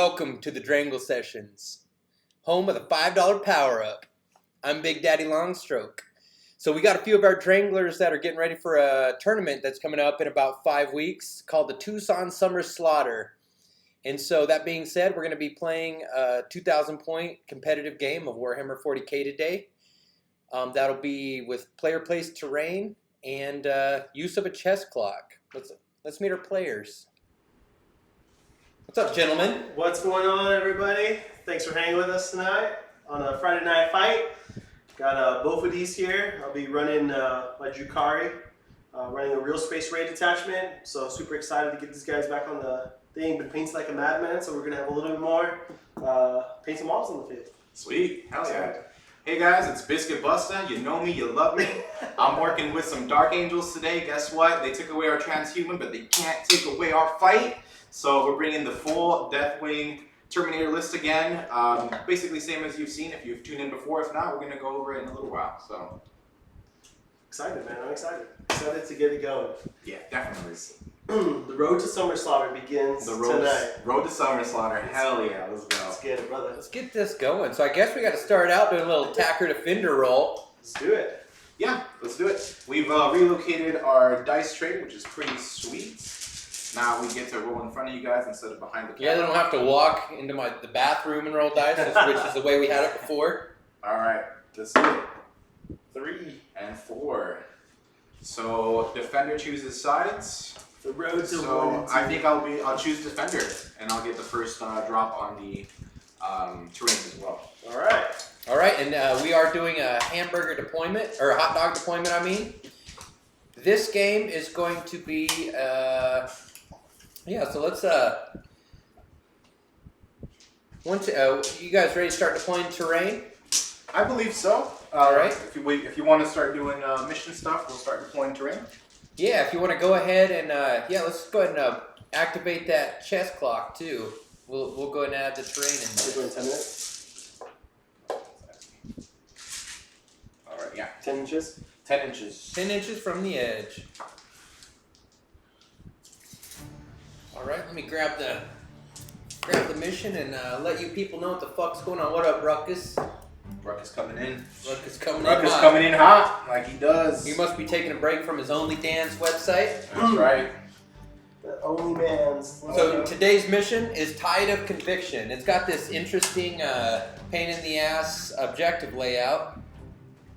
Welcome to the Drangle Sessions, home of the $5 power-up. I'm Big Daddy Longstroke. So we got a few of our Dranglers that are getting ready for a tournament that's coming up in about 5 weeks called the Tucson Summer Slaughter. And so that being said, we're going to be playing a 2,000-point competitive game of Warhammer 40k today. That'll be with player-placed terrain and use of a chess clock. Let's meet our players. What's up, gentlemen? What's going on, everybody? Thanks for hanging with us tonight on a Friday night fight. Got Bophedes here. I'll be running my Drukhari, running a real space raid detachment. So super excited to get these guys back on the thing. Been painting like a madman, so we're gonna have a little bit more paint some models on the field. Sweet, hell yeah. Hey guys, it's Bizkit Busta. You know me, you love me. I'm working with some Dark Angels today. Guess what? They took away our transhuman, but they can't take away our fight. So we're bringing the full Deathwing Terminator list again. Basically same as you've seen if you've tuned in before. If not, we're going to go over it in a little while. So excited, man. I'm excited. Excited to get it going. Yeah, definitely. The road to Summer Slaughter begins tonight. Road to Summer Slaughter. Hell yeah, let's go. Let's get it, brother. Let's get this going. So I guess we got to start out doing a little attacker defender roll. Let's do it. Yeah, let's do it. We've relocated our dice tray, which is pretty sweet. Now we get to roll in front of you guys instead of behind the camera. Yeah, they don't have to walk into the bathroom and roll dice, which is the way we had it before. All right, let's do it. 3 and 4. So defender chooses sides. The road to so 1 and 2. I think I'll choose defender, and I'll get the first drop on the terrain as well. All right. All right, and we are doing a hamburger deployment, or a hot dog deployment, I mean. This game is going to be, yeah, so let's, you guys ready to start deploying terrain? I believe so. All right. If you want to start doing mission stuff, we'll start deploying terrain. Yeah, if you want to go ahead and, yeah, let's go ahead and activate that chess clock, too. We'll go ahead and add the terrain in there. We're doing 10 minutes? All right, yeah. 10 inches? 10 inches. 10 inches from the edge. All right, let me grab the mission and let you people know what the fuck's going on. What up, Ruckus? Ruckus coming in. Ruckus coming in Ruckus hot. coming in hot, like he does. He must be taking a break from his OnlyDance website. That's right. The only man's. So today's mission is Tide of Conviction. It's got this interesting pain in the ass objective layout.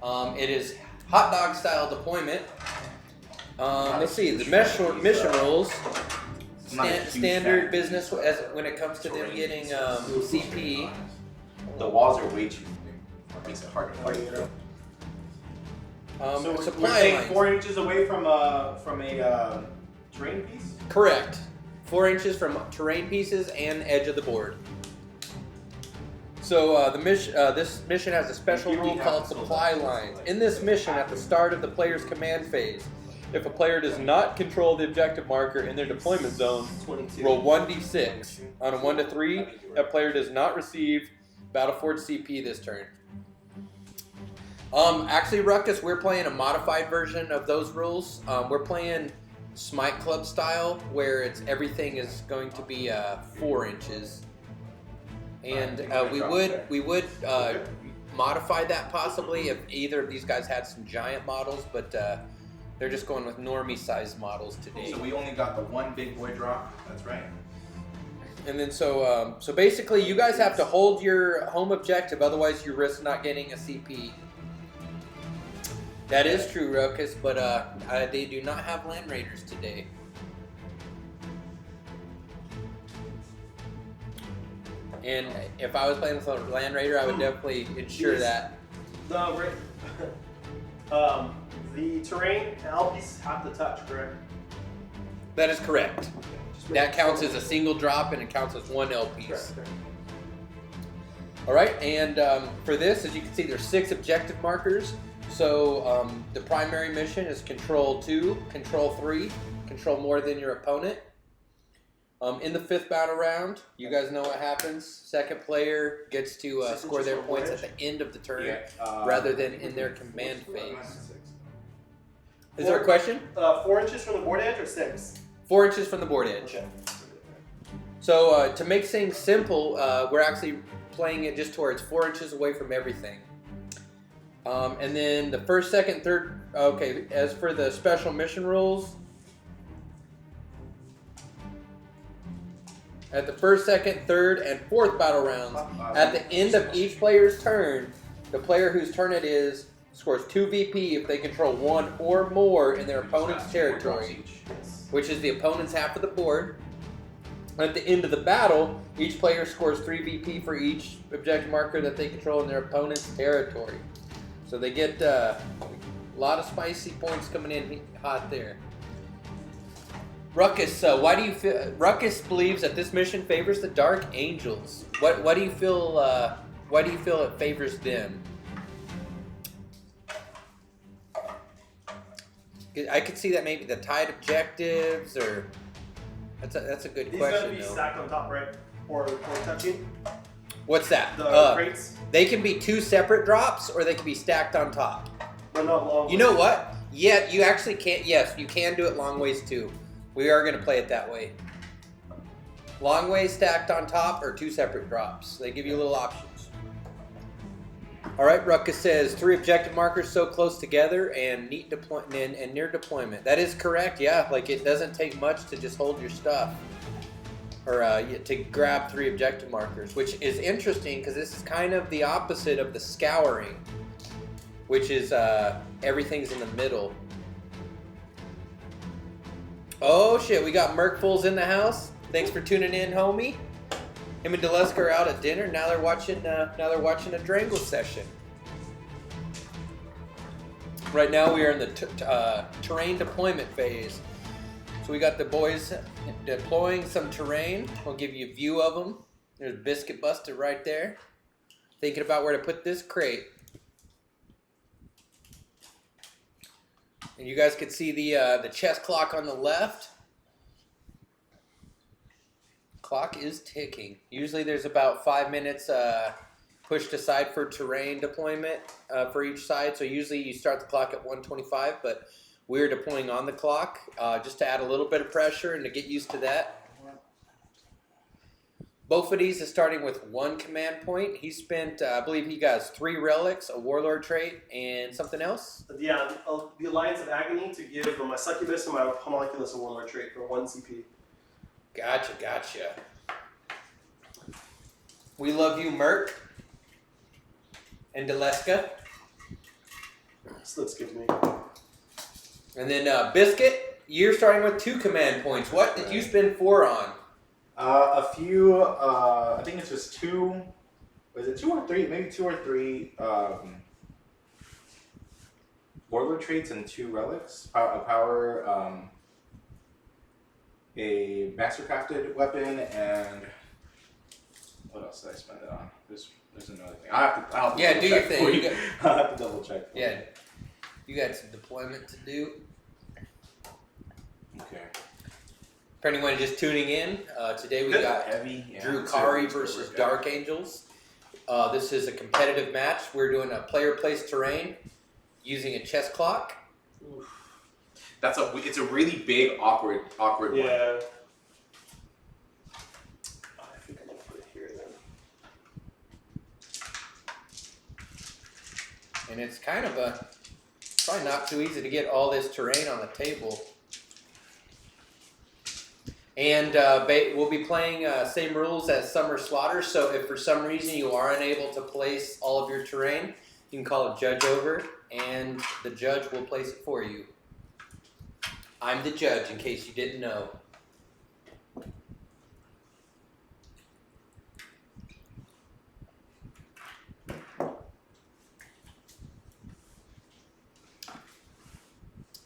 It is hot dog style deployment. Let's see, the mission rules. Standard business when it comes to them getting CP. The walls are way too big. It makes it hard to fight. So we're supply staying lines. 4 inches away from a terrain piece? Correct. 4 inches from terrain pieces and edge of the board. So this mission has a special rule called supply lines. In this mission, at the start of the player's command phase, if a player does not control the objective marker in their deployment zone, roll 1d6. On a 1 to 3, that player does not receive Battleford CP this turn. Actually, Ruckus, we're playing a modified version of those rules. We're playing Smite Club style, where everything is going to be 4 inches. And we would modify that possibly if either of these guys had some giant models, but they're just going with normie-sized models today. So we only got the one big boy drop. That's right. And then so basically, you guys have to hold your home objective, otherwise you risk not getting a CP. That is true, Ruckus, but they do not have Land Raiders today. And if I was playing with a Land Raider, I would definitely ensure that. The terrain L pieces have to touch, correct? That is correct. That counts as a single drop, and it counts as one L piece. Correct. All right, and for this, as you can see, there's 6 objective markers. So the primary mission is Control 2, Control 3, control more than your opponent. In the 5th battle round, you guys know what happens. Second player gets to score their points at the end of the turn rather than in their command phase. Is there a question? 4 inches from the board edge or 6? 4 inches from the board edge. Okay. So to make things simple, we're actually playing it just towards 4 inches away from everything. And then the first, second, third. Okay, as for the special mission rules, at the first, second, third, and fourth battle rounds, at the end of each player's turn, the player whose turn it is scores 2 VP if they control 1 or more in their opponent's territory, which is the opponent's half of the board. At the end of the battle, each player scores 3 VP for each objective marker that they control in their opponent's territory. So they get a lot of spicy points coming in hot there. Ruckus, why do you feel? Ruckus believes that this mission favors the Dark Angels. What do you feel? Why do you feel it favors them? I could see that maybe the tied objectives, or that's a good question. These gotta be stacked on top, right? Or touching. What's that? The crates. They can be 2 separate drops, or they can be stacked on top. But not long. You know what? Yeah, you actually can't. Yes, you can do it long ways too. We are going to play it that way. Long ways stacked on top, or 2 separate drops. They give you little options. All right, Ruckus says 3 objective markers so close together and near deployment. That is correct. Yeah, like it doesn't take much to just hold your stuff, or to grab 3 objective markers, which is interesting because this is kind of the opposite of the scouring, which is everything's in the middle. Oh shit, we got Merkfuls in the house. Thanks for tuning in, homie. Him and Deleska are out at dinner. Now they're watching a Drangle session. Right now we are in the terrain deployment phase. So we got the boys deploying some terrain. We'll give you a view of them. There's Biscuit Busta right there, thinking about where to put this crate. And you guys can see the chess clock on the left. Clock is ticking. Usually there's about 5 minutes pushed aside for terrain deployment for each side. So usually you start the clock at 1:25, but we're deploying on the clock just to add a little bit of pressure and to get used to that. Bophedes is starting with 1 command point. He spent, I believe he got 3 relics, a warlord trait, and something else. Yeah, the Alliance of Agony to give my Succubus and my Homunculus a warlord trait for 1 CP. Gotcha. We love you, Merc. And Deleska. So let's give me. And then Biscuit, you're starting with 2 command points. What did you spend 4 on? A few, I think it's just 2, was it 2 or 3? Maybe 2 or 3 warlord traits and 2 relics. A power, a mastercrafted weapon, and what else did I spend it on? There's another thing. I'll have to do your thing. I'll have to double check. Yeah, you got some deployment to do. Okay. For anyone just tuning in, today we got Drukhari versus Dark Angels. This is a competitive match. We're doing a player-placed terrain using a chess clock. Oof. It's a really big, awkward one. Yeah. I think I'm gonna put it here then. And it's kind of probably not too easy to get all this terrain on the table. And we'll be playing same rules as Summer Slaughter, so if for some reason you are unable to place all of your terrain, you can call a judge over, and the judge will place it for you. I'm the judge, in case you didn't know.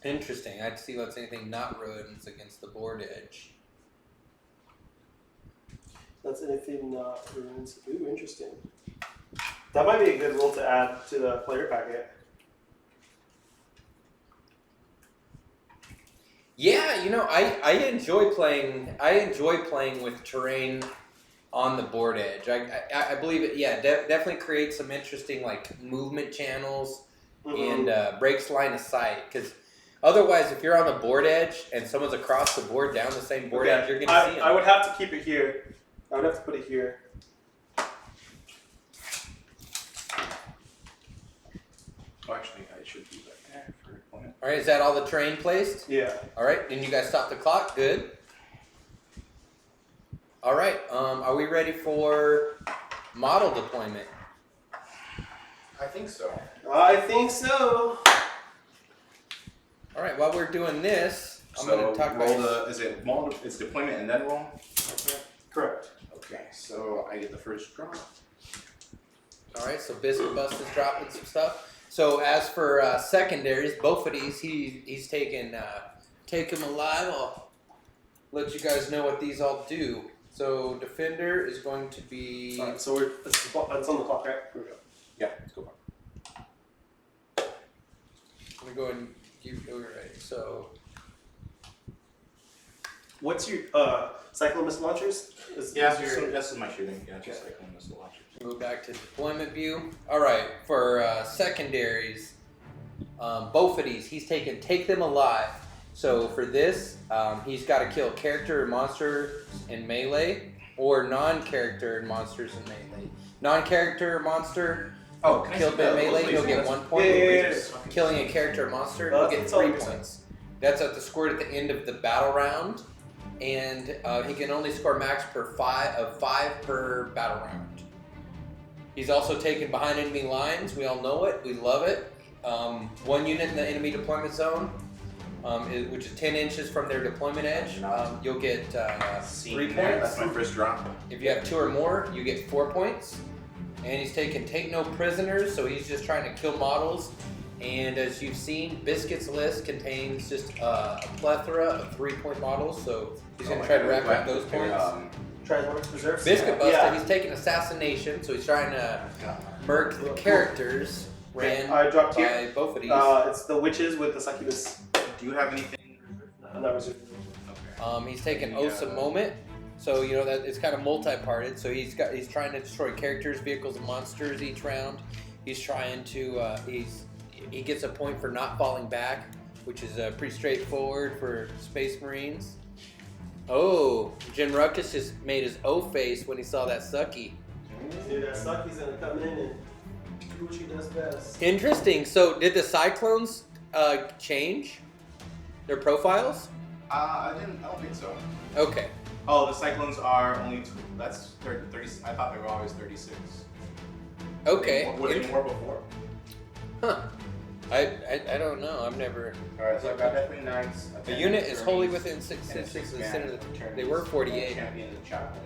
Interesting. I'd see what's anything not rodents against the board edge. That's anything not ruins. Ooh, interesting. That might be a good rule to add to the player packet. Yeah, you know, I enjoy playing with terrain on the board edge. I believe it. Yeah, definitely creates some interesting like movement channels and breaks line of sight. Because Otherwise, if you're on the board edge and someone's across the board down the same board edge, you're going to see them. I would have to keep it here. I would have to put it here. Oh, actually, I should do that there for opponent. All right, is that all the terrain placed? Yeah. All right, then you guys stop the clock. Good. All right, are we ready for model deployment? I think so. I think so. All right, while we're doing this, I'm going to talk roll about... is it model? It's deployment and then roll. Okay. Correct. Okay, so I get the first draw. All right, so Bizkit Busta's dropping some stuff. So as for secondaries, Bophedes, he's taking Take Him Alive. I'll let you guys know what these all do. So Defender is going to be... Alright, so it's on the clock, right? Here we go. Yeah, let's go. I'm going to go and give you... Right, so... What's your cyclone missile launchers? This is my shooting. Yeah, just like on this launcher. Move back to deployment view. All right, for secondaries, Bophedes, he's taking Take Them Alive. So for this, he's got to kill character and monsters in melee, or non-character and monsters in melee. Non-character monster killed in melee, he'll get 1 point. Yeah. Killing a character or monster, he'll get 3 points. That's at the score at the end of the battle round, and he can only score max of 5 per battle round. He's also taken behind enemy lines. We all know it. We love it. 1 unit in the enemy deployment zone, which is 10 inches from their deployment edge. You'll get 3 points. That's my first draw. If you have 2 or more, you get 4 points. And he's taken Take No Prisoners, so he's just trying to kill models. And as you've seen, Bizkit's list contains just a plethora of 3-point models, so he's going to try to rack up those points. Transmorphs Reserves. Bizkit Busta, he's taking Assassination, so he's trying to murk the characters ran I dropped by both of these. It's the witches with the succubus. Do you have anything? I'm not reserved. Okay. He's taking Osa Moment, so you know that it's kind of multi-parted. So he's trying to destroy characters, vehicles, and monsters each round. He's trying to he gets a point for not falling back, which is pretty straightforward for Space Marines. Oh, Jim Ruckus just made his O face when he saw that sucky. Dude, that Sucky's gonna come in and do what she does best. Interesting. So did the Cyclones change their profiles? I don't think so. Okay. Oh, the Cyclones are only that's 30. I thought they were always 36. Okay. Were they more before? Huh. I don't know. I've never. All right, so I've got Deathwing Knights. The unit is wholly within 6 inches of the center of the. They were 48. Champion of the chapter.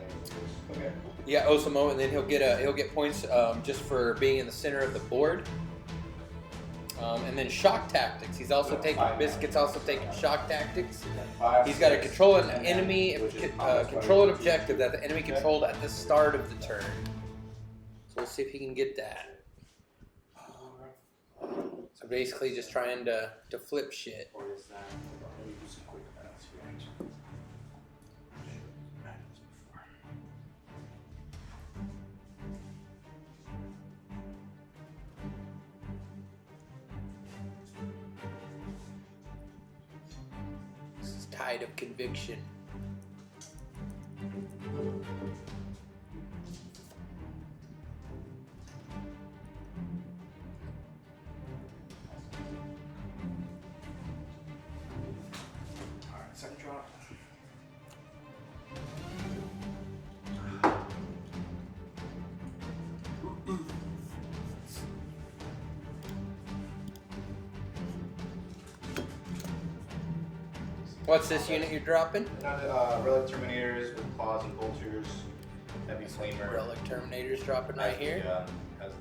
Okay. Yeah, Osamo, and then he'll get points just for being in the center of the board. And then shock tactics. He's also taking Bizkit's also taking shock tactics. He's got to control an enemy, control an objective that the enemy controlled at the start of the turn. So we'll see if he can get that. So basically, just trying to flip shit. Or is that? Let me do some quick math here. This is tide of conviction. Second drop. What's this unit you're dropping? Relic Terminators with claws and bolters. Heavy Flamer. Relic Terminators dropping right here. Has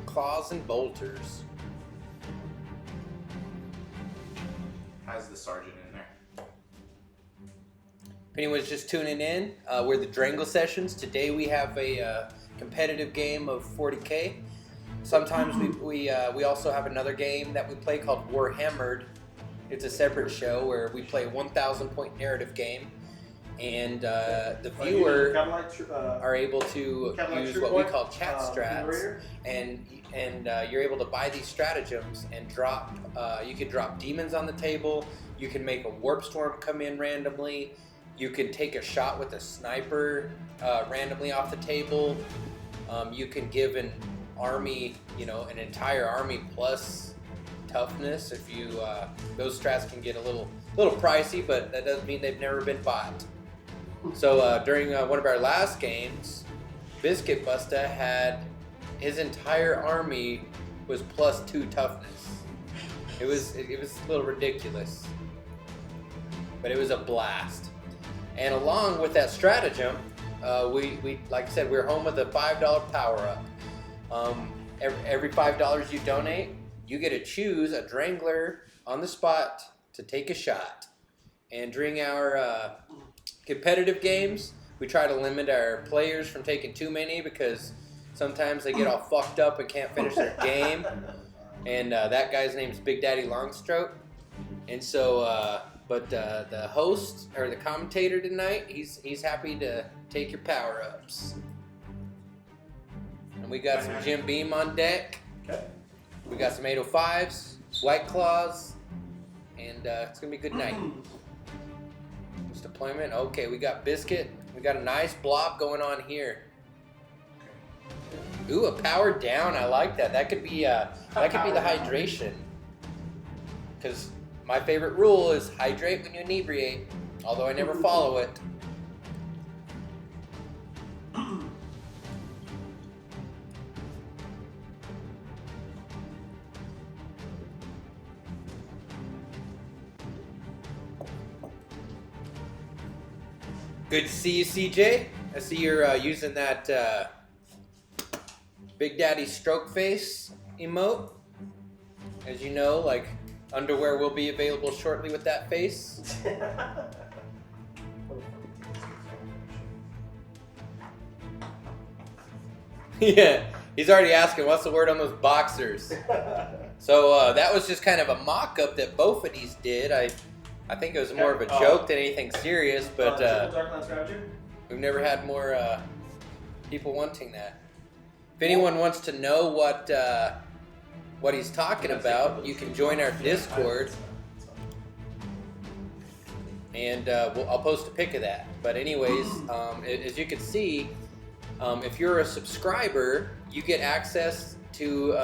Claws and bolters. has the sergeant in there. If anyone's just tuning in, we're the Drangle sessions. Today we have a competitive game of 40K. Sometimes we also have another game that we play called Warhammered. It's a separate show where we play a 1,000 point narrative game. and the viewer Cavalite, are able to Cavalite use what we Troop call chat strats, Warrior. and you're able to buy these stratagems and drop. You can drop demons on the table. You can make a warp storm come in randomly. You can take a shot with a sniper randomly off the table. You can give an army, an entire army plus toughness. If you those strats can get a little pricey, but that doesn't mean they've never been bought. So during one of our last games, Bizkit Busta had his entire army was +2 toughness. It was a little ridiculous, but it was a blast. And along with that stratagem, we like I said, we're home with a $5 power up. Every $5 you donate, you get to choose a Drangler on the spot to take a shot. And during our competitive games, we try to limit our players from taking too many because sometimes they get all fucked up and can't finish their game. And that guy's name's Big Daddy Longstroke. And so, but the host or the commentator tonight, he's happy to take your power ups. And we got some Jim Beam on deck. Okay. We got some 805s, White Claws, and it's gonna be a good night. This deployment. Okay, we got Bizkit. We got a nice blob going on here. Ooh, a power down. I like that. That could be the hydration. Because my favorite rule is hydrate when you inebriate. Although I never follow it. Good to see you, CJ. I see you're using that Big Daddy stroke face emote. As you know, like, underwear will be available shortly with that face. Yeah, he's already asking, what's the word on those boxers? So that was just kind of a mock-up that Bophedes did. I think it was more of a joke than anything serious, but we've never had more people wanting that. If anyone wants to know what he's talking about, you can join our Discord, and I'll post a pic of that. But anyways, as you can see, if you're a subscriber, you get access to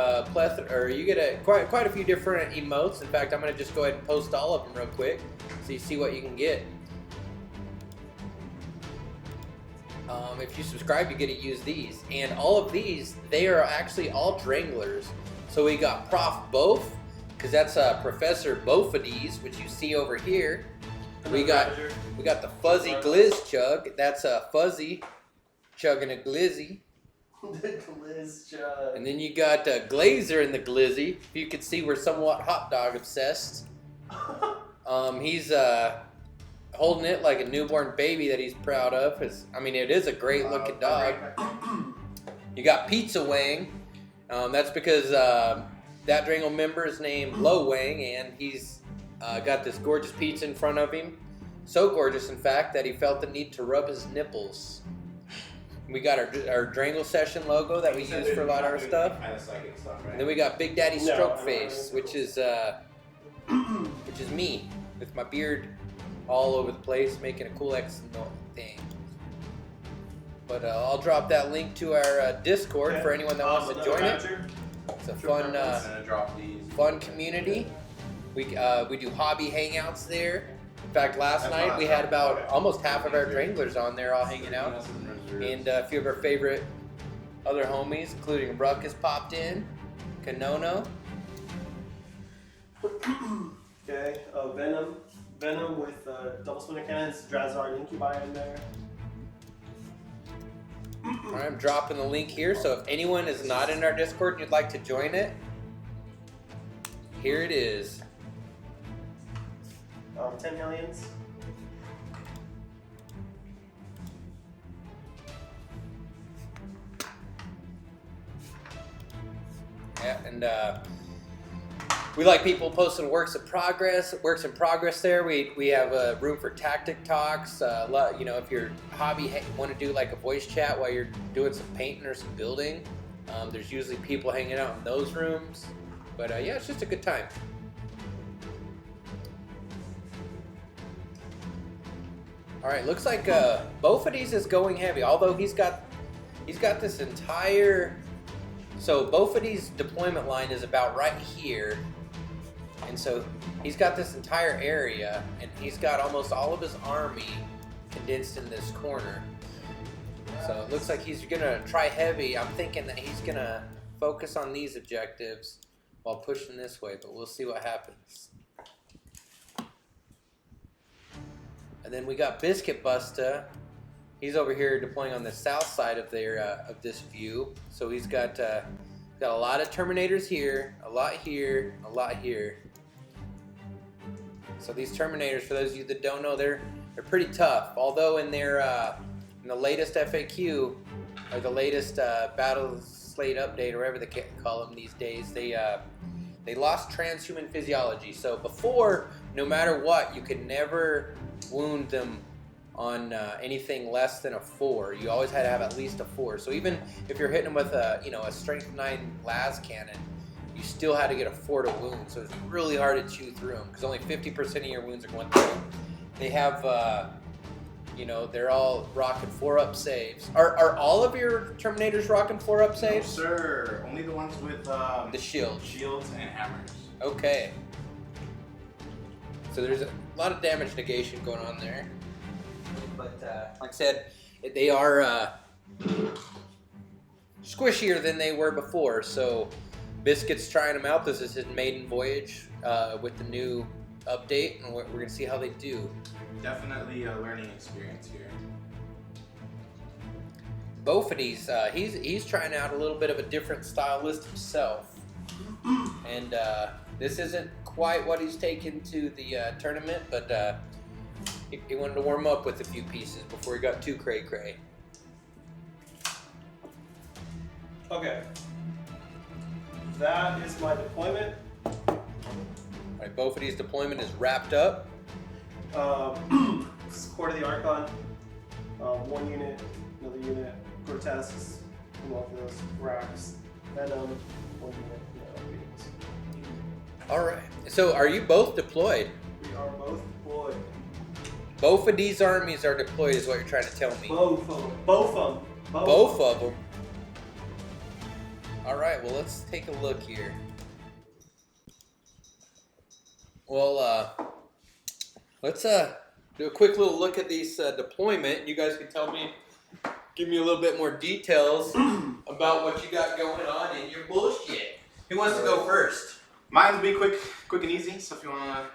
you get quite a few different emotes. In fact, I'm going to just go ahead and post all of them real quick so you see what you can get. If you subscribe, you get to use these. And all of these, they are actually all Dranglers. So we got Prof. Bof, because that's Professor Bophedes, which you see over here. We got the Fuzzy Glizz Chug. That's a Fuzzy chugging a Glizzy. The Glizz Chug. And then you got Glazer in the Glizzy. If you can see, we're somewhat hot dog obsessed. He's holding it like a newborn baby that he's proud of. It is a great looking dog. You got Pizza Wang. That's because that Drangle member is named Lo Wang, and he's got this gorgeous pizza in front of him. So gorgeous, in fact, that he felt the need to rub his nipples. We got our Drangle session logo that we use for a lot of our stuff. And then we got Big Daddy Stroke Face, which is me with my beard all over the place, making a cool X thing. But I'll drop that link to our Discord for anyone that wants to join it. It's a fun community. We do hobby hangouts there. In fact, last night we had about almost half of our Dranglers on there all hanging out. And a few of our favorite other homies, including Ruckus popped in, Kanono. Okay, Venom with double spinner cannons, Drazar and Incubi in there. Alright, I'm dropping the link here, so if anyone is not in our Discord and you'd like to join it, here it is. 10 Hellions. Yeah, and We like people posting works in progress there. We have a room for tactic talks. You know, if your hobby want to do like a voice chat while you're doing some painting or some building, there's usually people hanging out in those rooms. But yeah, it's just a good time. All right, looks like Bophedes is going heavy. Although he's got this entire. So Bophedes' deployment line is about right here. And so he's got this entire area, and he's got almost all of his army condensed in this corner. So it looks like he's going to try heavy. I'm thinking that he's going to focus on these objectives while pushing this way, but we'll see what happens. And then we got Bizkit Busta. He's over here deploying on the south side of this view. So he's got a lot of Terminators here, a lot here, a lot here. So these Terminators, for those of you that don't know, they're pretty tough. Although in in the latest FAQ or the latest Battle Slate update, or whatever they call them these days, they lost transhuman physiology. So before, no matter what, you could never wound them on anything less than a 4. You always had to have at least a 4. So even if you're hitting them with a strength 9 las cannon, you still had to get a 4 to wound. So it's really hard to chew through them because only 50% of your wounds are going through them. They have, they're all rocking 4-up saves. Are all of your Terminators rocking 4-up saves? No, sir. Only the ones with the shields and hammers. Okay. So there's a lot of damage negation going on there. But like I said, they are squishier than they were before. So Bizkit's trying them out. This is his maiden voyage with the new update, and we're going to see how they do. Definitely a learning experience here. Bophedes, he's trying out a little bit of a different style list himself. And this isn't quite what he's taken to the tournament, but he wanted to warm up with a few pieces before he got too cray-cray. Okay. That is my deployment. All right, Bophedes' deployment is wrapped up. This is Court of the Archon. One unit, another unit, Grotesques, Homunculus, Rax, Venom, one unit, Beatings. All right. So are you both deployed? We are both deployed. Both of these armies are deployed is what you're trying to tell me. Both of them. Both of them. Both of them? All right, well, let's take a look here. Well, let's do a quick little look at these deployment. You guys can give me a little bit more details about what you got going on in your bullshit. Who wants to go first? Mine will be quick and easy, so if you want to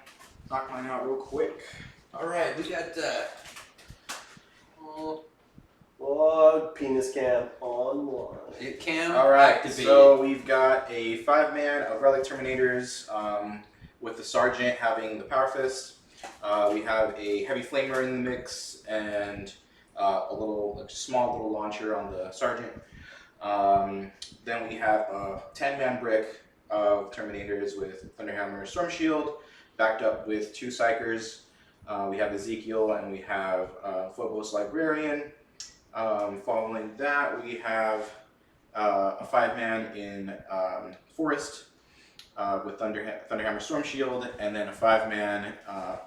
knock mine out real quick. All right, we got penis cam online. cam. All right, activated. so we've got a 5-man of Relic Terminators with the Sergeant having the Power Fist. We have a Heavy Flamer in the mix and a small little launcher on the Sergeant. Then we have a 10-man brick of Terminators with Thunderhammer Storm Shield, backed up with 2 Psychers. We have Ezekiel and we have Phobos Librarian. Following that, we have a 5-man in Forest with Thunderhammer Storm Shield, and then a 5-man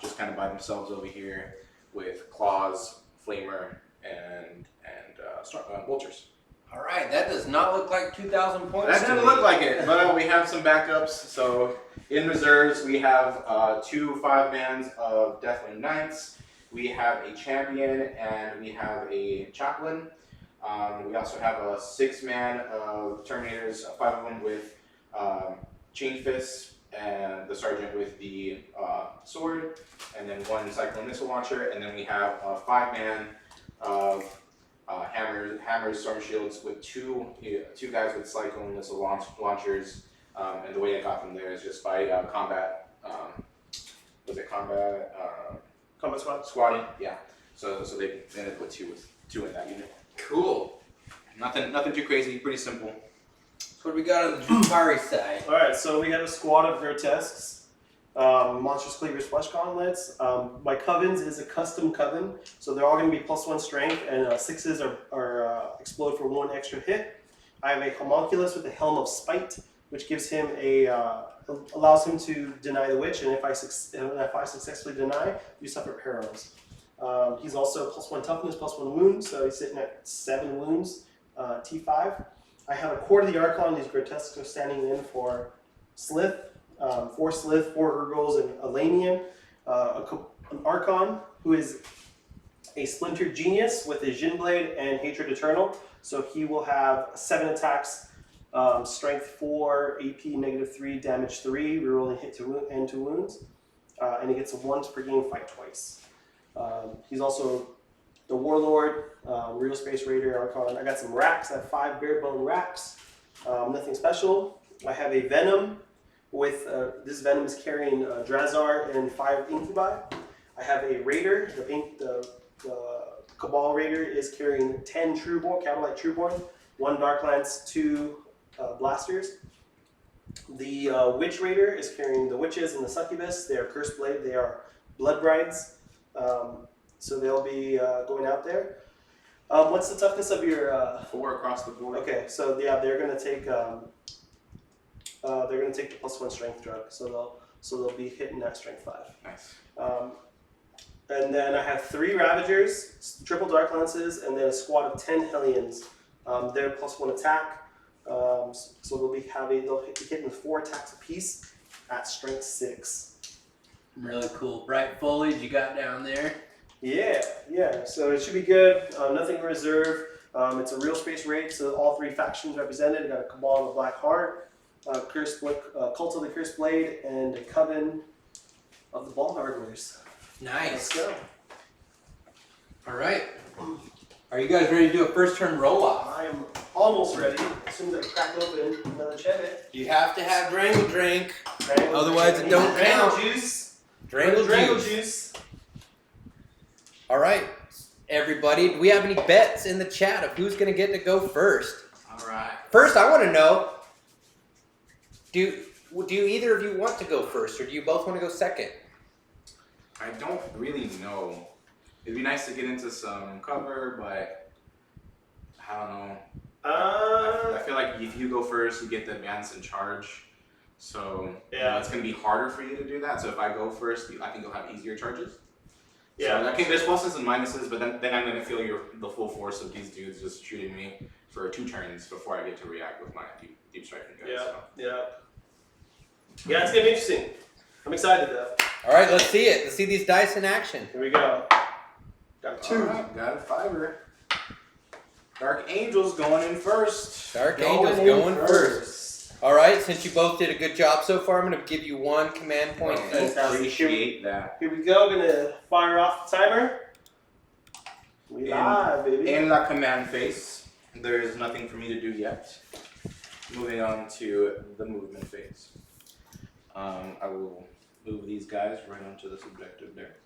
just kind of by themselves over here with Claws, Flamer, and Vultures. All right, that does not look like 2,000 points. That doesn't look like it, but we have some backups. So in reserves, we have 2 5-mans of Deathwing Knights. We have a Champion and we have a Chaplain. We also have a 6-man of Terminators, 5 of them with Chain Fists, and the Sergeant with the sword, and then 1 Cyclone Missile Launcher, and then we have a 5-man of Hammers, Storm Shields with 2 guys with Cyclone Missile Launchers, and the way I got them there is just by combat. Was it combat? Combat squad. Squatting, yeah. So they ended up with two in that unit. Cool. Nothing too crazy. Pretty simple. What do we got on the Drukhari side? Alright, so we have a squad of grotesques, monstrous cleavers flesh gauntlets. My covens is a custom coven, so they're all going to be +1 strength, and 6s are explode for 1 extra hit. I have a homunculus with a helm of spite, which gives him allows him to deny the witch, and if I successfully deny, you suffer perils. He's also +1 toughness, +1 wound, so he's sitting at 7 wounds, T5. I have a Court of the Archon. These grotesques are standing in for Slith, 4 Slith, 4 Urgles, and a Lanian. An Archon who is a splintered genius with a Jin Blade and Hatred Eternal. So he will have 7 attacks, strength 4, AP -3, damage 3, rerolling hit and 2 wounds. And he gets a once per game, fight twice. He's also the Warlord, Real Space Raider, Archon. I got some racks. I have 5 bare bone racks. Nothing special. I have a Venom with, this Venom is carrying Drazar and 5 Incubi. I have a Raider. The Cabal Raider is carrying 10 Trueborn, Cavalite Trueborn, 1 Dark Lance, 2 Blasters. The Witch Raider is carrying the Witches and the Succubus. They are Cursed Blade. They are Blood Brides. So they'll be going out there. What's the toughness of your? 4 across the board. Okay, so yeah, they're gonna take the +1 strength drug. So they'll be hitting that strength 5. Nice. And then I have 3 Ravagers, triple Dark Lances, and then a squad of 10 Hellions. They're +1 attack. So they'll be hitting with 4 attacks apiece at strength 6. Really cool. Bright foliage you got down there. Yeah. So it should be good. Nothing in reserve. It's a real space raid, so all 3 factions represented. I got a Cabal and a Black Heart, Cult of the Cursed Blade, and a Coven of the Ball Garglers. Nice. Let's go. All right. Are you guys ready to do a first turn roll off? I am almost ready. As soon as I crack open another chevy. You have to have Drangle drink. Otherwise it don't Drangle count. juice. Drangle juice. All right, everybody. Do we have any bets in the chat of who's going to get to go first? All right. First, I want to know, do either of you want to go first, or do you both want to go second? I don't really know. It'd be nice to get into some cover, but I don't know. I feel like if you go first, you get the advance in charge. So Yeah. it's going to be harder for you to do that. So if I go first, I think you'll have easier charges. Yeah. So, okay, there's pluses and minuses, but then I'm going to feel the full force of these dudes just shooting me for 2 turns before I get to react with my deep striking guys. Yeah. So. Yeah, it's gonna be interesting. I'm excited though. All right, let's see it. Let's see these dice in action. Here we go. Got 2. All right, got a 5er. Dark Angel's going in first. Dark Angel's going first. All right, since you both did a good job so far, I'm going to give you 1 command point each. Appreciate that. Here we go. Gonna fire off the timer. We live, baby. In the command phase, there is nothing for me to do yet. Moving on to the movement phase. I will move these guys right onto this objective there.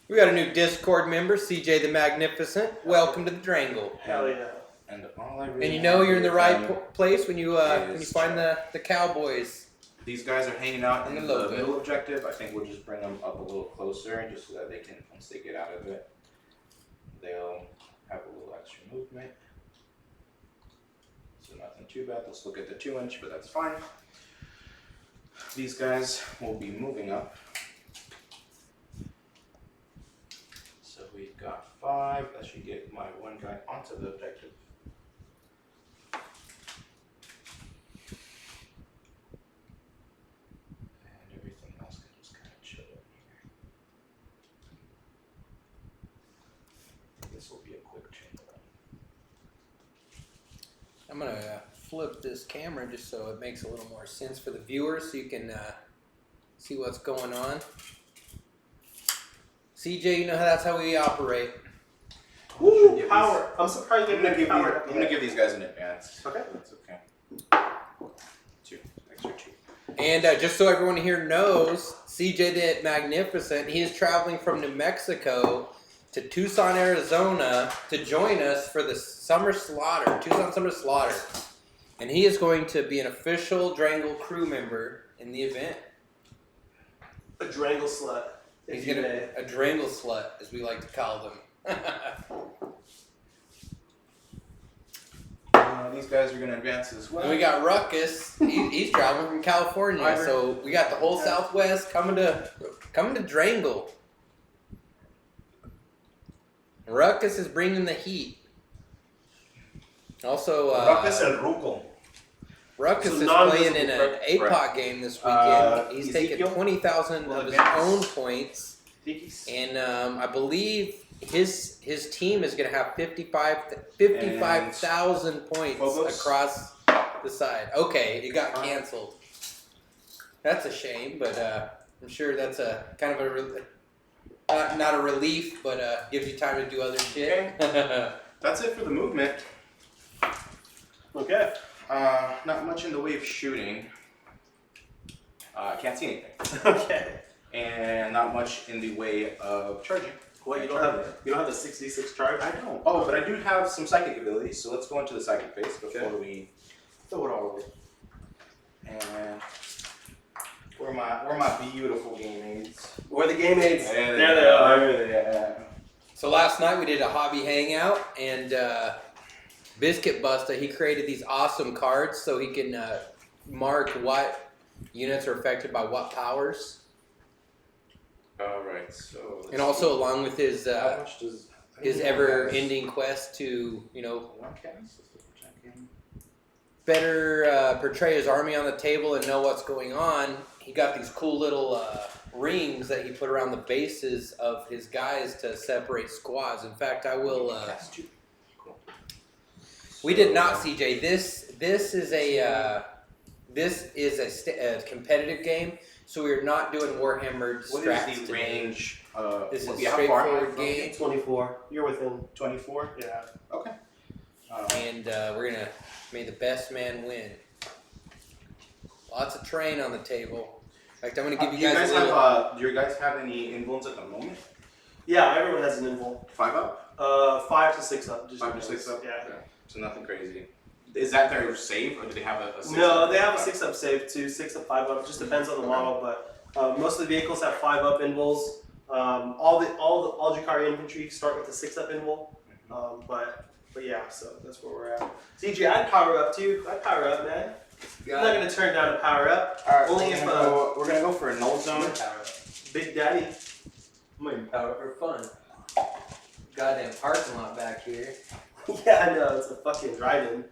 We got a new Discord member, CJ the Magnificent. Welcome to the Drangle. Hell yeah. And all I really And you know you're in the right want to do place when you is find the Cowboys. These guys are hanging out in And the the logo. middle objective. I think we'll just bring them up a little closer just so that they can, once they get out of it, they'll have a little extra movement. So nothing too bad. Let's look at the 2-inch, but that's fine. These guys will be moving up. So we've got 5. That should get my 1 guy onto the objective. And everything else can just kind of chill in here. This will be a quick turnaround. I'm going to flip this camera just so it makes a little more sense for the viewers so you can see what's going on. CJ, you know that's how we operate. Woo, power. I'm surprised I'm they're gonna give these guys an advance. Okay. That's okay. 2, extra 2. And just so everyone here knows, CJ the Magnificent, he is traveling from New Mexico to Tucson, Arizona to join us for the Summer Slaughter, Tucson Summer Slaughter. And he is going to be an official Drangle crew member in the event. A Drangle slut. He's gonna a Drangle slut, as we like to call them. These guys are gonna advance as well. And we got Ruckus. He's traveling from California, so we got the whole Southwest coming to Drangle. Ruckus is bringing the heat. Also, Ruckus and Rukel. Ruckus is non-visible playing in an APOC game this weekend. He's taking Ezekiel? 20,000 of his own points, and I believe his team is going to have 55,000 points Phobos? across the side. Okay, it got canceled. That's a shame, but I'm sure that's a kind of a not a relief, but gives you time to do other shit. That's it for the movement. Okay. Not much in the way of shooting. Can't see anything. Okay. And not much in the way of charging. What, you don't have the 6d6 charge? I don't. Oh, but I do have some psychic abilities, so let's go into the psychic phase before we throw it all away. And where are my beautiful game aids? Where are the game aids? There they are. Yeah. So last night we did a hobby hangout, and Bizkit Busta, he created these awesome cards so he can mark what units are affected by what powers. Alright, so And also along with his how much does ever-ending quest to, one cast? better portray his army on the table and know what's going on, he got these cool little rings that he put around the bases of his guys to separate squads. In fact, I will... we did not, CJ. This is a competitive game, so we're not doing Warhammer strats What is the today. range? This is a how far am I straightforward from it? game, 24. You're within. 24? Yeah. Okay. and we're gonna may the best man win. Lots of terrain on the table. In fact, I'm gonna give you guys a little. Do you guys have any invulns at the moment? Yeah, everyone has an invul. 5 up? 5 to 6 up. Just 5 to 6 up? Yeah. Okay. So nothing crazy. Is that their save, or do they have a 6 No, up? they have a 6 up save too. 6 up, 5 up. It just depends on the model, but most of the vehicles have 5 up invuls. All Drukhari infantry start with a 6 up invul. But yeah, so that's where we're at. CJ, I'd power up too. I'd power up, man. I'm not gonna turn down a power up. Alright, Only we're if gonna go for a null zone. Big Daddy. I'm gonna power up for fun. Goddamn parking lot back here. Yeah, I know. It's a fucking drive-in.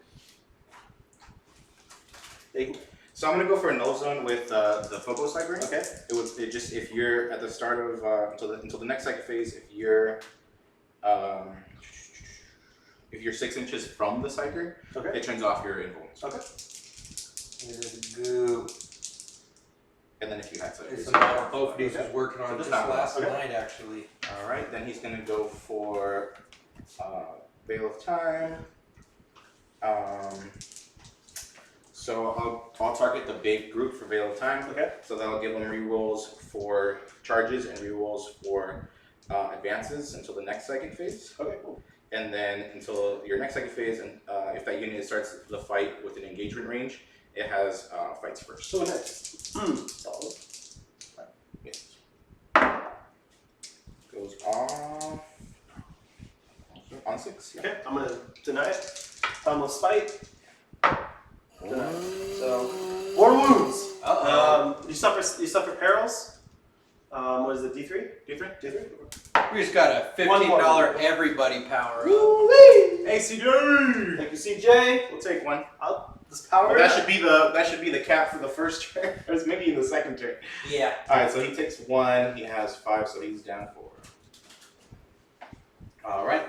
So I'm gonna go for a null zone with the Phobos library. Okay. It just if you're at the start of until the next psychic phase, if you're 6 inches from the psyker, Okay. it turns off your invulns. Okay. Goo. And then if you had It's psychic. something Bophedes was working on just just that one. last Okay. night, actually. All right, then he's gonna go for Veil of Time. So I'll target the big group for Veil of Time. Okay. So that'll give them rerolls for charges and rerolls for advances until the next psychic phase. Okay, cool. And then until your next psychic phase, and if that unit starts the fight with an engagement range, it has fights first. So next. Solid. Yes. Goes off on 6. Yeah. Okay, I'm gonna deny it. Almost fight. Deny. So 4 wounds. You suffer perils. What is it? D3? D3. We just got a $15 everybody power up. Woo-wee! Hey CJ! Thank you, CJ. We'll take one. This power. That should be the cap for the first turn. Or maybe in the second turn. Yeah. Alright, so he takes 1, he has 5, so he's down 4. Alright.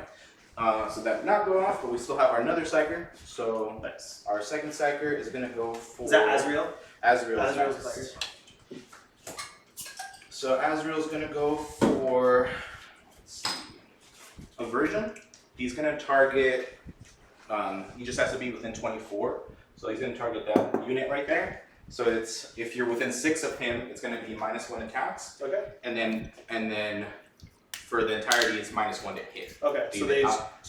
So that did not go off, but we still have our another psyker. So Nice. our second psyker is gonna go for Is that Azrael? Azrael's Azrael's nice. psyker. So Azrael's gonna go for aversion. He's gonna target. He just has to be within 24. So he's gonna target that unit right there. So it's if you're within 6 of him, it's gonna be -1 attacks, Okay. and then for the entirety, it's -1 to hit. Okay. So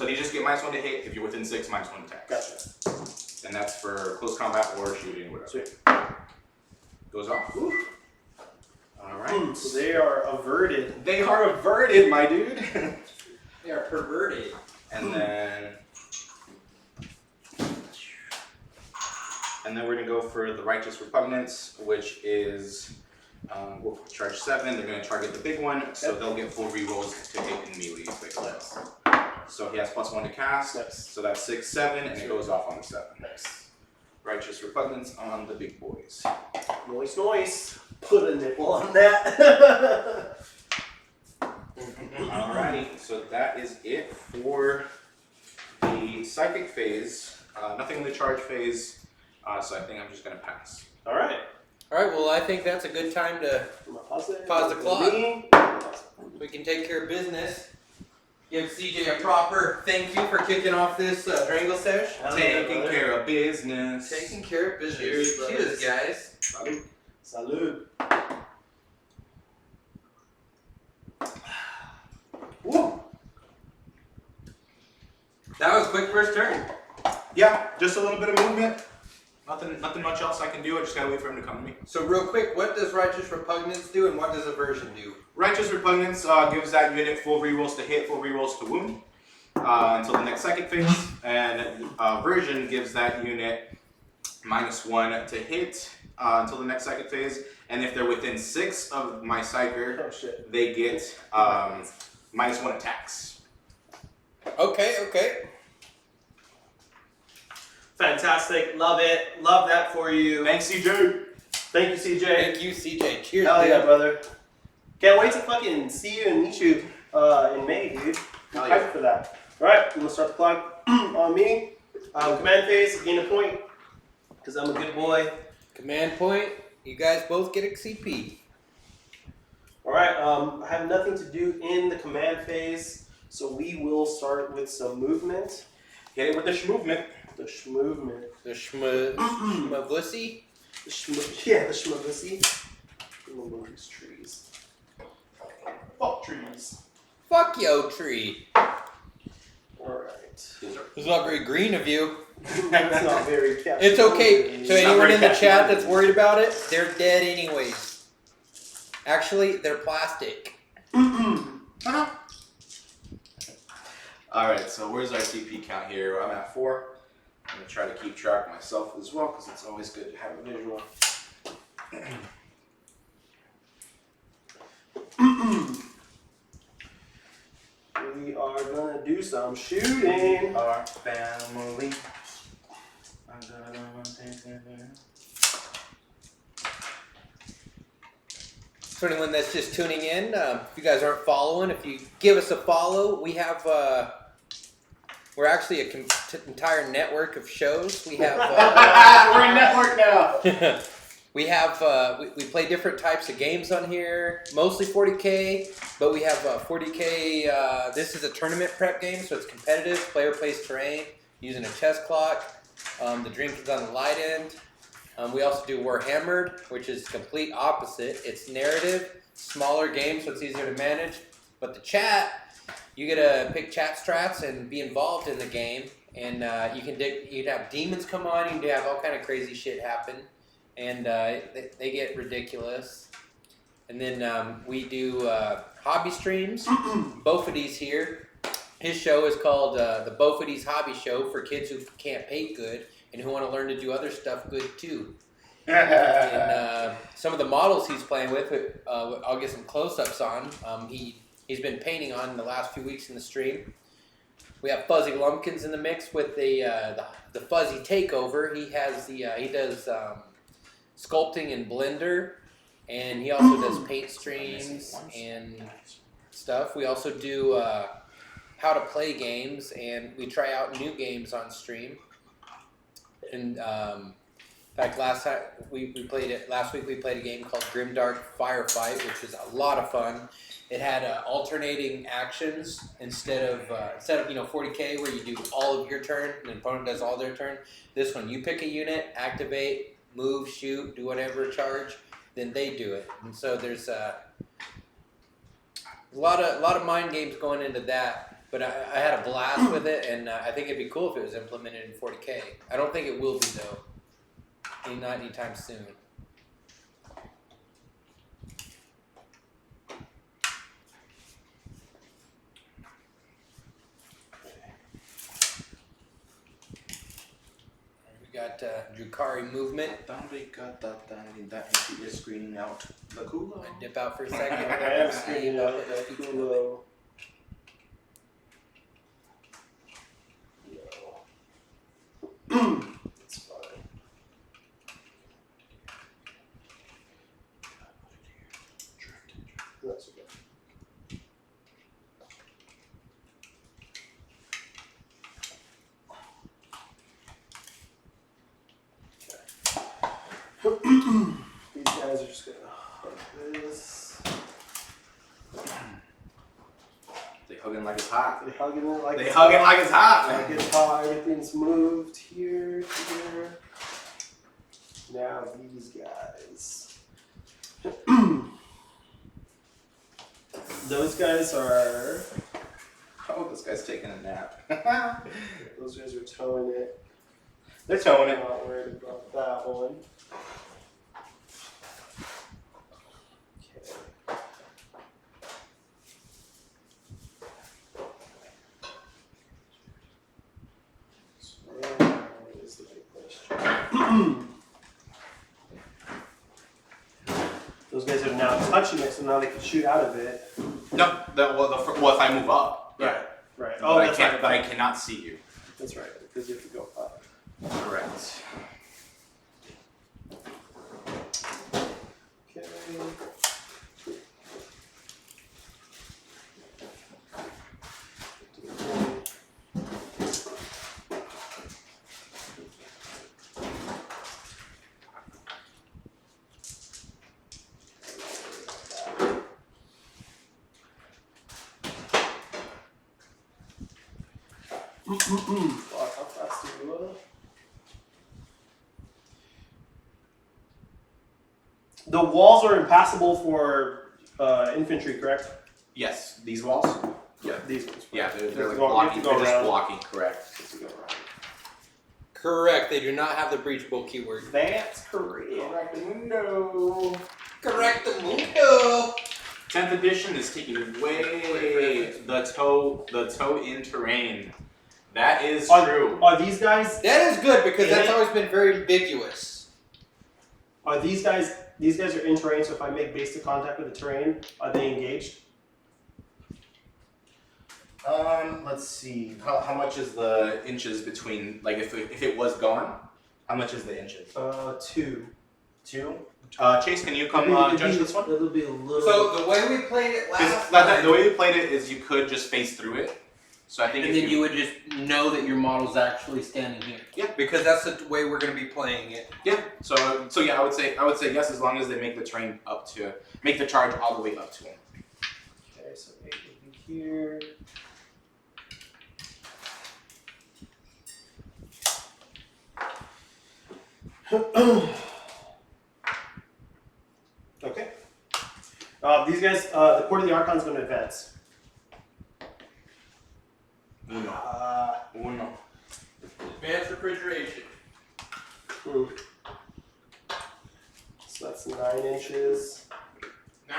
they just get -1 to hit if you're within 6, -1 attacks. Gotcha. and that's for close combat or shooting, whatever. Sweet. Goes off. Ooh. All right. So they are averted. They are averted, my dude. They are perverted. And then we're gonna go for the Righteous Repugnance, which is we'll charge 7. They're gonna target the big one, so they'll get full rerolls to hit in melee. Nice. So he has +1 to cast. Nice. So that's 6, 7, and it goes off on the 7. Nice. Righteous Repugnance on the big boys. Noise, noise. Put a nipple on that. Alrighty, so that is it for the psychic phase. Nothing in the charge phase, so I think I'm just gonna pass. All right. All right, well, I think that's a good time to Pause the clock. Me. we can take care of business. Give CJ a proper thank you for kicking off this Drangle sesh. Taking care of business. Taking care of business. Cheers, Cheers, guys. Salud. Salud. Woo. That was a quick first turn. Yeah, just a little bit of movement. Nothing much else I can do. I just gotta wait for him to come to me. So real quick, what does Righteous Repugnance do and what does Aversion do? Righteous Repugnance gives that unit full rerolls to hit, full rerolls to wound until the next psychic phase, and Aversion gives that unit -1 to hit until the next psychic phase, and if they're within 6 of my psyker, Oh shit. they get -1 attacks. Okay. Fantastic. Love it. Love that for you. Thanks, CJ. Thank you, CJ. Thank you, CJ. Cheers, Hell dude. yeah, brother. Can't wait to fucking see you and meet you in May, dude. Hell I'm yeah. hyped for that. Alright, I'm gonna start the clock on me. Command phase, gain a point. Because I'm a good boy. Command point, you guys both get a CP. Alright, I have nothing to do in the command phase, so we will start with some movement. Hit it with the movement. The schmovement. The schmavussy. Yeah, the schmavussy. Remember these trees. Fuck trees. Fuck yo, tree. Alright. It's not very green of you. That's not very captivating. It's okay. So It's not anyone very in the chat captivating. that's worried about it, they're dead anyways. Actually, they're plastic. Alright, so where's our CP count here? I'm at 4. I'm going to try to keep track of myself as well, because it's always good to have a visual. We are gonna do some shooting. Our family. For anyone that's just tuning in, if you guys aren't following, if you give us a follow, we have, we're actually an entire network of shows. We have, We're a network now. we have, we play different types of games on here, mostly 40K, but we have 40K, this is a tournament prep game, so it's competitive, player plays terrain, using a chess clock. The drink is on the light end. We also do Warhammer, which is complete opposite. It's narrative, smaller game, so it's easier to manage. But the chat, you get to pick chat strats and be involved in the game. And you'd have demons come on, you can have all kind of crazy shit happen. And they get ridiculous. And then we do hobby streams. Bophedes here. His show is called the Bophedes Hobby Show for kids who can't paint good and who want to learn to do other stuff good too. And some of the models he's playing with, I'll get some close-ups on. He's been painting on the last few weeks in the stream. We have Fuzzy Lumpkins in the mix with the Fuzzy Takeover. He does sculpting in Blender, and he also does paint streams and stuff. We also do how to play games, and we try out new games on stream. And in fact, last week we played a game called Grimdark Firefight, which was a lot of fun. It had alternating actions instead of 40K where you do all of your turn and the opponent does all their turn. This one, you pick a unit, activate, move, shoot, do whatever charge, then they do it. And so there's a lot of mind games going into that. But I had a blast with it, and I think it'd be cool if it was implemented in 40K. I don't think it will be, though. Not anytime soon. We got Drukhari movement. You're screening out the culo. I dip out for a second. I am screening out that culo. It's fine. That's okay. These guys are just gonna hug this. They hugging like it's hot. They hugging it like They it's hugging hot. like it's hot. Like it's hot. Everything's moved here, here. Now these guys. Those guys are. Oh, this guy's taking a nap. Those guys are towing it. They're towing it. Not worried about that one. Okay. So where is the big question? Those guys are now touching it, so now they can shoot out of it. No, well, if I move up. Yeah. Right. Oh, that's right. but I cannot see you. That's right, because you have to go up. Correct. Okay. Fuck, how fast do you load? The walls are impassable for infantry, correct? Yes, these walls. Yeah. These ones. Yeah, they're You have like to go- you blocking. have to They're go just around. blocking. Correct. You have to go around. Correct. They do not have the breachable keyword. That's correct. Correctamundo. Correct the mundo. 10th edition is taking away the toe in terrain. That is true. Are these guys? That is good because that's always been very ambiguous. Are these guys? These guys are in terrain. So if I make basic contact with the terrain, are they engaged? Let's see. How much is the inches between? Like, if it was gone, how much is the inches? 2. 2. Chase, can you come judge this one? It'll be a little. So the way we played it last The time, way we played it is you could just face through it. So I think and if then you would just know that your model's actually standing here. Yeah. Because that's the way we're going to be playing it. yeah. So yeah, I would say yes as long as they make the terrain up to make the charge all the way up to him. Okay, so 8 would be here. Okay. These guys, the Court of the Archon is going to advance. Uno. Advanced refrigeration. So that's 9 inches. 9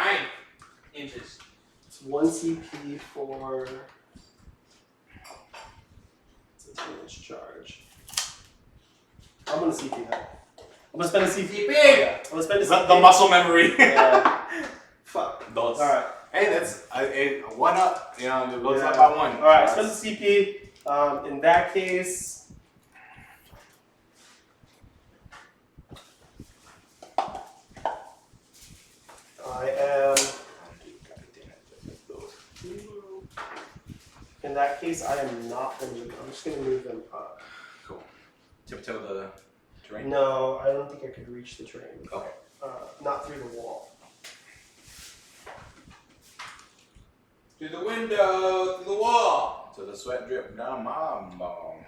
inches. It's 1 CP for. It's a 2-inch charge. I'm going to CP that. I'm going to spend a CP. CP! Oh, yeah. I'm going to spend a CP. The muscle memory. Yeah. Fuck. Those. Alright. Hey, that's a 1 up. You know, it goes Yeah. up by 1. Alright, spend the CP. In that case. I am. In that case, I am not going to move them. I'm just going to move them up. Cool. Tiptoe the terrain. No, I don't think I could reach the train. Okay. Not through the wall. Through the window, through the wall. To the sweat drip down my bone.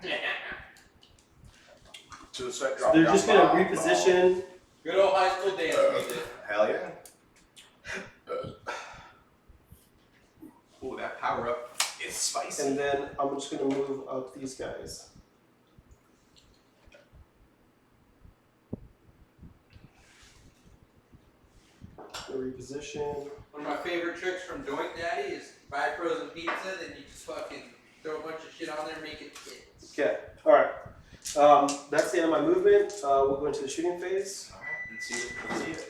To the sweat So drop they're down just going to my reposition. Good old high school dance music. Hell yeah. Ooh, that power up is Spicy. And then I'm just going to move up these guys. Reposition. One of my favorite tricks from Joint Daddy is buy frozen pizza, then you just fucking throw a bunch of shit on there and make it hits. Okay, alright. That's the end of my movement. We'll go into the shooting phase. Alright, let's see it.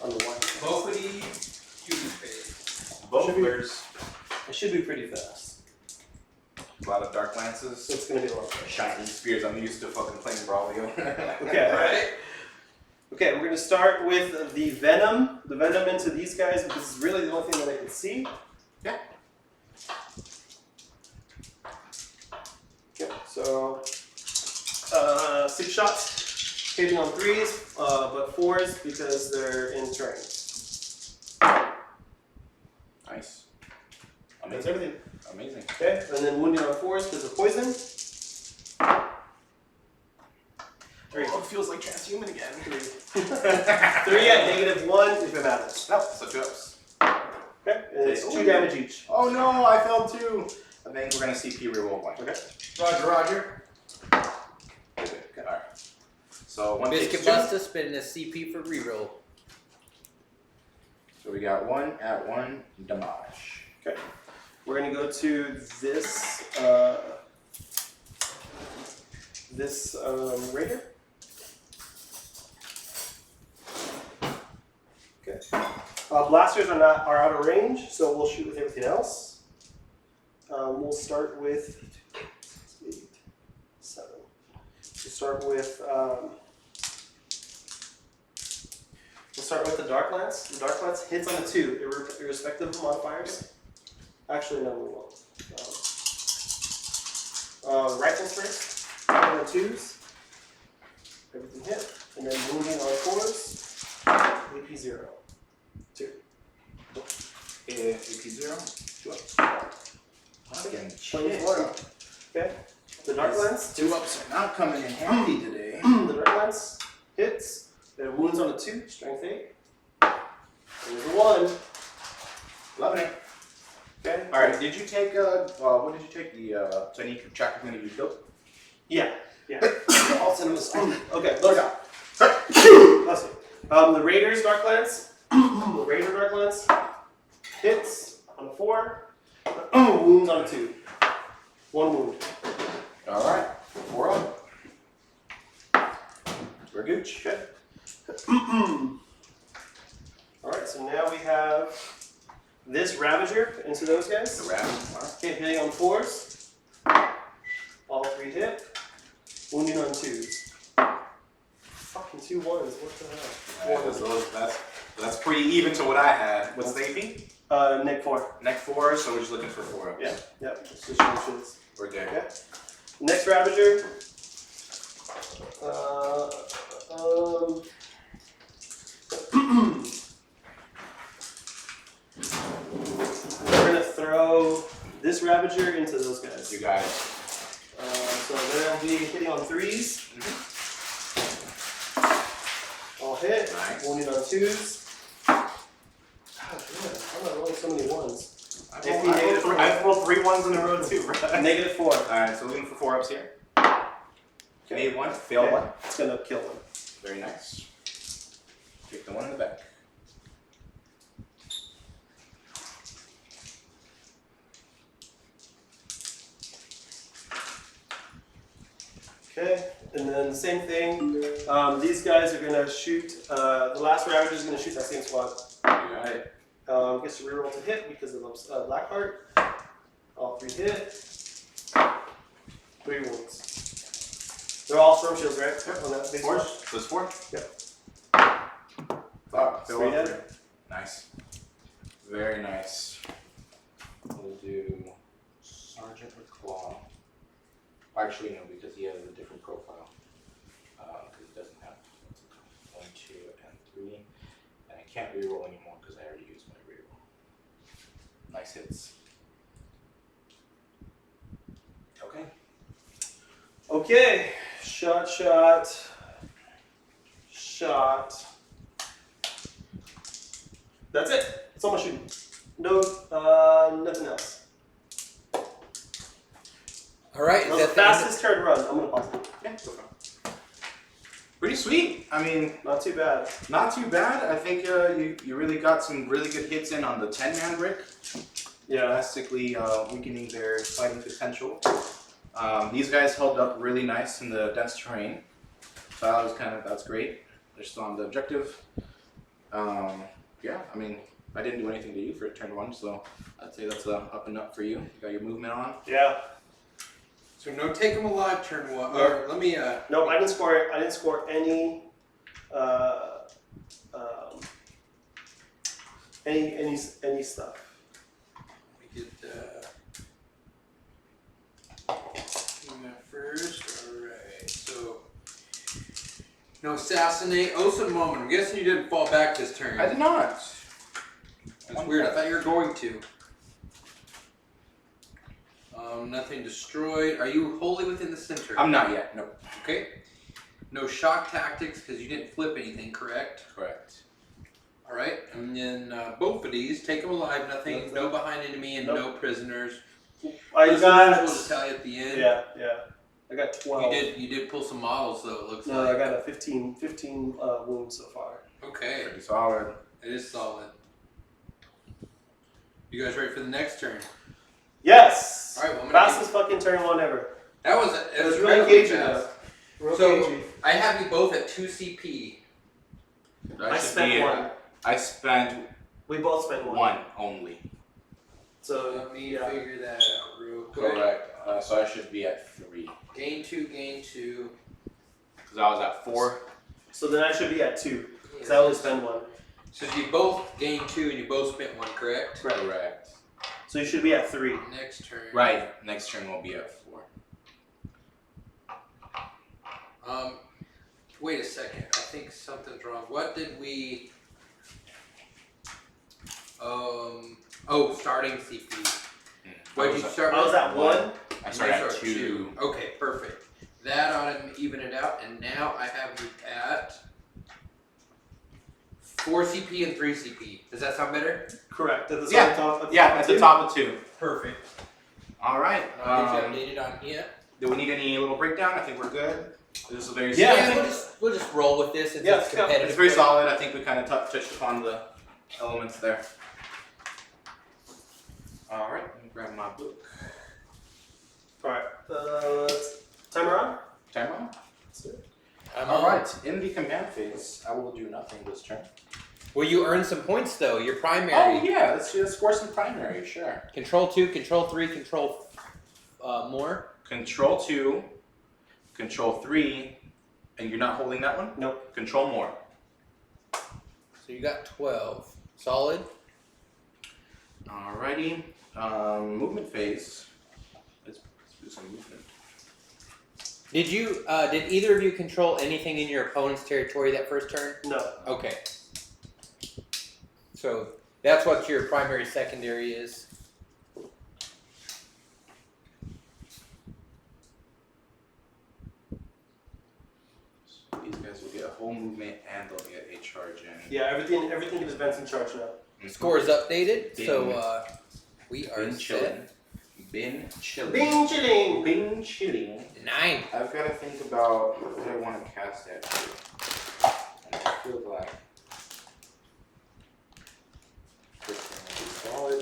On the one. Bophedes shooting phase. Bowlers. It should be pretty fast. A lot of dark lances. So it's going to be a lot. Shiny spears. I'm used to fucking playing Brawlio. Okay, Alright? Okay, we're going to start with the Venom. The Venom into these guys, because this is really the only thing that I can see. Yeah. Okay, so 6 shots, hitting on 3s, but 4s because they're in terrain. Nice. That's Amazing. everything. Amazing. Okay, and then wounding on 4s because of poison. Oh, it feels like transhuman again. 3 at -1 if it matters. Nope, so 2 ups. Okay, and it's Okay. 2 damage each. Oh no, I fell too. I think we're gonna CP reroll 1. Okay. Roger, Roger. Okay, alright. So 1 Bizkit takes 2. Busta spinning a CP for reroll. So we got 1 at 1 damage. Okay. We're gonna go to this raider. Okay. Blasters are out of range, so we'll shoot with everything else. We'll start with 8, 7. We'll start with the Dark Lance. The Dark Lance hits on the 2, irrespective of modifiers. Actually, no, we won't. Rifles first, on the 2s. Everything hit, and then wounding on 4s. AP 0. 2. AP 0. 2 ups. Fucking shit. Okay. The Dark Lance. 2 ups are not coming in handy today. The Dark Lance hits. Then wounds on a 2. Strength 8. There's a 1. Loving it. Okay. Alright, did you take, what did you take? So I need to track how many you killed? Yeah. I'll send him a sign. Okay, look out. Bless you. The Raider's Dark Lance. The Raider Dark Lance hits on a 4. Wounds on a 2. 1 wound. Alright, 4 up. We're Gooch. Okay. Alright, so now we have this Ravager into those guys. The rat. Alright. Okay, hitting on 4s. All 3 hit. Wounding on 2s. Fucking 2 1s. What the hell? That's pretty even to what I had. What's the AP? Neck 4. Neck 4, so we're just looking for 4 ups. Yeah. It's just shits. We're good. Okay. Next Ravager. We're gonna throw this Ravager into those guys. You got it. So they'll be hitting on 3s. All hit. Nice. Wounding on 2s. God damn, I'm not rolling so many 1s. I've rolled 3 1s in a row too, bro. -4. Alright, so looking for 4 ups here. Okay. Made 1, failed Okay. 1. It's gonna kill one. Very nice. Take the 1 in the back. Okay, and then the same thing. These guys are gonna shoot. The last Ravager is gonna shoot that same squad. You got it. Gets to reroll to hit because of Blackheart. All 3 hit. 3 wounds. They're all storm shields, right? Yep. On that base 4? one. So it's 4? Yep. Fuck, Three dead. 3. Nice. Very nice. We'll do Sergeant or Claw. Actually, no, because he has a different profile. Because he doesn't have 1, 2, and 3. And I can't reroll anymore because I already used my reroll. Nice hits. Okay. Okay. Shot. That's it. That's all my shooting. No, nothing else. All right. That was the fastest turn run. I'm gonna pause it. Yeah, go for it. Pretty sweet. I mean, Not too bad. not too bad. I think you really got some really good hits in on the 10-man brick. Yeah. Drastically weakening their fighting potential. These guys held up really nice in the dense terrain. So that's great. They're still on the objective. Yeah, I mean, I didn't do anything to you for turn 1, so I'd say that's up and up for you. You got your movement on. Yeah. So no take them alive turn 1. Or let me. No, I didn't score it. I didn't score any stuff. We get first. All right. So no assassinate. Awesome moment. I'm guessing you didn't fall back this turn. I did not. That's weird. I thought you were going to. Nothing destroyed. Are you wholly within the center? I'm not yet. Nope. Okay. No shock tactics because you didn't flip anything, correct? Correct. All right. And then Bophedes, take them alive. Nothing. No behind enemy and no prisoners. I got. We'll just tell you at the end. Yeah. I got 12. You did pull some models though. It looks No, like. I got a 15 wounds so far. Okay. Pretty solid. It is solid. You guys ready for the next turn? Yes. All right. Well, fastest fucking turn 1 ever. That was It was really cagey fast. though. Real So cagey. I have you both at 2 CP. I spent 1. I spent We both spent 1. 1 only. So Let me figure that out real quick. Correct. So I should be at 3. Gain 2, gain 2. Because I was at 4. So then I should be at 2. Because I only spent 1. So you both gained 2 and you both spent 1, correct? Correct. So you should be at 3. Next turn. Right. Next turn will be at 4. Wait a second. I think something's wrong. What did we? Starting CP. What did you start? I was at 1. I started at 2. Okay, perfect. That ought to even it out, and now I have you at 4 CP and 3 CP. Does that sound better? Correct. At the Yeah. top. At the top of 2. Perfect. All right. I'll get you updated on here. Do we need any little breakdown? I think we're good. This is a very We'll just roll with this. It's competitive. It's very solid. I think we kind of touched upon the elements there. All right, let me grab my book. All right. Timer on. Timer on. That's it. All right. In the command phase, I will do nothing this turn. Well, you earn some points though. Your primary. Oh yeah, let's just score some primary. Sure. Control 2, Control 3, Control more. Control 2, Control 3, and you're not holding that one? Nope. Control more. So you got 12. Solid. Alrighty. Movement phase. Let's do some movement. Did either of you control anything in your opponent's territory that first turn? No. Okay. So that's what your primary secondary is. These guys will get a whole movement and they'll get a charge in. Yeah, everything gets Ben's in charge now. Mm-hmm. Scores updated. So we are Been chilling. Been chilling. Bing chilling. Been chilling. 9. I've got to think about what I want to cast at you. And I feel like this thing will be solid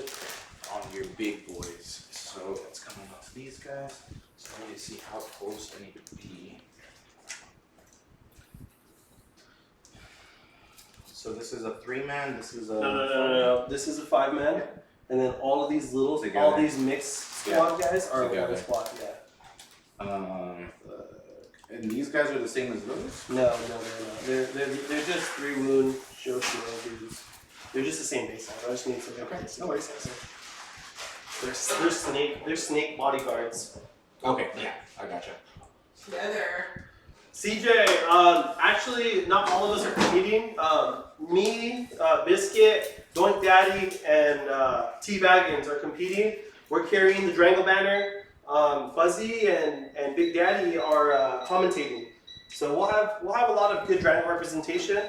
on your big boys. So it's coming off these guys. So let me see how close I need to be. So this is a 3-man. This is a No. This is a 5-man, and then all of these all these mixed squad guys are one squad. Yeah. And these guys are the same as those. No. They're just 3 wound show shield dudes. They're just the same base size. I just need some No worries. They're snake bodyguards. Okay, yeah, I gotcha. Together. CJ, actually, not all of us are competing. Me, Bizkit, Doink Daddy, and T-Baggins are competing. We're carrying the Drangle banner. Fuzzy and Big Daddy are commentating. So we'll have a lot of good Drangle representation.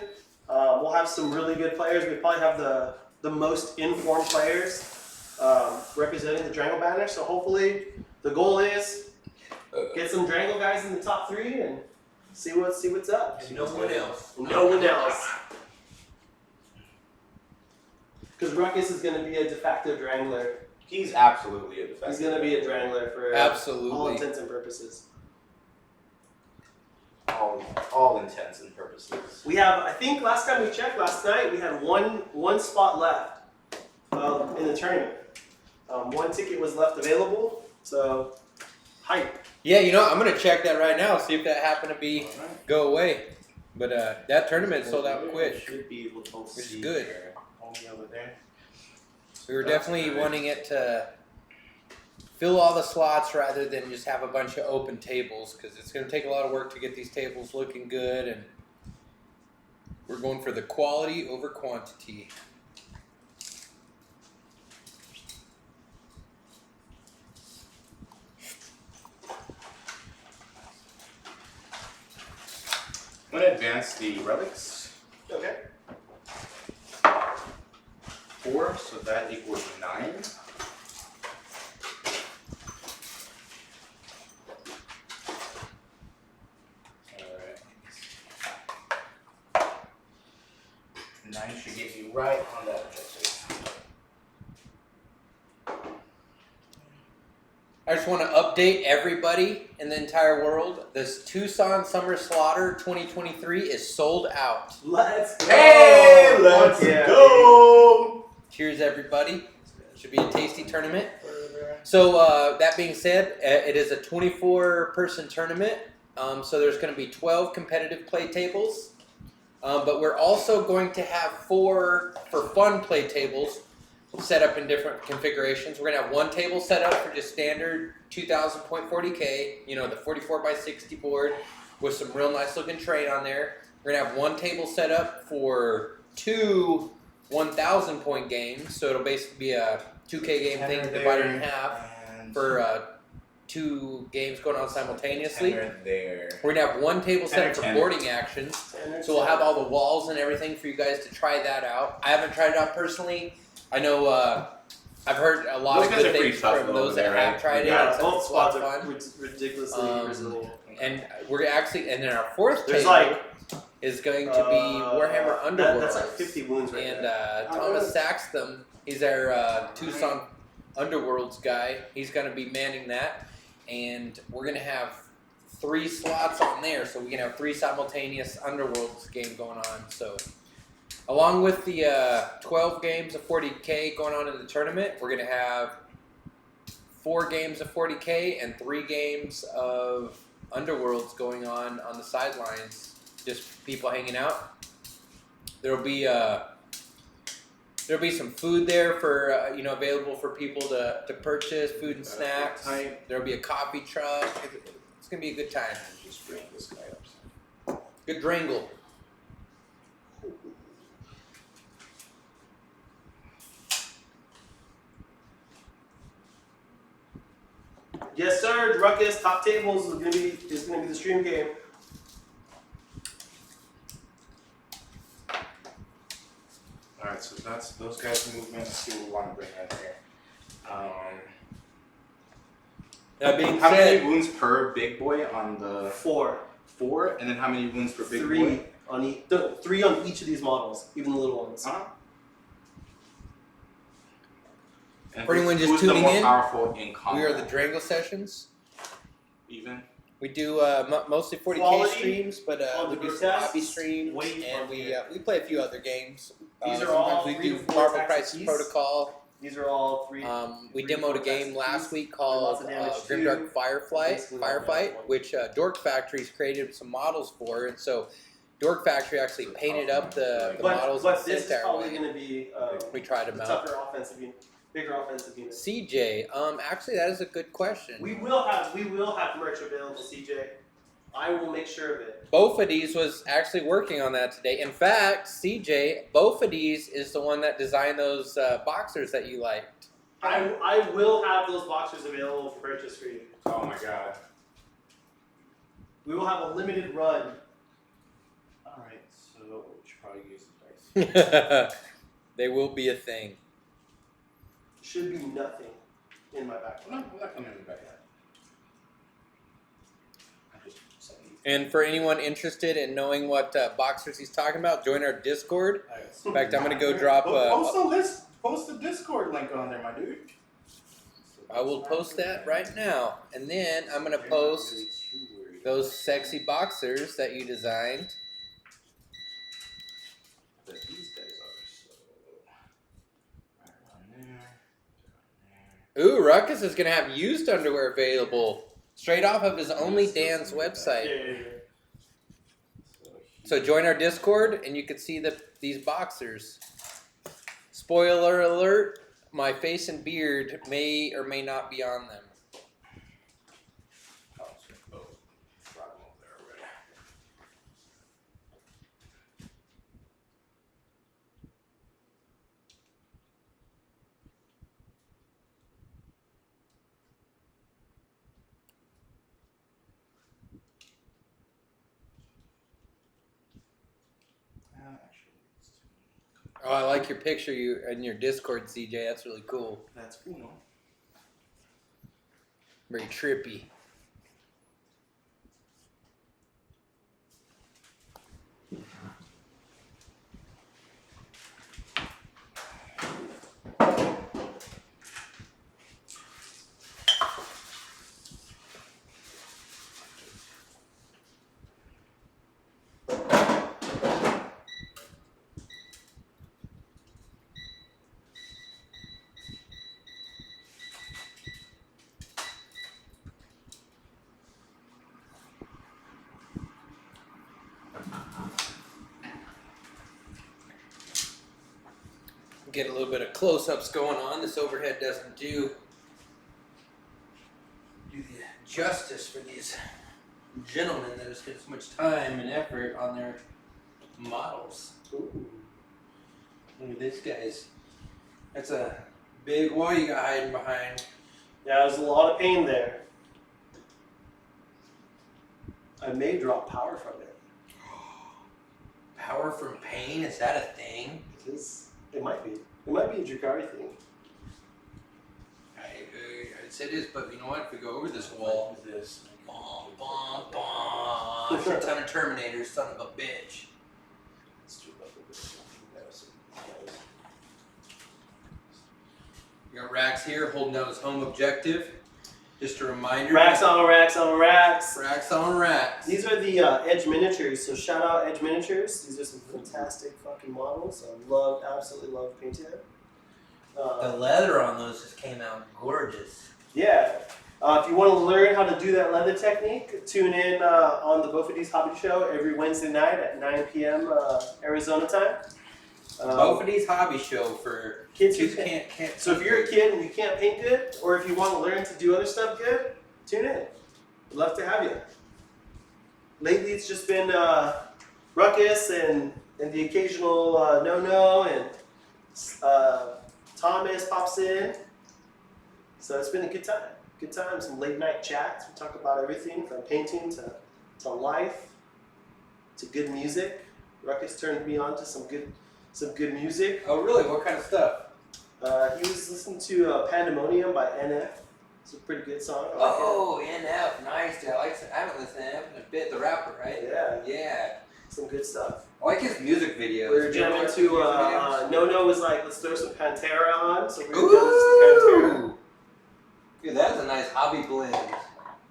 We'll have some really good players. We probably have the most informed players representing the Drangle banner. So hopefully, the goal is get some Drangle guys in the top 3 and see what's up. And no one else. No one else. Because Ruckus is going to be a de facto Drangler. He's absolutely a defensive. He's going to be a Drangler for Absolutely. all intents and purposes. All intents and purposes. We have, I think last time we checked, last night, we had one spot left in the tournament. One ticket was left available, so hype. Yeah, you know, I'm gonna check that right now, see if that happened to go away. But that tournament sold out quick, Should be able to which is see good. there. Homie over there. We were definitely wanting it to fill all the slots rather than just have a bunch of open tables, because it's going to take a lot of work to get these tables looking good, and we're going for the quality over quantity. I'm going to advance the relics. Okay. 4, so that equals 9. Alright. 9 should get you right on that objective. I just want to update everybody in the entire world. This Tucson Summer Slaughter 2023 is sold out. Let's go! Hey, let's go! Cheers, everybody. Should be a tasty tournament. So that being said, it is a 24-person tournament. So there's going to be 12 competitive play tables. But we're also going to have 4 for fun play tables set up in different configurations. We're going to have one table set up for just standard 2000.40K, you know, the 44x60 board with some real nice looking terrain on there. We're going to have one table set up for 2 1,000 point games, so it'll basically be a 2K game thing divided in half for 2 games going on simultaneously. There. We're going to have one table set up for boarding actions, so we'll have all the walls and everything for you guys to try that out. I haven't tried it out personally. I know I've heard a lot of good things from those that have tried it. Yeah, It's both a lot spots of are fun. ridiculously resilient. And we're actually, and then our 4th There's table like is going to be Warhammer Underworld. That's like 50 wounds right And there. Thomas Saxton, he's our Tucson Underworlds guy. He's going to be manning that. And we're going to have 3 slots on there, so we can have 3 simultaneous Underworlds game going on. So, along with the 12 games of 40K going on in the tournament, we're going to have 4 games of 40K and 3 games of Underworlds going on the sidelines. Just people hanging out. There'll be some food there for available for people to purchase food and snacks. There'll be a coffee truck. It's gonna be a good time. Just bring this guy up. Good Drangle. Yes, sir. Ruckus top tables is gonna be the stream game. Alright, so that's those guys' movement. Let's see what we want to bring in here. That being How many said, wounds per big boy on the 4. 4? And then how many wounds per big 3 boy? on each. 3 on each of these models, even the little ones. And for anyone just who's tuning the more in, powerful in combat? we are the Drangle sessions. Even? We do mostly 40K Quality streams, but on we the do some grotesques, hobby streams, way and more we play a few other games. These are all sometimes we 3 do to 4 Marvel attacks Crisis apiece. Protocol. These are all 3. We 3 to 4 demoed a game attacks last apiece. week Lots called of damage Grimdark too. Basically all damage Firefight, one. which Dork Factory's created some models for, and so Dork Factory actually painted up the models But and this sent is our probably way. going to be We tried a them out. tougher offensive unit, bigger offensive unit. CJ, actually that is a good question. We will have merch available, CJ. I will make sure of it. Bophedes was actually working on that today. In fact, CJ, Bophedes is the one that designed those boxers that you liked. I will have those boxers available for purchase for you. Oh my god. We will have a limited run. Alright, so we should probably use the dice. They will be a thing. Should be nothing in my backpack. I'm not coming in the backyard. And for anyone interested in knowing what boxers he's talking about, join our Discord. In fact, I'm going to go drop... Post the Discord link on there, my dude. I will post that right now. And then I'm going to post those sexy boxers that you designed. But these guys are so... Right around there. Ooh, Ruckus is going to have used underwear available. Straight off of his Only Dan's website. So join our Discord and you can see these boxers. Spoiler alert, my face and beard may or may not be on them. Oh, I like your picture in your Discord, CJ. That's really cool. That's cool, no? Very trippy. Get a little bit of close-ups going on. This overhead doesn't do the justice for these gentlemen that have spent so much time and effort on their models. Ooh. Look at this, guys. That's a big wall you got hiding behind. Yeah, there's a lot of pain there. I may drop power from it. Power from pain? Is that a thing? It is. It might be. It might be a Drukhari thing. I'd say it is, but you know what? If we go over this wall, this. Bom, bom, bom. It's a ton of Terminators, son of a bitch. You got Rax here holding down his home objective. Just a reminder. Racks on racks on racks. Racks on racks. These are the Edge miniatures, so shout out Edge miniatures. These are some fantastic fucking models. I absolutely love painting them. The leather on those just came out gorgeous. Yeah. If you want to learn how to do that leather technique, tune in on the Bophedes Hobby Show every Wednesday night at 9 p.m. Arizona time. Bophedes Hobby Show for kids who can't. So if you're a kid and you can't paint good, or if you want to learn to do other stuff good, tune in. We'd love to have you. Lately, it's just been Ruckus and the occasional No and Thomas pops in. So it's been a good time. Good time. Some late night chats. We talk about everything from painting to life to good music. Ruckus turned me on to some good music. Oh, really? What kind of stuff? He was listening to Pandemonium by NF. It's a pretty good song. I like it. NF, nice. I haven't listened to NF in a bit. The rapper, right? Yeah. Yeah. Some good stuff. I like his music videos. We were jamming to, No was like, let's throw some Pantera on. So we were going to listen to Pantera. Dude, that's a nice hobby blend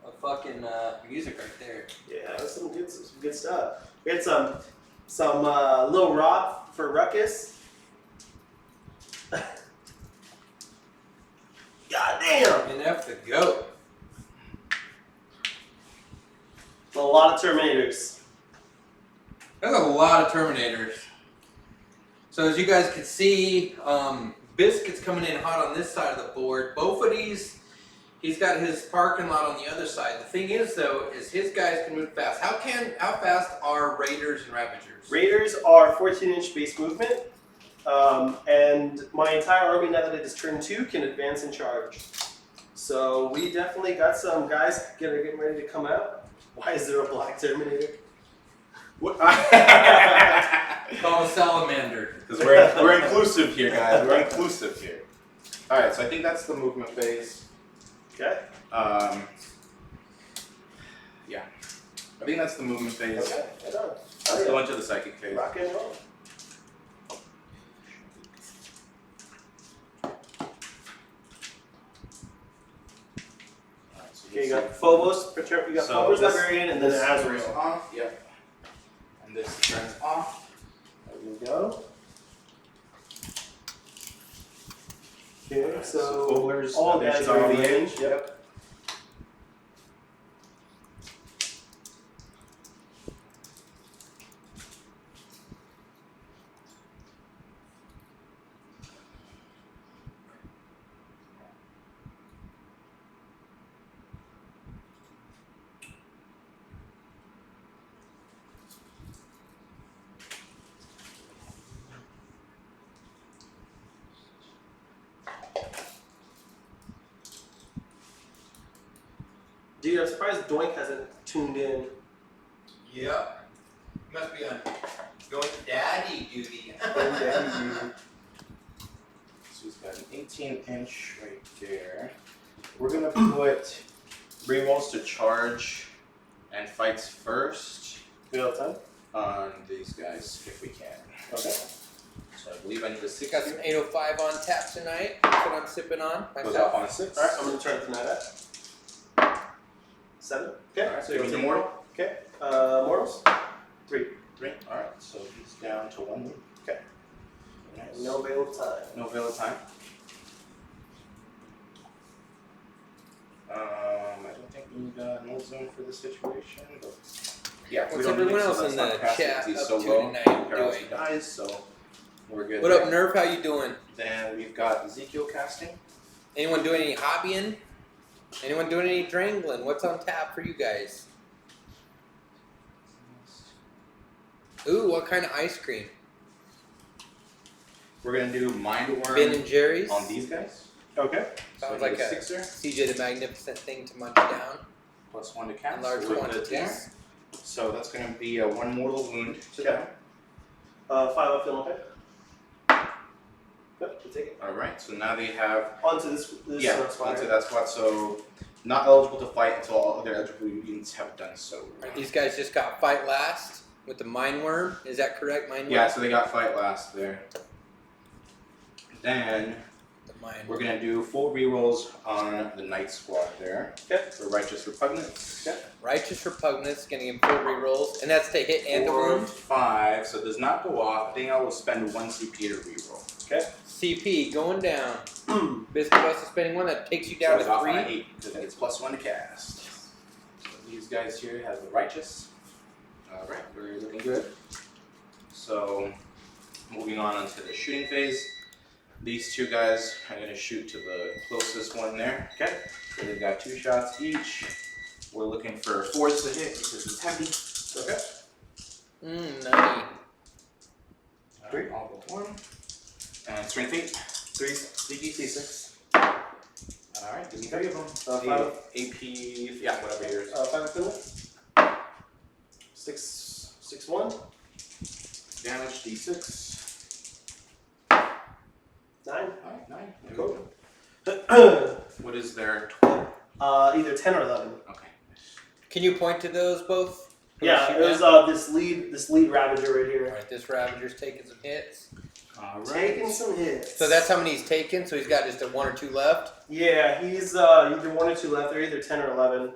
of fucking music right there. Yeah, that's some good stuff. We had some Lil Rob for Ruckus. Goddamn! NF the GOAT. A lot of Terminators. There's a lot of Terminators. So as you guys can see, Bizkit's coming in hot on this side of the board. Bophedes, he's got his parking lot on the other side. The thing is, though, is his guys can move fast. How fast are Raiders and Ravagers? Raiders are 14-inch base movement. And my entire army, now that it is turn 2, can advance and charge. So we definitely got some guys getting ready to come out. Why is there a black Terminator? Call salamander. Because we're inclusive here, guys. We're inclusive here. All right, so I think that's the movement phase. Okay. Yeah. I think that's the movement phase. Okay. Right on. Let's go into the psychic phase. Rock and roll. Okay, you got Phobos, you got Phobos Librarian, and then turns Azrael. off. Yep. And this turns off. There we go. Okay, so Fogler's all guys are in the range. edge. Yep. Dude, I'm surprised Doink hasn't tuned in. Yep. Must be on going daddy duty. So he's got an 18-inch right there. We're gonna put rerolls to charge and fights first You know time? on these guys if we can. Okay. So I believe I need a 6. Got some 805 on tap tonight. That's what I'm sipping on Goes off myself. on a 6. Alright, I'm gonna turn tonight at 7. Okay. Alright, so you he's take immortal. Okay. Mortals? 3. 3. Alright, so he's down to 1 move. Okay. Nice. No veil of time. No veil of time. I don't think we need a null zone for this situation, but yeah. What's we don't everyone need it, else so in that's the not casted chat 'cause he's up so to low. tonight Paralysis doing? dies, so we're good. What there. up, Nerf? How you doing? Then we've got Ezekiel casting. Anyone doing any hobbying? Anyone doing any drangling? What's on tap for you guys? Ooh, what kind of ice cream? We're gonna do Mind Worm Ben and Jerry's? on these guys. Okay. So Sounds I like need a sixer CJ the Magnificent thing to munch down +1 to cast. in large so we're good there. quantities. So that's gonna be a 1 mortal wound to them. 5 up, feeling okay? Good, we'll take it. All right. So now they have Onto this spot. onto that spot. So not eligible to fight until all other eligible units have done so. Right, these guys just got fight last with the Mind Worm. Is that correct? Mind Worm? Yeah, so they got fight last there. Then The Mind we're Worm. gonna do full rerolls on the Knight Squad there. Okay. For Righteous Repugnance. Okay. Righteous Repugnance, gonna give full rerolls. And that's to hit and to 4, wound. 5, so it does not go off. I think I will spend 1 CP to reroll. Okay. CP going down. Bizkit Busta spending 1 that takes you down so to off 3. on an 8, because it's +1 to cast. So these guys here have the Righteous. Alright, we're looking good. So moving on into the shooting phase. These two guys are going to shoot to the closest one there. Okay. So they've got 2 shots each. We're looking for 4s to hit because it's heavy. Okay. Nutty. 3. I'll go 1. And strength 8. 3. Sneaky C6. Alright, give me 3 of them. 5. AP, yeah, whatever yours. 5 up, feeling. 6, 1. Damage D6. 9. Alright, 9. There Cool. we go. What is their 12? Either 10 or 11. Okay. Can you point to those both? Yeah, it was this lead Ravager right here. Alright, this Ravager's taking some hits. Alright. Taking some hits. So that's how many he's taken, so he's got just a 1 or 2 left. Yeah, he's either 1 or 2 left. They're either 10 or 11.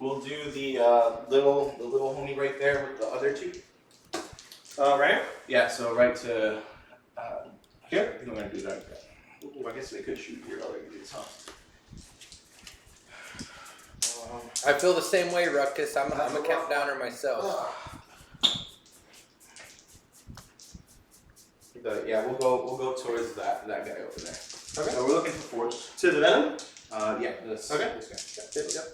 We'll do the little homie right there with the other 2. Right? Yeah, so right to Here? I think I'm gonna do that. Ooh, I guess they could shoot here already. Huh? I feel the same way, Ruckus. I'm a countdowner myself. Yeah, we'll go towards that guy over there. Okay. So we're looking for 4s. To the Venom? Yeah, this Okay. This guy. Yep.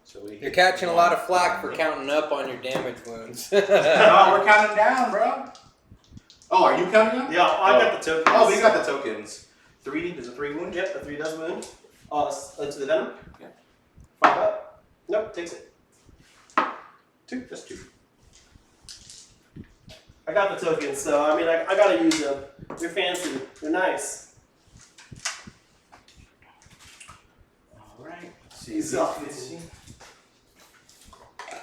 So we You're catching a lot of flack for counting up on your damage wounds. No, we're counting down, bro. Oh, are you counting down? Yeah, I got the tokens. Oh, we got the tokens. 3, there's a 3 wound? Yep, the 3 does wound. To the Venom? Yeah. 5 up. Nope, takes it. 2. Just 2. I got the tokens, so I mean, I gotta use them. They're fancy. They're nice. All right. He's off.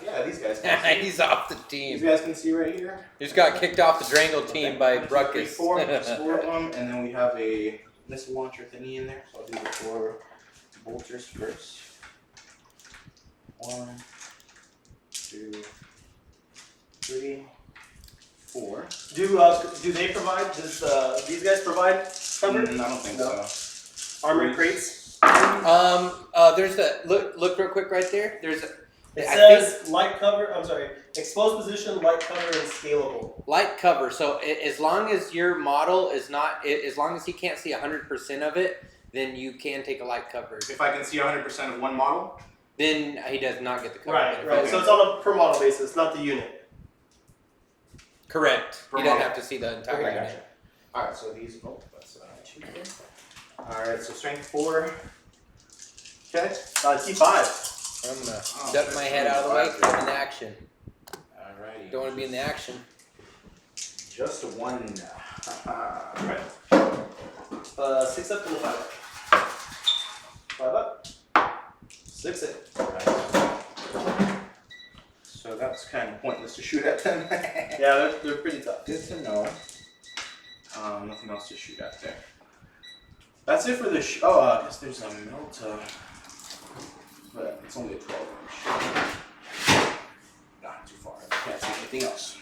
Yeah, these guys can see. He's off the These team. guys can see right here. He just got kicked off the Drangle team by 1, 2, 3, Ruckus. 4. There's 4 of them, and then we have a missile launcher thingy in there. So I'll do the 4 bolters first. 1, 2, 3, 4. Do they provide? Does these guys provide cover? I don't think No. so. Armored crates. There's a look real quick right there. There's a It says light cover. I'm sorry. Exposed position, light cover, and scalable. light cover. So as long as your model is not, as long as he can't see 100% of it, then you can take a light cover. If I can see 100% of one model, Then he does not get the cover. Right. benefit. Right. Okay. So it's on a per model basis, not the unit. Correct. Per He doesn't model. have to see the entire Okay, unit. gotcha. Alright, so these, that's 2 here. Alright, so strength 4. Okay. T5. I'm gonna Oh, duck my head out of the way because I'm in action. Alrighty. Don't want to be in the action. Just 1. Right. 6 up and the 5 up. 5 up. 6 in. So that's kind of pointless to shoot at them. Yeah, they're pretty tough. Good to know. Nothing else to shoot at there. That's it for the I guess there's a melt. But it's only a 12-inch. Not too far. I can't see anything else.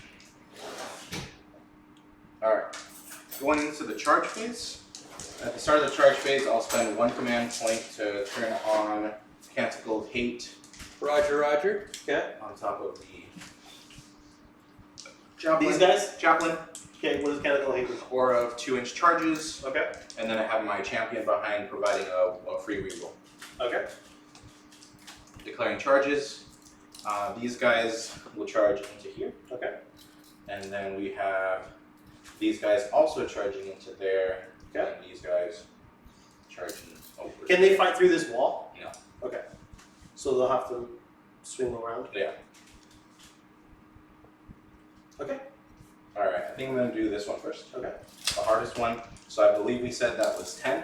Alright. Going into the charge phase. At the start of the charge phase, I'll spend 1 command point to turn on Canticle Hate Roger, Roger. Okay. on top of the Javelin. These guys? Javelin. Okay, what is Canticle Hate? Aura of 2-inch charges. Okay. And then I have my champion behind providing a free reroll. Okay. Declaring charges. These guys will charge into here. Okay. And then we have these guys also charging into there. Okay. And these guys charging over. Can they fight through this wall? No. Okay. So they'll have to swing around? Yeah. Okay. Alright, I think I'm going to do this one first. Okay. The hardest one. So I believe we said that was 10.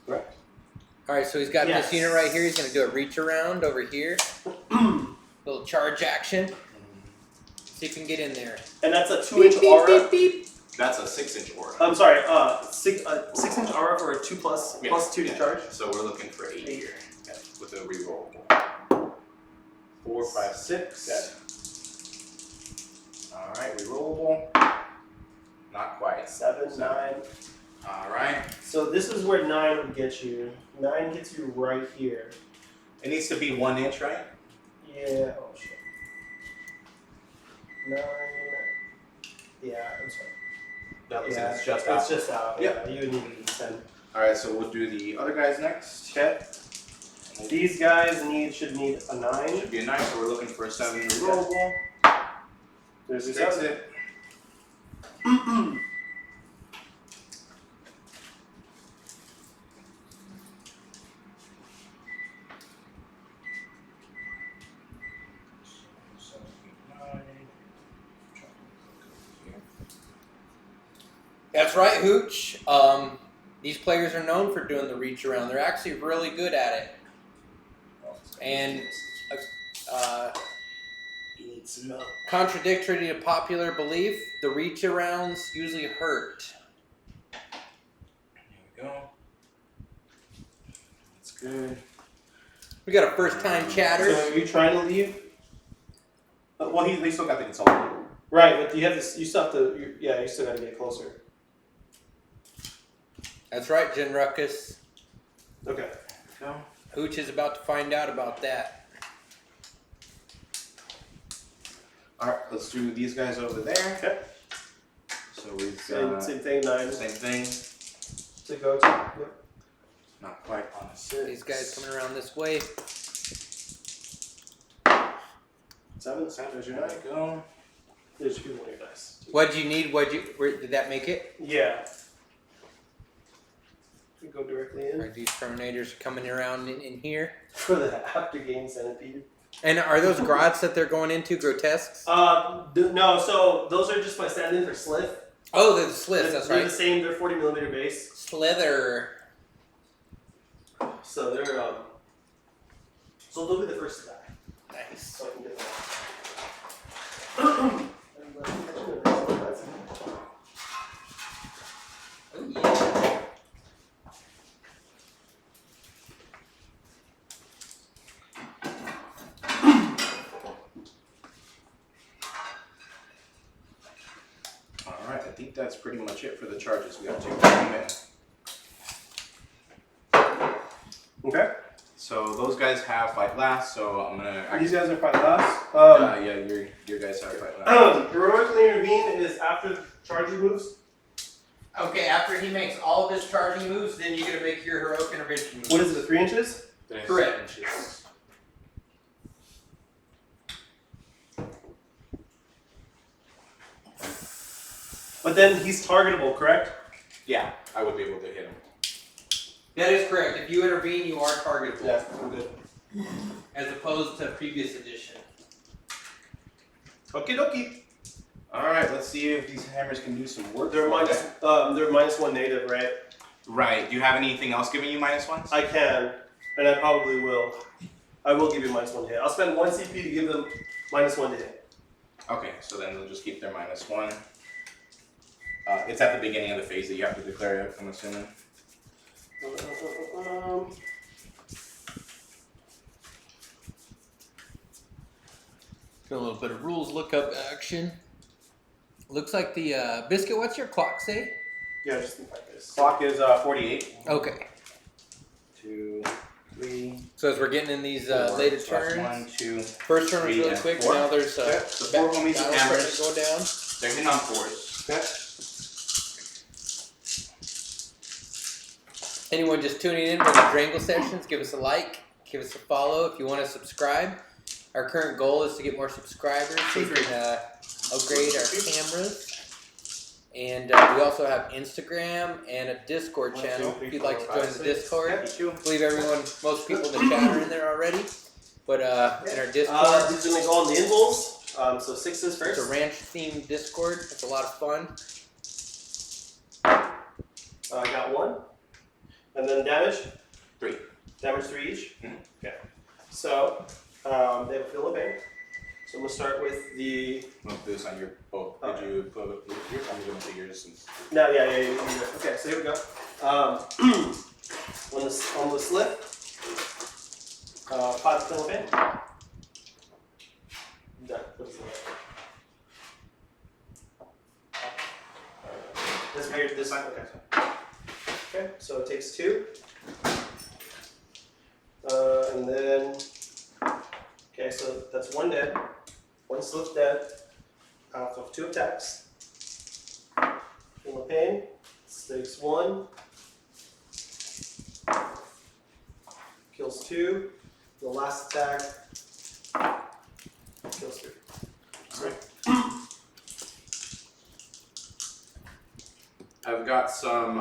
Correct. All right, so he's got Yes. this unit right here. He's going to do a reach around over here. Little charge action. See if you can get in there. And that's a 2-inch aura. Beep, beep. That's a 6-inch aura. I'm sorry, 6-inch aura for a 2 plus, Yeah. plus 2 to Yeah. charge. So we're looking for 8 8. here. Okay. With a reroll. 4, 5, 6. Okay. Alright, rerollable. Not quite. 7, 9. Alright. So this is where 9 would get you. 9 gets you right here. It needs to be 1 inch, right? Yeah, oh shit. 9. Yeah, I'm sorry. That looks Yeah, like it's just it's out. just out. Yep. Yeah, you would need 10. Alright, so we'll do the other guys next. Okay. These guys should need a 9. Should be a 9, so we're looking for a 7 rerollable. There's your Fix 7. it. That's right, Hooch. These players are known for doing the reach around. They're actually really good at it. And You need some milk. contradictory to popular belief, the reach arounds usually hurt. There we go. That's good. We got a first-time chatter. So are you trying to leave? Well, he still got the consultant. Right, but you still have to, you still gotta get closer. That's right, Jen Ruckus. Okay. Go. Hooch is about to find out about that. Alright, let's do these guys over there. Okay. So we've Same, got same thing, 9 same thing. to go to. Yep. Not quite on a 6. These guys coming around this way. 7, there's your 9. There we go. There's your 1 of your dice. What'd you need? Did that make it? Yeah. You go directly in. Are these Terminators coming around in here? For the after game centipede. And are those grots that they're going into grotesques? No. So those are just my stand-in for Slith. Oh, they're the slits. That's They're right. the same. They're 40mm base. Slither. So they're So they'll be the first to die. Nice. So I can get that. Oh yeah. Alright, I think that's pretty much it for the charges. We got 2 coming in. Okay. So those guys have fight last, so I'm gonna These guys are fight last. yeah, your guys have fight last. Heroically intervene is after charging moves. Okay, after he makes all of his charging moves, then you get to make your heroic intervention move. What is it, 3 inches? Correct. 7 inches. But then he's targetable, correct? Yeah, I would be able to hit him. That is correct. If you intervene, you are targetable. Yeah, I'm good. As opposed to previous edition. Okie dokie. Alright, let's see if these hammers can do some work. They're -1 native, right? Right. Do you have anything else giving you -1s? I can, and I probably will. I will give you -1 hit. I'll spend 1 CP to give them -1 to hit. Okay, so then they'll just keep their -1. It's at the beginning of the phase that you have to declare it, I'm assuming. Got a little bit of rules lookup action. Looks like the Bizkit, what's your clock say? Yeah, just like this. Clock is 48. Okay. 2, 3. So as we're getting in these 4, later so that's turns, 1, 2. first turn was 3, really and quick. 4. Now there's Okay, the 4 homies with battles hammers. starting to go down. They're hitting on 4s. Okay. Anyone just tuning in for the Drangle sessions, give us a like, give us a follow if you want to subscribe. Our current goal is to get more subscribers so we can upgrade our cameras. And we also have Instagram and a Discord channel if you'd like to join the Discord. I believe most people in the chat are in there already. But in our Discord, These are going to go on the invols. So 6s first. it's a ranch-themed Discord. It's a lot of fun. I got 1. And then damage? 3. Damage 3 each? Mhm. Okay. So, they have a feel of pain. So I'm going to start with the... We'll do this on your boat. Okay. Did you put it here? I'm going to take your distance. No, yeah. Okay, so here we go. On the slip, 5 feel of pain. Done. What's the left? This weird, this side? Okay. Okay, so it takes 2. And then, okay, so that's 1 dead. 1 slip dead. Out of 2 attacks. Feel the pain. Takes 1. Kills 2. The last attack kills 3. Alright. I've got some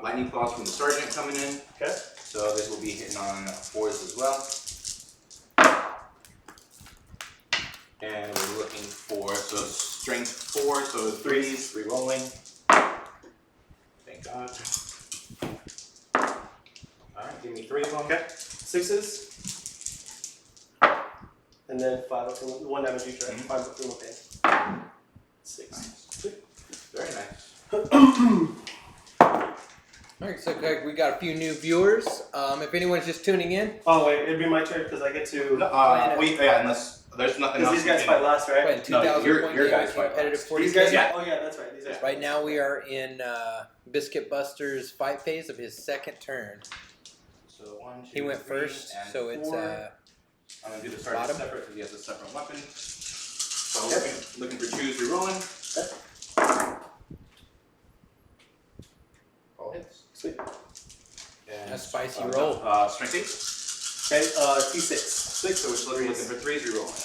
lightning claws from the sergeant coming in. Okay. So this will be hitting on 4s as well. And we're looking for, so strength 4, so 3s, re-rolling. Thank God. Alright, give me 3 of them. Okay. 6s. And then 5 of 1 damage each, right? 5 of pain. 6. Nice. Very nice. Alright, so we got a few new viewers. If anyone's just tuning in, Oh wait, it'd be my turn because I get to. Unless there's nothing else. Because these guys fight last, right? playing No, 2,000 your point guys games, fight competitive last. 40K. These guys. Yeah. Oh yeah, that's right. These guys. Right now we are in Bizkit Buster's fight phase of his second turn. So 1, 2, He went 3, first, and so it's 4. I'm gonna do the sergeant bottom. separate because he has a separate weapon. So looking for 2s, re-rolling. All hits. Sweet. And A spicy roll. Strength 8. Okay. T6. 6, so we're looking for 3s, re-rolling.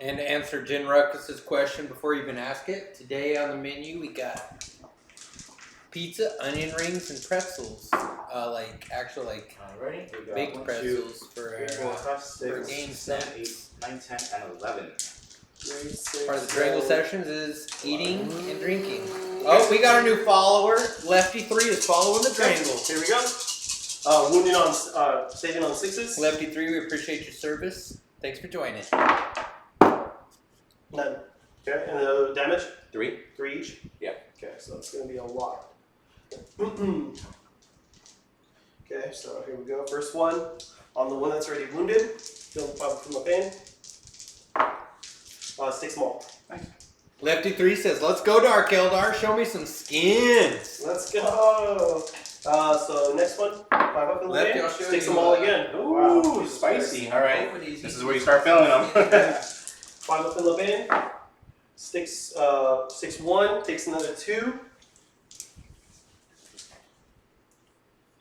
And to answer Jen Ruckus's question before you even ask it, today on the menu we got pizza, onion rings, and pretzels. like actual like Alrighty. We got baked 1, 2, pretzels for 3, 4, 5, for 6, game 7, 8, snacks. 9, 10, and 11. Part of the Drangle sessions is eating and drinking. Oh, we got a new follower. Lefty3 is following the Drangle. Here we go. Wounded on, saving on 6s. Lefty3, we appreciate your service. Thanks for joining. None. Okay, and the damage? 3. 3 each? Yeah. Okay, so it's going to be a lot. Okay, so here we go. First one on the one that's already wounded. Feel the problem from the pain. Stick small. Nice. Lefty3 says, let's go, Dark Eldar. Show me some skins. Let's go. So next one. 5 up in the Lefty, pain. I'll show Sticks you, them all again. Ooh, Wow. spicy. Alright. Bophedes. This is where you start filling them. 5 up in the pain. Sticks 1. Takes another 2.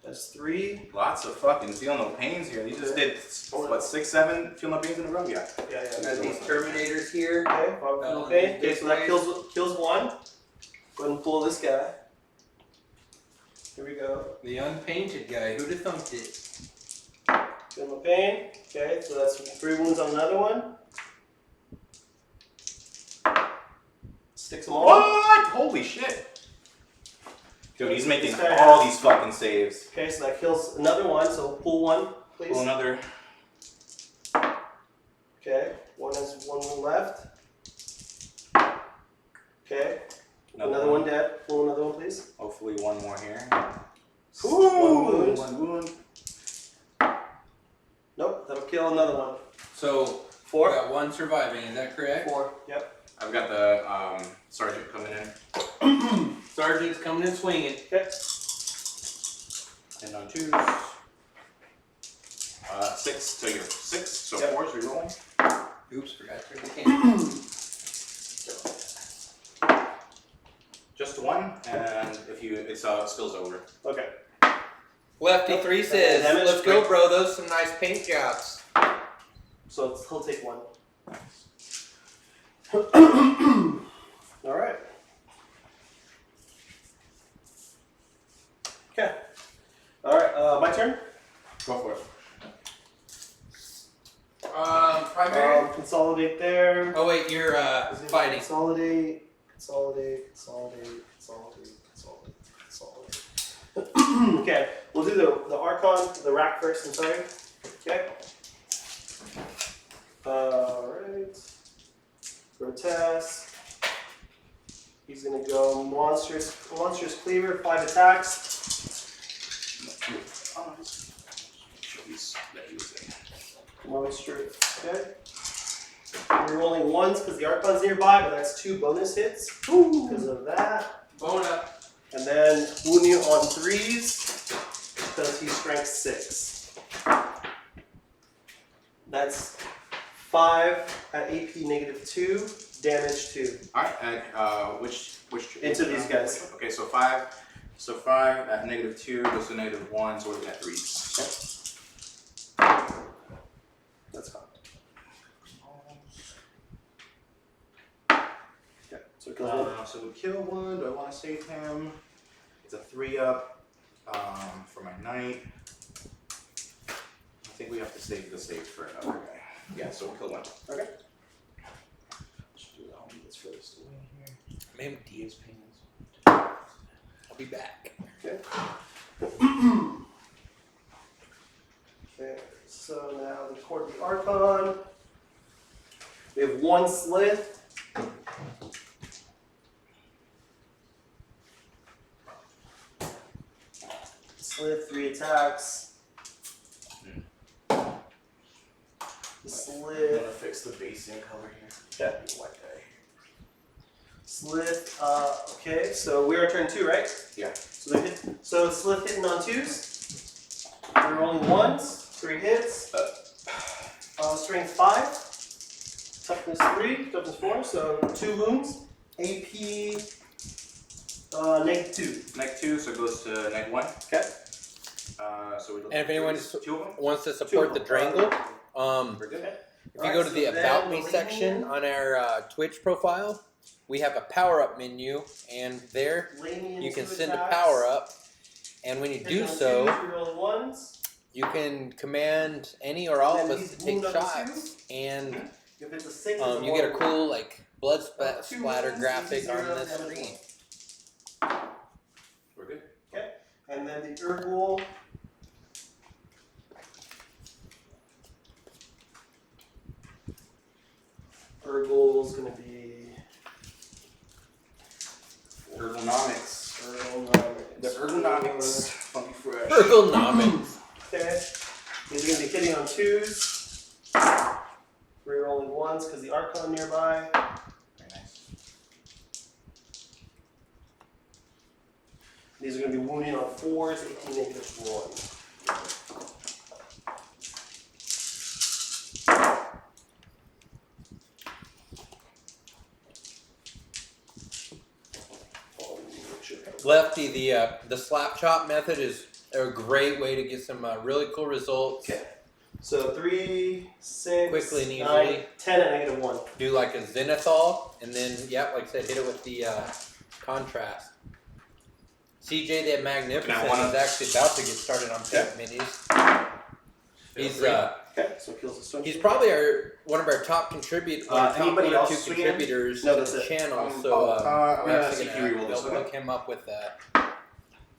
That's 3. Lots of fucking feeling no pains here. You just did, what, 6, 7 feeling no pains in a row? Yeah. Yeah. Got these Terminators here. Okay, 5 up in the pain. Okay, so that kills 1. Go ahead and pull this guy. Here we go. The unpainted guy. Who'd have thumped it? Feel the pain. Okay, so that's 3 wounds on another one. Sticks them all. What? Holy shit. Dude, he's making This guy all has- these fucking saves. Okay, so that kills another one. So pull 1, please. Pull another. Okay, 1 has 1 wound left. Okay, another one dead. Pull another one, please. Hopefully one more here. One wound. One wound. Nope, that'll kill another one. So, 4. we got 1 surviving. Is that correct? 4. Yep. I've got the sergeant coming in. Sergeant's coming in swinging. Okay. And on 2s. 6, so you're 6, so Yep. 4s re-rolling. Oops, forgot to turn the camera. Just 1, and if you, it spills over. Okay. Lefty3 says, Damage. let's go, bro. Those some nice paint jobs. So he'll take 1. All right. Okay. All right. My turn. Go for it. Primary? Consolidate there. Oh, wait, you're fighting. Consolidate. Okay, we'll do the Archon, the rack first. I'm sorry. Okay. Alright. Grotesque. He's gonna go monstrous cleaver, 5 attacks. Okay. We're rolling 1s because the Archon's nearby, but that's 2 bonus hits because of that. Bone up. And then wound you on 3s because he's strength 6. That's 5 at AP -2, damage 2. Alright, which Into these guys. Okay, so 5 at -2 goes to -1, so we're looking at 3s. That's fine. Okay, so it goes So we kill 1. Do I want to save him? It's a 3-up for my knight. I think we have to save the save for another guy. Yeah, so we'll kill 1. Okay. Let's do that. Let's throw this away here. Maybe These pains. I'll be back. Okay. Okay, so now the Court of the Archon. We have 1 Slith. Slith, 3 attacks. The I'm Slith. gonna fix the basing color here. Okay. White guy. Slith. Okay, so we are turn 2, right? Yeah. So they hit. So Slith hitting on 2s. We're rolling 1s. 3 hits. Strength 5. Toughness 3. Toughness 4. So 2 wounds. AP -2. -2, so it goes to -1. Okay. So we look And if at anyone 2s. 2 of them. wants to support the Drangle, We're good. Okay. if you go to the About Me section on our Twitch profile, we have a power up menu, and there you can send a power up. And when you Hit do on so, twos, reroll ones. you can command any or all of And us these to take wound up to shots, and If it's a 6, it's a you get a 1. cool like blood Two splatter wounds, graphic easy on zero, the damage screen. 1. We're good. Okay. And then the Urgul. Urgul's gonna be Ergonomics. Urgul. The ergonomics. Funky fresh. Ergonomics. Okay. These are gonna be hitting on 2s. Rerolling 1s because the Archon nearby. Very nice. These are gonna be wounding on 4s, 18 -1. Lefty, the slap chop method is a great way to get some really cool results. Okay. So 3, 6, Quickly and 9, easily. 10 at -1. Do like a zenithal, and then like I said, hit it with the contrast. CJ the Magnificent is actually about to get started on paint minis. He's Okay, so it kills the stone. he's probably one of our top contributors, anybody one or else two swinging? contributors No, to that's the it. channel. I'm We're gonna actually CP gonna reroll this, hook okay? him up with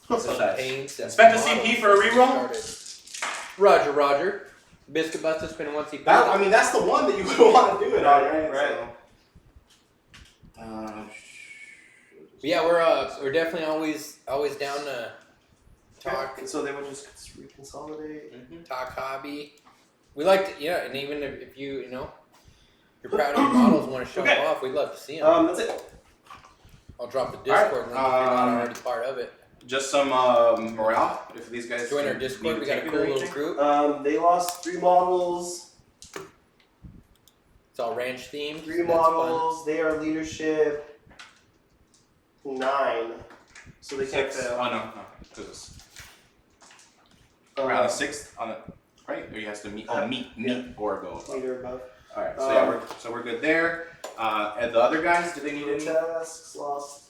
What's some that? paints and Spend a models CP for a to get reroll? started. Roger. Biscuit Busta spend one CP. I mean, that's the one that you would want to do it on, right? Right. So. But yeah, we're definitely always down to talk And so they would just reconsolidate. talk hobby. We like to, and even if you're proud of your models and want to show them off, we'd love to see them. That's it. I'll drop the Discord link if you're not already part of it. Just some morale. If these guys Join our Discord. We got a cool little group. They lost 3 models. It's all ranch themed. 3 models. They are leadership 9. So they can't 6. fail. Oh no. Because we're on the 6th on the right. Or he has to meet. Oh, meet or go above. Leader above. All right. So yeah, we're good there. And the other guys, do they need any? Tasks lost.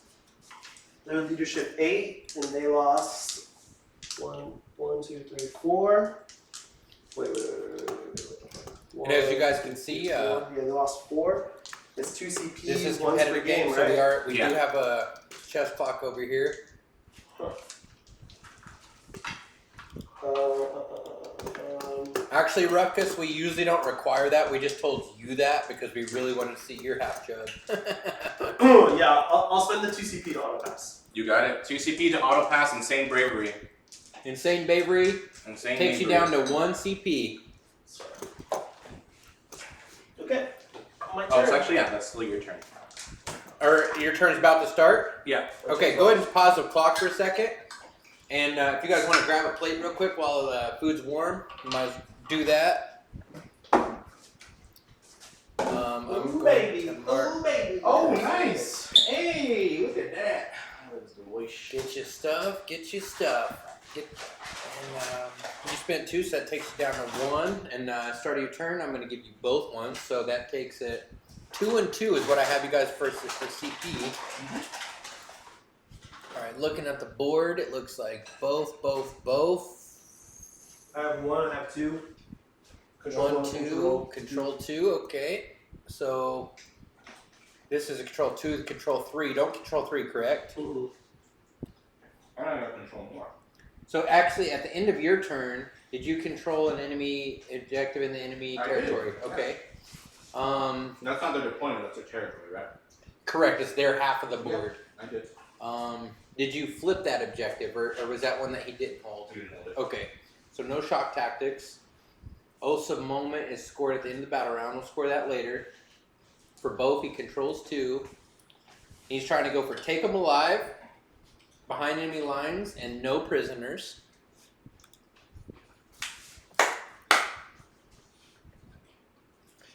Their leadership 8, and they lost 1, 2, 3, 4. Wait. And as you guys can see, they lost 4. It's 2 CPs. this is once per competitive game, game, right? so we do have a chess clock over here. Actually, Ruckus, we usually don't require that. We just told you that because we really wanted to see your half jug. Yeah, I'll spend the 2 CP to auto pass. You got it. 2 CP to auto pass. Insane bravery. Insane Bravery Insane. takes you down to 1 CP. Okay. My turn. Oh, it's actually that's still your turn. Or your turn's about to start. Yeah. Okay, go ahead and pause the clock for a second. And if you guys want to grab a plate real quick while the food's warm, you might do that. Ooh, baby. Ooh, baby. Oh, nice. Hey, look at that. Get your stuff. And you spent 2, so that takes you down to 1. And start of your turn, I'm going to give you both ones, so that takes it 2 and 2 is what I have you guys first for CP. All right, looking at the board, it looks like both. I have 1, I have 2. 1, 2, control 2. Okay, so this is a control 2, control 3. Don't control 3, correct? Mm-hmm. I don't have control more. So actually, at the end of your turn, did you control an enemy objective in the enemy territory? Did, yeah. Okay. That's not their deployment. That's their territory, right? Correct. It's their half of the board. I did. Did you flip that objective, or was that one that he didn't hold? You didn't hold it. Okay. So no shock tactics. Osa moment is scored at the end of the battle round. We'll score that later. For both, he controls 2. He's trying to go for take them alive, behind enemy lines, and no prisoners.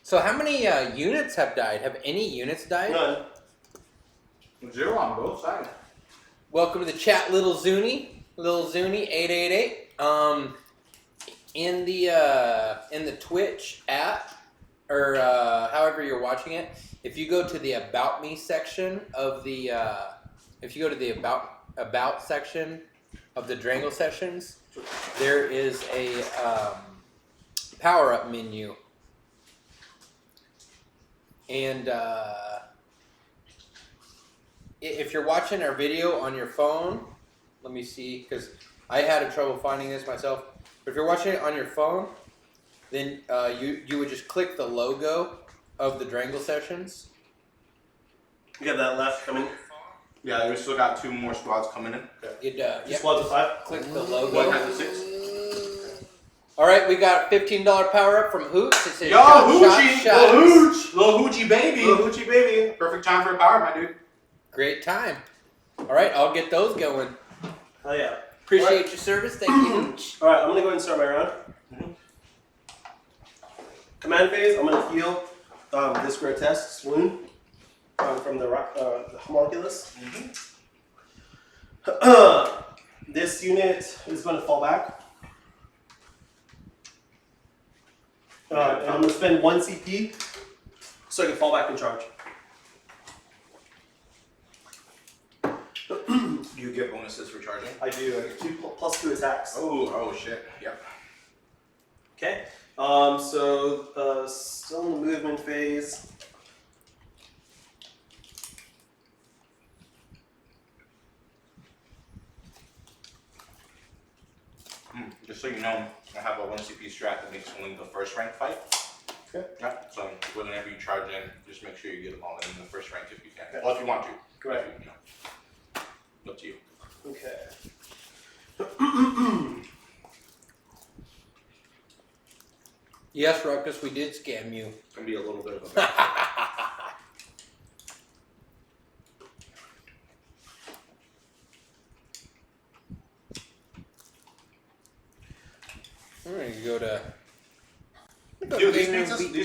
So how many units have died? Have any units died? None. 0 on both sides. Welcome to the chat, Little Zuni 888. In the Twitch app, or however you're watching it, if you go to the About Me section of the, if you go to the About section of the Drangle sessions, there is a power-up menu. And if you're watching our video on your phone, let me see, because I had trouble finding this myself. But if you're watching it on your phone, then you would just click the logo of the Drangle sessions. You got that left coming. Yeah, we still got 2 more squads coming in. It Just squads of 5. Click the logo. 1 has a 6. All right, we got a $15 power up from Hoots. It says Yo, shot, Hoochie! shot, Little shots. Hooch! Little Hoochie baby! Little Hoochie baby. Perfect time for a power, my dude. Great time. All right, I'll get those going. Oh yeah. Appreciate your service. Thank you, Hooch. All right, I'm gonna go ahead and start my round. Command phase. I'm gonna heal this grotesque wound from the homunculus. This unit is gonna fall back. And I'm gonna spend 1 CP so I can fall back and charge. Do you get bonuses for charging? I do. I get 2 plus 2 attacks. Oh shit. Yep. Okay. So still in the movement phase. Just so you know, I have a 1 CP strat that makes only the first rank fight. Okay. Yeah, so whenever you charge in, just make sure you get them all in the first rank if you can. Well, if you want to. Correct. If you, up to you. Okay. Yes, Ruckus, we did scam you. It's going to be a little bit of a bad We're going to go to... Dude, these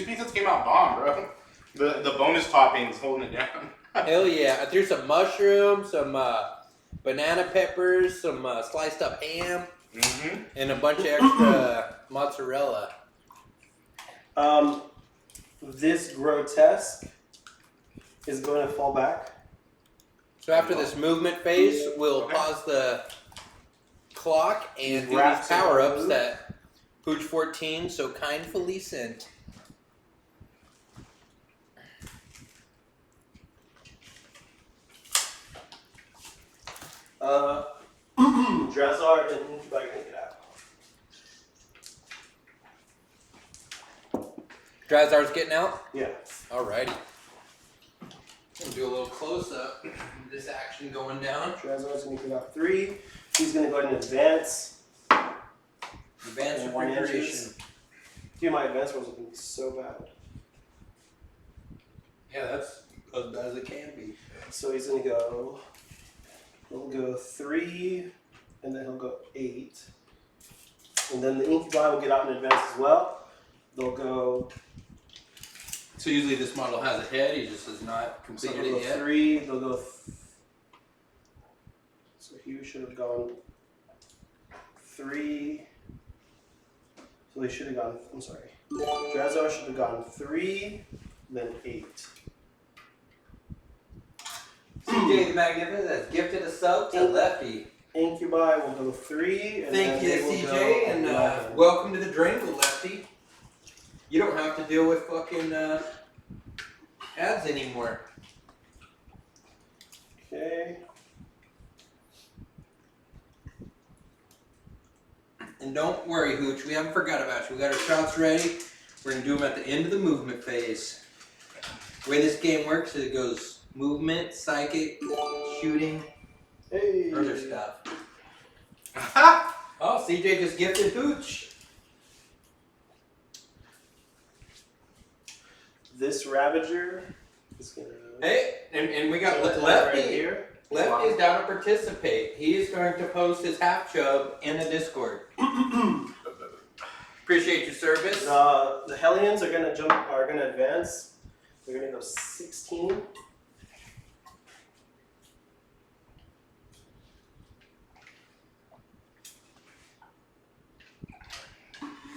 pizzas came out bomb, bro. The bonus toppings holding it down. Hell yeah. There's some mushrooms, some banana peppers, some sliced up ham, and a bunch of extra mozzarella. This grotesque is going to fall back. So after this movement phase, we'll pause the clock and do these power-ups that Pooch 14 so kindly sent. Drazar and Incubi can get out. Drazar's getting out? Yeah. Alrighty. Gonna do a little close-up. This action going down. Drazar's going to get out 3. He's going to go ahead and advance. Advanced And 1 refrigeration. inches. Dude, my advance was looking so bad. Yeah, that's as bad as it can be. So he's going to go... He'll go 3, and then he'll go 8. And then the Incubi will get out in advance as well. They'll go... So usually this model has a head, he just has not So completed they'll it go yet. 3, they'll go... So he should have gone 3... So they should have gone... I'm sorry. Drazar should have gone 3, then 8. CJ the Magnificent has gifted a sub to Lefty. Incubi will go 3, and Thank then you, they will CJ, go and 11. welcome to the Drangle, Lefty. You don't have to deal with fucking ads anymore. Okay. And don't worry, Hooch, we haven't forgot about you. We got our shots ready. We're going to do them at the end of the movement phase. The way this game works is it goes movement, psychic, shooting, Hey. other stuff. Oh, CJ just gifted Hooch. This Ravager is gonna. Hey, and we got Right Lefty. here. Lefty is down to participate. He is going to post his half chub in the Discord. Appreciate your service. The Hellions are gonna advance. They're gonna go 16.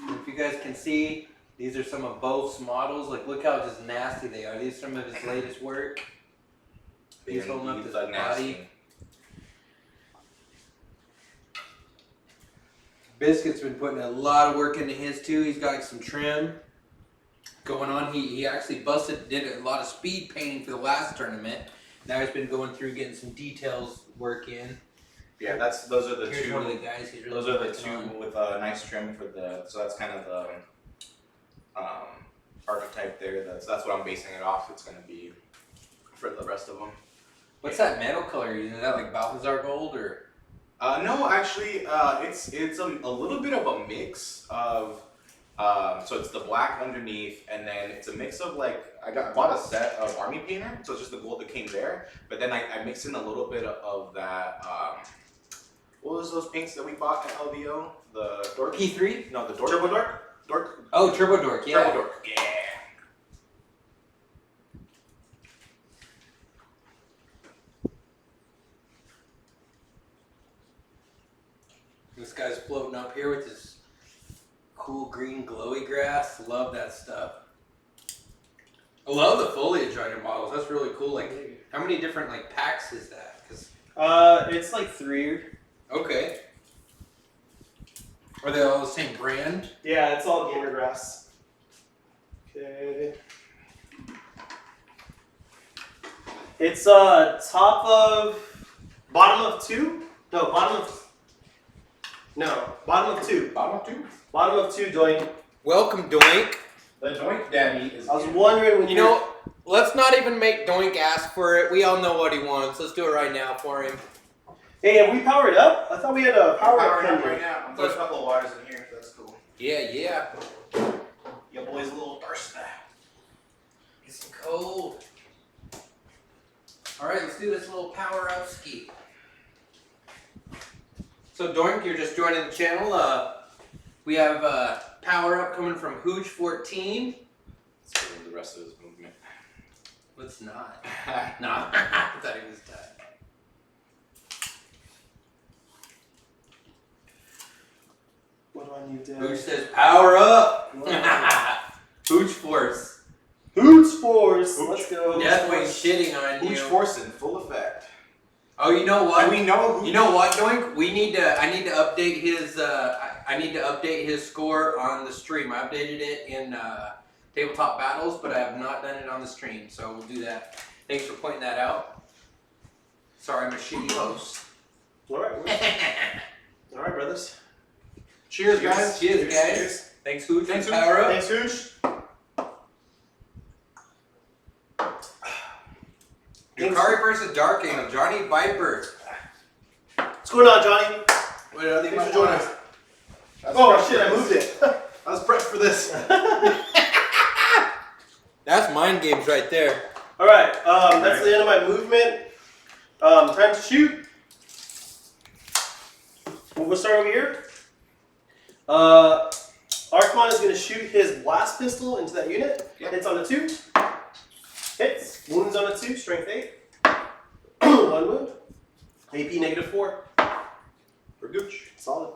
If you guys can see, these are some of Boph's models. Like, look how just nasty they are. These are some of his latest work. He's holding up his body. Bizkit's been putting a lot of work into his too. He's got some trim going on. He actually did a lot of speed painting for the last tournament. Now he's been going through getting some details work in. Yeah, those are the Here's two. one of the guys he's really Those are the working two on. with a nice trim for the. So that's kind of the archetype there. That's what I'm basing it off. It's going to be for the rest of them. What's that metal color you're using? Is that like Balthazar gold or? No, actually, it's a little bit of a mix of. So it's the black underneath, and then it's a mix of like bought a set of army painter, so it's just the gold that came there. But then I mixed in a little bit of that. What was those paints that we bought at LVO? The Dork? P3? No, the Dork. Turbo Dork? Dork. Oh, Turbo Dork, yeah. Turbo Dork. Yeah. This guy's floating up here with his cool green glowy grass. Love that stuff. I love the foliage on your models. That's really cool. Like, how many different like packs is that? 'Cause It's like 3. okay. Are they all the same brand? Yeah, it's all gamer grass. Okay. It's bottom of 2. Bottom of 2. Bottom of two. Bottom of 2 doink. Welcome, Doink. The Doink Daddy is. I was wondering when You know, let's not even make Doink ask for it. We all know what he wants. Let's do it right now for him. Hey, have we powered up? I thought we had a power up Powering up pending. right now. I'm putting a couple of waters in here. That's cool. Yeah. Your boy's a little thirsty. It's cold. All right, let's do this little power up ski. So Doink, you're just joining the channel. We have power up coming from Hooch14. Let's go with the rest of his movement. Let's not. No, I thought he was done. What do I need to Hooch says power up. Hooch Force. Hoots Force. Let's go. Deathwing shitting on Hooch you. Force in full effect. Oh, you know what? And we know. You know what, Doink? I need to update his. I need to update his score on the stream. I updated it in Tabletop Battles, but I have not done it on the stream. So we'll do that. Thanks for pointing that out. Sorry, I'm a shitty host. All right, brothers. Cheers, guys. Cheers, guys. Thanks, Hooch. Thanks, Hooch. Power up. Thanks, Hooch. Drukhari versus Dark Angel. Johnny Viper. What's going on, Johnny? Wait, I think Thanks for joining us. That's Oh prepped shit, for I this. moved it. I was prepped for this. That's mind games right there. All right, that's the end of my movement. Time to shoot. We'll start over here. Archmon is going to shoot his blast pistol into that unit. Yep. Hits on a 2. Hits. Wounds on a 2. Strength 8. 1 wound. AP -4. For Gooch. Solid.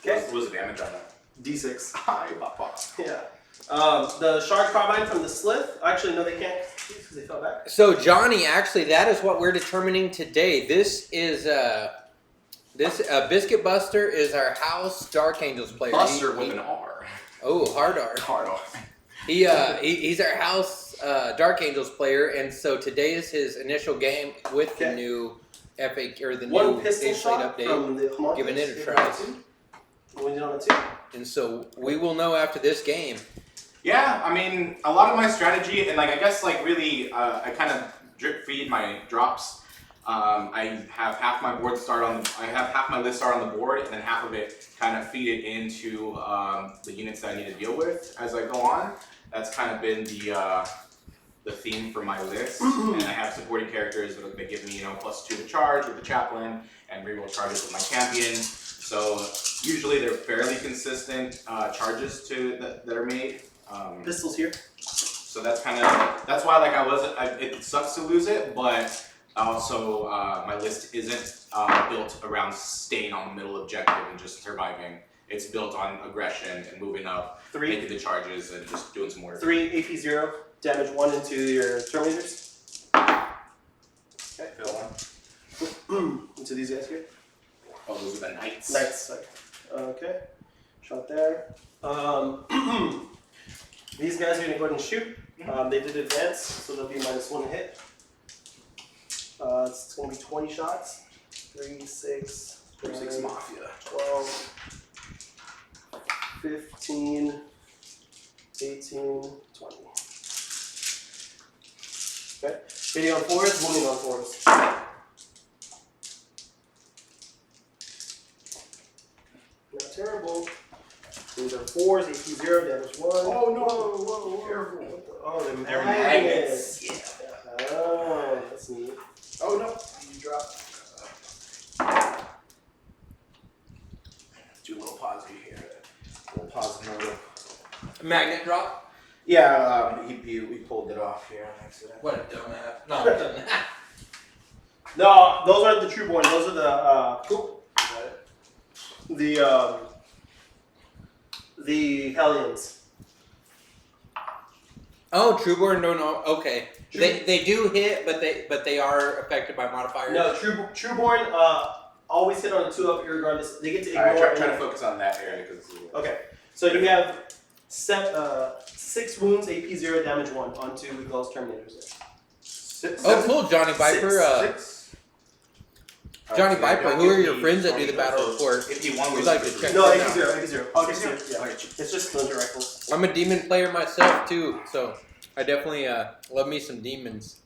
Okay. What was the damage on that? D6. Hi, Papa. Yeah. The Shard Carbine from the Slith. Actually, no, they can't because they fell back. So Johnny, actually, that is what we're determining today. This is Bizkit Buster is our house Dark Angels player. Buster with an R. Oh, hard R. Hard R. He's our house Dark Angels player, and so today is his initial game with the new FA or the One new pistol base plate shot update. from the Hamas. Giving it a try. Winded on a 2. And so we will know after this game. Yeah, I mean, a lot of my strategy, and like I guess like really, I kind of drip feed my drops. I have half my board start on. I have half my list start on the board, and then half of it kind of feed it into the units that I need to deal with as I go on. That's kind of been the theme for my list, and I have supporting characters that give me +2 to charge with the chaplain, and reroll charges with my champion. So usually they're fairly consistent charges that are made. Pistols here. So that's why like it sucks to lose it, but also my list isn't built around staying on the middle objective and just surviving. It's built on aggression and moving up, 3. making the charges and just doing some work. 3 AP 0. Damage 1 into your Terminators. Okay. Fill one. Into these guys here. Oh, those are the knights. Knights. Sorry. Okay. Shot there. These guys are going to go ahead and shoot. They did advance, so they'll be -1 to hit. It's going to be 20 shots. 3, 6, 6 Mafia. 12, 15, 18, 20. Okay. Hitting on 4s, wounding on 4s. Not terrible. These are 4s, AP 0, damage 1. Oh no! Whoa. Careful. Oh, they're They're magnets. magnets. Yeah. Oh, that's neat. Oh no! You dropped. Do a little pause here. A little pause mode. Magnet drop. Yeah, we pulled it off here on accident. What a dumbass. No, it doesn't. No, those aren't the Trueborn. Those are the Hellions. Oh, Trueborn don't know. Okay, they do hit, but they are affected by modifiers. No, Trueborn always hit on a 2-up irregardless. They get to ignore. Alright, try to focus on that area because. Okay, so you have 6 wounds, AP 0, damage 1 onto those Terminators there. 6. Oh, cool, Johnny Viper. 6. Johnny Okay, Viper, don't who are give your me friends that do the 20 battle first. report? If you want, We'd like to check No, that AP out. 0, AP 0. Oh, AP AP 0, 0. yeah. Okay. It's just splinter rifles. I'm a demon player myself too, so I definitely love me some demons.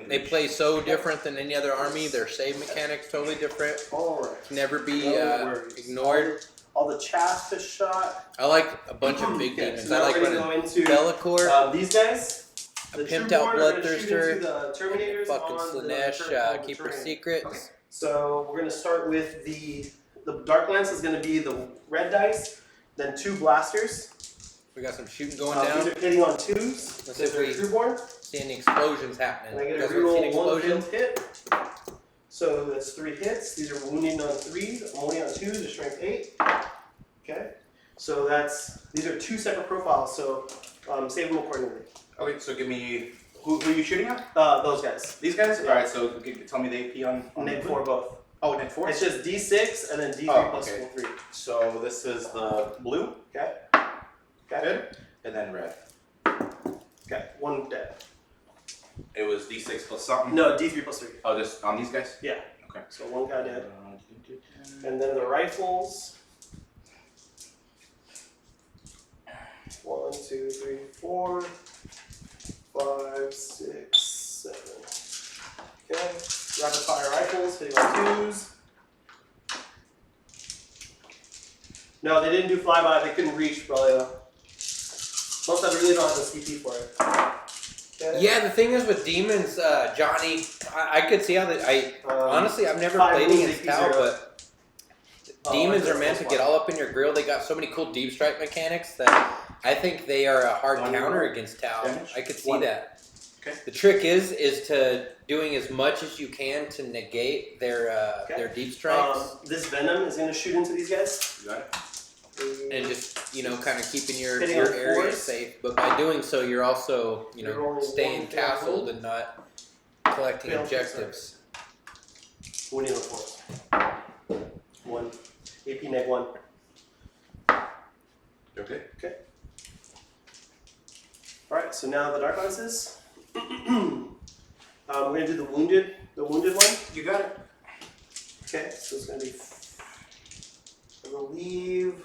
They play so different than any other army. Their save mechanics totally different. Alright. Can never be No worries. ignored. All the chaff is shot. I like a bunch of big Okay, demons. so I now like we're gonna running go into Bellicor, these guys. a The pimped Trueborn out are gonna shoot Bloodthirster, into the Terminators fucking on the Slanesh, on the Keeper terrain. Secrets. Okay. So we're gonna start with the Dark Lance is gonna be the red dice, then 2 blasters. We got some shooting going These down. are hitting on 2s. Let's see These if are we Trueborn. see any explosions happening. And I get You a guys ever seen reroll 1 explosions? failed hit. So that's 3 hits. These are wounding on 3s, only on 2s, they're strength 8. Okay. So these are 2 separate profiles, so save them accordingly. Okay, so give me who are you shooting at? Those guys. These guys? Alright, so tell me the AP on Neg the 4 both. Oh, Neg 4? It's just D6 and then D3 Oh, plus okay. 3. So this is the blue. Okay. Good. And then red. Okay. 1 dead. It was D6 plus something. No, D3 plus 3. Oh, this on these guys? Yeah. Okay. So 1 guy dead. And then the rifles. 1, 2, 3, 4, 5, 6, 7. Okay. Rapid fire rifles hitting on 2s. No, they didn't do flyby. They couldn't reach, probably. Most of them really don't have the CP for it. Okay. Yeah, the thing is with demons, Johnny, I could see how honestly, I've never 5 played wounds, against AP Tal, 0. but demons that's are meant to fine. get all up in your grill. They got so many cool deep strike mechanics that I think they are a hard One counter more. against Tal. Damage? I could see 1. that. Okay. The trick is to doing as much as you can to negate their deep strikes This venom is going to shoot into these guys. You got it? and just kind of keeping your Hitting on area 4s. safe. But by doing so, you're also You're rolling staying 1 failed castled wound. and not collecting Failed, objectives. Wounding on 4s. 1. AP neg 1. Okay. Alright, so now the Dark Lances. We're going to do the wounded one. You got it. Okay, so it's going to be, I believe,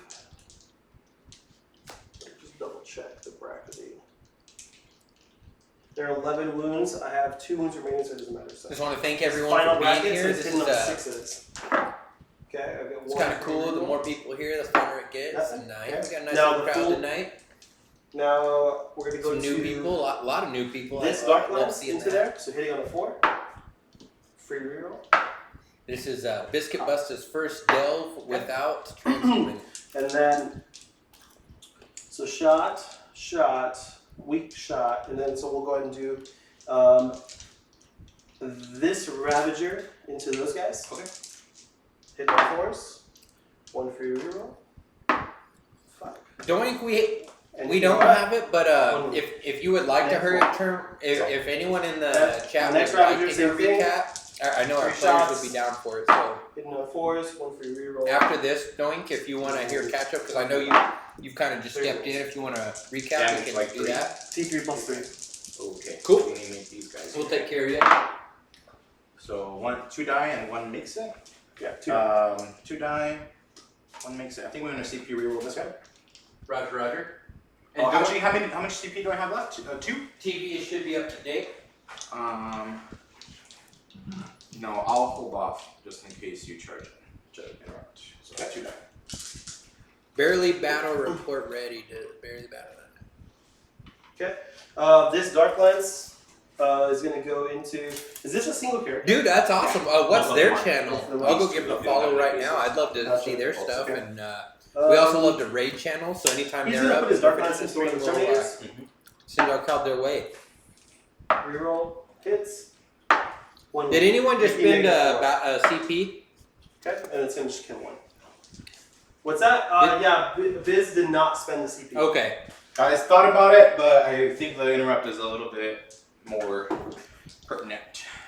just double check the bracketing. There are 11 wounds. I have 2 wounds remaining, so it doesn't matter. So. Just want to thank everyone Final for being brackets here. is This hitting on is 6s. Okay, I've got 1. it's kind of cool. The more people here, the funner it gets. That's And it. we got a nice Now little the crowd full- tonight. Now we're going to go Some new to people, a lot of new people. this I Dark love Lance seeing into that. there. So hitting on a 4. Free reroll. This is Bizkit Busta's first delve without transhuman. And then, so shot, weak shot, and then so we'll go ahead and do this Ravager into those guys. Okay. Hit the 4s. 1 free reroll. 5. Doink, we And We you don't know what? have it, but if you would like to hurry term, if anyone in the Yeah. chat The next would like Ravager, to hear a same thing. recap, I know our 3 players shots. would be down for it. So Hitting on 4s, 1 for your reroll. after this, Doink, if you want to hear catch up, because I know you've kind of just stepped in. If you want to recap, Damage we can like do 3. that. T3 plus 3. Okay. Cool. We need to make these guys. We'll take care of you. So 2 die and 1 makes it. Yeah, 2. 2 die, 1 makes it. I think we're gonna CP reroll this guy. Roger, Roger. And actually, how much CP do I have left? 2. TV should be up to date. No, I'll hold off just in case you charge it. Interrupt. So got 2 die. Barely battle report ready to barely battle. Okay. This Dark Lens is going to go into... Is this a single character? Dude, that's awesome. What's No, their no, channel? no, I'll go no, give no, them a follow no, right no, now. I'd love to Gotcha. see their stuff. Okay. And we also love to raid channel, so anytime He's they're going to up, put his Dark we'll Lens into one of the Terminators. send our crowd their way. Reroll hits. 1 Did anyone just You spend make it a CP? Okay, and it's going to just kill 1. What's that? Yeah, Biz did not spend the CP. Okay. Guys thought about it, but I think the interrupt is a little bit more pertinent.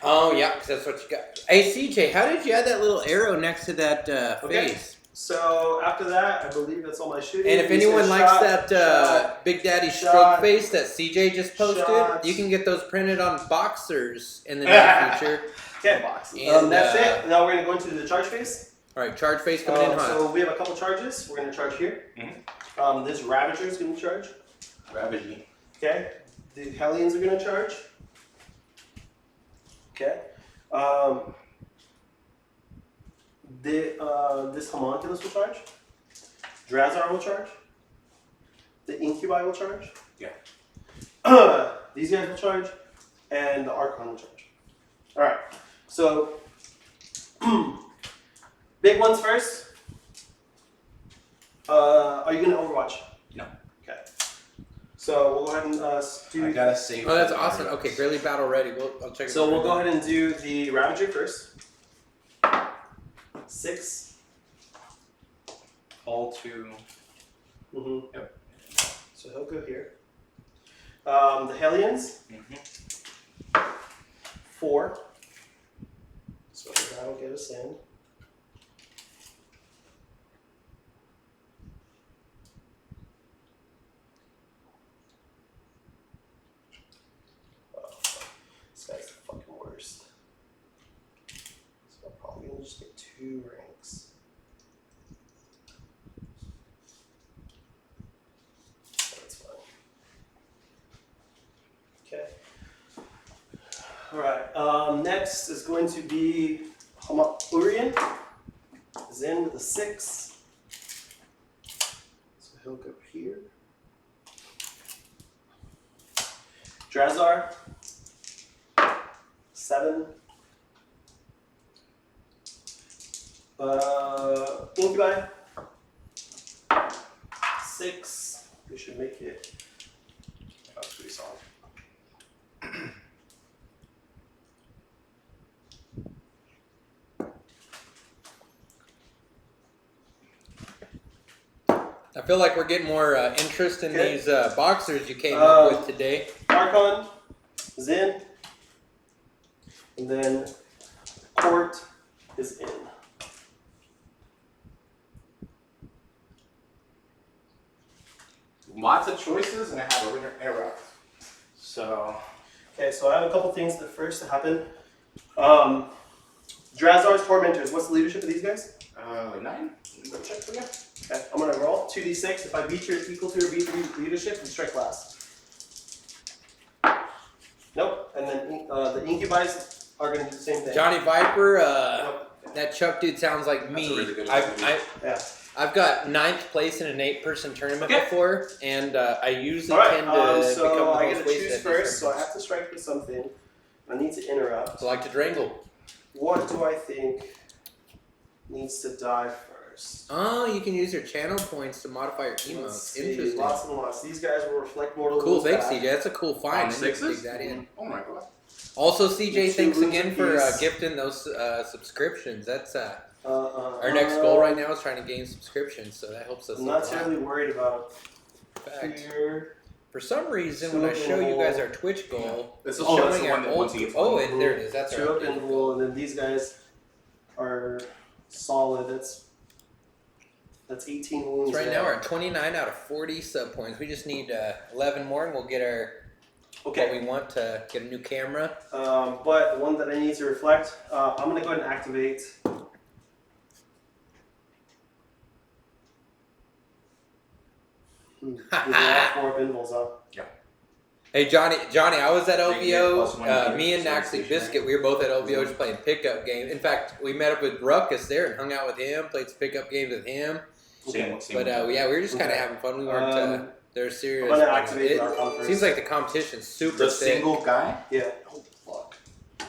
Oh, yeah, because that's what you got. Hey, CJ, how did you add that little arrow next to that Okay. face? So after that, I believe that's all my shooting. And if He's anyone gonna likes shot, that Big Daddy shot, stroke face that CJ just posted, shot. you can get those printed on boxers in the near future. Okay, And, that's it. Now we're going to go into the charge phase. All right, charge face coming in hot. So we have a couple charges. We're going to charge here. This Ravager is going to charge. Ravaging. Okay. The Hellions are going to charge. Okay. This Homunculus will charge. Drazar will charge. The Incubi will charge. Yeah. These guys will charge. And the Archon will charge. Alright. So, big ones first. Are you going to Overwatch? No. Okay. So, we'll go ahead and do... I gotta save. Oh, that's awesome. Okay, barely battle ready. I'll check it So out. we'll go ahead and do the Ravager first. 6. All 2. Mm-hmm. Yep. So he'll go here. The Hellions. 4. So that'll get us in. Oh, this guy's the fucking worst. So I'm probably gonna just get 2 ranks. That's fine. Okay. Alright, next is going to be Urian. Zen with a 6. So he'll go here. Drazar. 7. Incubi. 6. We should make it. That's pretty solid. I feel like we're getting more interest in Okay. these boxers you came up with today. Archon, Zen, and then Court is in. Lots of choices, and I have a winner interrupt. So. Okay, so I have a couple things that first to happen. Drazar's Tormentors. What's the leadership of these guys? 9? Go check for you. Okay, I'm gonna roll 2d6. If I beat your equal to or beat the leadership, we strike last. Nope. And then the Incubi's are gonna do the same thing. Johnny Viper, Nope. that Chuck dude sounds like me. That's a really good Yeah. I've got 9th place in an 8-person tournament Okay. before, and I usually All right. tend to become the So I most get to wasted choose at these first. So I tournaments. have to strike with something. I need to interrupt. So I like to Drangle. What do I think needs to die first? Oh, you can use your channel points to modify your Let's emotes. see. Interesting. Lots and lots. These guys will reflect mortal Cool, wounds thanks, back. CJ. That's a cool find. On I didn't 6s? dig that in. Oh my god. Also, CJ, Two thanks wounds again for apiece. gifting those subscriptions. That's Our our next goal right now is trying to gain subscriptions, so that helps us I'm a not lot. terribly worried about Fact. here. For some reason, when I show you guys our Twitch goal, This it's is that's showing the our one that old. once you get Oh, there it is. That's two our up and goal, and then these guys are solid. That's 18 wounds. So right there. now we're at 29 out of 40 sub points. We just need 11 more, and we'll get our what we want to get a new camera. But the one that I need to reflect, I'm gonna go ahead and activate. These are all 4 pinballs, huh? Hey Johnny, I was at They get plus one LVO. here, Me and so Naxley stationary. Bizkit, we were both at LVO just playing pickup games. In fact, we met up with Ruckus there and hung out with him, played some pickup games with him. Same But yeah, we were just kind of having fun. We weren't they're serious. I'm gonna but, activate our conference. seems like the competition's super The thick. single guy? Yeah. Oh, fuck.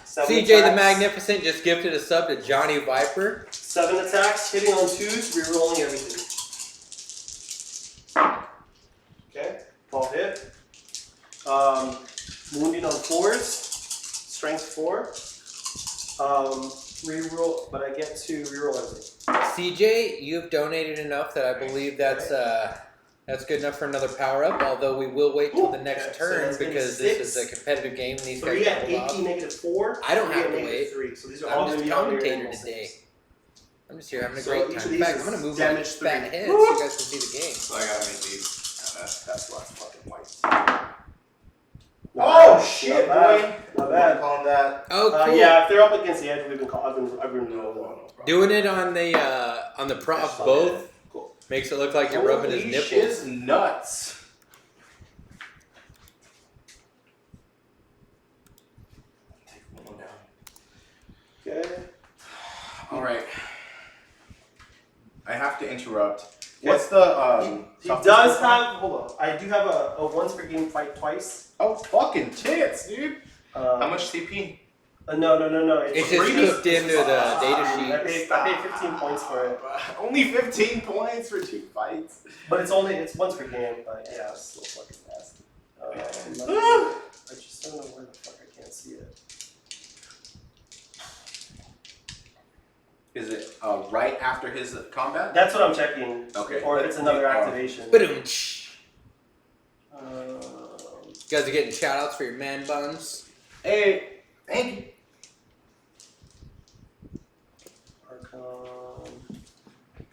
7 CJ the attacks. Magnificent just gifted a sub to Johnny Viper. 7 attacks, hitting on 2s, rerolling everything. Okay, 12 hit. Wounding on 4s, strength 4. Reroll, but I get to reroll everything. CJ, you've donated enough that I believe that's good enough for another power up. Although we will wait till the next Okay, so turn that's gonna be because this 6. is a competitive game and these 3 guys at hold off. 18, negative 4. I don't 3 have at to negative wait. 3. So these are all I'm going to just be on your commentator animal today. six. I'm just here having a So great each time. of In these fact, is I'm gonna move damage my fat 3. head so you guys can see the game. So I gotta make these. That's why it's fucking white. Not Oh bad. shit, Not bad. boy! Not bad. Calling that. Oh, cool. Yeah, if they're up against the edge, I've been Doing it on the props both Cool. makes it look like you're rubbing his Holy nipples. shiz nuts. Take one down. Okay. All right. I have to interrupt. What's the He does have. Hold on. I do have a once per game fight twice. Oh fucking tits, dude! How How much CP? No. It's just cooked into the data sheet. I paid 15 points for it, Only 15 points for 2 fights. but it's once per game. But yeah, it's still fucking nasty. I just don't know where the fuck I can't see it. Is it right after his combat? That's what I'm checking. Okay. Or if it's another activation. Boom. Um, You guys are getting shout outs for your man buns. Hey, thank you. Archon.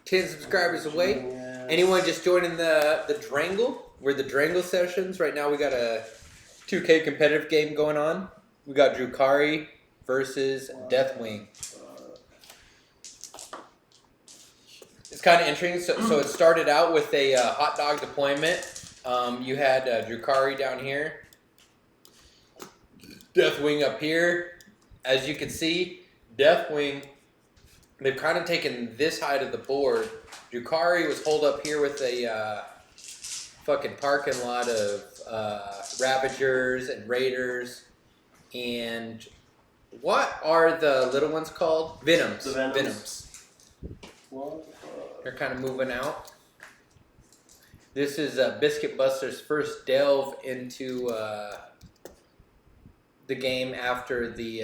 10 subscribers away. Yes. Anyone just joining the Drangle? We're the Drangle sessions. Right now we got a 2K competitive game going on. We got Drukhari versus Deathwing. It's kind of interesting. So it started out with a hot dog deployment. You had Drukhari down here. Deathwing up here. As you can see, Deathwing, they've kind of taken this side of the board. Drukhari was holed up here with a fucking parking lot of Ravagers and Raiders. And what are the little ones called? Venoms. The Venoms. Venoms. What? They're kind of moving out. This is Biscuit Buster's first delve into the game after the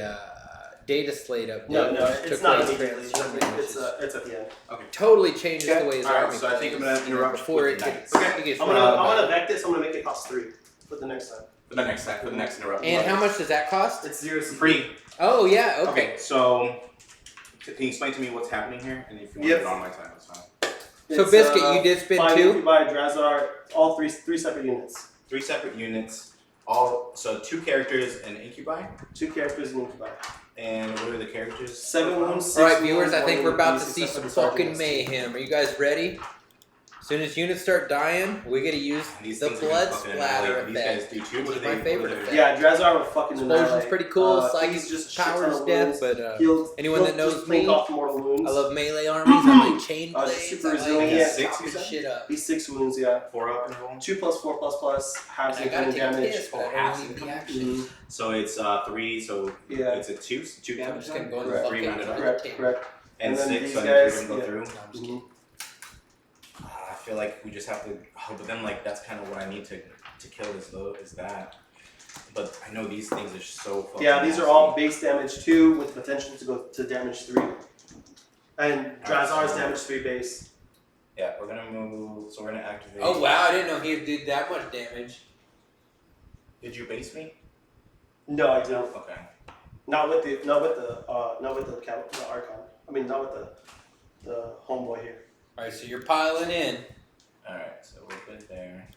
data slate update. No, which it's took not place immediately. transforming, It's at the end. Okay. totally changes Okay. the way his All right, army so I think I'm gonna plays, interrupt before with it the gets, knights. it gets I'm rolled gonna out. vect it, so I'm gonna make it cost 3 for the next time. For the next time, for the next interruption. And how much does that cost? It's 0 CP. Free. Oh yeah, okay. Okay, so can you explain to me what's happening here? And if you want Yep. it on my time, that's fine. So It's, Biscuit, you did spin 5 2? Incubi, Drazar, all three separate units. 3 separate units, so 2 characters and incubi. 2 characters in Incubi. And what are the characters? 7 wounds, 6 All right, wounds, viewers, I think 1 we're about to wound, see 6 some separate fucking sergeants. mayhem. Are you guys ready? As soon as units start dying, we gotta use These the things are gonna blood fucking splatter annihilate. These guys effect. do too. which What is do my they- favorite what do they- effect. Yeah, Drazar will fucking Explosion's annihilate. pretty cool. He's Psychic just shit powers ton of death, wounds. but He'll that knows just blink me, off mortal wounds. I love melee armies. I like chain just blades. super I like resilient. Six, chopping you said? shit up. He's 6 wounds, yeah. 4 up and roll. 2 plus 4 plus plus halves I the gotta take a damage. piss, but I half don't need the income. action. Mhm. So it's 3. So Yeah. it's a 2 I'm damage. just gonna go in Correct. the 3 bucket. rounded up. Correct, correct. And then 6. these So I guys, think 3 of them go yeah. through. No, I'm just kidding. Mhm. I feel like we just have to. Oh, but then like that's kind of what I need to kill is that. But I know these things are so fucking Yeah, these are nasty. all base damage 2 with potential to go to damage 3. And Drazar's damage 3 base. Yeah, we're gonna move. So we're gonna activate. Oh wow, I didn't know he did that much damage. Did you base me? No, I don't. Okay. Not with the Archon. I mean, not with the homeboy here. All right, so you're piling in. All right, so we're good there.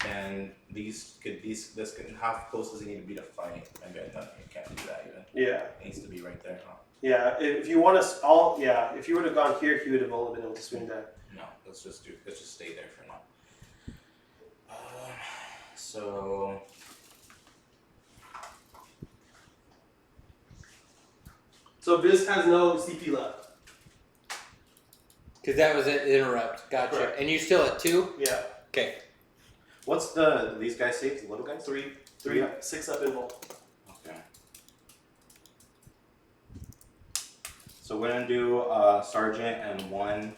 And this could, how close does he need to be to fight? I bet no, you can't do that even. Yeah. It needs to be right there, huh? Yeah. If you want to, if you would have gone here, he would have only been able to swing there. No, let's just stay there for now. So. So Biz has no CP left. Because that was an interrupt. Gotcha. Correct. And you're still at 2? Yeah. Okay. What's these guys say? The little guys? 3, 6 up in bowl. Okay. So we're gonna do sergeant and 1.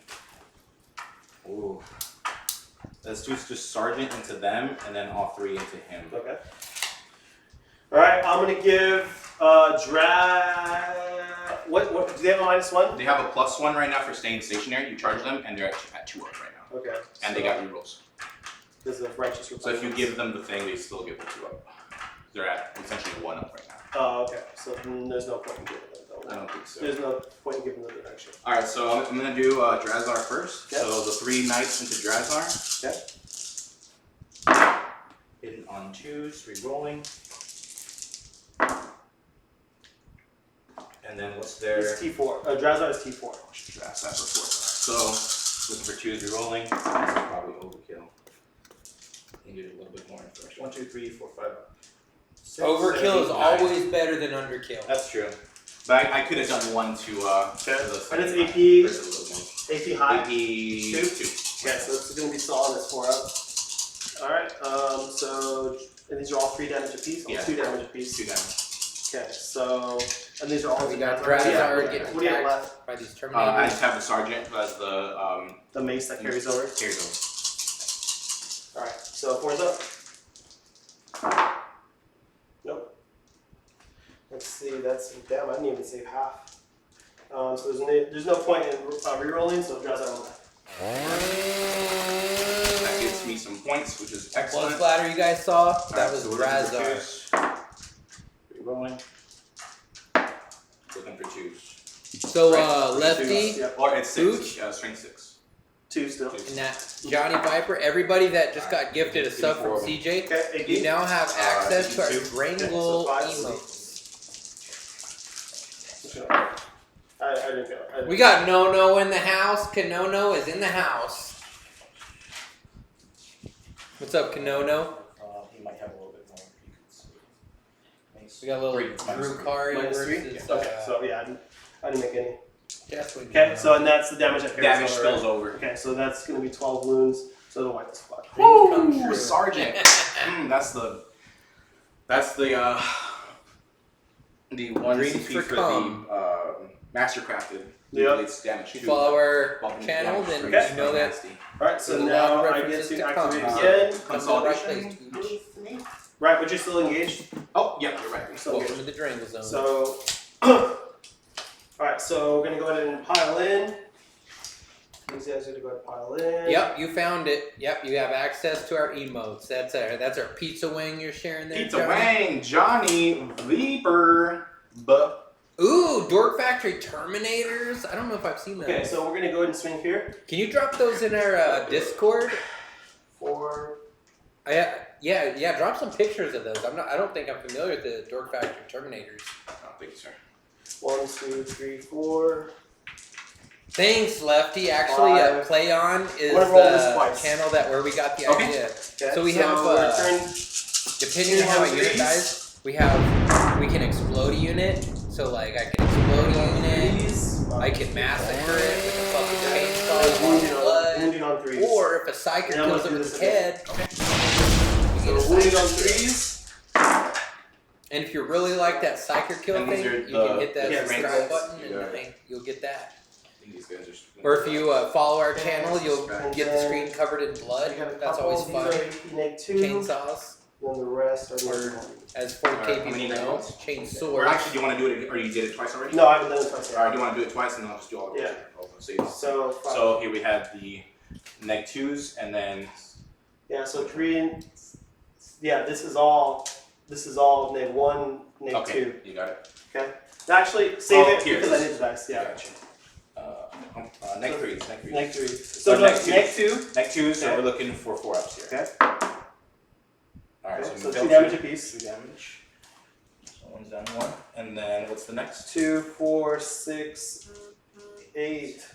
Ooh. Let's do just sergeant into them and then all 3 into him. Okay. All right. I'm gonna give What do they have a -1? They have a +1 right now for staying stationary. You charge them and they're at 2 up right now. Okay. And they got rerolls. This is a righteous So if you give them the thing, they still get the 2 up. They're at essentially 1 up right now. Oh, okay. So there's no point in giving them though. I don't think so. There's no point in giving them the action. All right, so I'm gonna do Drazar first. Okay. So the 3 knights into Drazar. Okay. Hidden on 2s, re-rolling. And then what's their? It's T4. Drazar is T4. Drazar for 4. So looking for 2s, re-rolling. This is probably overkill. Needed a little bit more first. 1, 2, 3, 4, 5. 6, Overkill 7, 8, is 9. always better than underkill. That's true. But I could have done 1 to Okay. to the And it's second AP. one. There's a little one. AP high. AP 2. Okay, so it's going to be solid as 4 up. Alright, so, and these are all 3 damage apiece? Yeah. 2 damage apiece. 2 damage. Okay, so, and these are all We got Drazar. Drazar Yeah. getting What do you have attacked left? by these I Terminators. just have the sergeant as the The mace that carries over. Carries over. Alright, so 4's up. Nope. Let's see, damn, I didn't even save half. So there's no point in re-rolling, so Drazar on that. That gives me some points, which is One excellent. splatter you guys saw, that Alright, was so we're looking for Drazar. 2s. Re-rolling. Looking for 2s. So, Lefty, Yep. Or it's 6. Hooch? Strength 6. 2 still. and that Johnny Viper, everybody that just got gifted a sub from CJ, Okay, AP. you now have access to our 2. Drangle Okay, so 5. emotes. I didn't go. We got No in the house. Kanono is in the house. What's up, Kanono? He might have a little bit more. We got a little 3, Drukhari -3? versus Okay, so yeah, I didn't make any. Deathwing. Okay, so and that's the damage that carries Damage over. spills over. Okay, so that's going to be 12 wounds, so it'll wipe the squad. Come Woo! true. Sergeant. That's the one Dreams CP for for cum. the Mastercrafted. Yep. It's damage If you 2. follow our Bumping channel, damage then 3. you know that. Nasty. Alright, so There's a lot now of I get references to to activate cum. again. Come to the right Consolidation. place, Gooch. Right, but you're still engaged. Oh, yeah, you're right. You're still Welcome engaged. to the Drangle Zone. So, alright, so we're going to go ahead and pile in. These guys are going to go ahead and pile in. Yep, you found it. Yep, you have access to our emotes. That's our pizza wing you're sharing there. Pizza Johnny. Wang, Johnny, Leaper, Ooh, Dork Factory Terminators. I don't know if I've seen those. Okay, so we're going to go ahead and swing here. Can you drop those in our Discord? 4. Yeah, drop some pictures of those. I don't think I'm familiar with the Dork Factory Terminators. Oh, thank you, sir. 1, 2, 3, 4. Thanks, Lefty. Actually, 5. Play On is I'm gonna roll this the twice. channel where we got the Okay. idea. Okay, So we have, we're turn Depending on how a unit dies, we can explode a unit. So like I can explode a unit, threes. I can massacre it with a fucking chainsaw, Wounded blood, on 3s. or if a psyker And I'm kills gonna him do with this his head, you So get a wounded on psyker. 3s. And if you really like that psyker kill And these thing, are you the- can hit that yeah, subscribe ranks. button and Yeah. you'll get that. I think these guys are. Or if you follow our channel, you'll get the screen covered in blood. We got a That's couple. always These fun. are AP -2. Chainsaws, Then the rest are Or- as 4K Alright, how people many know, rounds? chainsaws. Or actually, do you want to do it, or you did it twice already? No, I haven't done it twice yet. Alright, do you want to do it twice, and then I'll just do all of it. Yeah. So, So, 5. so here we have the -2s, and then yeah, so 3. Yeah, this is all neg 1, neg Okay, 2. you got it. Okay. Actually, save it here, because I need the dice. Yeah. Gotcha. Neg 3. Neg 3. So neg neg 2. 2. Neg 2, so Okay. we're looking for 4 ups here. Okay. Alright, Okay, so, so 2 damage apiece. 2 damage. So one's down 1. And then what's the next? 2, 4, 6, 8,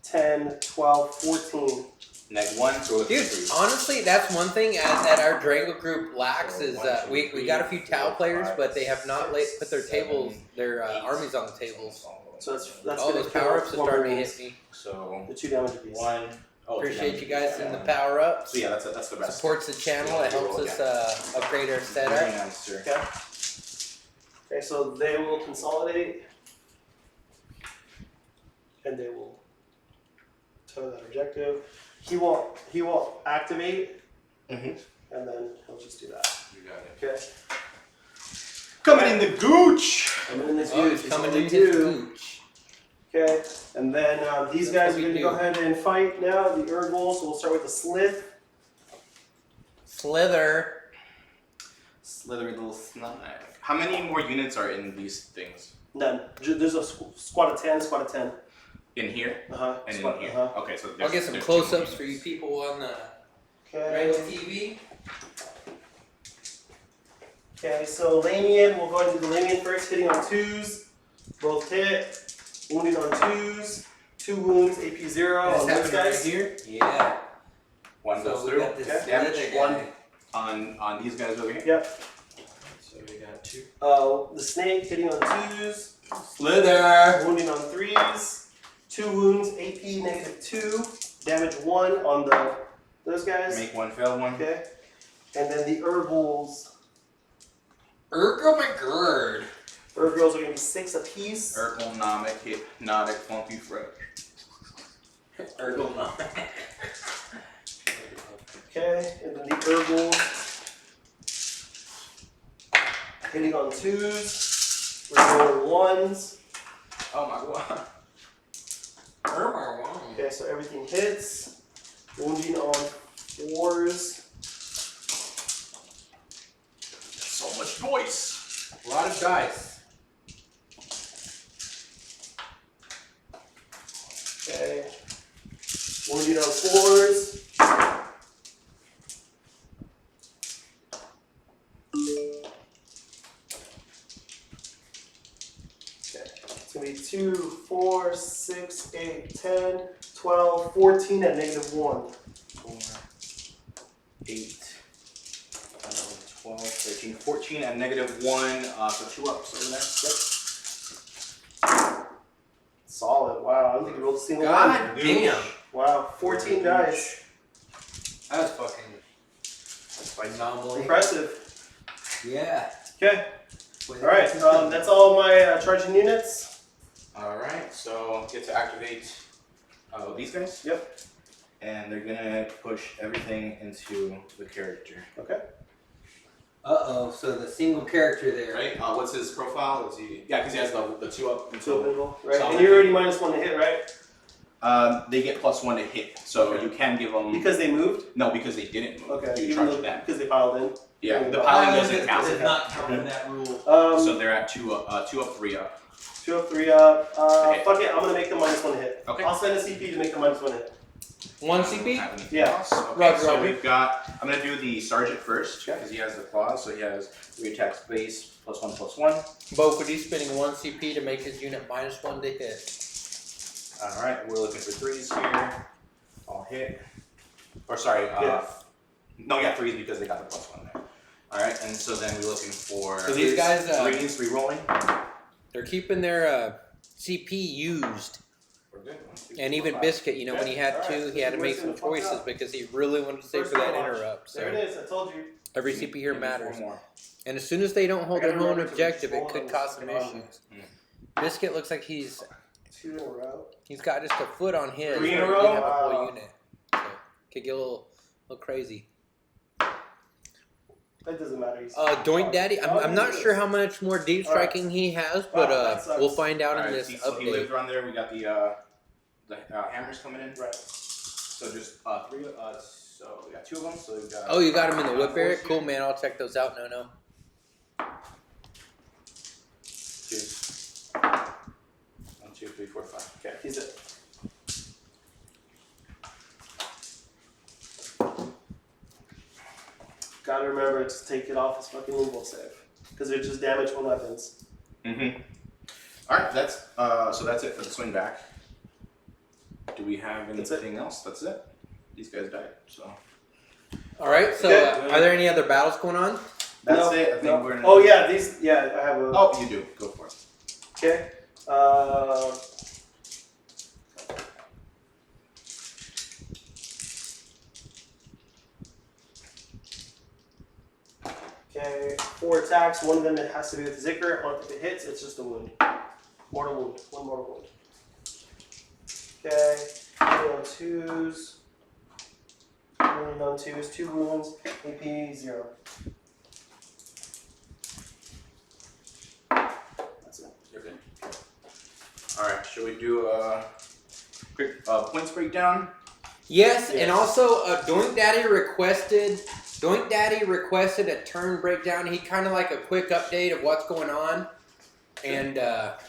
10, 12, 14. Neg 1, so we're looking Dude, for 3. honestly, that's one thing that our Drangle group lacks So is 1, 2, we got a few 3, Tau 4, players, 5, but they have not 6, put their 7, armies on the tables. So that's All gonna those kill power ups are 4 starting to wounds. hit me. So The 2 damage apiece. 1. Oh, Appreciate you guys in the power. power ups. So yeah, that's the best. Supports the channel. It helps us upgrade our Very setup. nice, sir. Okay. Okay, so they will consolidate, and they will toe that objective. He won't activate, Mhm. and then he'll just do that. You got it. Okay. Coming in the gooch. Coming in this Oh, huge. he's coming in in his gooch. Okay, and then these That's guys what are we going to do. go ahead and fight now. The Urgul, so we'll start with the Slith. Slither. Slithery little snake. How many more units are in these things? None. There's a squad of 10, squad of 10. In here? Uh-huh. And Squad, in here? uh-huh. Okay, so I'll get some there's close-ups 2 for you units. people on the Okay. Drangle TV. Okay, so Lamian, we'll go ahead and do the Lamian first, hitting on 2s. Both hit. Wounding on 2s. 2 wounds, AP 0 on This those happened right guys. here. Yeah. One goes So we through. got this Okay. Damage. Slither One. guy. On these guys over here. Yep. So we got 2. The snake hitting on 2s. Slither! Wounding on 3s. 2 wounds, AP -2. Damage 1 on those guys. Make 1 fail 1. Okay. And then the Urguls. Oh my god. Urguls are going to be 6 apiece. Ergonomic, hypnotic, funky fresh. Ergonomic. Okay, and then the Urguls hitting on 2s. We're going 1s. Oh my god. Okay, so everything hits. Wounding on 4s. So much voice. A lot of dice. Okay. Wounding on 4s. It's going to be 2, 4, 6, 8, 10, 12, 14 at -1. 4, 8, 12, 13, 14 at -1. So 2 ups over there. Yep. Solid. Wow. I don't think you rolled a single one. God damn. Wow. 14 dice. That was fucking phenomenal. Impressive. Yeah. Okay. Alright. That's all my charging units. Alright, so get to activate these guys. Yep. And they're gonna push everything into the character. Okay. Uh-oh, so the single character there. Right? What's his profile? What's he? Yeah, because he has the 2 up. And So so visible. Right. solid. And you're already -1 to hit, right? they get +1 to hit. So Okay. you can give them. Because they moved? No, because they didn't move. Okay. You Even charge though- them. Because they piled in. Yeah, the Oh, piling Oh, doesn't it's count. not counting that rule. So they're at 2 up, 3 up. 2 up, 3 up. Okay. Fuck it. I'm going to make them -1 to hit. Okay. I'll send a CP to make them -1 hit. 1 Have CP? anything Yeah. else? Okay, Roger, so Roger. we've got. I'm gonna do the sergeant first Okay. because he has the claws. So he has 3 attacks base +1/+1. Bophedes spending 1 CP to make his unit -1 to hit. All right, we're looking for 3s here. All hit. Or sorry, Yeah. no, yeah, 3s because they got the +1 there. All right, and so then we're looking for So these guys, 3s re-rolling. they're keeping their CP used. We're good. 1, 2, And 4, even 5. Bizkit, you know, when he had Alright, 2, he had to make some where's the fuck choices up? because he really wanted to stay First for that watch. interrupt. There So it is. I told you. every CP here Give me 4 matters. more. And as soon as they don't hold I their gotta own remember to objective, it roll could on cause some this. issues. Bizkit looks like he's 2 in a row. got just a foot on his. 3 in a but he row? didn't have a full Wow. unit. So could get a little crazy. That doesn't matter. Doink Daddy, I'm not sure how much more deep striking he has, but Wow, that sucks. we'll find out All in right, this see, so he update. lived around there. We got the hammers coming in. Right. So just 3, So we got 2 of them. So we got. Oh, you got them in the whip area? Force Cool, here. man. I'll check those out. No. 2. 1, 2, 3, 4, 5. Okay, he's it. Gotta remember to take it off his fucking level save. Because they're just damage on weapons. Mm-hmm. Alright, that's so that's it for the swing back. Do we have anything else? That's it. These guys died, so. All right. So, Okay. are there any other battles going on? That's No, it. I think no. we're in. Oh yeah, these. Yeah, I have a. Oh, you do. Go for it. Okay. Okay, 4 attacks. One of them it has to be with Zicker. If it hits, it's just a wound. Mortal wound. 1 mortal wound. Okay. 2 on 2s. Wound on 2s. 2 wounds. AP 0. That's it. You're good. Alright, shall we do a quick points breakdown? Yes, Yes. and also Doink Daddy requested a turn breakdown. He kind of like a quick update of what's going on, and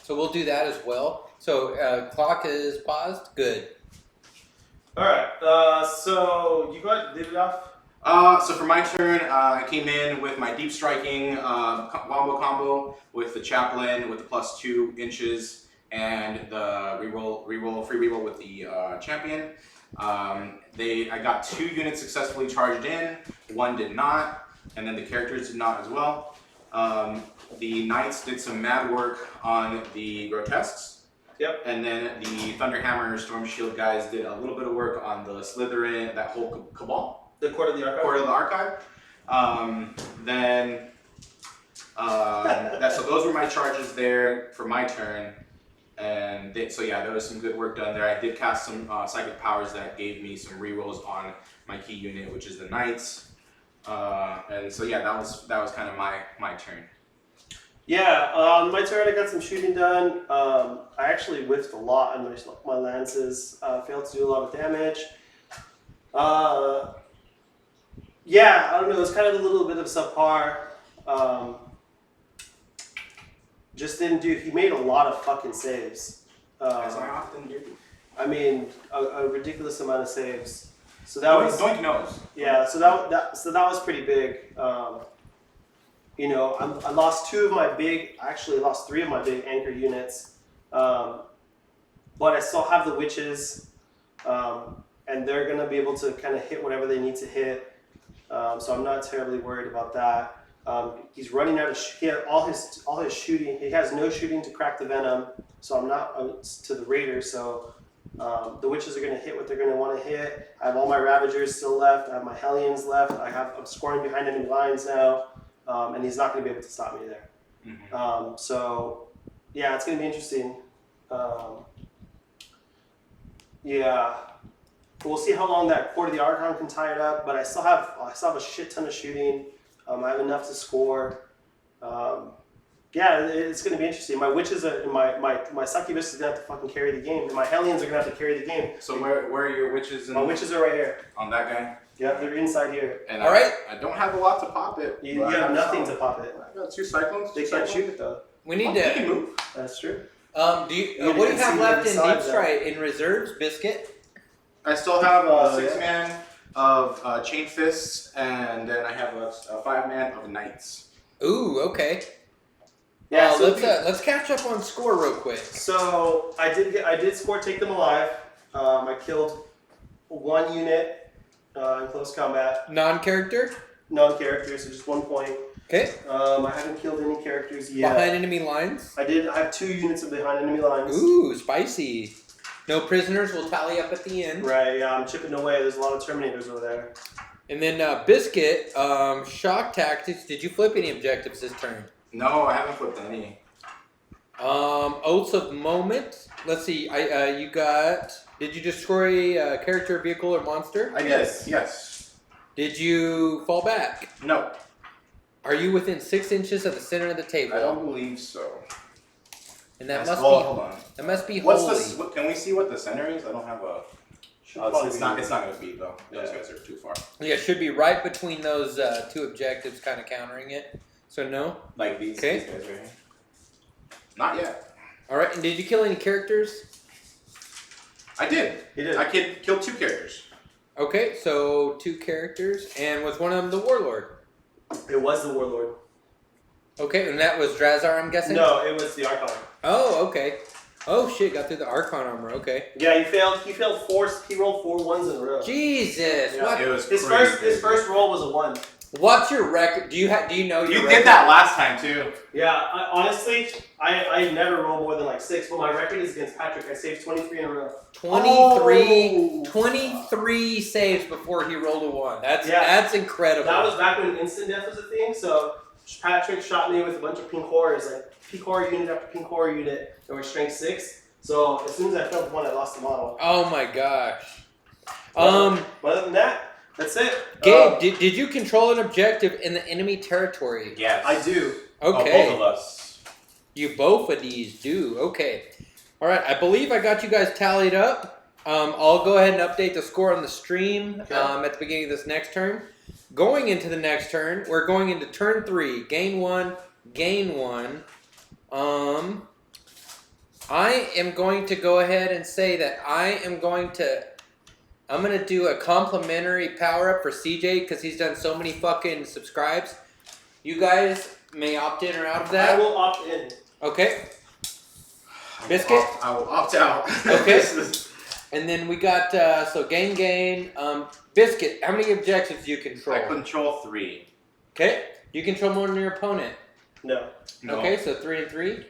so we'll do that as well. So clock is paused. Good. All right. So you go ahead and leave it off. So for my turn, I came in with my deep striking wombo combo with the chaplain with the +2 inches and the free reroll with the champion. I got 2 units successfully charged in, 1 did not, and then the characters did not as well. The knights did some mad work on the grotesques. Yep. And then the Thunderhammer Storm Shield guys did a little bit of work on the Slytherin, that whole cabal. The Court of the Archive. Court of the Archive. So those were my charges there for my turn. And there was some good work done there. I did cast some psychic powers that gave me some rerolls on my key unit, which is the Knights. And so yeah, that was kind of my turn. Yeah, on my turn I got some shooting done. I actually whiffed a lot on my lances. Failed to do a lot of damage. Yeah, I don't know. It was kind of a little bit of subpar. Just didn't do. He made a lot of fucking saves. As I often do. I mean, a ridiculous amount of saves. So that was Doink knows. yeah. So that was pretty big. You know, I lost 2 of my big. Actually, lost 3 of my big anchor units. But I still have the witches, and they're gonna be able to kind of hit whatever they need to hit. So I'm not terribly worried about that. He's running out of. He had all his shooting. He has no shooting to crack the venom. So I'm not to the raiders. So the witches are going to hit what they're going to want to hit. I have all my ravagers still left. I have my hellions left. I'm scoring behind enemy lines now, and he's not going to be able to stop me there. Mm-hmm. So yeah, it's going to be interesting. Yeah. We'll see how long that Court of the Archon can tie it up, but I still have a shit ton of shooting. I have enough to score. Yeah, it's going to be interesting. My witches my succubus is going to have to fucking carry the game, and my hellions are going to have to carry the game. So where are your witches? My witches are right here. On that guy. Yeah, they're inside here. And All right. I don't have a lot to pop it. You have nothing to pop it. I got 2 cyclones. They can't shoot it though. We need They can to. move. That's true. What do you have left in Deep Strike in reserves, Bizkit? I still have a yeah. 6-man of Chain Fists, and then I have a 5-man of Knights. Ooh, okay. Yeah, so let's catch up on score real quick. So I did score Take Them Alive. I killed 1 unit in close combat. Non-character. Non-character, so just 1 point. Okay. I haven't killed any characters yet. Behind enemy lines. I have 2 units of behind enemy lines. Ooh, spicy. No prisoners will tally up at the end. Right, yeah, I'm chipping away. There's a lot of Terminators over there. And then Bizkit, shock tactics. Did you flip any objectives this turn? No, I haven't flipped any. Oaths of Moment. Let's see. You got. Did you destroy a character, vehicle, or monster? I guess, yes. Did you fall back? No, Are you within 6 inches of the center of the table? I don't believe so. And that Yes. must Oh, be. hold on. That must be What's holy. this? Can we see what the center is? I don't have a It's not going to be though. Those guys are too far. Yeah, it should be right between those two objectives, kind of countering it. So no. Like these guys right here. Not yet. All right. And did you kill any characters? I did. He did. I killed 2 characters. Okay, so 2 characters, and was one of them the Warlord? It was the Warlord. Okay, and that was Drazar, I'm guessing? No, it was the Archon. Oh, okay. Oh shit, got through the Archon armor, okay. Yeah, he failed 4, he rolled 4 ones in a row. Jesus, Yeah. what? It was His first roll was a 1. What's your record? Do you know your You record? did that last time too. Yeah, honestly, I never roll more than like 6, but my record is against Patrick. I saved 23 in a row. 23 saves before he rolled a 1. That's incredible. That was back when instant death was a thing, so Patrick shot me with a bunch of pink horrors, like pink horror unit after pink horror unit that were strength 6. So as soon as I felt 1, I lost the model. Oh my gosh. But other than that, that's it. Gabe, did you control an objective in the enemy territory? Yes. I do. Okay. Both of us. You Bophedes do. Okay. All right. I believe I got you guys tallied up. I'll go ahead and update the score on the stream at the beginning of this next turn. Going into the next turn, we're going into turn 3. Gain 1, gain 1. I am going to go ahead and say that I'm going to do a complimentary power up for CJ because he's done so many fucking subscribes. You guys may opt in or out of that. I will opt in. Okay. Biscuit? I will opt out. Okay. And then we got, so gain. Biscuit, how many objectives do you control? I control 3. Okay. You control more than your opponent. No. Okay, so 3 and 3.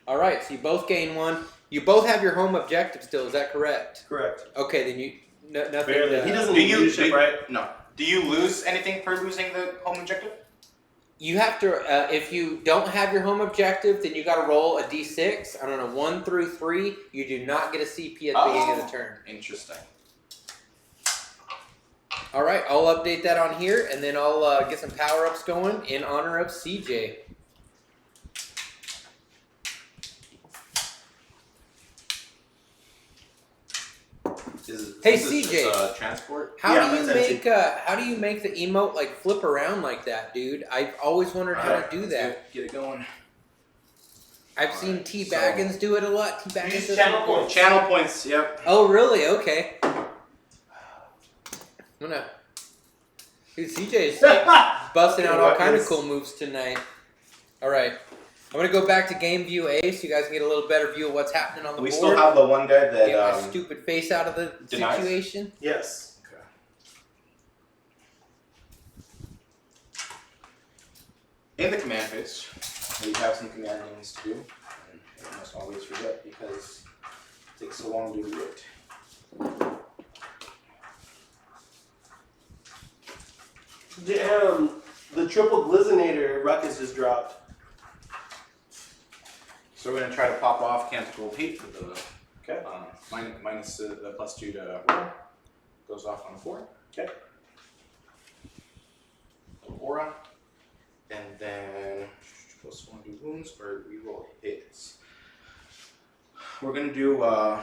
All right, so you both gain 1. You both have your home objective still, is that correct? Correct. Okay, then you, nothing. Barely. He doesn't need leadership, right? No. Do you lose anything for losing the home objective? You have to, if you don't have your home objective, then you got to roll a d6. I don't know, 1 through 3. You do not get a CP at the beginning of the turn. Interesting. All right, I'll update that on here, and then I'll get some power-ups going in honor of CJ. Hey CJ, transport. how do you make the emote like flip around like that, dude? I've always wondered how to do that. Get it going. I've seen T Baggins do it a lot. T Baggins Use does channel it. points. Channel points. Yep. Oh really? Okay. I'm gonna. Dude, CJ's busting out all kind of cool moves tonight. All right. I'm going to go back to game view A so you guys can get a little better view of what's happening on the board. We still have the one guy that Get my stupid face out of the denies? situation. Yes. Okay. In the command phase, we have some command things to do. And I almost always forget because it takes so long to do it. Damn, the triple glizinator ruckus just dropped. So we're going to try to pop off Canticle Hate for the minus the +2 to roll. Goes off on 4. Okay. Aura. And then +1 to wounds or reroll hits. We're going to do reroll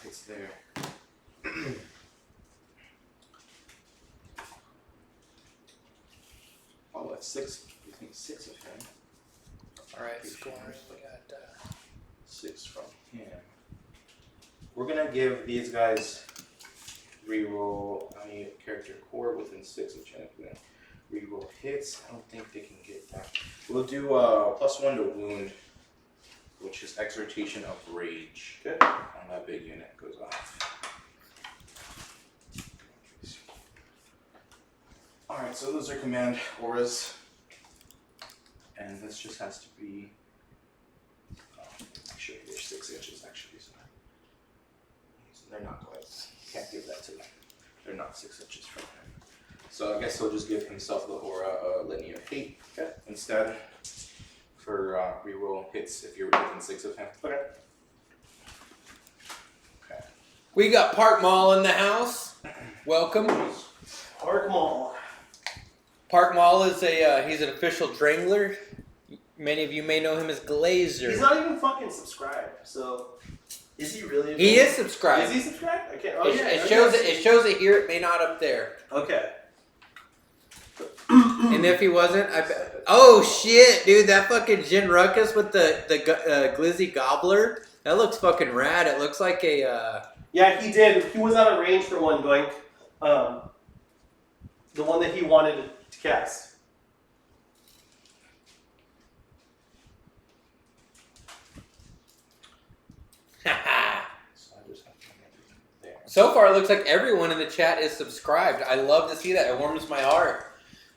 hits there. Oh, that's 6. You think 6 of him. All right, scores. We got 6 from him. We're gonna give these guys reroll any character core within 6 of Genetic. Reroll hits. I don't think they can get that. We'll do +1 to wound, which is exhortation of rage. Okay. On that big unit goes off. All right, so those are command auras. And this just has to be, make sure there's 6 inches actually, so they're not quite, can't give that to them. They're not 6 inches from him. So I guess he'll just give himself the aura Litany of Hate instead for reroll hits if you're within 6 of him. Okay. Okay. We got Park Mall in the house. Welcome. Park Mall. Park Mall is he's an official Drangler. Many of you may know him as Glazer. He's not even fucking subscribed, so. Is he really? He is subscribed. Is he subscribed? I can't. Oh, It shows it. It shows it here. It may not up there. Okay. And if he wasn't, I bet. Oh shit, dude! That fucking Jin Ruckus with the Glizzy Gobbler. That looks fucking rad. It looks like a. Yeah, he did. He was out of range for one going. The one that he wanted to cast. So far, it looks like everyone in the chat is subscribed. I love to see that. It warms my heart.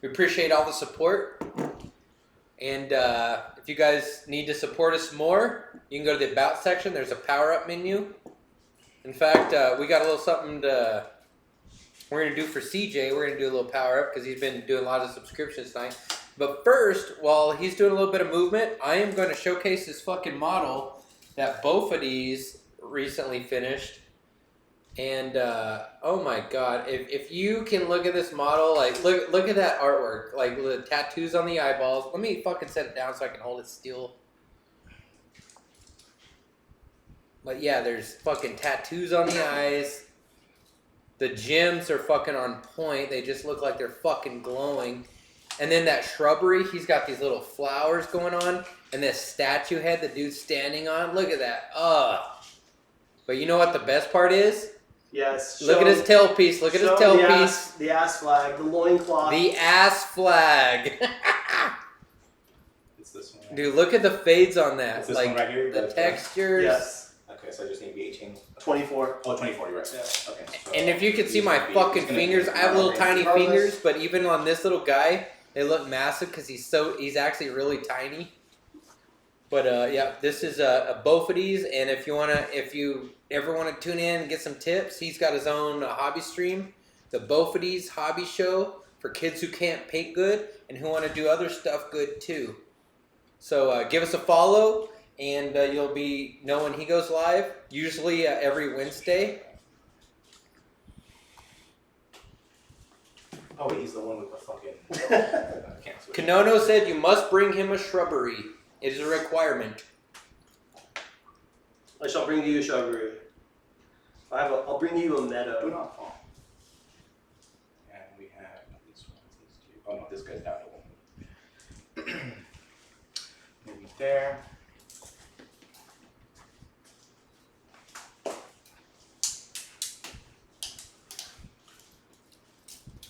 We appreciate all the support. And if you guys need to support us more, you can go to the About section. There's a power-up menu. In fact, we got a little something we're going to do for CJ. We're going to do a little power-up because he's been doing a lot of subscriptions tonight. But first, while he's doing a little bit of movement, I am going to showcase this fucking model that Bophedes recently finished. And oh my god, if you can look at this model, like look at that artwork, like the tattoos on the eyeballs. Let me fucking set it down so I can hold it still. But yeah, there's fucking tattoos on the eyes. The gems are fucking on point. They just look like they're fucking glowing. And then that shrubbery, he's got these little flowers going on, and this statue head the dude's standing on. Look at that. But you know what the best part is? Yes. Look at his tailpiece. Look at his tailpiece. The ass flag, the loincloth. The ass flag. It's this one. Dude, look at the fades on that. It's this like one right here. the textures. Yes. Okay, so I just need to be 18. 24. Oh, 24, you're right. Yeah. Okay. So And if you could see my fucking fingers, I have little tiny fingers, but even on this little guy, they look massive because he's actually really tiny. But yeah, this is a Bophedes, and if you ever want to tune in and get some tips, he's got his own hobby stream, the Bophedes Hobby Show, for kids who can't paint good and who want to do other stuff good too. So give us a follow, and you'll be know when he goes live. Usually every Wednesday. Oh, wait, he's the one with the fucking. I can't switch. Kanono said you must bring him a shrubbery. It is a requirement. I shall bring you a shrubbery. I'll bring you a Do meadow. not fall. And we have these ones, these two. Oh no, this guy's down to one. Maybe there.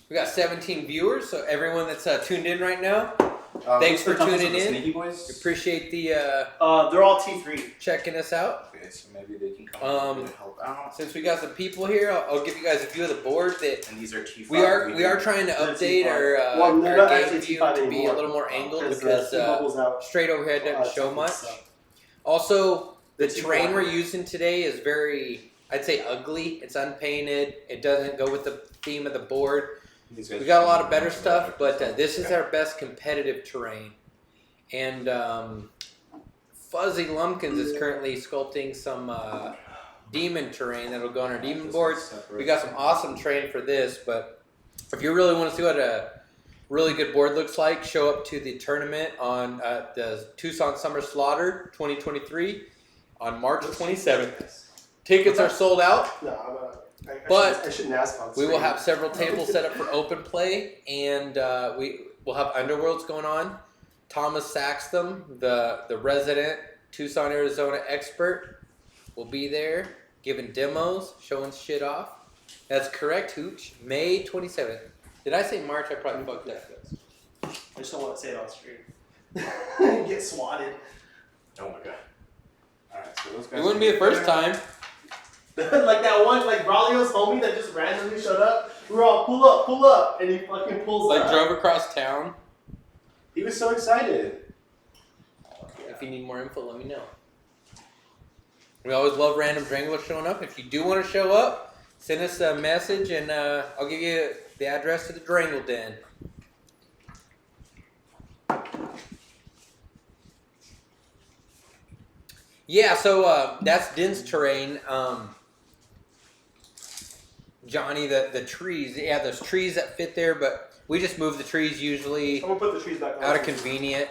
We got 17 viewers, so everyone that's tuned in right now, thanks What's for the numbers tuning of the in. Sneaky boys? Appreciate the They're all T3. checking us out. Okay, so maybe they can come and help out. Since we got some people here, I'll give you guys a view of the board that And these are T5. we are trying to They're update T5. our They're not game actually view T5 to be a anymore, little more angled because because bubbles out. straight overhead doesn't show much. Also, the T5. terrain we're using today is very, I'd say, ugly. It's unpainted. It doesn't go with the theme of the board. We got a lot of better stuff, but this is our best competitive terrain. And Fuzzy Lumpkins is currently sculpting some demon terrain that'll go on our demon boards. We got some awesome terrain for this, but if you really want to see what a really good board looks like, show up to the tournament on the Tucson Summer Slaughter 2023 on March 27th. Tickets are sold out. No, But I shouldn't ask on we will screen. have several tables set up for open play, and we'll have Underworlds going on. Thomas Saxton, the resident Tucson, Arizona expert, will be there giving demos, showing shit off. That's correct, Hooch. May 27th. Did I say March? I probably fucked up. I just don't want to say it on screen. Get swatted. Oh my god. Alright, so those guys. It wouldn't be the first time. Like that one, like Braulio's homie that just randomly showed up. We were all pull up, and he fucking pulls Like up. drove across town. He was so excited. If you need more info, let me know. We always love random Dranglers showing up. If you do want to show up, send us a message, and I'll give you the address to the Drangle Den. Yeah, so that's Din's terrain. Johnny, the trees. Yeah, there's trees that fit there, but we just move the trees usually I'm gonna put the trees back on. out of convenient.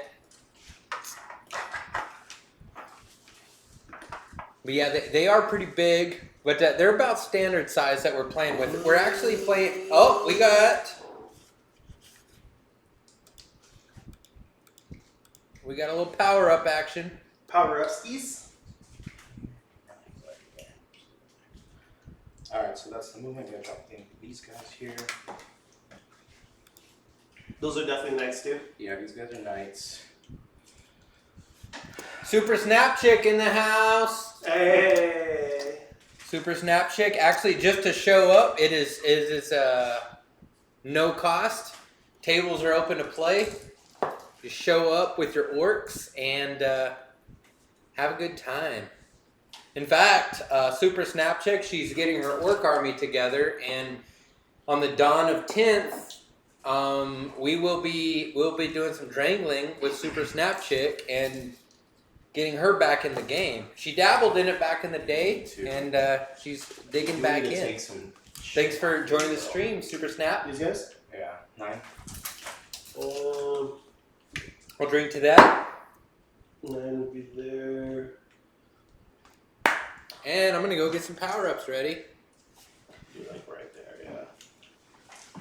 But yeah, they are pretty big, but they're about standard size that we're playing with. We're actually playing. Oh, we got a little power up action. Power up skis. Alright, so that's the movement. I'm gonna drop these guys here. Those are definitely nice too. Yeah, these guys are knights. Super Snap Chick in the house. Hey. Super Snap Chick. Actually, just to show up, it is no cost. Tables are open to play. Just show up with your orcs and have a good time. In fact, Super Snap Chick, she's getting her orc army together, and on the dawn of 10th, we'll be doing some drangling with Super Snap Chick and getting her back in the game. She dabbled in it back in the day, and she's digging back in. Thanks for joining the stream, Super Snap. These guys? Yeah, 9. We'll drink to that. 9 will be there. And I'm gonna go get some power-ups ready. You're like right there, yeah.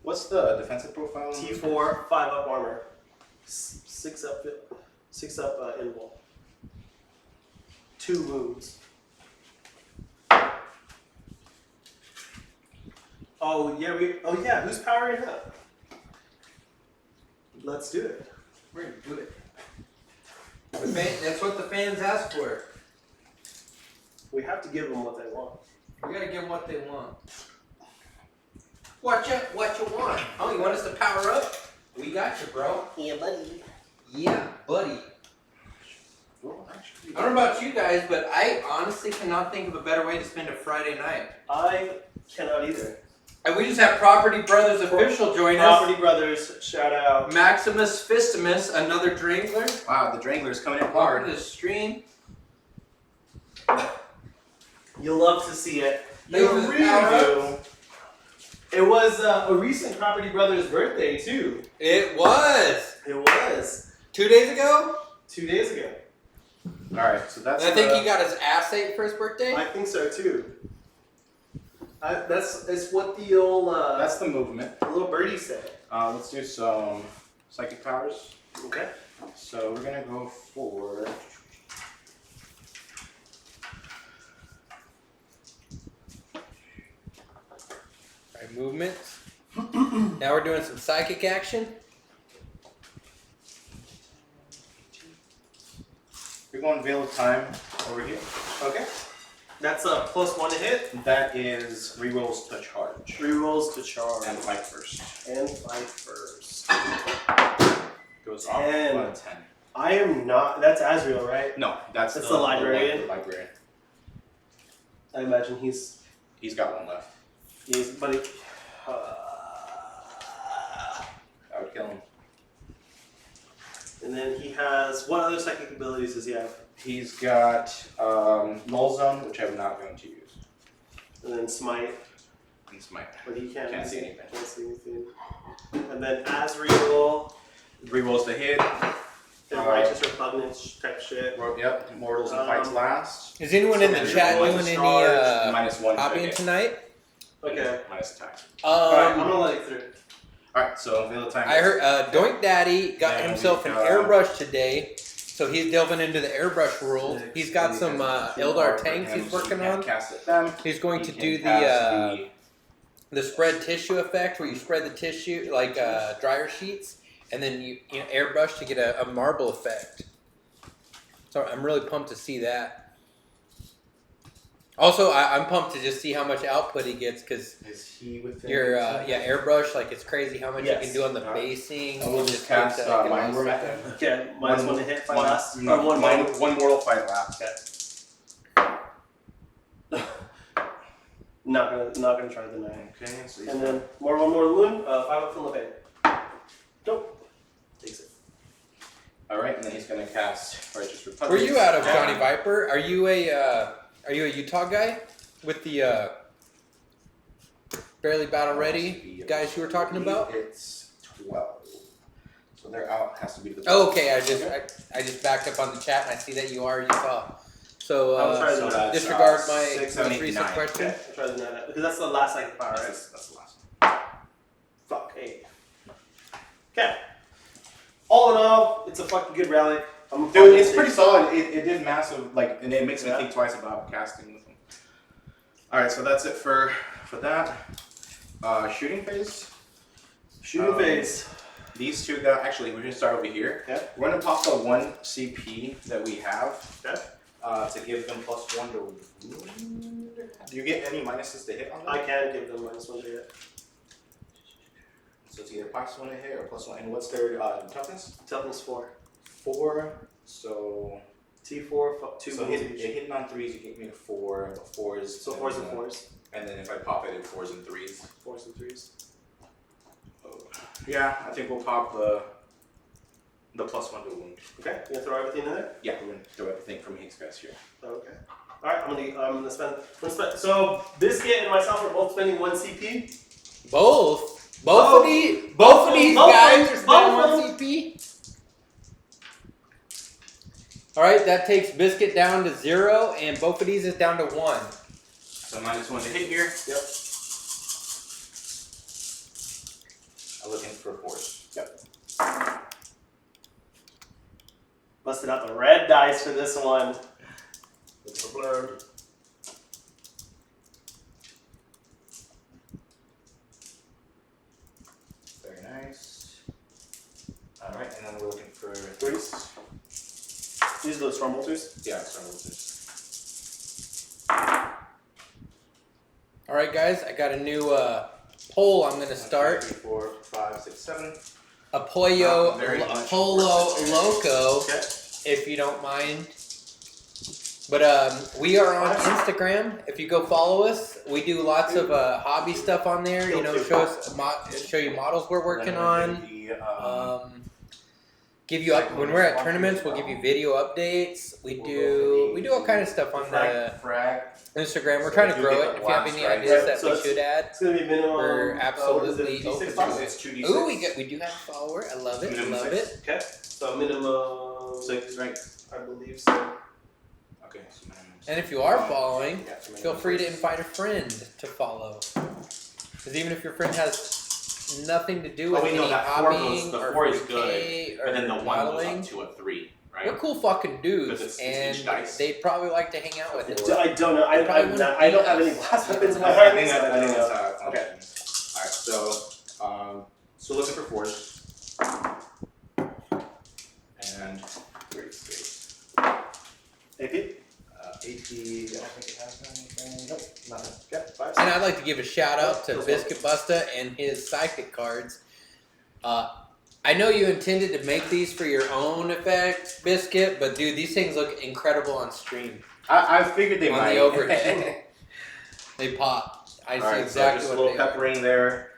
What's the defensive profile? T4, 5 up armor. 6 up invul. 2 wounds. Oh yeah, who's powering up? Let's do it. We're gonna do it. That's what the fans ask for. We have to give them what they want. We gotta give them what they want. What you want? Oh, you want us to power up? We got you, bro. Yeah, buddy. Yeah, buddy. Well, actually, I don't know about you guys, but I honestly cannot think of a better way to spend a Friday night. I cannot either. And we just have Property Brothers official join Property us. Brothers, shout out. Maximus Fistimus, another Drangler. wow, the Drangler's coming in Part hard. of the stream. You'll love to see it. Thanks You for the really power do. It was a recent Property Brothers birthday too. It was. It was 2 days ago? 2 days ago. Alright, so that's And I think he got his ass ate for his birthday. I think so too. That's what the old that's the movement. the little birdie said. Let's do some psychic powers. Okay. So we're gonna go for Alright, movements. Now we're doing some psychic action. we're going Veil of Time over here. Okay. That's a +1 to hit. That is rerolls to charge. 3 rolls to charge. And fight first. And fight first. Goes off 10. 1 10. I am not. That's Azrael, right? No, that's the librarian? The librarian. I imagine he's He's got 1 left. but he, I would kill him. and then he has what other psychic abilities does he have? He's got Null Zone, which I'm not going to use. And then smite, And Smite. but he can't see anything. Can't see anything. And then Azrael, Rerolls to hit. and righteous repugnance type shit. Yep, Mortals and Fights last. Is anyone in the So chat everyone doing any -1 to hobbying hit. tonight? Okay. Minus attack. Alright, I'm gonna let it through. Alright, so Veil of Time. I heard Doink Daddy got And himself an we got- airbrush today, so he's delving into the airbrush world. He's got some Eldar tanks he's working on. Cast at them. He's going to He do can cast the spread tissue effect, where you spread the tissue like dryer sheets, and then you airbrush to get a marble effect. So I'm really pumped to see that. Also, I'm pumped to just see how much output he gets, because Is he within? your airbrush, like, it's crazy how much you Yes. can do on the basing. I will It just makes cast it, like, a Mind nice Worm at effect. him. Okay, -1 to hit, fight last. No, Or one mortal fight last. Not gonna try the 9. Okay, so he's And then one more wound, 5 up from the pain. Dope. Takes it. gonna cast Righteous Repugnance. Where are you out of, Johnny Viper? Are you a Utah guy with the barely battle ready guys you were talking about? It's 12. So they're out. Has to be the. Oh, okay. I just backed up on the chat and I see that you are Utah. So that's, disregard my 6, 7, 8, recent 9. question. Okay, I'll try the 9 because that's the last I can fire, right? That's the last one. Fuck, 8. Okay. All in all, it's a fucking good relic. Dude, it's pretty solid. It did massive, like, and it makes me think twice about casting with them. All right, so that's it for that. Shooting phase. Shooting phase. These two guys. Actually, we're gonna start over here. Okay. We're gonna pop the 1 CP that we have. Okay. To give them +1 to wound. Do you get any minuses to hit on them? I can give them -1 to hit. So it's either +1 to hit or +1. And what's their toughness? Toughness 4. 4. So T4, 2 so wounds hit, each. hitting on 3s, you get me to 4. 4s. So 4s and 4s. And then if I pop it, it's 4s and 3s. 4s and 3s. Oh. Yeah, I think we'll pop the +1 to wound. Okay, you gonna throw everything in there? Yeah, we're gonna throw everything from Higgs Guys here. Okay. Alright, I'm gonna spend. So Bizkit and myself are both spending 1 CP. Both Both. of these guys are spending 1 CP. All right, that takes Bizkit down to 0, and Bophedes is down to 1. So -1 to hit here. Yep. I'm looking for 4s. Yep. Busted out the red dice for this one. Looking for blurred. Very nice. Alright, and then we're looking for 3s. These are those Stormbolters. Yeah, Stormbolters. All right, guys, I got a new poll I'm going to 1, 2, start. 3, 4, 5, 6, 7. Polo Loco, Okay. if you don't mind. But we are on Instagram. If you go follow us, we do lots of hobby stuff on there. You know, show you models we're working on. Give you up when we're at tournaments. We'll give you video updates. We do all kind of stuff on the Instagram. We're trying to grow it. If you have any ideas that we should add, It's gonna be minimum. we're absolutely open to it. It's 2d6. Ooh, we do have a follower. I love it. Minimum Love 6. it. Okay. So minimum 6, right? I believe so. Okay, so minimum 6. And if you are following, Yeah, so feel free to invite a friend to follow. Because even if your friend has nothing to do with any hobbying the or 4 is 4K good, or but then the 1 goes modeling, up to a 3, right? we're cool fucking dudes, Because it's and each dice. they'd probably like to hang out with us. I don't know. I don't have any blast weapons in my I hand. think so I don't know. that's Okay. Alright, so looking for 4s. And 3s. AP? AP, I don't think it has anything. Nope, nothing. Okay, 5. And I'd like to give a shout out to Bizkit Busta and his psychic cards. I know you intended to make these for your own effect, Bizkit, but dude, these things look incredible on stream. I figured they On might. the overhead. They pop. I see Alright, exactly so just what a little they are. peppering there.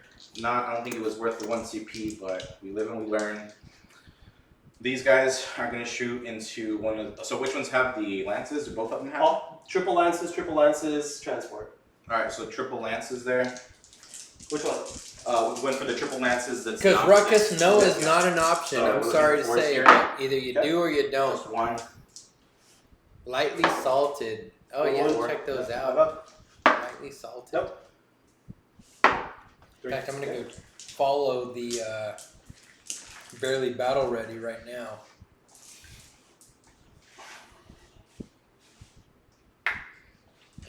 I don't think it was worth the 1 CP, but we live and we learn. These guys are going to shoot into one of the... So which ones have the lances? Do both of them have? Oh, triple lances, transport. Alright, so triple lances there. Which one? We went for the triple lances. That's Because not Ruckus, 6. no is not an option. So I'm we're sorry to looking for say, here. but either you Okay. do or you don't. Just 1. Lightly salted. Oh yeah, One. check those How out. about? Lightly salted. Nope. In fact, I'm gonna go follow the barely battle ready right now.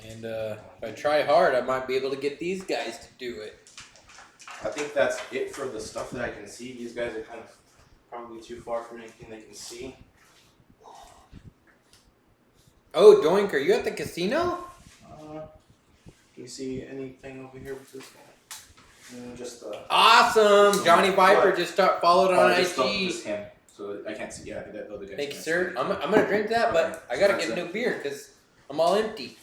And if I try hard, I might be able to get these guys to do it. I think that's it for the stuff that I can see. These guys are kind of probably too far from anything they can see. Oh, Doink, are you at the casino? Can you see anything over here with this guy? Just Awesome! Johnny Viper What? just followed on just IG. him. So I can't see. Yeah, I think that other guy. Thank you, sir. I'm gonna drink that, but I gotta get a new beer because I'm all empty.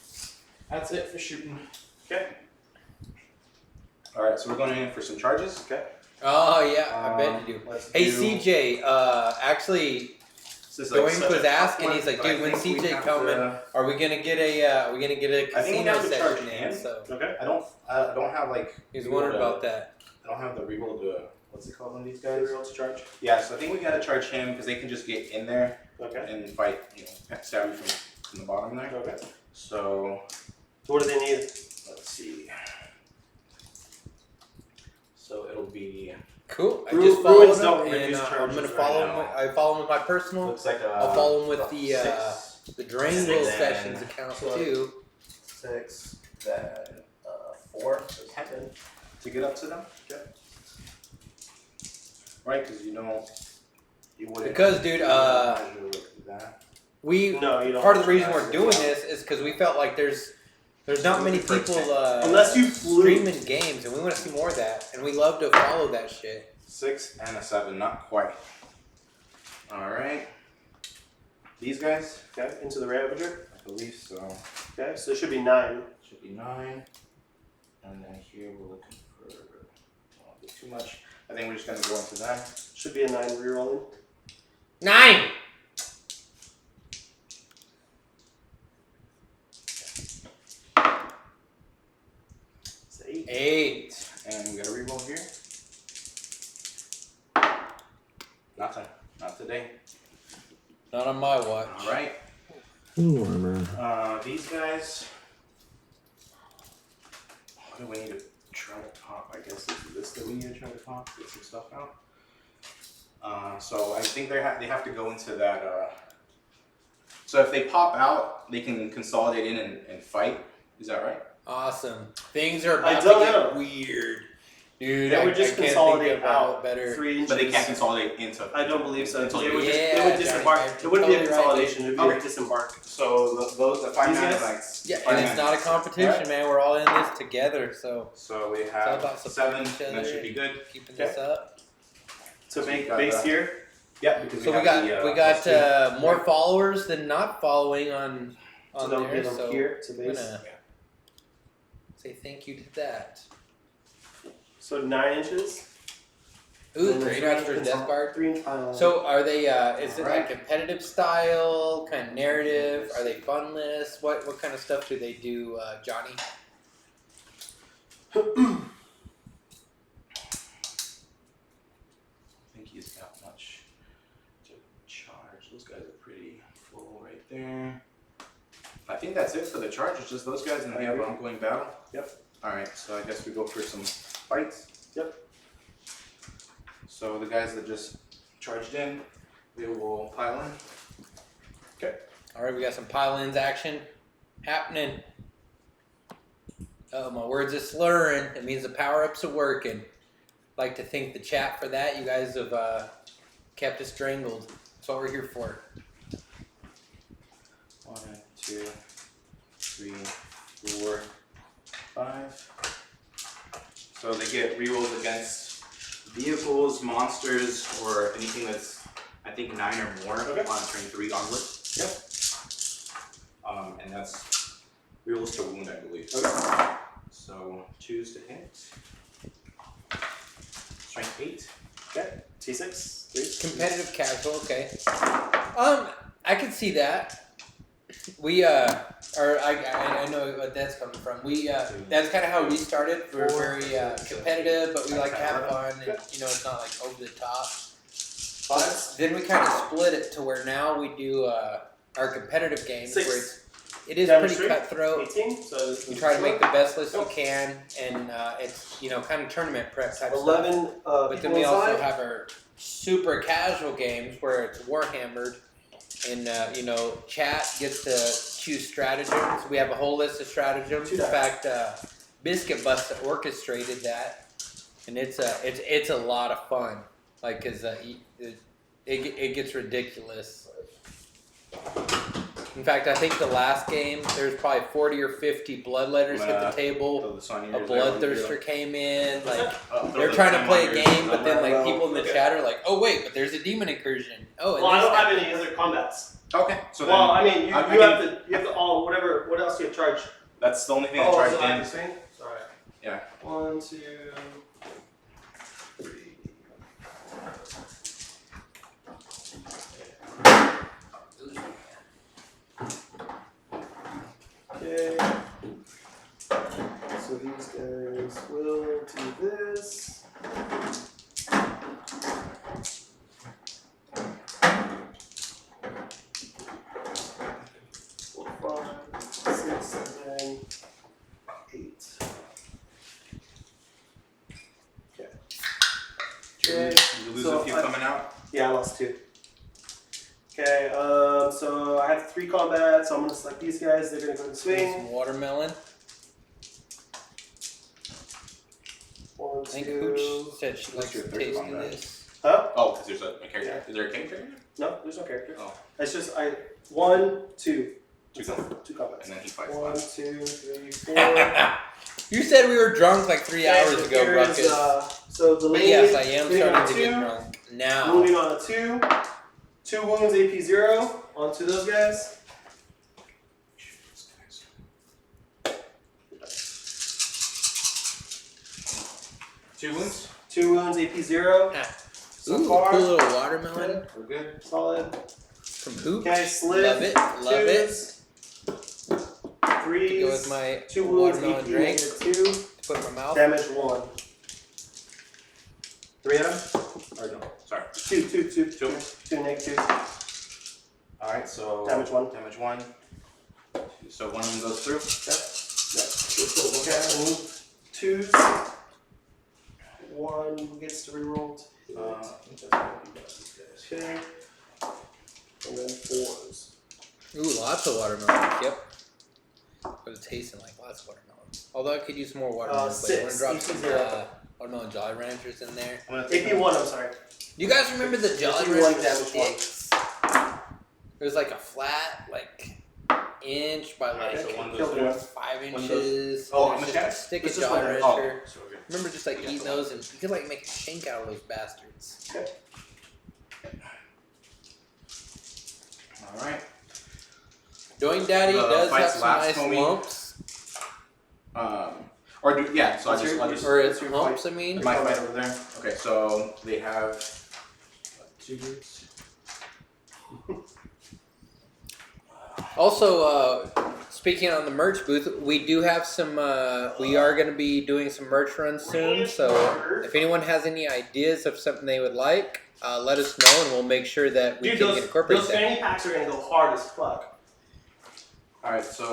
That's it for shooting. Okay. All right, so we're going in for some charges. Okay. Oh yeah, I bet you do. Let's Hey do- CJ, actually, This is like Doink such was a tough asking, one, he's like, but I dude, when's think we CJ have coming? to- Are we gonna get a I think we casino have to charge session in? him. So Okay. I don't have like. he's reroll wondering to- about that. I don't have the reroll to what's it called on these Guys, guys? reroll to charge. Yeah, so I think we gotta charge him because they can just get in there Okay. and fight, stab you from the bottom there. Okay. So What do they need? let's see. So it'll be Cool. I Ru- just followed ruins don't him, and reduce I'm charges gonna right follow now. him. I follow him with my personal. looks like I'll follow him with the six, Drangle Six, sessions then account so- too. 6, then 4, so 10 to get up to them. Okay. Right, because you wouldn't. Because, dude, do that. we No, you don't. part of the reason we're doing this is because we felt like there's not many people Unless you flew. streaming games, and we want to see more of that, and we love to follow that shit. 6 and a 7, not quite. All right. These guys, Okay, into the Ravager. I believe so. Okay, so it should be 9. Should be 9. And then here we're looking for not too much. I think we're just gonna go into that. Should be a 9 rerolling. 9. It's 8. 8. And we got a reroll here. Nothing. Not today. Not on my watch. All right. Warhammer. These guys. What do we need to try to pop? I guess it's this that we need to try to pop. Get some stuff out. So I think they have to go into that. So if they pop out, they can consolidate in and fight. Is that right? Awesome. Things are I about to don't get know. weird. Dude, They I would just can't consolidate think about out better. 3 inches. But they can't consolidate into. I don't believe so. Until It would, you- just, Yeah, it would Johnny, disembark. you're It wouldn't be a totally right, consolidation. It would be Okay. a disembark. So those the 5 These mana guys? knights. Yeah, five and it's mana not a knights. competition, Right? man. We're all in this together, so So we all have about 7, supporting and each that other. should be good. keeping Okay. this up. So So base, we got base that. here. Yeah, because So we have got the, we got plus more followers than not following on So they'll there. get them So here to I'm base. gonna say thank you to that. So 9 inches. Oh, Ooh, And then great 3 after inch Death Guard. 3 inch pylon. So are they? Is it Alright. like competitive style, kind of narrative? Are they funless? What kind of stuff do they do, Johnny? I think he's got much to charge. Those guys are pretty full right there. I think that's it for the charge. It's just those guys, and we have ongoing battle. Yep. All right, so I guess we go for some fights. Yep. So the guys that just charged in, they will pile in. All right, we got some pile-ins action happening. Oh, my words are slurring. It means the power-ups are working. Like to thank the chat for that. You guys have kept us strangled. That's what we're here for. 1, 2, 3, 4, 5. So they get rerolls against vehicles, monsters, or anything that's, I think, 9 or more Okay. on turn 3 onward. Yep. And that's rerolls to wound, I believe. Okay. So choose to hit. Strength 8. Okay. T6. 3. Competitive casual, okay. I could see that. We I know what that's coming from. That's kind of how we started. We're very competitive, but we like to have fun, and it's not like over the top. But then we kind of split it to where now we do our competitive games, 6. where it is Demonstrate. pretty cutthroat. 18. So this You is try to make the best list you Nope. can, and it's kind of tournament prep type stuff. 11. But then people we also inside. have our super casual games where it's Warhammered, and chat gets to choose stratagems. We have a whole list of stratagems. In fact, Bizkit Busta orchestrated that, and it's a lot of fun. Like, cause it gets ridiculous. In fact, I think the last game there's probably 40 or 50 bloodletters hit the table. Throw the Sun A Eaters there when you do bloodthirster it. came in. Like, Throw they're the trying to Sun play a Eaters. game, but then like Well, people in the okay. chat are like, "Oh wait, but there's a demon incursion." Oh, and Well, I this don't guy- have any other combats. Okay, so then Well, I mean, you I have to all whatever. What else do you have charged? that's the only thing Oh, that is it charged in. active thing? Sorry. Yeah. 1, 2, 3. a few coming out. Yeah, I lost 2. Okay, so I have 3 combats. So I'm gonna select these guys. They're gonna go and swing. Some watermelon. 1, I think 2. Hooch said she likes your the third taste of combat? this. Huh? Oh, because there's a character. Yeah. Is there a character? No, there's no character. Oh, It's just 1, 2. 2 combats. 2 combats. And then he fights 1, last. 2, 3, 4. You said we were drunk like 3 hours ago, Here is, Ruckus. so But delayed. yes, I am moving on starting to get 2, drunk now. Moving on a 2. 2 wounds, AP 0. Onto those guys. Two wounds. 2 wounds, AP 0. So Ooh, far, cool little watermelon We're good. solid. from Hooch. Okay, slip. Love it, love it. 2s, To 3s. go with my 2 wounds, watermelon AP drink. -2. To put in my mouth. Damage 1. 3 of them? Or no? Sorry. 2, 2, 2. 2. 2 negative. All right. So Damage 1. Damage 1. So one of them goes through. Okay, move 2s. 1 gets to reroll. Okay. And then 4s. Ooh, lots of watermelon. Yep. But it's tasting like lots of watermelon. Although I could use more watermelon. But I want to 6, drop AP some 0. watermelon Jolly Ranchers in there. I'm gonna take AP 1, I'm sorry. You guys remember the Jolly AP 1 Rancher damage 1. sticks? It was like a flat, like, inch by like so one goes Kill through. one. 5 One inches. Oh, There's how much just a damage? stick This of is Jolly one. Rancher. Oh, so we're good. Remember just like eating those, and you could like make a shank out of those bastards. Okay. All right. Doing Daddy The does have fight's some last, nice homie. lumps. Or do yeah. So What's I your- just Or it's your humps, I mean. my fight over there. Okay, so they have 2 dudes. Also, speaking on the merch booth, we do have some, we are going to be doing some merch runs soon. So if anyone has any ideas of something they would like, let us know and we'll make sure that we Dude, can incorporate those that. fanny packs are gonna go hard as fuck. All right, so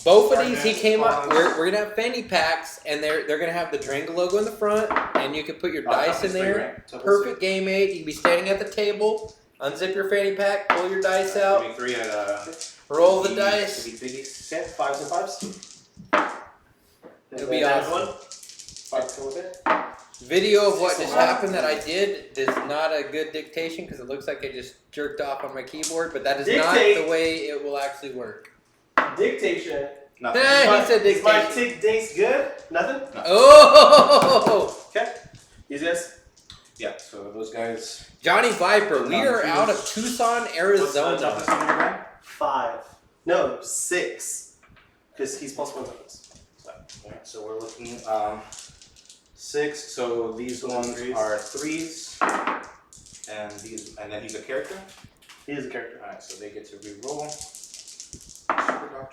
Bophedes, he came up. We're gonna have fanny packs, and they're gonna have the Drangle logo in the front, and you can put your dice in there. Perfect game aid. You can be standing at the table, unzip your fanny pack, pull your dice out, Give me 3 at roll the dice. Biggies. Okay, 5s and 5s. It'll be awesome. 5 come with it. Video of what just happened that I did is not a good dictation because it looks like I just jerked off on my keyboard, but that is not Dictate. the way it will actually work. Dictation. Nothing. He said Is my dictation. tick dates good? Nothing? Oh! Okay. These guys? Yeah, so those guys. Johnny Viper, we are out of Tucson, What's the Arizona. toughness on your guy? 5. No, 6. Because he's +1 toughness. Alright, so we're looking 6. So these ones are 3s, and then he's a character. He is a character. Alright, so they get to re-roll.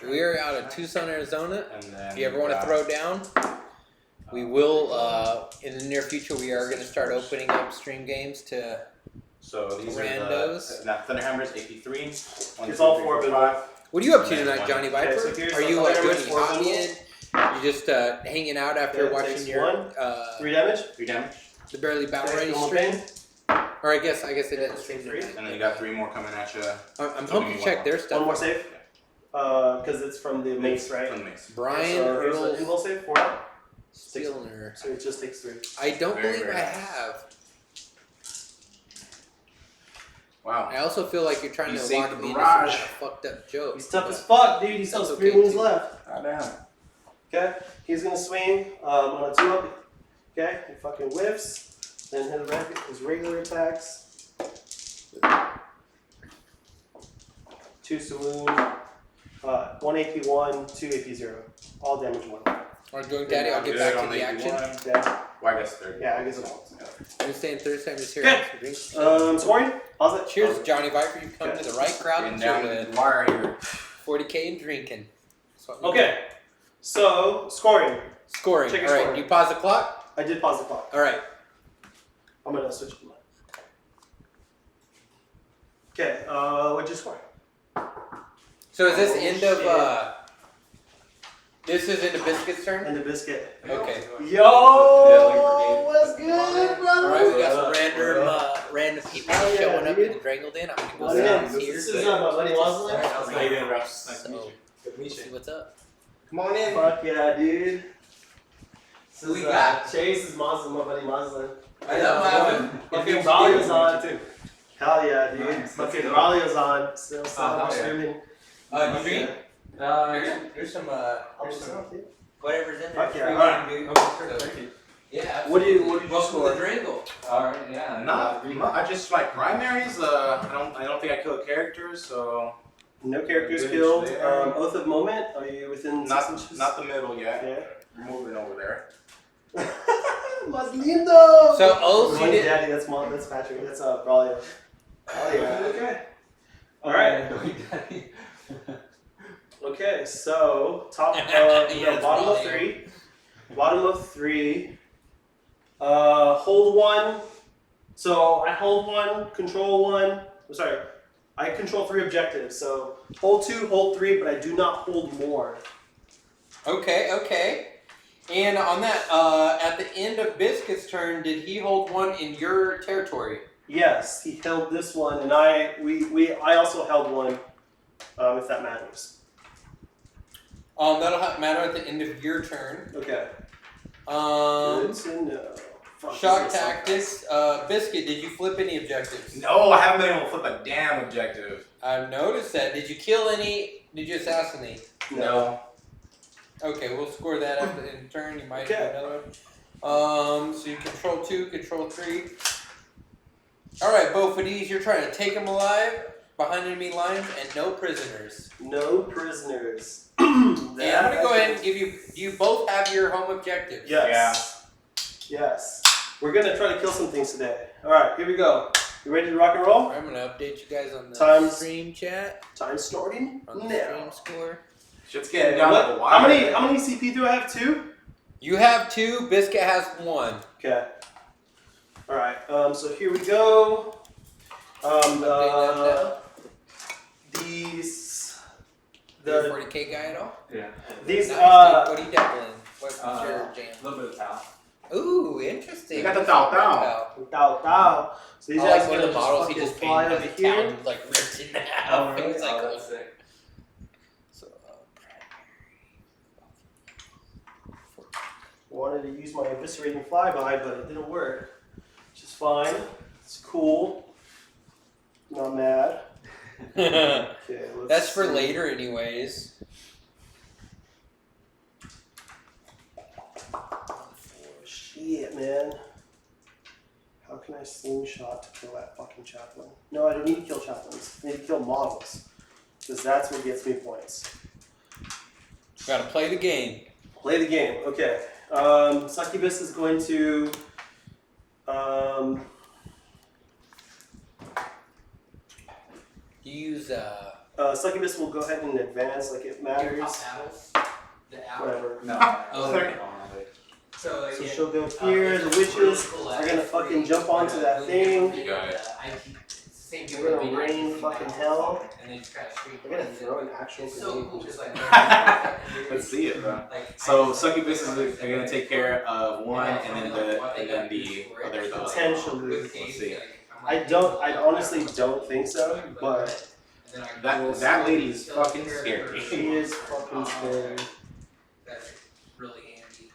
We are out of Tucson, Arizona. And then If you ever want to throw down, we will, in the near future, we are going to start opening up stream games to So these randos. are the Thunderhammers AP3. It's all 4 of them. 5. What are you up to tonight, Johnny Viper? Okay, so here's Are you the doing Thunderhammer's any four hobbying? You just hanging out after Okay, watching takes your 3 damage. 3 damage. the Barely Battle Takes Ready one stream? pain. Or I guess it didn't Takes stream 3. tonight. And then you got 3 more coming at you. I'm pumped to check their stuff. One more save. Because it's from the mace, right? From the mace. Brian So here's the Earl invul save. 4 out. Steelner. So it just takes 3. I don't Very, believe very I nice. have. Wow. I also feel like you're trying You to saved lock the me into some kind garage. of fucked up joke. He's tough as fuck, dude. He still has That's 3 okay, wounds too. left. God damn. Okay, he's gonna swing on a 2 up. Okay, he fucking whiffs. Then his regular attacks. 2 saloon. 1 AP 1, 2 AP 0. All damage 1. Alright, going Daddy, I'll get back to the action. Yeah. Well, I guess 30. Yeah, I guess it's I'm staying third time just here. Okay. Drink. Scoring? How's it? Cheers, Johnny Viper. You've come Okay. to the right crowd Getting to down chill to the with. wire here. 40K and drinking. That's what we Okay, so scoring. do. Scoring. Check your Alright, scoring. you pause the clock? I did pause the clock. Alright. I'm gonna switch to mine. Okay, what'd you score? So is this Oh, end shit. of This is into Bizkit's turn? And the Bizkit. Okay. Yo! What's good, brother? Alright, we got some random people showing up in the Drangle Den. I'm gonna go down here. This is my buddy Muslim. How you doing, bro? Nice So, to meet you. Good to we'll meet see you. what's up. Come on in. Fuck yeah, dude. This Who we is, got? Chase is Muslim, my buddy Muslim. I know, Fucking Braulio's on. Hell yeah, dude. Nice. Fucking Braulio's on. Still hell yeah. streaming. You mean? There's some, whatever's in there. Fuck yeah. Alright. Yeah. What do you Welcome score? to the Drangle. Alright, yeah. I just like primaries. I don't think I kill characters, so No characters Good killed. there. Oath of Moment. Are you within 6 inches? not the middle yet. Yeah. We're moving over there. Mas lindo! So, Oath, you did. Daddy, that's Patrick. That's Braulio. Oh yeah. Okay. All right. Okay. So top, Yeah, bottom of Braulio. 3. Bottom of 3. Hold 1. So I hold 1, control 1. I'm sorry. I control 3 objectives. So hold 2, hold 3, but I do not hold more. Okay. And on that, at the end of Bizkit's turn, did he hold one in your territory? Yes, he held this one, and I also held one. If that matters. That'll matter at the end of your turn. Okay. Um, Good to know. Fuck, shock this is so tactics. Bizkit, did you flip any objectives? No, I haven't been able to flip a damn objective. I've noticed that. Did you kill any? Did you assassinate? fast. No. Okay, we'll score that at the end of turn. You might do Okay. another one. So you control 2, control 3. Alright, Bophedes, you're trying to take them alive behind enemy lines and no prisoners. No prisoners. And I'm gonna go ahead and give you. Do you both have your home objectives? Yes. Yes. We're gonna try to kill some things today. All right, here we go. You ready to rock and roll? I'm gonna update you guys on the Times- stream chat, Time starting on the now. stream score. Shit's Okay, getting down to the how wire. many CP do I have? 2. You have 2. Bizkit has 1. Okay. All right. So here we go. These. The 40K guy at all? Yeah. These. Nice, dude. What are you dabbling? What's your A jam? little bit of talent. Ooh, interesting. You got the Tao Tao. Tao. So these I guys like one of the gonna models he fucking just fly painted over as a here. town, like ripped in half. Oh, really? It's like, Oh, that's sick. So, Wanted to use my eviscerating flyby, but it didn't work. Which is fine. It's cool. Not mad. Okay, let's That's for see. later, anyways. Shit, man. How can I slingshot to kill that fucking chaplain? No, I don't need to kill chaplains. I need to kill models. Because that's what gets me points. Gotta play the game. Play the game. Okay. Succubus is going to. You use Succubus will go ahead and advance like it matters. battles. The Whatever. No. Oh, sorry. So, like, So she'll go here. The witches are gonna fucking jump onto that thing. You got it. Same We're gonna rain fucking hell. And then just kind of street. We're gonna throw an actual It's so grenade. cool, just like. Let's see it, bro. Like, So succubus are gonna take care of one, and then the other dog. Potentially. Let's see. I honestly don't think so, but That lady is fucking scary. she is fucking scary. That's really handy.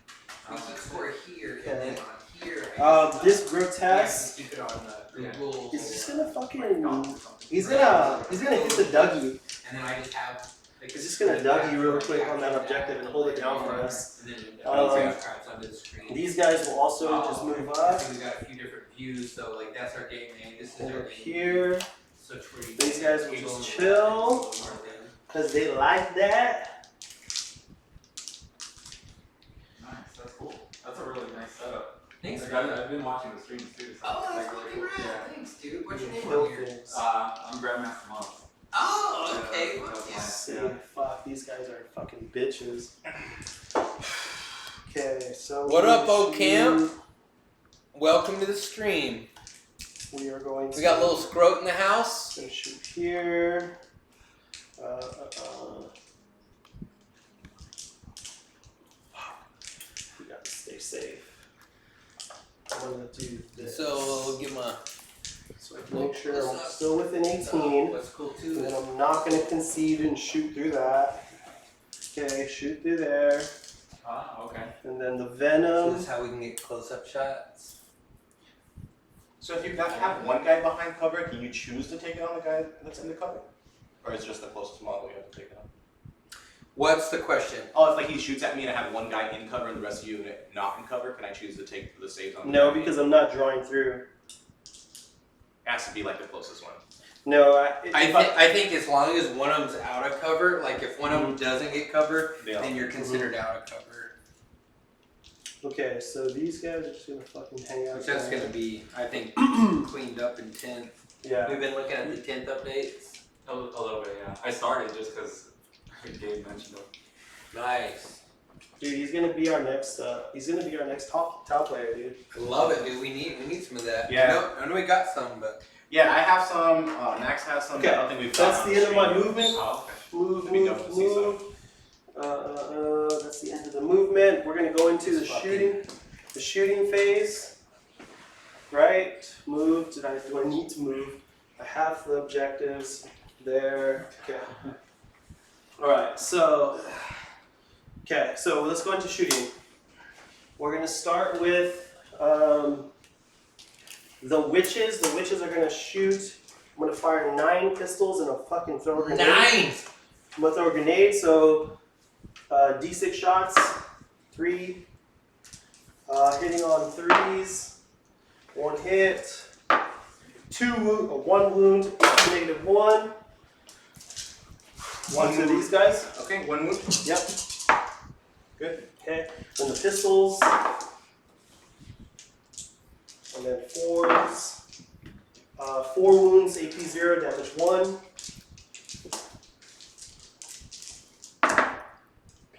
We can score here and then on here. This grotesque keep it on the rules. is just gonna fucking. He's gonna hit the Dougie. And then I just have. He's just gonna Dougie real quick on that objective and hold it down for us. And then Um, cards onto the screen. These guys will also just move up. We've got a few different views, so like that's our game name. This is our Over game. here, Such free. these guys will just chill because they like that. Nice, that's cool. That's a really nice setup. Thanks, Like, man. I've been watching the streams too. So Oh, it's that's like fucking really cool. rad. Thanks, dude. What's your name Kill on here? things. I'm Grandmaster Moss. Oh, okay. Yeah, Fuck that's yeah. nice. See, fuck, these guys are fucking bitches. Okay, so What up, we'll O Camp? shoot- Welcome to the stream. We are going to. We got little Scroat in the house. Gonna shoot here. I'm gonna do this. So we'll give him a. So I can make sure I'm still within 18. What's cool And too then is I'm not gonna concede and shoot through that. Okay, shoot through there. Ah, okay. And then the this venom. is how we can get close-up shots. So if you have one guy behind cover, can you choose to take it on the guy that's in the cover? Or is it just the closest model you have to take it on? What's the question? Oh, if like he shoots at me and I have one guy in cover and the rest of you not in cover, can I choose to take the saves on the No, guy? because I'm not drawing through. It has to be like the closest one. No, I think as long as one of them's out of cover, like if one of them doesn't get covered, Yeah. then you're considered out of cover. Okay, so these guys are just gonna fucking hang out. Which that's gonna be, I think, cleaned up in 10th. Yeah. We've been looking at the 10th updates. A little bit, yeah. I started just because Gabe mentioned it. Nice. Dude, he's gonna be our next. He's gonna be our next top player, dude. I love it, dude. We need some of that. Yeah. I know we got some, but Yeah, I have some. Max has some. Okay, I don't think we've that's got the end of my movement. Oh, okay. Move, Let me know if you see move. That's the end of the movement. We're gonna go into the shooting phase. Right. Move. Do I need to move? I have the objectives there. Okay. All right. So. Okay. So let's go into shooting. We're gonna start with the witches. The witches are gonna shoot. I'm gonna fire 9 pistols and a fucking throw a grenade. 9! I'm gonna throw a grenade, so D6 shots, 3, hitting on 3s, 1 hit, 1 wound, -1. 1 to these guys. Okay, one wound. Yep. Good. Okay. Then the pistols, and then 4s. 4 wounds, AP 0, damage 1.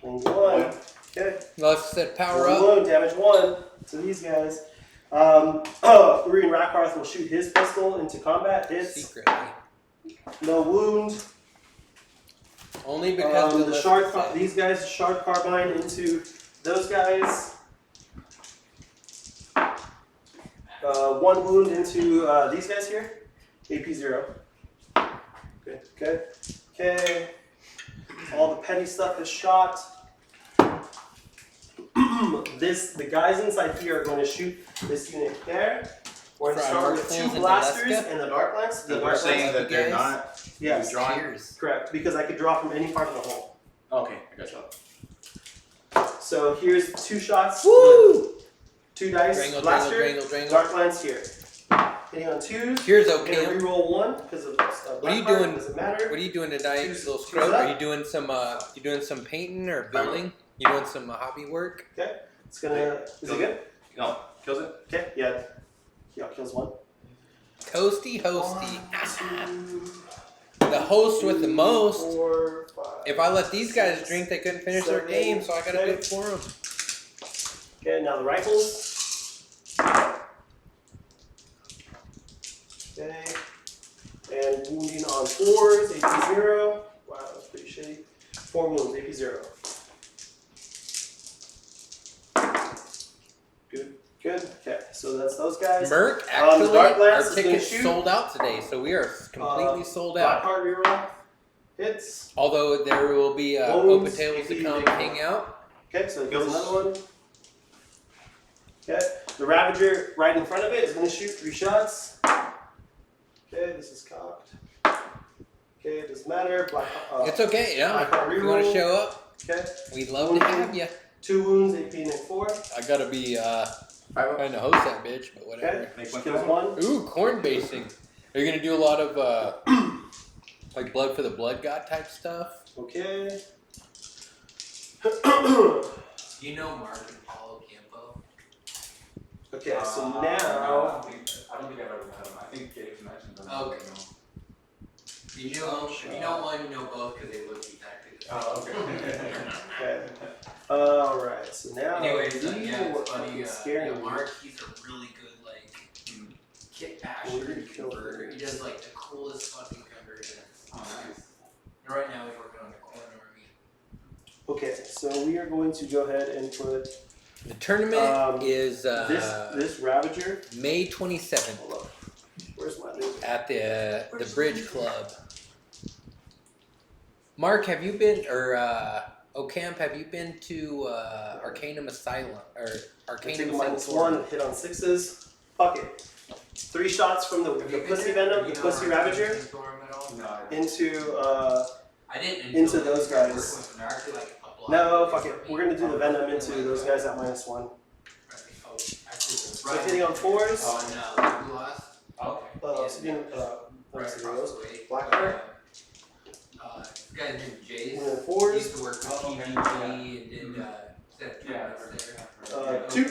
Clean 1. Okay. Let's set power One up. wound, damage 1 to these guys. Urian Rakarth will shoot his pistol into combat. Hits. Secretly. No wound. Only because we the left shard. it set. These guys shard carbine into those guys. 1 wound into these guys here. AP 0. Good. Good. Okay. All the petty stuff is shot. The guys inside here are going to shoot this unit there. We're going to start with 2 blasters and the dark lance. The We're dark saying lance. that they're not. Yes. Drawing. Cheers. Correct. Because I could draw from any part of the hole. Okay, I got you. So here's 2 shots. Woo! 2 dice. Drangle, Blaster. drangle. Dark lance here. Hitting on 2s. Here's I'm okay. gonna reroll 1 because of What are you black card, doing? Doesn't matter. What are you doing tonight, Choose- little choose scrub? up. Are you doing some painting or building? You doing some hobby work? It's gonna. Is it good? No, kills it. Okay. Yeah. Yeah. Kills 1. Toasty hosty. 1, 2, The host with the most. 4, 5. If I let these guys drink, they couldn't finish their 7, game, so I gotta do it for them. Okay. Now the rifles. Okay. And wounding on 4s, AP 0. Wow, that's pretty shitty. 4 wounds, AP 0. Good. Good. Okay. So that's those guys. Merc, the actually, Dark Lance our is gonna tickets shoot. sold out today, so we are completely sold out. Blackheart reroll. Hits. Although there will be Wounds, open tables to AP, come big hang out. Okay, so it goes another one. Okay, the Ravager right in front of it is going to shoot 3 shots. Okay, this is cocked. Okay, it doesn't matter. It's okay, yeah. Blackheart If you want to reroll. show up, Okay, we'd love to have you. 2 wounds, AP and 4. I gotta be trying to host that bitch, but whatever. Okay, Make one kills kill. 1. Ooh, corn basing. Are you gonna do a lot of like blood for the blood god type stuff? Okay. You know Mark and Paulo Campo? Okay, so I now. don't think I've ever met him. I think Gabe mentioned him. Okay. You know one, you know both, because they look exactly the same. Oh, okay. Okay. Alright, so now. Anyways, these yeah, are what it's funny. fucking scare me. Mark, he's a really good like kit basher. We're gonna kill converter. He does like the coolest fucking conversions. Oh, nice. And right now he's working on the corn army. Okay, so we are going to go ahead and put The tournament is this Ravager. May 27th. Hold up. Where's my name? At the Bridge Club. Mark, have you been, or Ocamp, have you been to Arcanum Asylum or Arcanum -1, hit on 6s. Fuck it. 3 shots from the Pussy Venom, the Pussy Ravager, into into those guys. No, fuck it. We're gonna do the Venom into those guys at -1. So hitting on 4s. Oh no, you lost. Okay. Blackheart. This guy's named Jace. Hitting on He 4s. used to work with TVG and did set there. 2.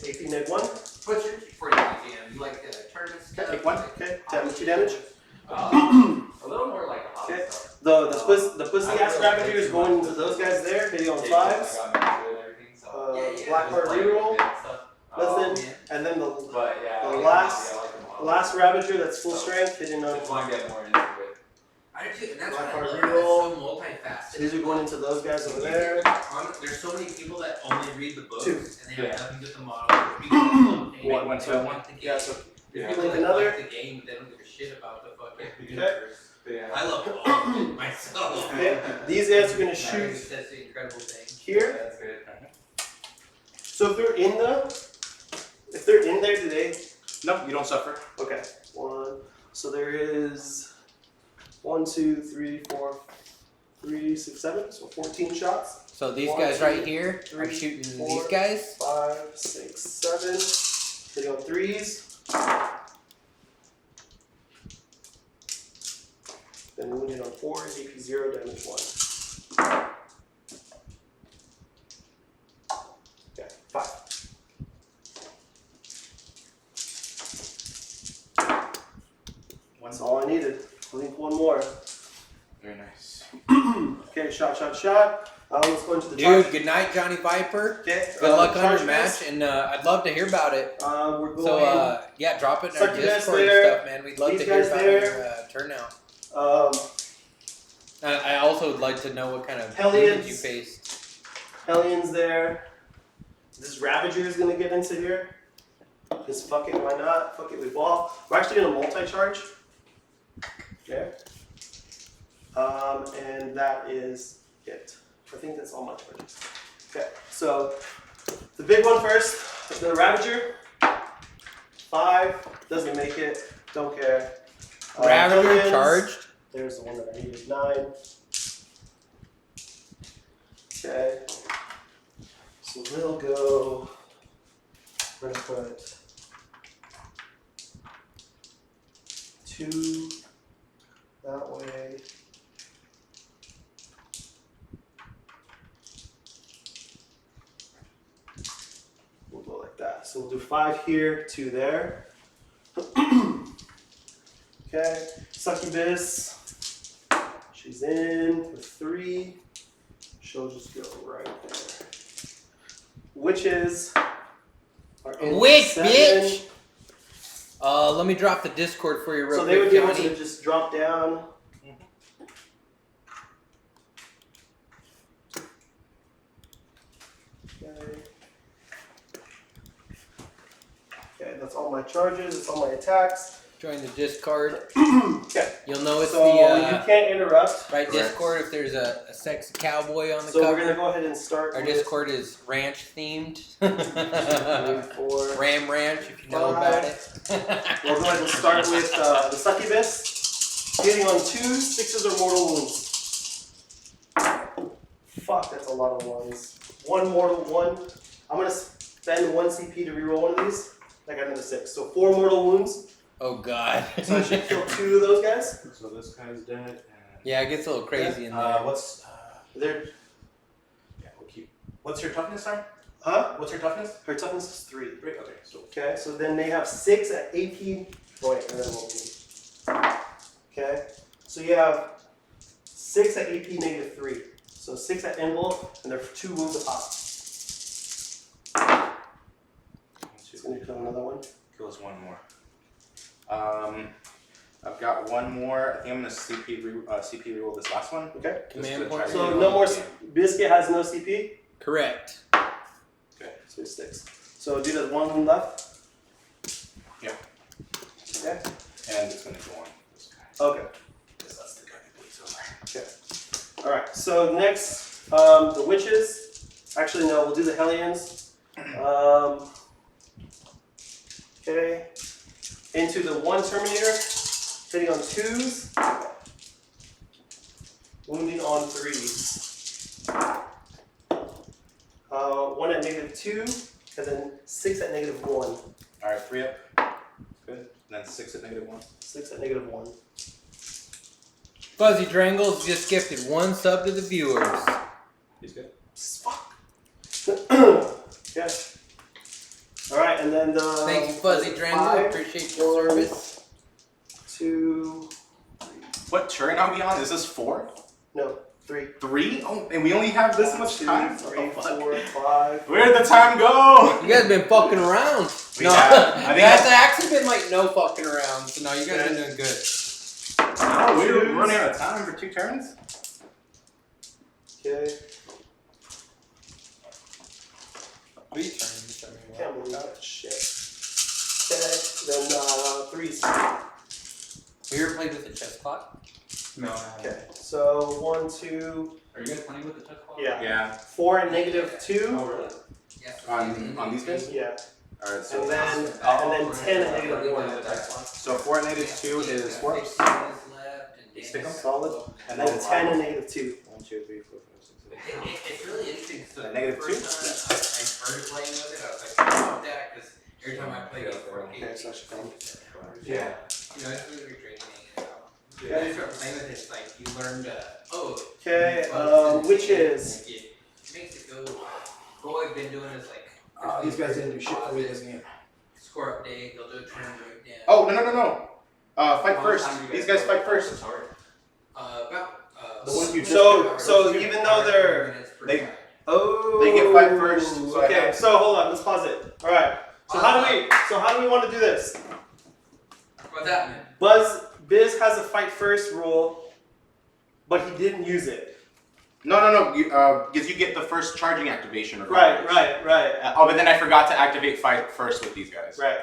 AP neg 1. What's your for the game? You like tournament stuff? Take 1. Okay. 2 damage. A little more like a hot Okay. stuff. The pussy ass Ravager is going into those guys there, hitting on 5s. Blackheart reroll. Nothing. And then the last Ravager that's full strength hitting on. I do too, and that's Blackheart what I love. reroll. It's so multifaceted. These are going into those guys over there. There's so many people that only read the books 2. and they have nothing to do with the model. One, so I want the game. Yeah, so If you people blink like another. the game, they don't give a shit about the fucking Okay. I love all of it myself. Okay. These guys are gonna shoot That's the incredible thing. here. That's good. So if they're in there, do they? No, you don't suffer. Okay. 1. So there is 1, 2, 3, 4, 3, 6, 7. So 14 shots. So these 1, guys 2, right here are 3, shooting 4, these guys. 5, 6, 7. Hitting on 3s. Then wounded on 4s. AP 0, damage 1. Okay. 5. That's all I needed. I think 1 more. Very nice. Okay, shot. Let's go into the Dude, charge. good night, Johnny Viper. Okay. Good luck on charge your match, base. and I'd love to hear about it. We're going. So, yeah, drop it in our Succubus Discord there. and stuff, man. We'd love These to hear guys about there. your turnout. Um, I also would like to know what kind of Hellions. demons you faced. Hellions there. This Ravager is gonna get into here. Just fuck it, why not? Fuck it, we ball. We're actually gonna multi-charge. There. And that is it. I think that's all my charges. Okay, so the big one first, the Ravager. 5, doesn't make it, don't care. Ravager Hellions. charged. There's the one that I needed, 9. Okay. So we'll go, we're gonna put 2 that way. We'll go like that. So we'll do 5 here, 2 there. Okay, Succubus. She's in for 3. She'll just go right there. Witches are in Witch, 7. bitch! Let me drop the Discord for you real So quick, they would be able Johnny. to just drop down. Okay. Okay, that's all my charges. That's all my attacks. Join the Discord. Okay. You'll know it's So you can't interrupt. right Discord if there's a sexy cowboy on the So cover. we're gonna go ahead and start. Our with Discord is ranch themed. 3, 4. Ram Ranch, if you know about it. We'll go ahead and start with the Succubus. Hitting on 2 6s or mortal wounds. Fuck, that's a lot of ones. 1 mortal, 1. I'm gonna spend 1 CP to reroll one of these. I got another 6. So 4 mortal wounds. Oh god. So I should kill 2 of those guys. So this guy's dead. And Yeah, it gets a little crazy in there. They're, yeah, we'll keep. What's your toughness, sir? huh? What's your toughness? Her toughness is 3. 3. Okay, so Okay, so then they have 6 at AP. Oh wait, and then we'll be. Okay, so you have 6 at AP -3. So 6 at envelope, and they're 2 wounds a pop. It's gonna kill another one. kill us 1 more. I've got 1 more. I think I'm gonna CP reroll this last one. Okay. Command Just to point. try to So get no on more. the game. Biscuit has no CP. Correct. Okay. So it sticks. So do the one left. Yeah. Okay. And it's gonna go on this guy. Okay. Because that's the guy that bleeds over. Okay. All right. So next, the witches. Actually, no. We'll do the Hellions. Okay. Into the one Terminator, hitting on 2s, wounding on 3s. 1 at -2, and then 6 at -1. Alright, 3 up. Good. And then 6 at -1. 6 at -1. Fuzzy Drangles just gifted 1 sub to the viewers. He's good. Fuck. Yes. All right, and then the. Thank you, Fuzzy Drangle. 5, Appreciate your service. 2, What turn are we on? Is this 4? no, 3. 3? Oh, and we only have this much 2, time? 3, Oh, fuck. 4, 5. Where'd the time go? You guys been fucking around. We No, have. I think that's actually been like no fucking around. So no, you guys been doing good. Oh, we were running out of time for 2 turns? Okay. Return. Can't believe that shit. Okay, then 3s. Have you ever played with a chess clock? No. Okay, so 1, 2, Are you guys playing with the chess clock? yeah. Yeah. 4 at -2. Oh, really? Yes. On these guys? Yeah, Alright, so and then 10 at -1. So 4 at -2 is 4. Stick 'em. Solid. And And then then 10 at -2. 1, 2, 3, 4, 5, 6, 7. It's really interesting. So A the -2? first time I started playing with it, I was like, I love that because every time I play it, Okay, so I should come. Yeah. You know, it's really great training. Yeah. When you start playing with it, it's like you learn to, Okay, witches. It makes it go. What I've been doing is like. These guys didn't do shit for me this game. Score update, they'll do a turn breakdown. Oh, no. Fight first. These guys fight first. The ones you just so even though they're They- oh They get fight first, so I okay, have- so hold on, let's pause it. All right. So how do we want to do this? What's that mean? Biz has a fight first rule, but he didn't use it. No. Because you get the first charging activation. Right. regardless. Oh, but then I forgot to activate fight first with these guys. Right.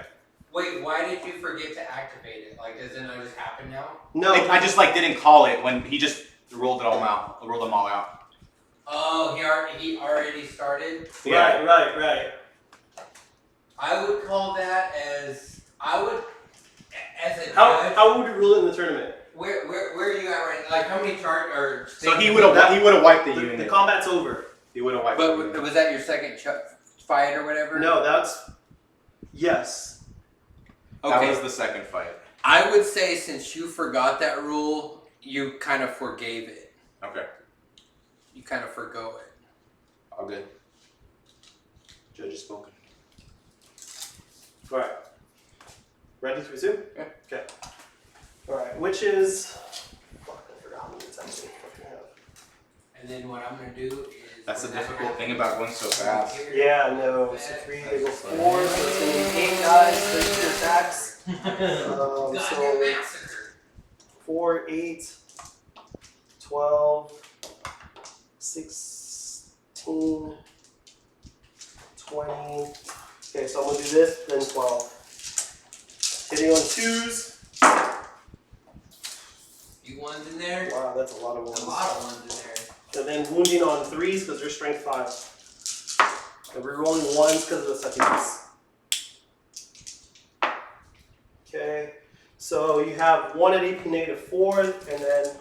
Wait, why did you forget to activate it? Like, does it not just happen now? No. I just didn't call it when he just rolled them all out. Oh, he already started? Yeah. Right. I would call that as a judge. How would we rule it in the tournament? Where are you at right now? Like, how many charge or? So he would have wiped the The unit. combat's over. He would have wiped. But the unit. was that your second fight or whatever? No, yes. That Okay. was the second fight. I would say since you forgot that rule, you kind of forgave it. Okay. You kind of forgo it. All good. Judge has spoken. All right. Ready to resume? Yeah. Okay. All right. Witches. Fuck, I forgot how many attacks I fucking have. And then what I'm gonna do is. That's the difficult thing about going so fast. Yeah, no. So 3, they go 4, so it's gonna be 8 guys, 32 attacks. Goddamn So massacre. 4, 8, 12, 16, 20. Okay, so I'm gonna do this, then 12. Hitting on 2s. You ones in there? Wow, that's a lot of A ones. lot of ones in there. And then wounding on 3s because they're strength 5. And we're rolling 1s because of the seconds. Okay, so you have 1 at AP -4, and then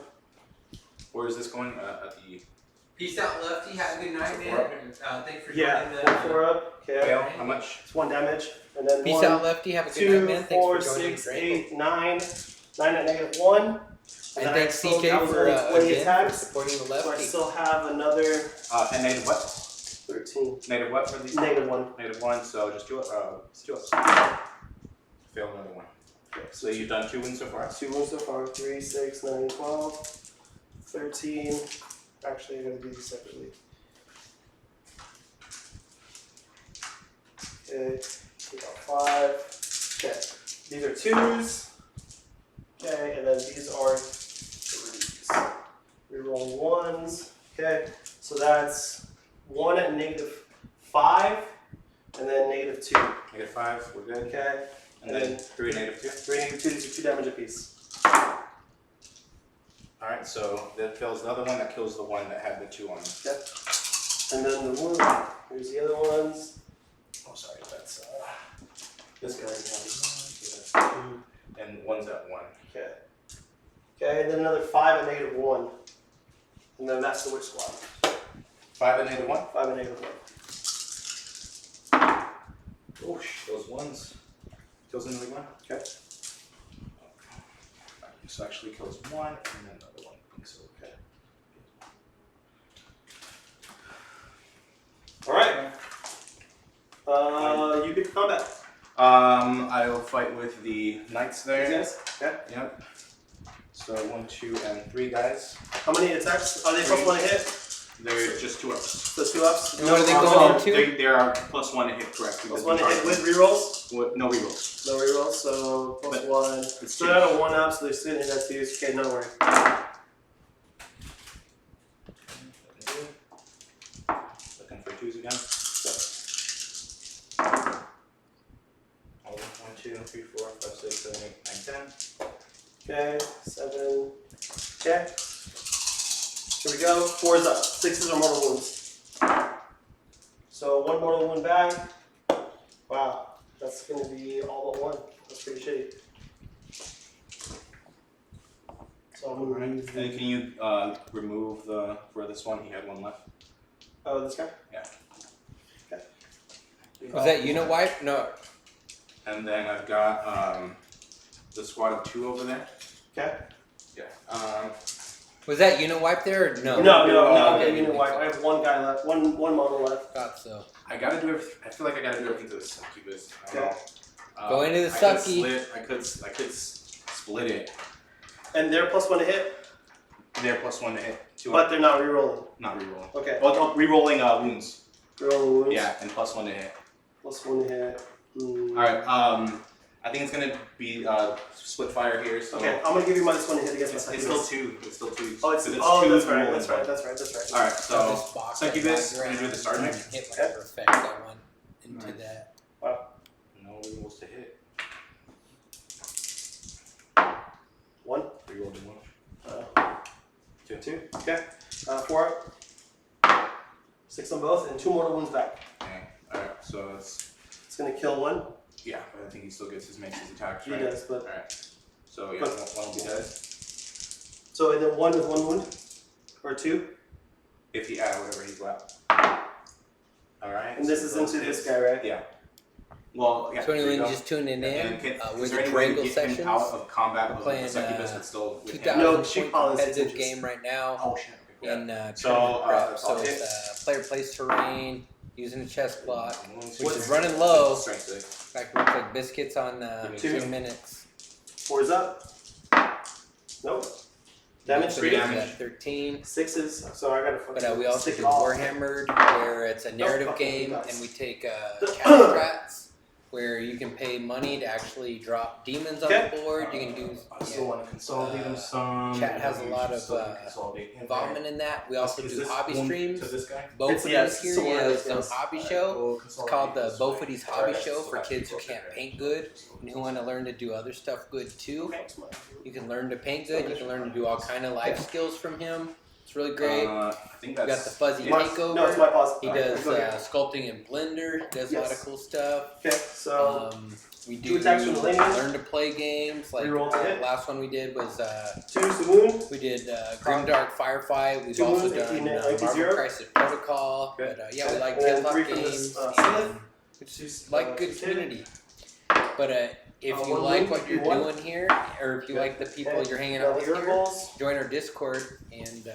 Where is this going? At the Peace out, Lefty. Have a good night, So man. Thanks for yeah, joining the. 4 up. Okay, fail. How much? it's 1 damage, and then Peace 1, out, Lefty. Have a good 2, night, man. Thanks 4, for joining 6, the 8, 9. 9 at -1. And then thanks I still- CJ that was for only 20 again for attacks. supporting the So I Lefty. still have another And negative what? 13. Negative what for these? -1. -1. So just do it. Let's do it. Fail another one. Okay, So you've done 2 wins so far. 2 wounds so far. 3, 6, 9, 12, 13. Actually, I'm gonna do these separately. Okay, we got 5. Okay, these are 2s. Okay, and then these are 3s. Reroll 1s. Okay, so that's 1 at -5, And then -2. -5, we're good. Okay. And then 3 -2. 3 -2, these are 2 damage apiece. Alright, so that kills the other one, that kills the one that had the 2 on it. Yep. And then the one, here's the other ones. Oh, sorry, that's this guy. That's 2, and one's at 1. Okay. Okay, and then another 5 at -1. And then that's the witch squad. 5 and -1. 5 and -1. Oh, those ones. Kills another one. Okay. So actually kills 1, and then another one. So okay. All right. You pick the combat. I'll fight with the knights there. These guys? Okay. Yep. So 1, 2, and 3 guys. How many attacks? Are they plus 1 to hit? They're just 2 ups. So 2 ups. And what are they going into? They are plus 1 to hit, correct? Plus 1 to hit with rerolls? With no rerolls. No rerolls, so plus But 1. it's So they're at a 1 up, so they're sitting at 2. Okay, no worry. Looking for 2s again. 1, 2, 3, 4, 5, 6, 7, 8, 9, 10. Okay, 7. Okay. Here we go. 4's up. 6s are mortal wounds. So 1 mortal wound back. Wow. That's going to be all but 1. That's pretty shitty. So I'm going to And remove can you remove the, for this one, he had 1 left. Oh, this guy? Yeah. Okay. Was that unit wipe? No. And then I've got the squad of 2 over there. Okay. Yeah. Was that unit wipe there or no? No, Okay, you know why. I have 1 guy left. One model left. Thought so. I gotta do everything. I feel like I gotta do everything to the succubus. I don't know. Go into the I could split it. And they're plus 1 to hit, They're plus 1 to hit. 2 but they're not rerolling. not rerolling. Okay. Well, rerolling wounds. Rerolling wounds. Yeah, and plus 1 to hit. Plus 1 to hit. Alright, I think it's gonna be split fire here, so Okay, I'm gonna give you minus 1 to hit against my it's succubus. still 2. It's still 2. Oh, So that's two right. rerolling. That's right. Alright, Got so this box succubus, that we're gonna do the sergeant. hit whatever effect I want into Alright. that. No rerolls to hit. 1. Rerolling 1. 2. Okay. 4 up. 6 on both, and 2 mortal wounds back. Okay. Alright, so It's gonna kill 1. yeah, but I think he still gets his attacks, He right? does, but Alright. So yeah, But- 1 will be dead. so and then 1 with 1 wound, or 2. If he whatever he's left. Alright. And this is into this guy, right? Yeah. Well, yeah. So there you anyone go. just tuning in, And we're is the there any way to Drangle get him sessions. out of combat We're of playing, the succubus that's still with 2,000 him? No, point she policies competitive inches. game right now Oh shit. Okay, in So, tournament prep. that's So all it's player plays terrain using a chess block. Which Which is running low. Strength 6. In fact, looks like Bizkit's on 2. 2 minutes. 4's up. Nope. Damage. 3 damage. At 13. 6s. So I gotta fucking But we also stick do it all. Warhammer, where it's a narrative fucking game, nuts. and we take cast strats, where you can pay money to actually drop demons on Okay. the board. You can do I still want to consolidate them some. chat has a We lot should of, still consolidate him involvement in that. We also Is do this hobby one streams. To this guy? Bophedes Yes, here, it's one of he those has some things. hobby Alright, show. we'll It's consolidate called the this way. Bophedes Hobby Alright, Show so for I have kids to who go can't there. paint good and who want to learn to do other stuff good too. Thanks, Mike. You can learn to paint good. You can learn to do all kind of life skills from him. It's really great. I think We that's. got the fuzzy My- takeover. No, it's my pause. He Alright, does go ahead. sculpting in Blender. He does a lot of Yes. cool stuff. Okay, so We 2 do attacks from the lane. learn to play games. Like Reroll to the hit. last one we did was 2's the wound. we did Grimdark Firefight. We've 2 also wounds, done 18, Marvel 0. Crisis Protocol. Okay. But yeah, we like And then tabletop 3 from games. this, and Smith. it's She's, like good she's hit. community. But if you one like wound, what you're 1. doing here, or if you like the people Okay. you're hanging Now out the with here, Urgles. join our Discord and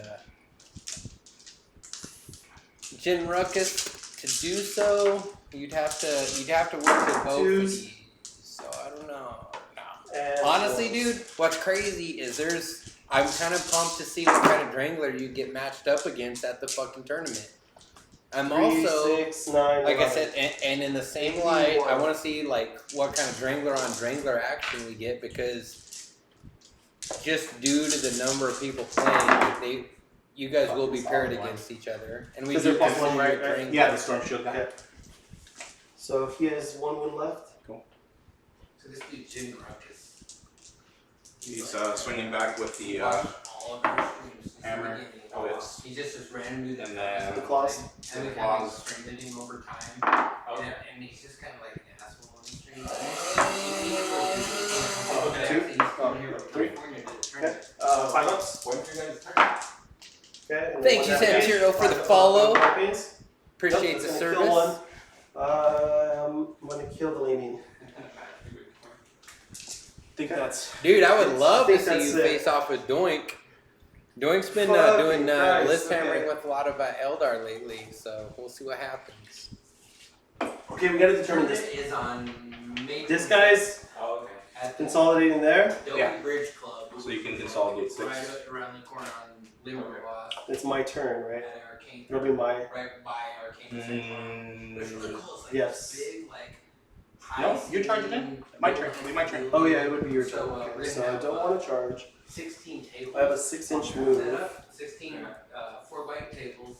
Jin Ruckus. To do so, you'd have to work with both of Twos. these. So I don't know. No. And Honestly, dude, what's crazy is I'm kind of pumped to see what kind of Drangler you get matched up against at the fucking tournament. I'm 3, also, 6, 9, like I 11. said, and in the same light, I want to see like what kind of Drangler on Drangler action we get, because just due to the number of people playing, like you guys will be paired against each other, and we 'Cause do they're plus one, absolutely right? Drangler. Yeah, the Storm Shield guy. Okay. So he has 1 wound left. So this dude's Jim Ruckus. He's swinging back with the Watched all of our streams since the hammer, beginning. whips, He's just this random dude that and then the claws. And we the kind of claws. strengthened him over time. And he's just kind of like an asshole on the stream. Three. Okay. 5 ups. When's your guys' turn? Okay. And then Thank 1 you, damage. Santiro, for the 5 follow. weapons. Appreciate Nope, the that's service. gonna kill one. I'm gonna kill the leaning. I think that's. Dude, I would love to think see that's you it. face off with Doink. Doink's been Fucking doing Christ, list hammering okay. with a lot of Eldar lately, so we'll see what happens. Okay, we gotta determine This this. is on May. This guy's Oh, okay. At the consolidating there. Dopey Yeah. Bridge Club. So you can consolidate 6. Right around the corner on Limerick. It's my turn, right? At Arcane. It'll be my. Right by Arcane Central. Which is really cool. It's like Yes. this big, like, No, your turn again. My turn. It'll be my turn. Oh yeah, it would be your turn. So, Okay, we're so gonna I have, don't want to charge. 16 tables. I have a 6-inch move. Set up, 16 4x tables,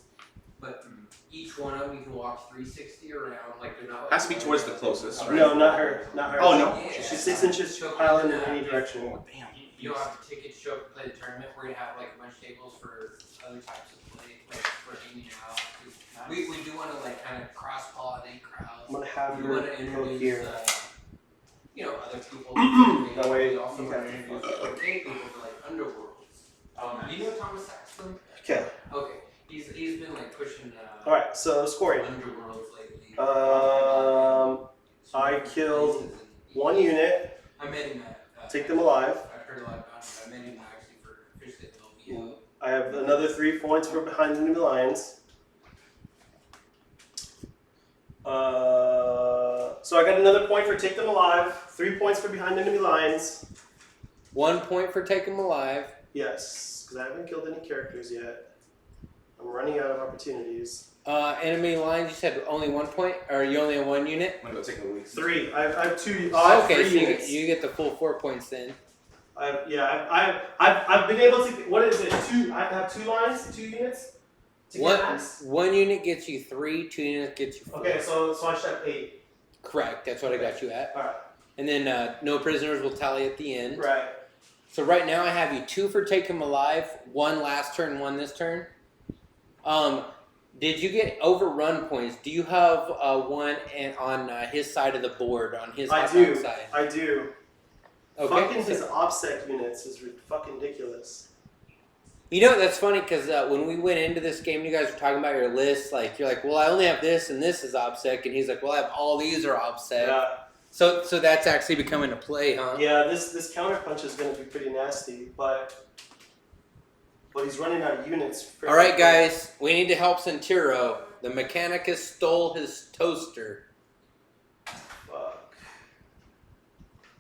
but each one of them you can walk 360 around. Like they're not. Like, Has to be towards the closest, right? No, not her. Not her. Oh, no. Yeah. She's 6 inches piling in any direction. Oh, damn. You don't have a ticket to show up to play the tournament. We're gonna have like a bunch of tables for other types of play, like for hanging out. We do want to like kind of cross pollinate crowds. I'm gonna have We her want to go introduce, here. other people. That way we also you want got to introduce gay people to like underworlds. Do you know Thomas Saxton? Okay. Okay, he's been like pushing All right. So scoring. underworlds lately. I killed 1 unit. I met him at. Take them alive. I've heard a lot about him. I met him actually for fish that helped me out. I have another 3 points for behind enemy lines. So I got another point for take them alive. 3 points for behind enemy lines. 1 point for take him alive. Yes, because I haven't killed any characters yet. I'm running out of opportunities. Enemy lines, you said only 1 point? Or you only have 1 unit? I'm gonna go take a leak. 3. I have 2. I have Okay, 3 so units. you get the full 4 points then. I've been able to. What is it? 2. I have 2 lines, 2 units. To get max? 1 unit gets you 3, 2 units gets you 4. Okay, so I should have 8. Correct, that's what I got you at. All right. And then no prisoners will tally at the end. Right. So right now I have you 2 for take him alive, 1 last turn, 1 this turn. Did you get overrun points? Do you have 1 on his side of the board, on his I do. side? I do. Okay. Fucking his OPSEC units is fucking ridiculous. You know, that's funny because when we went into this game, you guys were talking about your list. Like, you're like, well, I only have this and this is OPSEC. And he's like, well, I have all these are OPSEC. Yeah. So that's actually becoming a play, huh? Yeah, this counter punch is going to be pretty nasty, but he's running out of units. All right, guys, we need to help Santiro. The Mechanicus stole his toaster. Fuck.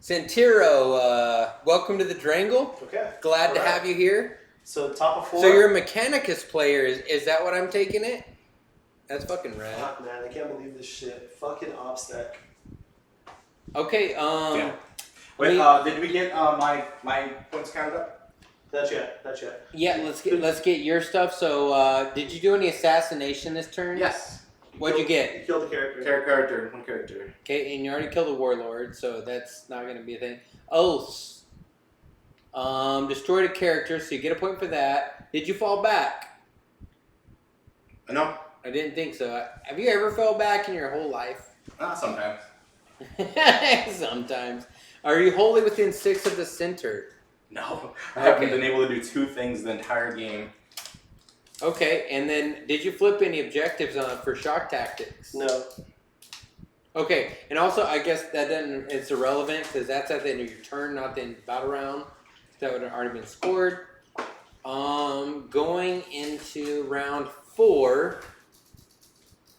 Santiro, welcome to the Drangle. Okay. Glad to All right. have you here. So top of 4. So you're a Mechanicus player. Is that what I'm taking it? That's fucking rad. Fuck, man, I can't believe this shit. Fucking OPSEC. Okay, Yeah. Wait, did we get my points counted up? Not yet. Not yet. yeah, let's get your stuff. So, did you do any assassination this turn? Yes. What'd you get? You killed the character. Character, 1 character. Okay, and you already killed the warlord, so that's not going to be a thing. Oaths. Destroyed a character, so you get a point for that. Did you fall back? No. I didn't think so. Have you ever fell back in your whole life? Sometimes. Sometimes. Are you wholly within 6 of the center? No. I haven't Okay. been able to do 2 things the entire game. Okay, and then did you flip any objectives on for shock tactics? No. Okay, and also I guess that doesn't, it's irrelevant because that's at the end of your turn, not the end of the battle round. That would have already been scored. Going into round 4,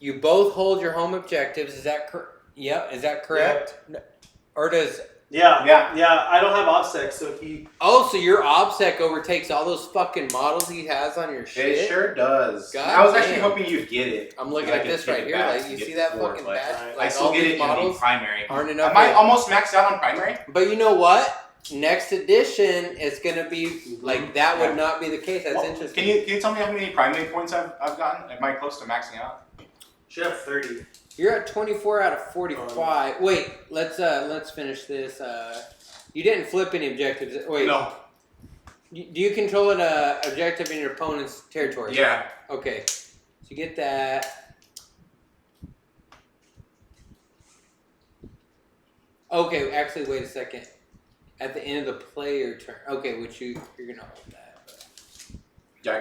you both hold your home objectives. Is that correct? Yep, is that correct? No. Or does... Yeah. Yeah. I don't have OPSEC, so he. Oh, so your OBSEC overtakes all those fucking models he has on your shit? It sure does. God I was actually damn. hoping you'd get it. I'm looking I at could this take right it here. back Like, to you get see that forward, fucking but badge? I Like, still all get these it in the models primary. aren't enough. Am I almost maxed out on primary? But you know what? Next edition, it's gonna be like that. Would not be the case. That's Well, interesting. Can you tell me how many primary points I've gotten? Am I close to maxing out? Should have 30. You're at 24 out of 45. Wait, let's finish this. You didn't flip any objectives. Wait. No. Do you control an objective in your opponent's territory? Yeah. Okay. So you get that. Okay, actually, wait a second. At the end of the player turn. Okay, which you're gonna hold that. Yeah,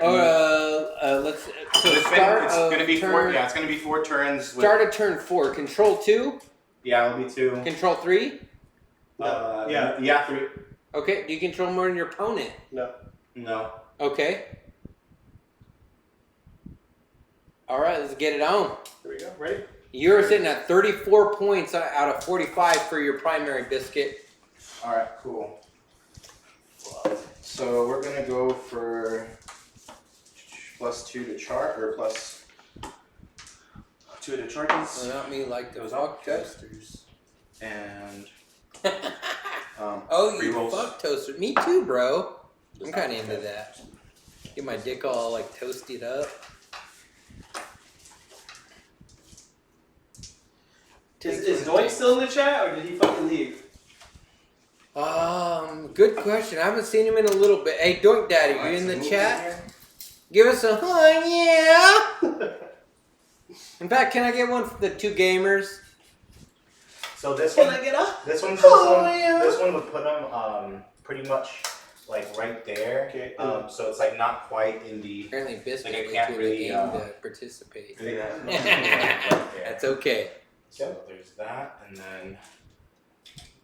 Let's. So it's gonna be turn, 4. Yeah, it's gonna be 4 turns. Start of turn 4. Control 2. Yeah, it'll be 2. Control 3. Yeah, 3. Okay. Do you control more than your opponent? No. Okay. All right, let's get it on. Here we go. Ready? You're sitting at 34 points out of 45 for your primary biscuit. All right, cool. So we're gonna go for +2 to chart, or +2 to charges, Well, not me, like those fuck toasters. and Oh, you re-rolls. fuck toasters. Me too, bro. I'm kind of into that. Get my dick all like toasted up. Is Doink still in the chat, or did he fucking leave? Good question. I haven't seen him in a little bit. Hey, Doink Daddy, Alright, you in so the move chat? here. Give us a yeah. In fact, can I get one for the 2 gamers? So this Can one, I get up? this one would put them pretty much like right there. Okay. So it's like not quite in the. Apparently, Biscuit Like I way can't too really, late to participate. Right there. That's okay. So there's that, and then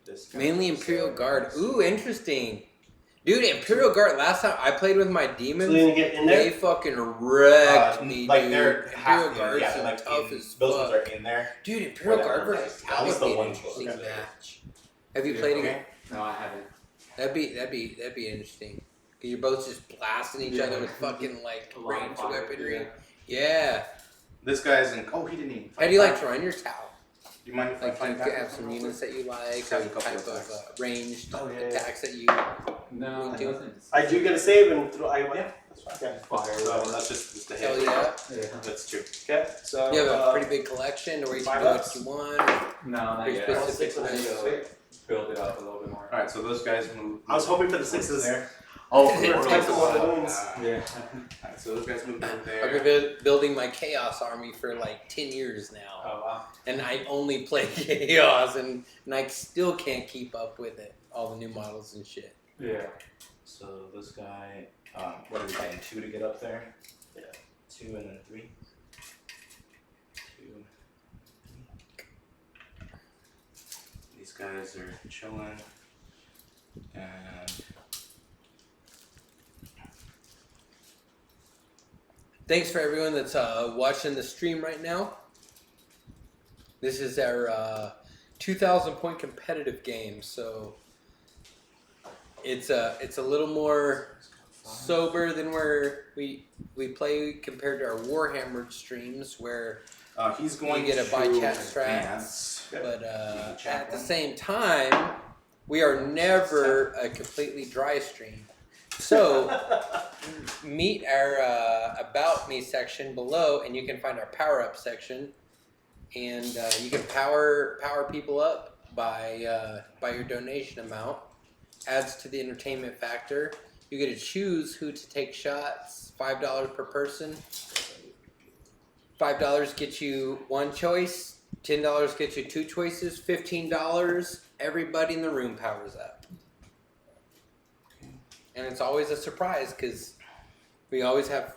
this guy. Mainly Imperial So- Guard. Ooh, interesting. Dude, Imperial Guard, last time I played with my So demons, you didn't get in they there? fucking wrecked me, like dude. they're Imperial half, Guards yeah, are like tough in, as those ones fuck. are in there. Dude, Imperial Whatever, Guard like, versus at least the Taliban one interesting close. match. Have you played again? No, I haven't. That'd be interesting. Cause you're both just blasting each other with fucking like A lot of ranged fire, weaponry. Yeah. This guy's in. Oh, he didn't even. How do you like to run your tower? Do you mind if I Like, find you that? have some units that you like, Have or a couple type of of attacks. ranged Oh, yeah, yeah. attacks that you. No, We do. nothing. I do get a save and throw. Yeah. That's fine. Fire. So that's just the Hell hit. yeah. Yeah. That's 2. Okay. So You have a pretty big collection, or you can do what you want. No, not Pretty yet. specific. I need to like, build it up a little bit more. All right, so those guys move. I was hoping for the 6s. there. Oh, for It's the like the one that wins. Yeah. Alright, so those guys move over I've there. been building my Chaos army for like 10 years now. Oh wow. And I only play Chaos, and I still can't keep up with it. All the new models and shit. Yeah. So this guy, what are we getting? 2 to get up there? Yeah. 2 and then 3. 2. These guys are chilling. And Thanks for everyone that's watching the stream right now. This is our 2,000 point competitive game, so it's a little more sober than where we play compared to our Warhammer streams, where he's going get a to buy chat advance. but a at champion. the same time, we are never a completely dry stream. So meet our About Me section below, and you can find our Power Up section, and you can power people up by your donation amount. Adds to the entertainment factor. You get to choose who to take shots. $5 per person. $5 gets you one choice. $10 gets you 2 choices. $15, everybody in the room powers up. And it's always a surprise because we always have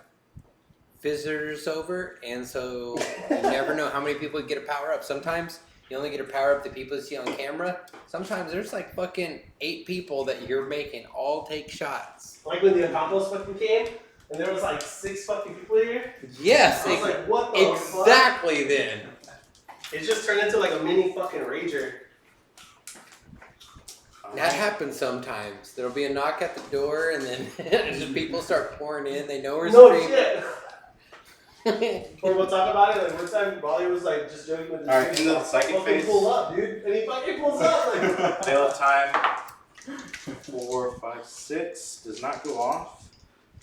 visitors over, and so you never know how many people get a power up. Sometimes you only get a power up the people you see on camera. Sometimes there's like fucking 8 people that you're making all take shots. Like when the Apocalypse fucking came, and there was like 6 fucking people here. Yes, I was like, what the fuck? exactly then. It just turned into like a mini fucking rager. That happens sometimes. There'll be a knock at the door, and then just people start pouring in. They know we're No streaming. shit. Or we'll talk about it. Like one time, Bali was like just joking with the Alright, into the psychic fucking phase. pull up, dude, and he fucking pulls up. Like, Fail time. 4, 5, 6 does not go off.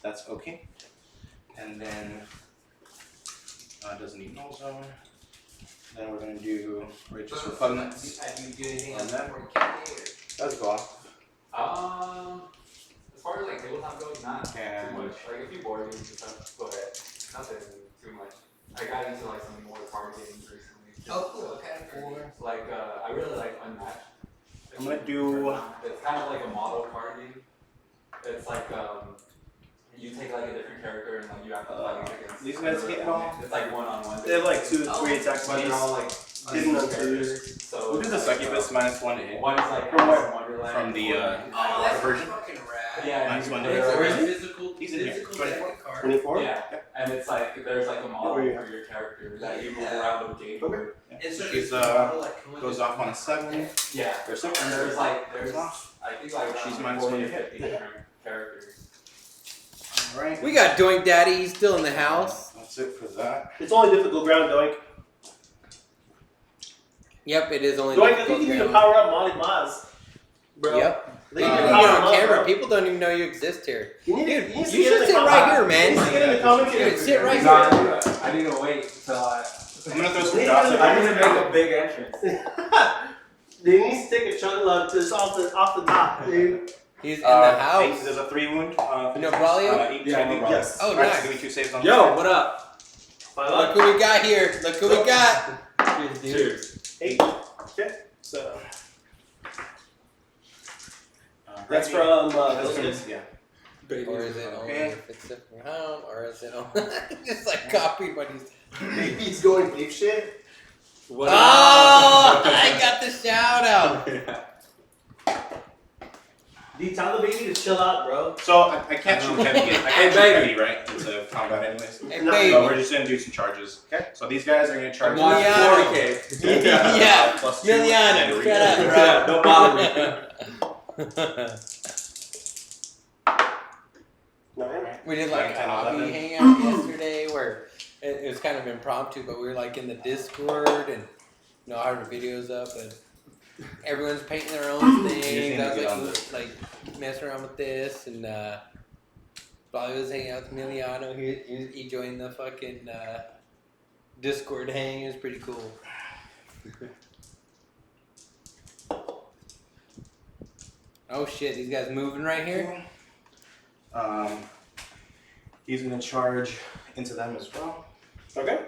That's okay. And then doesn't need null zone. Then we're gonna do Righteous So, Repugnance. do you do anything On else that? before you kill me, or? Let's go off. As far as like tabletop goes, not And- too much. Like a few board games and stuff, but nothing too much. I got into like some more card games recently. Oh, cool. What kind of card? Like I really like Unmatched. I'm gonna do. It's kind of like a model card game. It's like you take like a different character and like you have to fight against. These guys hit it all? It's like 1-on-1. They have like 2 to 3 attack But they're all speeds. like Hidden on characters. So We'll do the Succubus -1 to hit. one is like From where? Alice in Wonderland. From the, Oh, that's version. fucking rad. Yeah, Nice and one. you- Where is there's- it? Physical, He's in here. physical 24. deck card. 24? Yeah, and it's like there's like a model Where you for your character that you move Yeah. around with game board. And so She's, it's model, like, come with Goes this- off on a 7. Yeah, There's and 6. there's I think like She's around minus 40 1 to to hit. 50 different characters. Alright. We got Doink Daddy. He's still in the house. That's it for that. It's only difficult ground, Doink. Yep, it is only. Doink, I think you need to power up Molly Maz. Bro. Yep. I think you You need need to to power get him on up, camera. bro. People don't even know you exist here. You need Dude, to, you need to you get in should the sit comment- right here, man. You need to get in the commentator. Dude, sit right No, here. I need to wait till I'm gonna throw some Leave shots it in at the- I you. need to make a big entrance. Dude, he needs to take a chug of love to this off the top, dude. He's in the house. There's a 3 wound. No Braulio? Yes. Oh, Alright, so nice. give me 2 saves on Yo, what up? My Look luck. who we got here. Look who we got. Cheers, dude. Cheers. 8. Okay. So that's Ready? from That's from Bizkit. yeah. Or is it only Okay. if it's different round? Or is it only just like copied what he's. Maybe he's going ape shit. What Oh, up? I got the shout out. Dude, tell the baby to chill out, bro. So I can't shoot heavy. I can't shoot heavy, right? It's a combat anyways. Hey, No, baby. So we're just gonna do some charges. Okay. So these guys are gonna charge. One us. Miliano. 40K. Yeah. Plus 2 Miliano, and shut up, then bro. Yeah, don't bother me. Nine. We did like a 10, hobby 11. hangout yesterday where it was kind of impromptu, but we were like in the Discord and I had the videos up and everyone's painting their own just need things. to I get on was like messing around with this and Bobby was hanging out with Miliano. He joined the fucking Discord hang. It was pretty cool. Oh shit, these guys moving right here? He's gonna charge into them as well. Okay.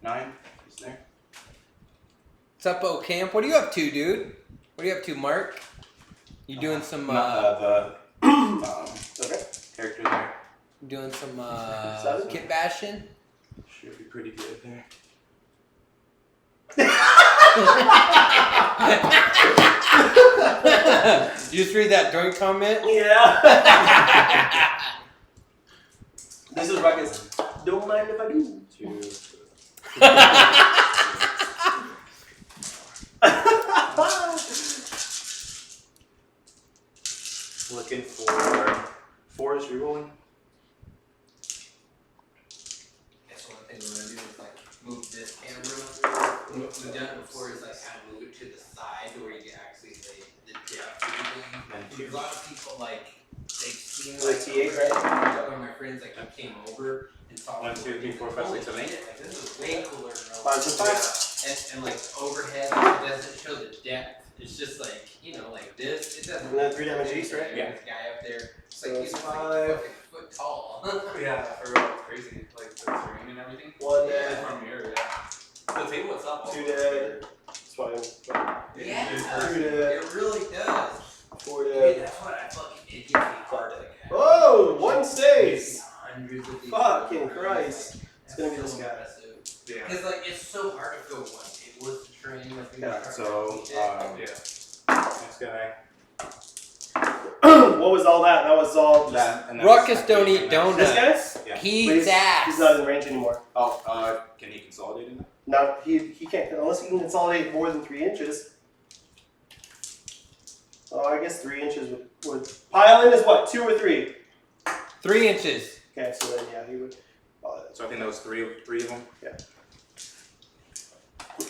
9. He's there. What's up, O Camp? What are you up to, dude? What are you up to, Mark? You doing some the Okay. character there doing some Seven? kit bashing? should be pretty good there. You just read that joint comment? Yeah. This is Ruckus. Don't mind if I do. 2. Looking for 4 is rerolling. That's one thing we're gonna do is like move this camera. What we've done before is like kind of move it to the side where you can actually see the depth of the thing. And A 2. lot of people like they've seen Like T8, right? One of my friends like came over and saw 1, 2, 3, 4, 5, 6, 7, 8. Like, this is way cooler than 5 to 5. and like overhead like, it doesn't show the depth. It's just like like this. It doesn't. And then 3 damage east, right? Yeah. This guy up there. It's So like it's he's 5. like fucking foot tall. Yeah, for real, it's crazy. Like the terrain and everything. 1 It's dead. from here, yeah. The table itself. 2 dead. It's fine. Yeah, Two dead. it really does. 4 Dude, dead. that's what I fucking it gives me hard like that. Oh, 1 stays. Hundreds of these. Fucking Christ. It's gonna be this guy. Yeah. Because like it's so hard to go one table with the train. Like, we Yeah, start So, to eat it. Yeah. next guy. What was all that? That was all just That, and then Ruckus this don't guy. eat donuts. this guy? Yeah. He But eats he's not ass. in range anymore. Oh, can he consolidate in that? No, he can't unless he can consolidate more than 3 inches. Oh, I guess 3 inches would pile in is what, 2 or 3? 3 inches. Okay, so then yeah, he would. So I think that was three of them.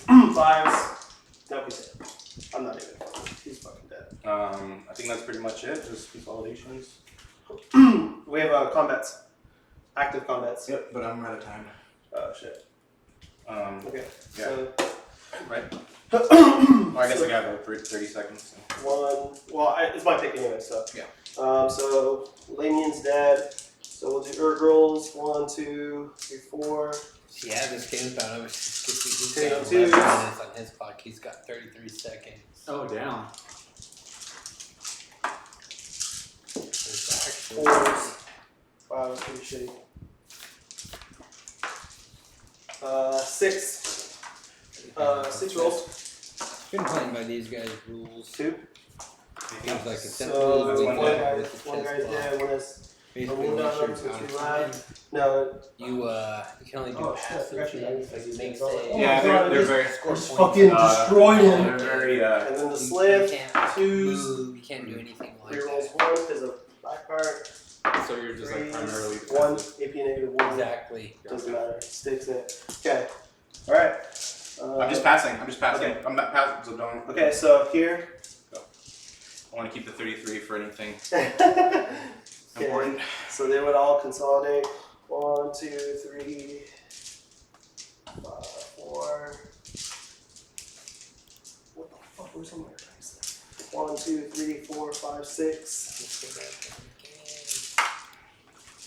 5s. That'd be dead. I'm not even. He's fucking dead. I think that's pretty much it. Just consolidations. We have combats. Active combats. Yep, but I'm out of time. Oh shit. Okay. Yeah. So, Right. Well, I guess So- I got about 30 seconds. So. one. Well, it's my pick anyway. So. Yeah. So Lamian's dead. So we'll do Urgrels. 1, 2, 3, 4. Yeah, this game's about over 60. He's Take got two. 11 minutes on his clock. He's got 33 seconds. Oh, damn. It's actually- 4s. Wow, that's pretty shitty. 6. 6 rolls. Been playing by these guys' rules. 2. Seems like a simple So rules one with guy- with the one chess guy's block. dead. One is Basically, wound once on you're him, so out of too time, loud. No. you can only do Oh, passive shit. Actually, things I like just make made it. saves. Oh Yeah, my God, they're I very. Score Just points. fucking destroyed him. They're very. And then the You slip. can't 2s. move. You can't do anything like 3 rolls that. 1 because of black card. So you're just like 3s, primarily 1. passive. AP -1. Exactly. Doesn't matter. Sticks it. Okay. Alright. I'm just passing. Okay. I'm not passing, so don't. Okay, so here. I want to keep the 33 for anything Okay. important. So they would all consolidate. 1, 2, 3, 5, 4. What the fuck? Where's all my dice? 1, 2, 3, 4, 5, 6.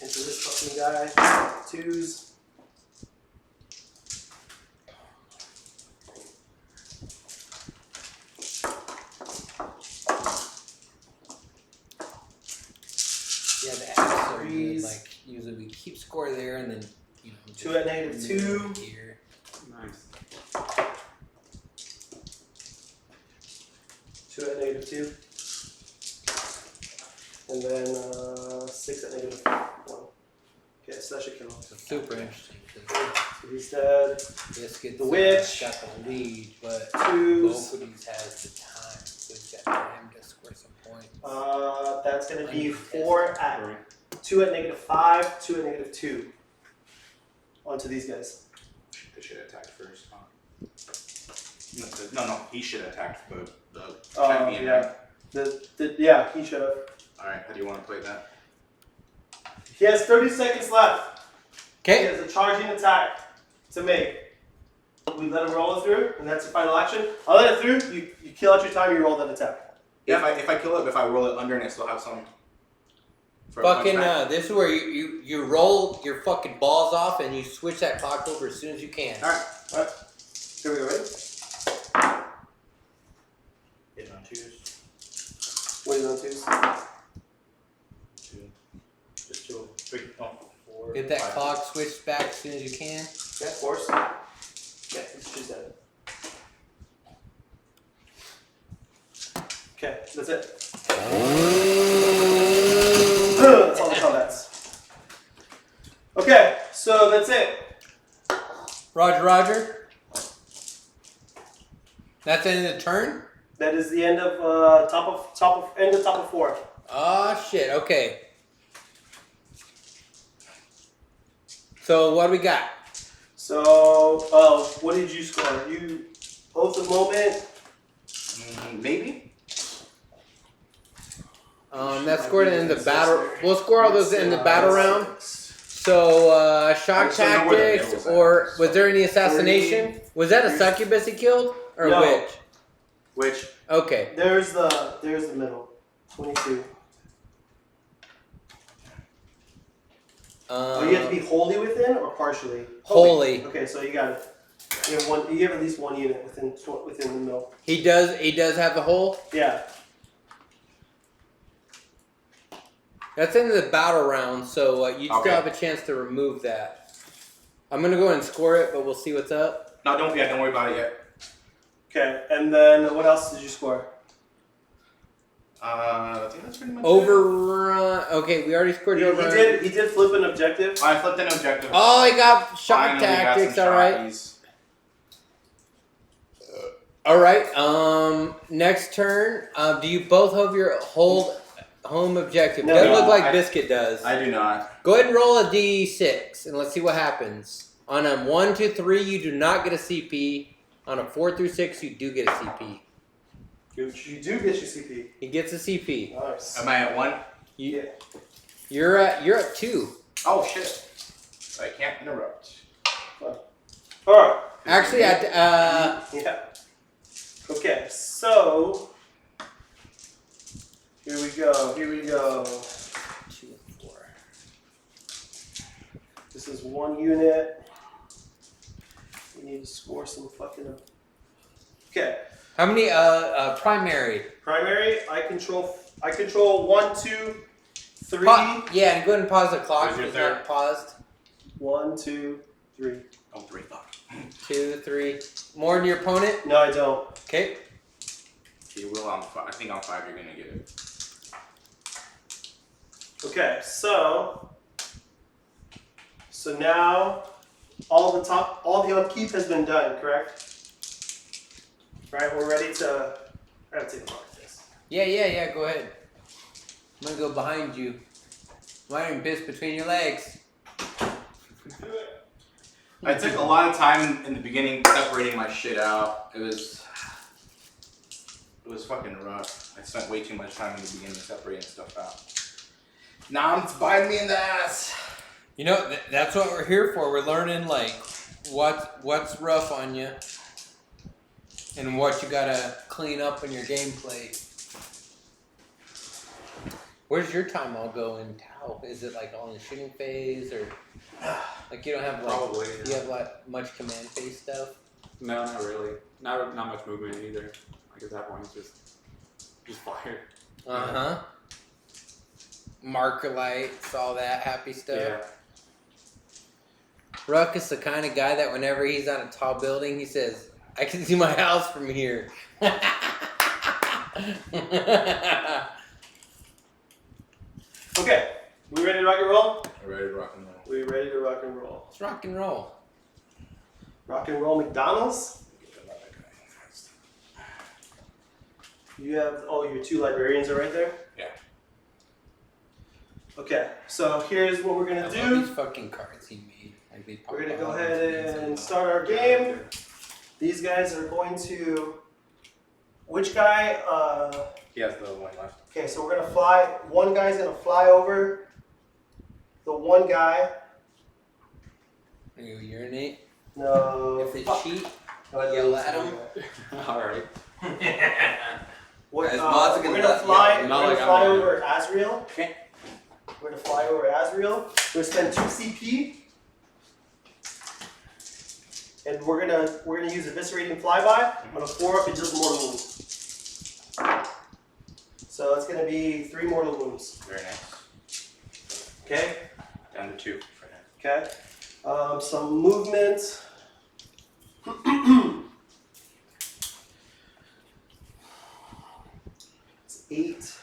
Into this fucking guy. 2s. Yeah, the apps are good. Threes. Like usually we keep score there and then just 2 at -2. Here. Nice. 2 at -2. And then 6 at -1. Okay, so that should kill him. So super interesting. So he's dead. Biscuit's The witch. got the lead, but 2s. Bophedes has the time, so he's got time to score some points. That's going to be 4 at 2 at -5, 2 at -2. Onto these guys. They should attack first. Huh? No, he should attack the Oh, champion. yeah. Yeah, he should have. Alright, how do you want to play that? He has 30 seconds left. He Okay. has a charging attack to make. We let him roll it through, and that's the final action. I'll let it through. You kill out your time. You roll that attack. Yeah, if I kill it, if I roll it under and I still have some. For a punch Fucking back. this is where you roll your fucking balls off and you switch that clock over as soon as you can. Alright. Here we go. Ready? Hit on 2s. What are you on twos? 2. Just 2. 3. Oh, 4. Get that 5. clock switched back as soon as you can. Yeah, of course. Yeah, she's dead. Okay, that's it. That's all the combats. Okay, so that's it. Roger, Roger. That's the end of the turn? That is the end of top of 4. Oh shit, okay. So what do we got? So, what did you score? You Oath of Moment. Maybe? That's scored in the battle. We'll score all those in the battle round. So, shock I just don't know where the tactics, middle's at, or so. was there any assassination? Was that a succubus he killed? Or No. which? Which? Okay. There's the middle. 22. Oh, you have to be wholly within or partially? Holy. Okay, so you got it. You have one. You have at least one unit within the middle. He does have the hole? Yeah. That's in the battle round, so you still Okay. have a chance to remove that. I'm gonna go ahead and score it, but we'll see what's up. No, don't worry about it yet. Okay, and then what else did you score? I think that's pretty much it. Overrun. Okay, we already scored He the overrun. did flip an objective. I flipped an objective. Oh, he got shock Finally got tactics. some All right. shockies. All right. Next turn. Do you both have your hold home objective? No. Doesn't look No, like I- Bizkit does. I do not. Go ahead and roll a d6 and let's see what happens. On a 1 to 3, you do not get a CP. On a 4 through 6, you do get a CP. You do get your CP. He gets a CP. Nice. Am I at 1? You're at 2. Oh shit. I can't interrupt. Alright. Actually, Yeah. Okay, so here we go. 2 and 4. This is 1 unit. We need to score some fucking. Okay, How many primary? primary. I control 1, 2, 3. Yeah, and go ahead and pause the clock. Where's your It's third? not paused. 1, 2, 3. Oh, 3 fuck. 2, 3. More than your opponent? No, I don't. Okay. You will on 5. I think on 5 you're gonna get it. Okay, so now all the upkeep has been done, correct? Right, we're ready to. I gotta take a look at this. Yeah, go ahead. I'm gonna go behind you. Why didn't piss between your legs? I took a lot of time in the beginning separating my shit out. It was fucking rough. I spent way too much time in the beginning separating stuff out. Now it's biting me in the ass. You know, that's what we're here for. We're learning like what's rough on you and what you gotta clean up in your gameplay. Where's your time all go in Tau? Is it like all in the shooting phase or like you don't have like Probably. you have like much command phase stuff? No, not really. Not much movement either. Like at that point, it's just fire. Uh-huh. Marker lights, all that happy stuff. Yeah. Ruck is the kind of guy that whenever he's on a tall building, he says, I can see my house from here. Okay, we ready to rock and roll? I'm ready to rock and roll. We ready to rock and roll. Let's rock and roll. Rock and roll McDonald's. You have your 2 librarians are right there. Yeah. Okay, so here's what we're I gonna love do. these fucking cards he made. Like they pop We're gonna out go and ahead things. and start our game. These guys are going to. Which guy? He has the one left. Okay, so we're gonna fly. One guy's gonna fly over the one guy. Are you urinate? No. If they fuck. cheat, No, I yell didn't at do 'em. that. All right. What, Guys, mods are we're gonna gonna let fly. you We're know. gonna Not like fly I'm gonna over Azrael. Okay. We're gonna fly over Azrael. We're gonna spend 2 CP, and we're gonna use eviscerating flyby. On a 4-up, it does mortal wounds. So it's gonna be 3 mortal wounds. Very nice. Okay. Down to 2 for now. Okay. Some movement. It's 8.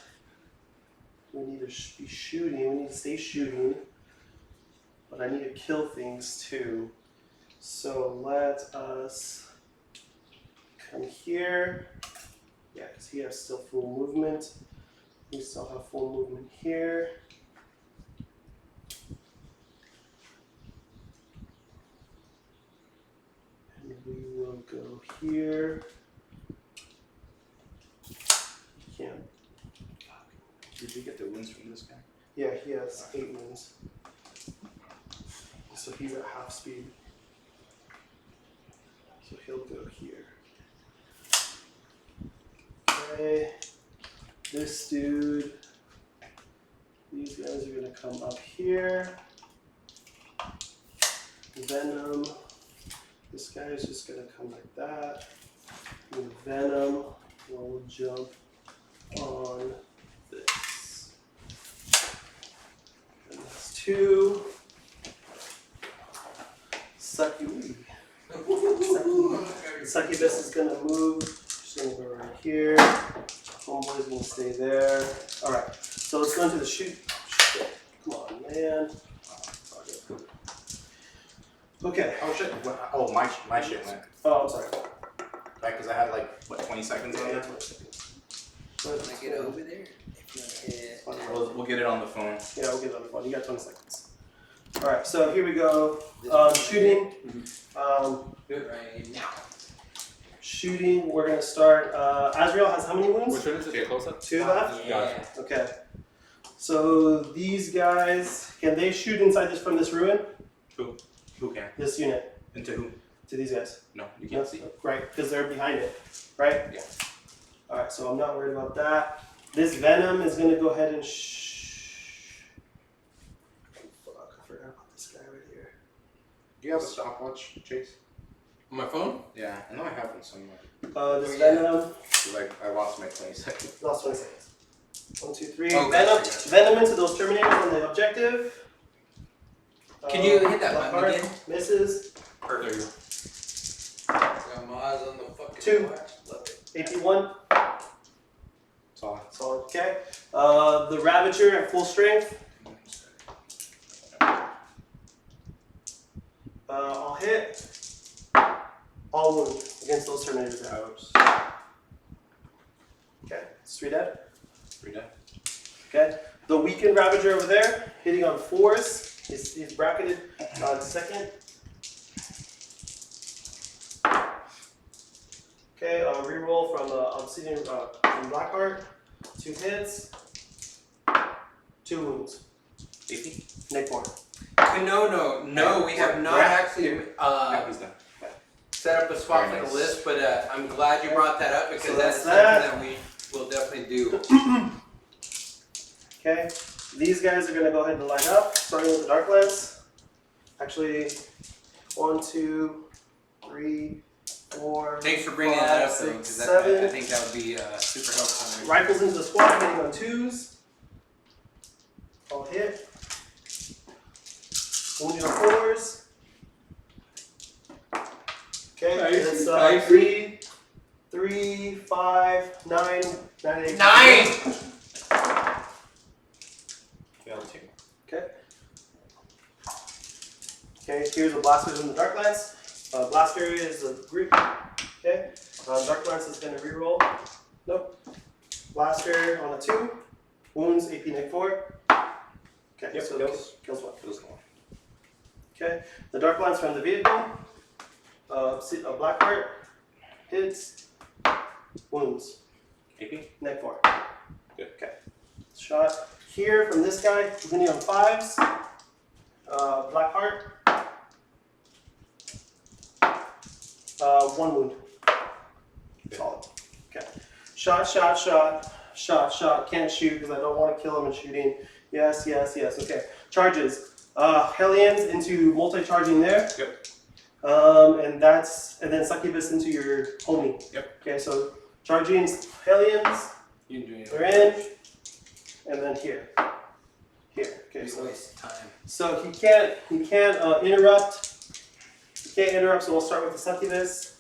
We need to be shooting. We need to stay shooting. But I need to kill things too. So let us come here. Yeah, because he has still full movement. We still have full movement here. And we will go here. Can't. Did you get the wins from this guy? Yeah, he has 8 wounds. So he's at half speed. So he'll go here. Okay. This dude. These guys are gonna come up here. Venom. This guy is just gonna come like that. And Venom will jump on this. And that's 2. Sucky. Succubus is gonna move. Just gonna go right here. Homeboy's gonna stay there. Alright, so let's go into the shoot. Shit. Come on, man. Okay. Oh shit. Oh, my shit went. Oh, I'm sorry. Right, because I had like, what, 20 seconds on Yeah, it? When I get over there, if you We'll get it on the phone. Yeah, we'll get it on the phone. You got 20 seconds. Alright, so here we go. Shooting. do it right now. Shooting. We're gonna start. Azrael has how many wounds? Which one is it? The close up? 2 left? Yeah. Okay. So these guys, can they shoot inside from this ruin? Who can? This unit. Into who? To these guys. No, you can't see. Right, because they're behind it, right? Yeah. All right, so I'm not worried about that. This venom is gonna go ahead and Oh, fuck, I forgot about this guy right here. Do you have a stopwatch, Chase? On my phone? Yeah, I know I have one somewhere. This venom. Like I lost my 20 seconds. Last 20 seconds. 1, 2, 3. Oh, Venom. gotcha. Venom into those Terminators on the objective. Can you hit that Black button card. again? Misses. Perfect. Got my eyes on the fucking 2. watch. Love it. AP1. Solid. Solid. Okay. The Ravager at full strength. I'll hit. All wound against those Terminators there. Oops. Okay. It's 3 dead. 3 dead. Okay. The weakened Ravager over there, hitting on 4s. He's bracketed second. Okay, reroll from Obsidian from Blackheart. 2 hits. 2 wounds. AP? Nick 4. No, we have not actually Yeah, he's done. set up a spot Very for nice. the list, but I'm glad you brought that up because So that's that's something that we will definitely do. Okay, these guys are going to go ahead and line up, starting with the Dark Lance. Actually, 1, 2, 3, 4. Thanks for bringing 5, that up, though, 6, because I 7. think that would be super helpful. Rifles into the squad, hitting on 2s. I'll hit. Wounded on 4s. Okay, Nice, it's 3, 5, 9, 9, 8. 9! Fail 2. Okay. Okay, here's the blasters in the Dark Lance. Blaster is a grip. Okay. Dark Lance is going to reroll. Nope. Blaster on a 2. Wounds, AP Nick 4. Okay, Yep, so kills. kills 1. Kills 1. Okay. The Dark Lance from the vehicle. Blackheart. Hits. Wounds. AP? Nick 4. Good. Okay. Shot here from this guy, hitting on 5s. Blackheart. 1 wound. Good. Solid. Okay. Shot. Can't shoot because I don't want to kill him in shooting. Yes. Okay. Charges. Hellions into multi-charging there. Yep. And then Succubus into your homie. Yep. Okay, so charging Hellions, You can do it. they're in, and then here. Okay, so waste time. he can't interrupt. He can't interrupt, so we'll start with the Succubus.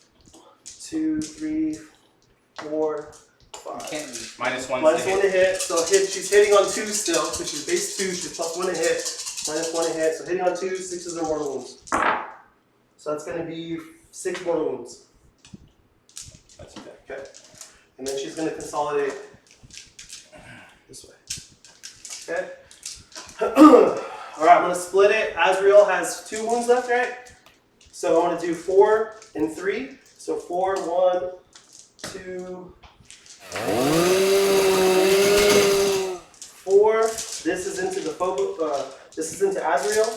2, 3, 4, 5. Can't Minus 1 Minus to 1 hit. to hit, so she's hitting on 2 still, because she's base 2, she's plus 1 to hit, minus 1 to hit, so hitting on 2, 6s or more wounds. So that's going to be 6 more wounds. That's okay. Okay. And then she's going to consolidate this way. Okay. Alright, I'm going to split it. Azrael has 2 wounds left, right? So I want to do 4 and 3. So 4, 1, 2, 4. This is into the this is into Azrael.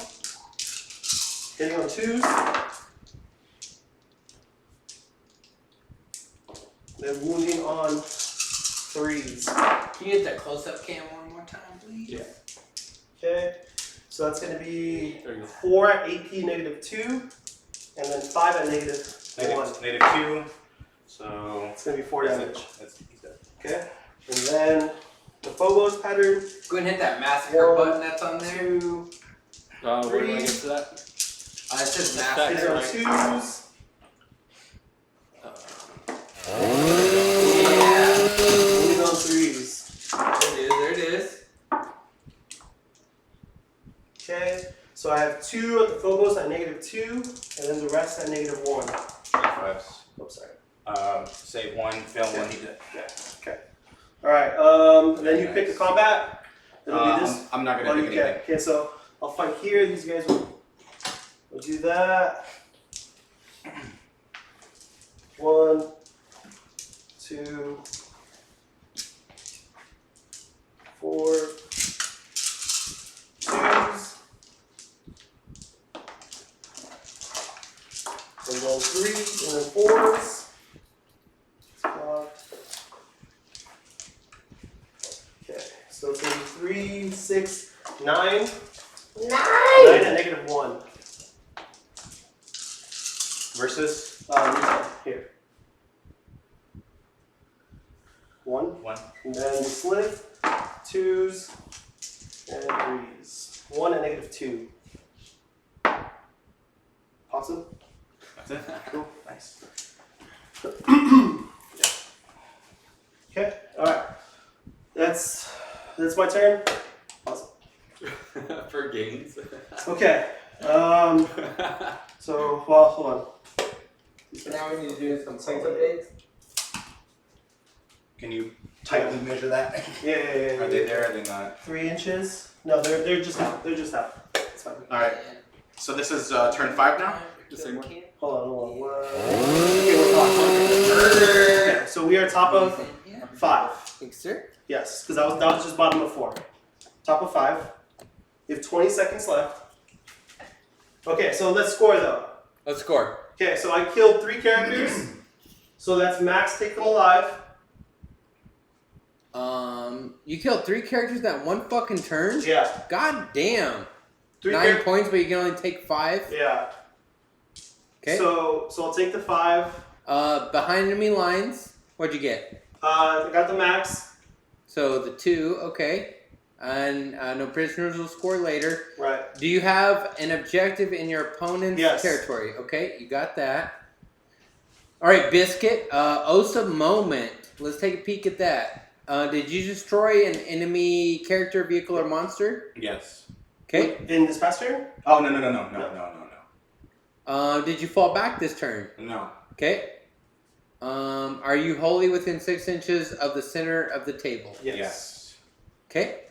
Hitting on 2s. Then wounding on 3s. Can you hit that close-up cam one more time, please? Yeah. Okay. So that's going to be There you go. 4 at AP -2, and then 5 at -1. Negative 2. So It's going to be 4 damage. he's dead. Okay. And then the Phobos pattern. Go ahead and hit that massacre 1, button that's on there. 2. Where do I 3. get to that? It says These massacre. are 2s. Yeah. Wounding on 3s. There it is. Okay. So I have 2 at the Phobos at -2, and then the rest at -1. 5s. Oops, sorry. Save 1, fail 1, he did. Yeah. Okay. All right. Then you pick the combat. It'll be this. I'm not Oh, gonna you pick can. anything. Okay, so I'll fight here. These guys will do that. 1, 2, 4, 2s. And then then 3s, and then 4s. Blocked. Okay, so it's going to be 3, 6, 9. 9 at -1. Versus Here. 1. 1. And then the slip, 2s, and 3s. 1 at -2. Awesome. That's it. Cool. Nice. Okay, alright. That's my turn. Awesome. For gains. Okay. So, well, hold on. So now we need to do some science updates. Can you tightly measure that? Yeah. Are they there? Are they not? 3 inches? No, they're just out. They're just out. It's fine. All right. So this is turn 5 now. The same one. Hold on. Okay, we're top. Okay, so we are top of 5. Thanks, sir. Yes, because that was just bottom of 4. Top of 5. You have 20 seconds left. Okay, so let's score though. Let's score. Okay, so I killed 3 characters. So that's max take them alive. You killed 3 characters in that one fucking turn? Yeah. God damn. 3 9 points, but you can only take 5? Yeah. Okay. So I'll take the 5. Behind enemy lines, what'd you get? I got the max. So the 2, okay. And no prisoners will score later. Right. Do you have an objective in your opponent's Yes. territory? Okay, you got that. All right, Bizkit. Osa Moment. Let's take a peek at that. Did you destroy an enemy character, vehicle, or monster? Yes. Okay. In this past turn? Oh no. Did you fall back this turn? No. Okay. Are you wholly within 6 inches of the center of the table? Yes. Okay.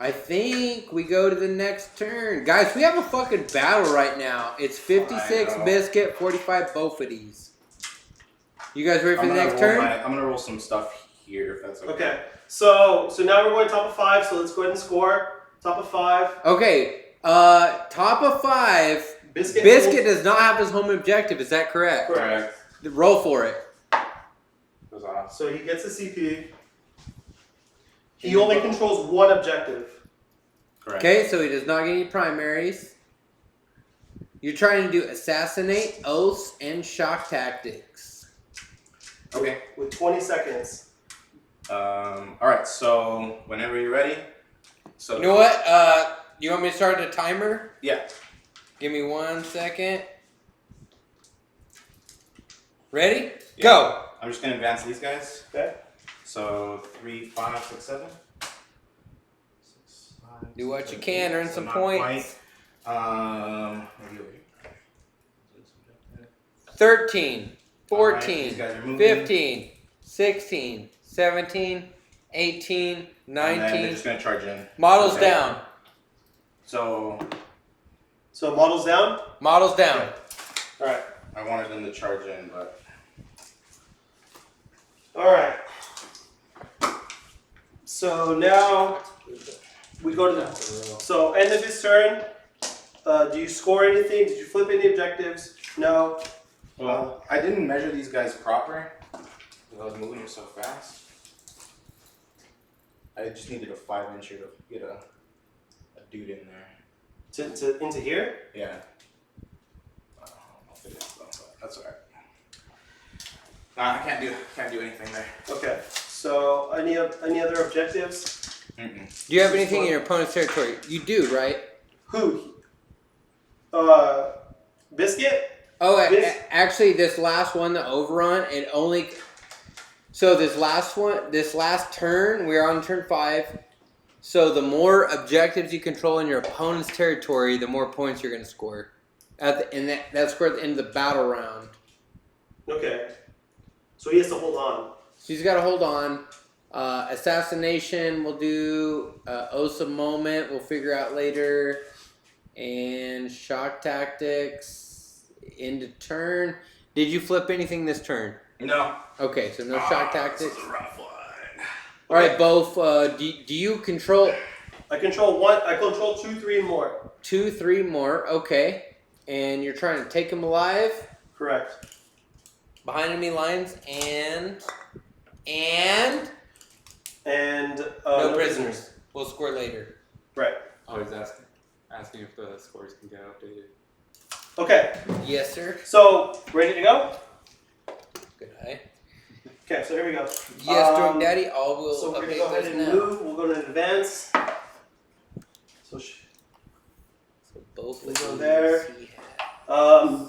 I think we go to the next turn. Guys, we have a fucking battle right now. It's 56 I know. Bizkit, 45 Bophedes. You guys ready for the next turn? I'm gonna roll some stuff here if that's okay. Okay. So now we're going top of 5, so let's go ahead and score. Top of 5. Okay. Top of 5. Bizkit does not have his home objective. Is that correct? Correct. Roll for it. Goes off. So he gets a CP. He only controls 1 objective. Correct. Okay, so he does not get any primaries. You're trying to do assassinate, oaths, and shock tactics. Okay. With 20 seconds. All right. So whenever you're ready. So You know what? You want me to start the timer? Yeah. Give me 1 second. Ready? Yeah. Go. I'm just gonna advance these guys. Okay. So 3, 5, 6, 7. 6, 5, Do what you 7, can, 8. earn So some not points. quite. 13, All right, 14, these guys are moving. 15, 16, 17, 18, And then they're 19. just gonna charge in. Models Okay. down. So So models down? Models down. Okay. Alright. I wanted them to charge in, but Alright. So now we go to the. So end of his turn. Do you score anything? Did you flip any objectives? No. well, I didn't measure these guys proper. I was moving them so fast. I just needed a 5-incher to get a dude in there. Into here? Yeah. I don't know if it is though, but that's alright. Nah, I can't do anything there. Okay. So any other objectives? Mm-mm. Do you have anything in your opponent's territory? You do, right? Who? Bizkit? Oh, This- actually, this last one, the overrun, it only. So this last turn, we're on turn 5. So the more objectives you control in your opponent's territory, the more points you're going to score. And that's scored at the end of the battle round. Okay. So he has to hold on. So he's got to hold on. Assassination, we'll do. Osa Moment, we'll figure out later. And shock tactics, end of turn. Did you flip anything this turn? No. Okay, so no shock tactics. This is a rough one. All right, both. Do you control? I control one. I control 2, 3, and more. 2, 3 more. Okay. And you're trying to take him alive. Correct. Behind enemy lines and no prisoners. We'll score later. Right. Oh, he's asking if the scores can get updated. Okay. Yes, sir. So ready to go? Good eye. Okay. So here we go. Yes, Drunk Daddy. All will So we're gonna update go ahead those and now. move. We'll go to advance. So So both We'll of go these there. he had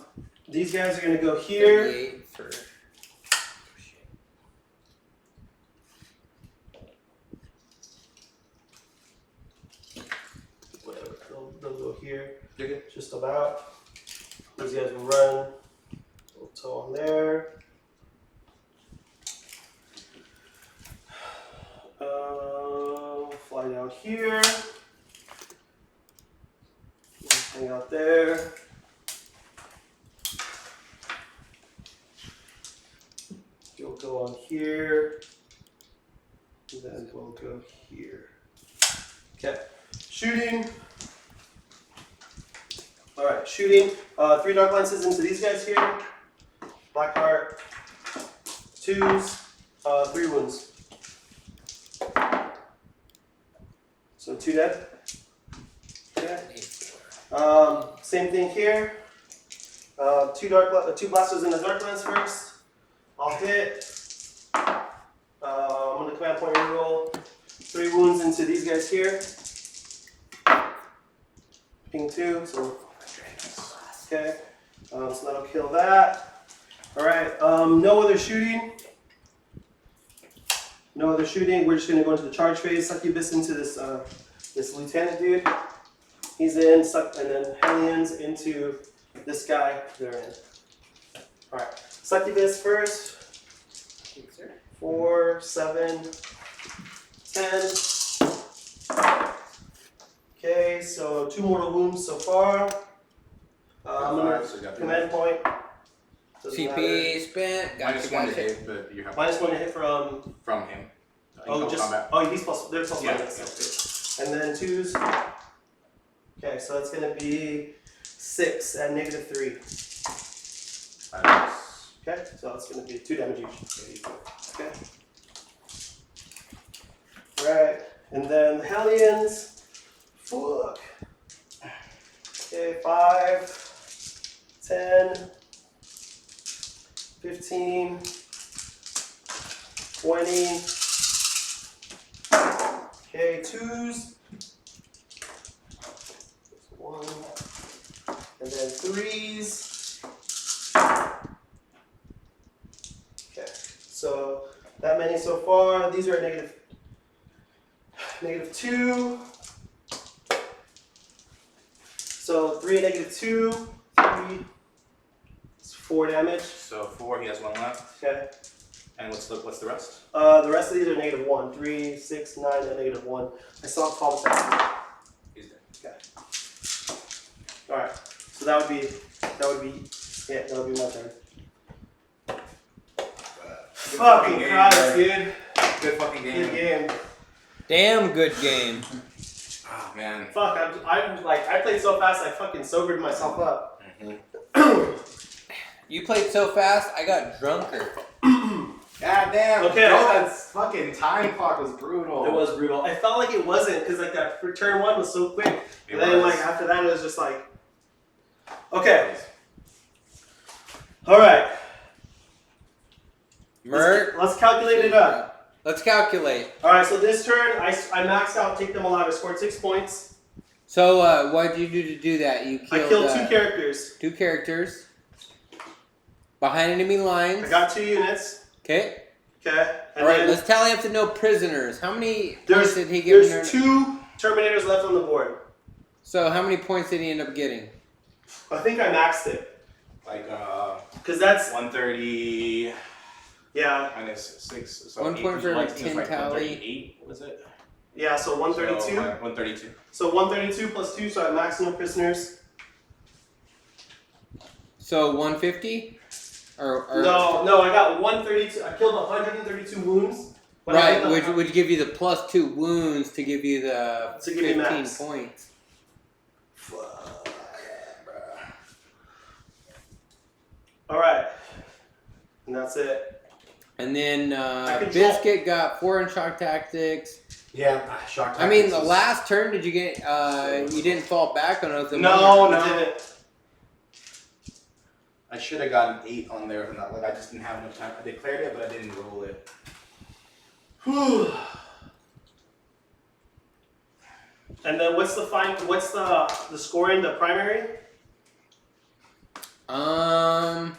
these guys are gonna go here. 38 for. Whatever. They'll go here. You're good. Just about. These guys will run. Little toe on there. Fly down here. Hang out there. You'll go on here. And then we'll go here. Okay. Shooting. Alright, shooting. 3 dark lenses into these guys here. Black heart. 2s. 3 wounds. So 2 dead. Okay. Same thing here. 2 blasters in the dark lens first. I'll hit. I'm gonna command point reroll. 3 wounds into these guys here. Ping 2. So okay. So that'll kill that. All right. No other shooting. No other shooting. We're just gonna go into the charge phase. Succubus into this this lieutenant dude. He's in. And then Hellions into this guy. They're in. All right. Succubus first. 4, 7, 10. Okay. So 2 mortal wounds so far. I'm gonna command point. Doesn't matter. CP spent. Minus 1 to hit, but you have Minus 1 to hit from. him. Oh, just combat. he's plus. They're plus Yeah. minus. And then 2s. Okay, so that's gonna be 6 at -3. Okay, so that's gonna be 2 damage each. Okay. Right, and then the Hellions. Fuck. Okay, 5, 10, 15, 20. Okay, 2s. 1, and then 3s. Okay, so that many so far. These are -2. So 3 at -2. 3. It's 4 damage. So 4, he has 1 left. Okay. And what's the rest? The rest of these are -1. 3, 6, 9, and -1. I saw 12 attacks. He's dead. Okay. All right. So that would be my turn. Fucking Christ, dude. Good fucking Good game. game. Damn good game. Oh man. Fuck, I played so fast I fucking sobered myself up. You played so fast, I got drunker. God damn. Okay. Bro, that fucking time clock was brutal. It was brutal. I felt like it wasn't because like that for turn 1 was so quick. It And then was. like after that it was just like okay. Alright. Let's calculate it up. Let's calculate. Alright, so this turn I maxed out Take Them Alive. I scored 6 points. So what did you do to do that? You killed, I killed 2 characters. 2 characters. Behind enemy lines. I got 2 units. Okay. Okay. And Alright, then let's tally up to no prisoners. How many points did he give? There's 2 Terminators left on the board. So how many points did he end up getting? I think I maxed it. Like Because that's 130 yeah. minus 6. So 1 point for like 10 tally. 138 was it? Yeah, so 132. So, 132. So 132 plus 2, so I maxed no prisoners. So 150? Or No, I got 132. I killed 132 wounds, When I Right, get which the- would give you the +2 wounds to give you the To give you 15 max. points. Fuck. Alright. And that's it. And then control. Bizkit got 4 in shock tactics. Yeah, shock I mean, tactics the is- last turn, did you get? You didn't fall back on us. No, I no. didn't. I should have gotten 8 on there. Like I just didn't have enough time. I declared it, but I didn't roll it. Whew. And then what's the score in the primary? Or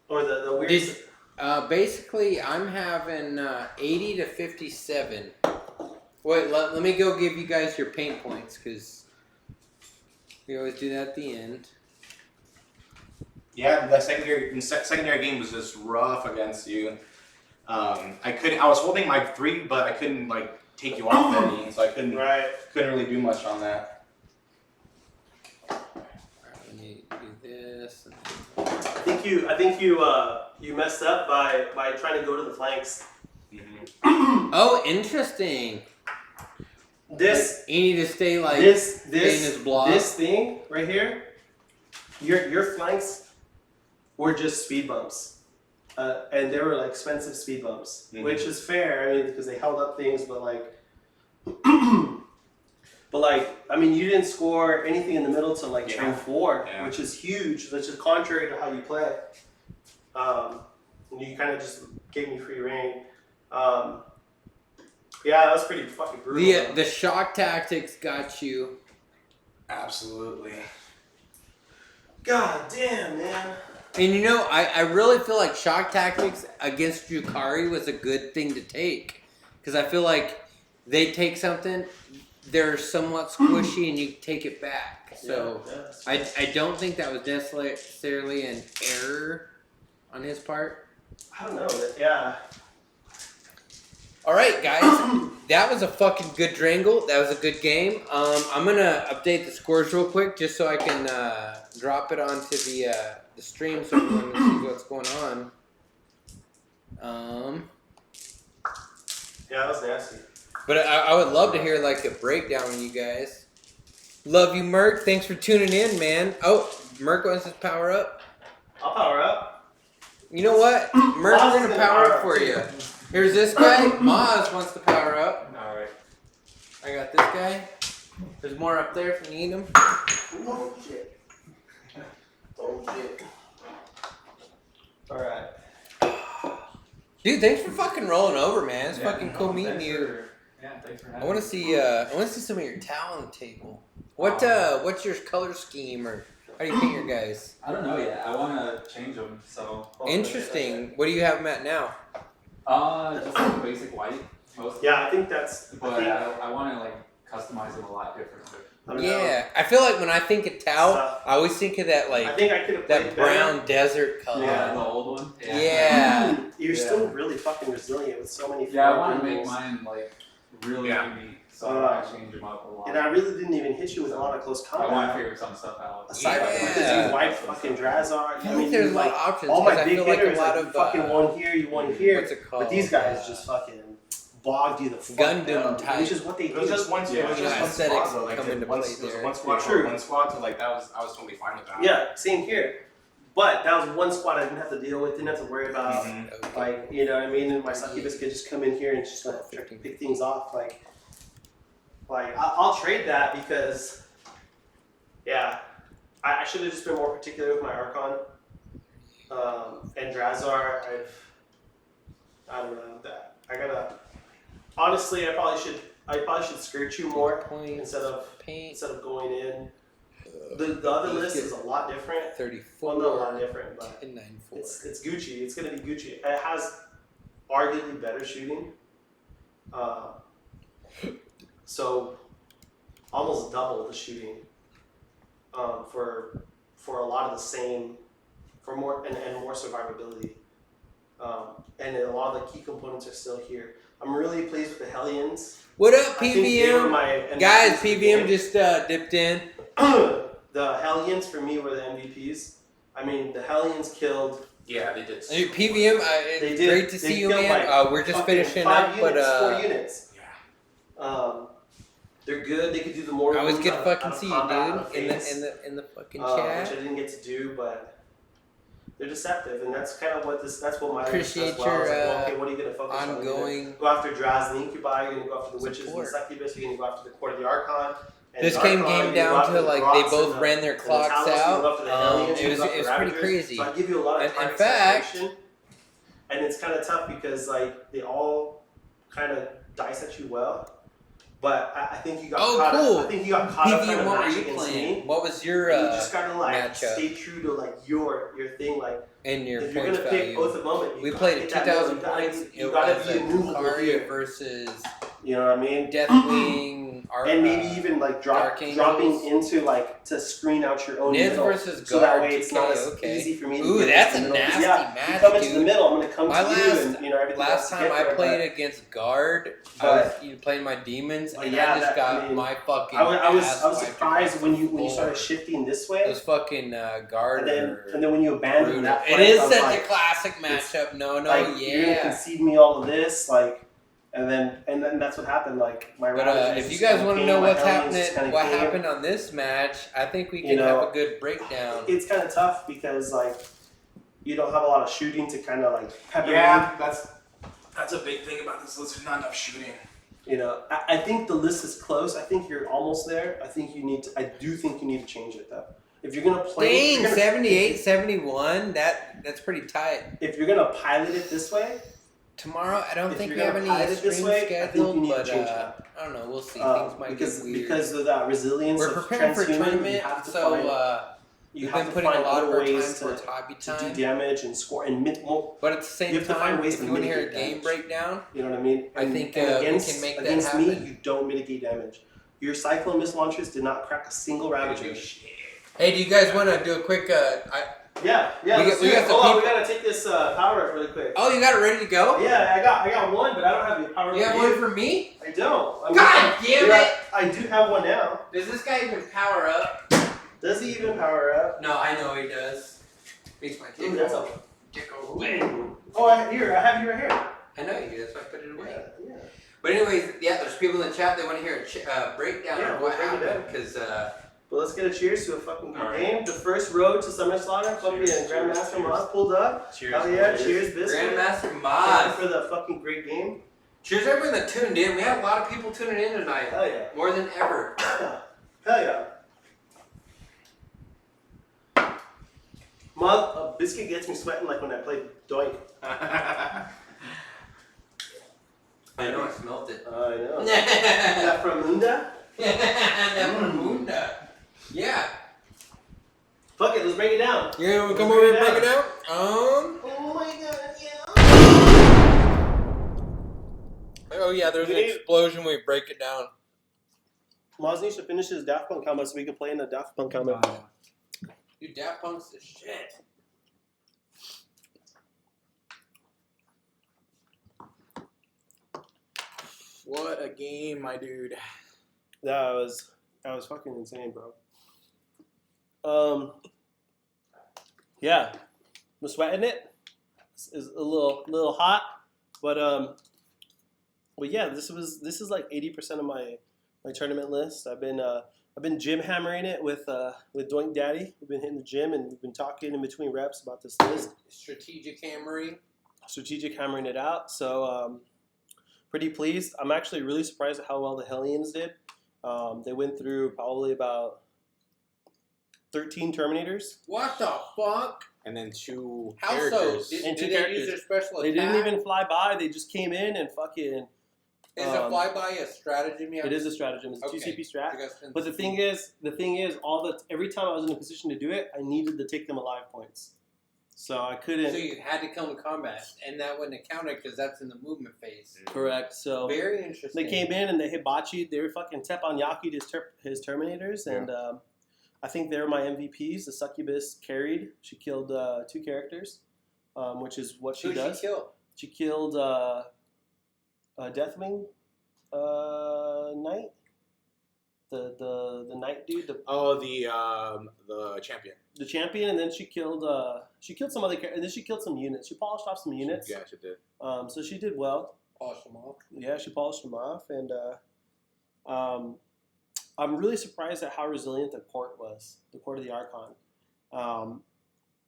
the weird Basically, I'm having 80 to 57. Wait, let me go give you guys your paint points, because we always do that at the end. Yeah, the secondary game was just rough against you. I was holding my 3, but I couldn't like take you off any, so I couldn't really do much on that. Alright, let me do this. I think you messed up by trying to go to the flanks. Oh, interesting. This You need to stay like this stay in his block. this thing right here. Your flanks were just speed bumps, and they were like expensive speed bumps, which is fair. I mean, because they held up things, but like, I mean, you didn't score anything in the middle to like turn 4, which is huge. Which is contrary to how you play. And you kind of just gave me free reign. Yeah, that was pretty fucking brutal. The shock tactics got you. Absolutely. God damn, man. And you know, I really feel like shock tactics against Drukhari was a good thing to take. Because I feel like they take something, they're somewhat squishy, and you take it back. So I don't think that was necessarily an error on his part. I don't know. Yeah. All right, guys, that was a fucking good Drangle. That was a good game. I'm gonna update the scores real quick just so I can drop it onto the stream so everyone can see what's going on. Yeah, that was nasty. But I would love to hear like a breakdown from you guys. Love you, Merc. Thanks for tuning in, man. Oh, Merc wants his power up. I'll power up. You know what? Merc's gonna power up for you. Here's this guy. Maz wants to power up. Alright. I got this guy. There's more up there if you need them. Oh shit. Oh shit. Alright. Dude, thanks for fucking rolling over, man. It's fucking cool meeting thanks you. Thanks for having I want to see. I want to see some of your talent table. What's your color scheme, or how do you paint your guys? I don't know yet. I want to change them, so. Interesting. What do you have them at now? Just like a basic white, mostly. Yeah, I think that's. But I want to like customize them a lot differently. Yeah, I feel like when I think of Tau, I always think of that I like think I could have that brown desert color. Yeah, the old one. Yeah. You're still really fucking resilient with so many. Yeah, I want to make rules. mine like really Yeah. unique, so I change them up a lot. And I really didn't even hit you with a lot of close I want to combat. figure some stuff out. Aside from Yeah. these white fucking Drazar, I think there's a lot of options. all my 'cause I big feel like hitters, a lot like, of fucking one here, you one here. What's it called? But these guys just fucking bogged you the fuck Gundam down, type. which is what they It was do. just one. Yeah. It was just one Aesthetics squad though. Like come into one, play it was there. one squad. True. One squad. So like I was totally fine with that. Yeah, same here. But that was one squad I didn't have to deal with, didn't have to worry about. Like, you know what I mean? And my succubus could just come in here and just like try to pick things off. Like I'll trade that because, yeah, I should have just been more particular with my Archon. And Drazar, I don't know that. Honestly, I probably should skirt you more points instead of paint. going in. The other list is a lot different. 34. Well, not a lot different, but 1094. it's Gucci. It's gonna be Gucci. It has arguably better shooting. So almost double the shooting. For a lot of the same, for more and more survivability. And a lot of the key components are still here. I'm really pleased with the Hellions. What up, I think they were PVM? my MVPs Guys, of the PVM game. just dipped in. The Hellions for me were the MVPs. I mean, the Hellions killed Yeah, they did. Hey, PVM, They it's did. great to They see you, killed, man. like, We're just fucking finishing 5 up, units, but 4 units. Yeah. They're good. They could do the more. I always rooms get out to of- fucking out of see you, combat, out of dude, phase, in the fucking which I chat. didn't get to do, but they're deceptive, and that's kind of what this. That's what my Appreciate does well. It's your, like, well, okay, what are you gonna focus on? You're ongoing gonna go after Draz and Incubi. You're gonna go after the witches and the support. succubus. You're gonna go after the court of the Archon. And This the game Archon, came you're gonna go down after to the like Grots they and both the- ran their and the clocks Talos, you out. go after the Hellions, you It go after was the pretty Ravagers. crazy. So I give you a lot of In target fact, saturation, and it's kind of tough because like they all kind of dice at you well. But I think you got caught cool. up. I think you got caught up PVM, in a what were match you against playing? me. What was your And you just gotta like matchup stay true to like your thing. Like and your if you're points gonna pick value? Oath of Moment, We played at 2,000 points. points. You It gotta was be immovable Drukhari here. versus You know what I mean? Deathwing, And maybe even like Dark dropping Angels. into like to screen out your own Nids middle. versus So that Guard way it's not 2K, as okay. easy for me to Ooh, get that's into a the middle. 'Cause, nasty yeah, match, you come into dude. the middle, I'm gonna come My to you last- and you know everything Last else time get I there, played but against Guard, But- you played my demons, But and yeah, I just that- I got mean, my fucking. I was ass wiped surprised across when the you started floor. shifting this way, Those fucking Guard. and then when you abandoned that It flank, is I was such like, a classic matchup. No, like you're gonna yeah. concede me all of this, like, and then that's what happened. Like my But Ravagers if you just guys kinda want to came, know my what's Hellions just happening, kinda what came. happened on this match, I think we You can know, have a good breakdown. It's kind of tough because like you don't have a lot of shooting to kind of like pepper in. Yeah, that's a big thing about this list. There's not enough shooting. You know, I think the list is close. I think you're almost there. I think you need to. I do think you need to change it though. If you're gonna play, Dang, 78, 71. That's pretty tight. if you're gonna pilot it this way, Tomorrow, I don't If think you're we have gonna any pilot it this streams way, I think you scheduled, need to but change that. I don't know. We'll see. Things might because get weird. because of that resilience. We're of preparing for transhuman, you tournament, have to so find, we've you been have to putting a find lot of other our time ways towards hobby to do time. damage and score and But at the You same have to find time, ways if to you want to hear a mitigate game damage. breakdown, You know what I mean? I think, and we against, can make that against me, happen. you don't mitigate damage. Your Cyclone Missile launchers did not crack a single Ravager. hey, do you guys want to do a quick? Yeah. We let's got- do we it. got the Hold on, we people- gotta take this power up really quick. Oh, you got it ready to go? Yeah, I got one, but I don't have the power You up have for one for me? I don't. I mean, God damn yeah, it! I do have one now. Does this guy even power up? Does he even power up? No, I know he does. Makes my Ooh, that's a tickle wet. Oh, I have you right here. I know you do. That's why I put it away. Yeah. But anyways, yeah, there's people in the chat that want to hear a breakdown Yeah, of we'll what break it happened down. because But let's get a cheers to a fucking good Alright. game. The first road to Summer Slaughter, fucking Cheers, Grandmaster cheers. Moz pulled up. Cheers. Hell yeah, boys. cheers, Biscuit. Grandmaster Thank you Moz. for the fucking great game. Cheers everyone that tuned in. We had a lot of people tuning in tonight, Hell yeah. more than ever. Hell yeah. Biscuit gets me sweating like when I play Doink. I know I smelt it. I know. Is That that from Munda? from Munda. Yeah. Fuck it, let's break it down. You gonna Let's come break over it and break it down. out? Oh my god, yeah. Oh yeah, there's an We need- explosion when we break it down. Moz needs to finish his Daft Punk combo so we can play in the Daft Punk combo. Dude, Daft Punk's the shit. What a game, my dude. That was fucking insane, bro. Yeah, I'm sweating it. It's a little hot, but yeah, this is like 80% of my tournament list. I've been gym hammering it with Doink Daddy. We've been hitting the gym and we've been talking in between reps about this list, Strategic hammering. strategic hammering it out. So pretty pleased. I'm actually really surprised at how well the Hellions did. They went through probably about 13 Terminators. What the fuck? And then two How so? characters. Did, And did two they characters. use their special They attack? didn't even fly by. They just came in and fucking. Is a flyby a stratagem? It is a stratagem. It's a Okay. 2 CP strat. You guys can But the thing is, every time I was in a position to do it, I needed to take them alive points. So I couldn't. So you had to come to combat, and that wouldn't account because that's in the movement phase. Correct. So Very interesting. they came in and they hibachi'd. They were fucking teppanyaki his Terminators, and I think they were my MVPs. The Succubus carried. She killed 2 characters, which is what she Who did does. she kill? She killed Deathwing Knight. The knight dude, the champion. the champion, and then she killed some other and then she killed some units. She polished off some units. Yeah, she did. So she did well. Polish them off. Yeah, she polished them off, and I'm really surprised at how resilient the court was. The court of the Archon.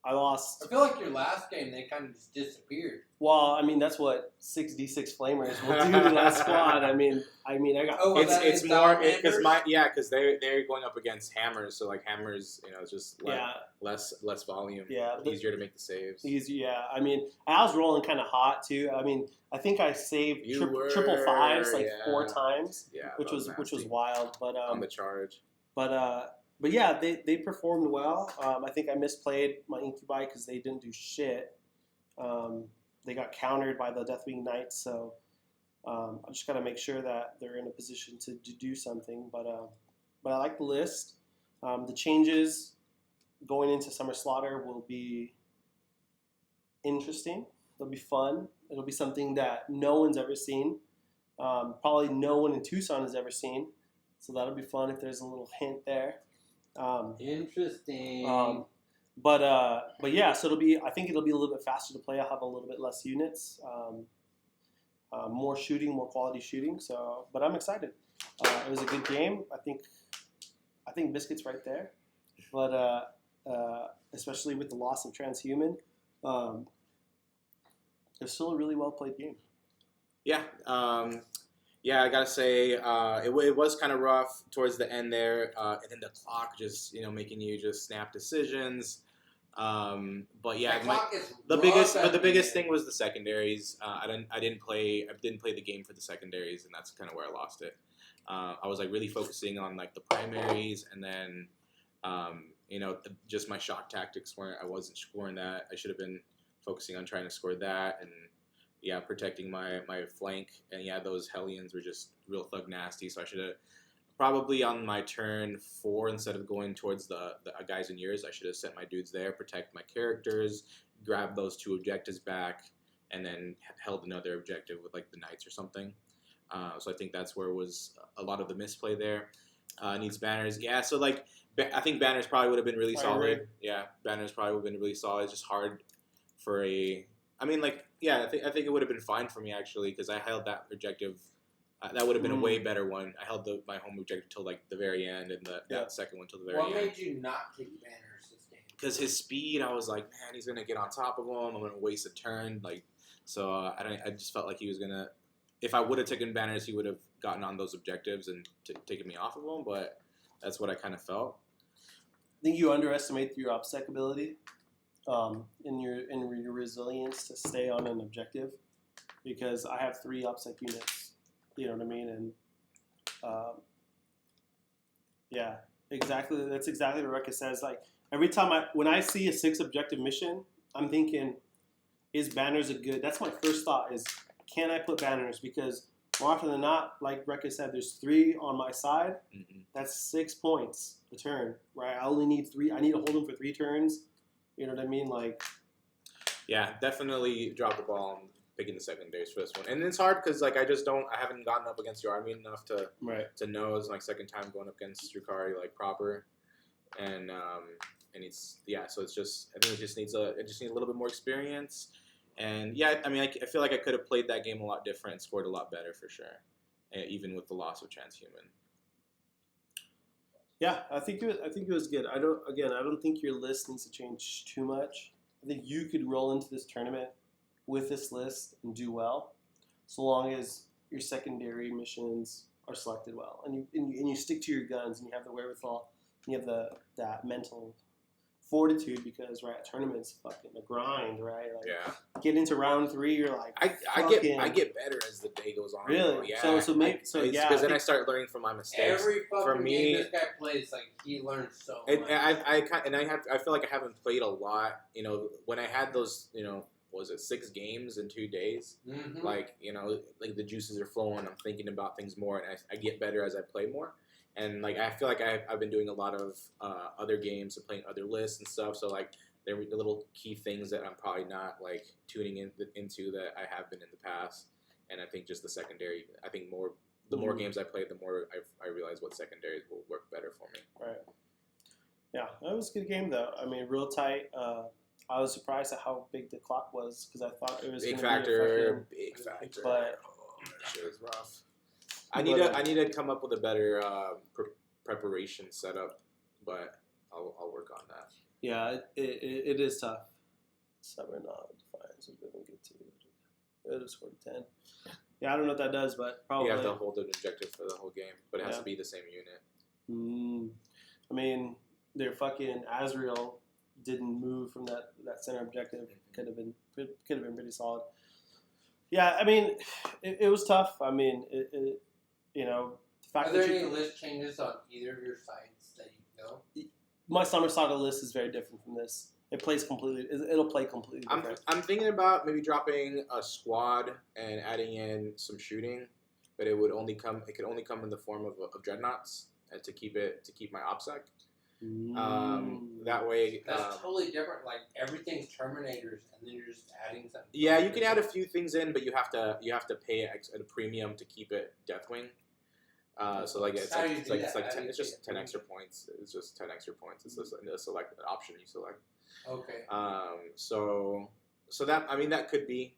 I lost. I feel like your last game they kind of just disappeared. Well, I mean that's what 6d6 flamers will do to that squad. I mean I got. Oh, well, It's more because they're going up against hammers, so like hammers, it's just less volume. Yeah, easier to make the saves. Easy, yeah. I mean, I was rolling kind of hot too. I mean, I think I saved triple fives like 4 times, which was wild. But on the charge. But yeah, they performed well. I think I misplayed my Incubi because they didn't do shit. They got countered by the Deathwing Knights, so I just got to make sure that they're in a position to do something. But I like the list. The changes going into Summer Slaughter will be interesting. It'll be fun. It'll be something that no one's ever seen. Probably no one in Tucson has ever seen. So that'll be fun if there's a little hint there. Interesting. But yeah, so I think it'll be a little bit faster to play. I'll have a little bit less units, more shooting, more quality shooting. So, but I'm excited. It was a good game. I think Bizkit's right there, but especially with the loss of Transhuman, it's still a really well played game. Yeah. Yeah, I gotta say, it was kind of rough towards the end there, and then the clock just, making you just snap decisions. But yeah, the biggest thing was the secondaries. I didn't play the game for the secondaries, and that's kind of where I lost it. I was like really focusing on like the primaries, and then just my shock tactics I wasn't scoring that. I should have been focusing on trying to score that, and protecting my flank. And those Hellions were just real thug nasty, so I should have probably on my turn 4, instead of going towards the guys in yours, I should have sent my dudes there, protect my characters, grab those 2 objectives back, and then held another objective with like the knights or something. So I think that's where was a lot of the misplay there. Needs banners. Yeah, so like I think banners probably would have been really solid. Yeah, banners probably would have been really solid. It's just hard for I think it would have been fine for me actually, because I held that objective. That would have been a way better one. I held my home objective till like the very end, and that second one till the very end. What made you not take banners this game? Because his speed, I was like, man, he's gonna get on top of him. I'm gonna waste a turn. So I just felt like he was gonna. If I would have taken banners, he would have gotten on those objectives and taken me off of them. But that's what I kind of felt. I think you underestimate your OPSEC ability. In your resilience to stay on an objective, because I have 3 OPSEC units, you know what I mean, and exactly, that's exactly what Rekka says. Like every time when I see a 6 objective mission, I'm thinking, is banners that's my first thought is, can I put banners? Because more often than not, like Rekka said, there's 3 on my side. Mm-hmm. That's 6 points a turn, right? I only need 3. I need to hold them for 3 turns. You know what I mean? Like, yeah, definitely dropped the ball on picking the secondaries for this one, and it's hard because like I haven't gotten up against your army enough to know. It's my second time going up against Drukhari like proper, and it's so it's just I think it just needs a little bit more experience, and I feel like I could have played that game a lot different and scored a lot better for sure, even with the loss of Transhuman. Yeah, I think it was good. I don't think your list needs to change too much. I think you could roll into this tournament with this list and do well, so long as your secondary missions are selected well, and you stick to your guns, and you have the wherewithal, and you have that mental fortitude, because tournaments fucking a grind, right? Like, get into round 3, you're like, I get better as the day goes on. Really? Yeah. Because then I start learning from my mistakes. Every fucking game this guy plays, like he learns so much. I feel like I haven't played a lot. When I had those, was it 6 games in 2 days? Mm-hmm. Like the juices are flowing. I'm thinking about things more, and I get better as I play more. And like I feel like I've been doing a lot of other games and playing other lists and stuff. So like there were the little key things that I'm probably not like tuning into that I have been in the past. And I think just the secondary, I think more the more games I played, the more I realized what secondaries will work better for me. Right. Yeah, that was a good game though. I mean, real tight. I was surprised at how big the clock was because I thought it was Big gonna factor, be big factor. But That shit was rough. I need to come up with a better preparation setup, but I'll work on that. yeah, it is tough. Summer non-defiance would have been good too. It would have scored 10. Yeah, I don't know what that does, but probably. You have to hold an objective for the whole game, but it has to be the same unit. I mean, their fucking Azrael didn't move from that center objective. Could have been pretty solid. Yeah, I mean, it was tough. I mean, you know, the fact Are there that any list changes on either of your sites that you know? my Summer Saga list is very different from this. It plays completely. It'll play completely different. I'm thinking about maybe dropping a squad and adding in some shooting, but it could only come in the form of dreadnoughts to keep my OPSEC. That way, That's totally different. Like everything's Terminators, and then you're just adding something. yeah, you can add a few things in, but you have to pay a premium to keep it Deathwing. So like it's just 10 extra points. It's just 10 extra points. It's just a select an option you select. Okay. So that, I mean, that could be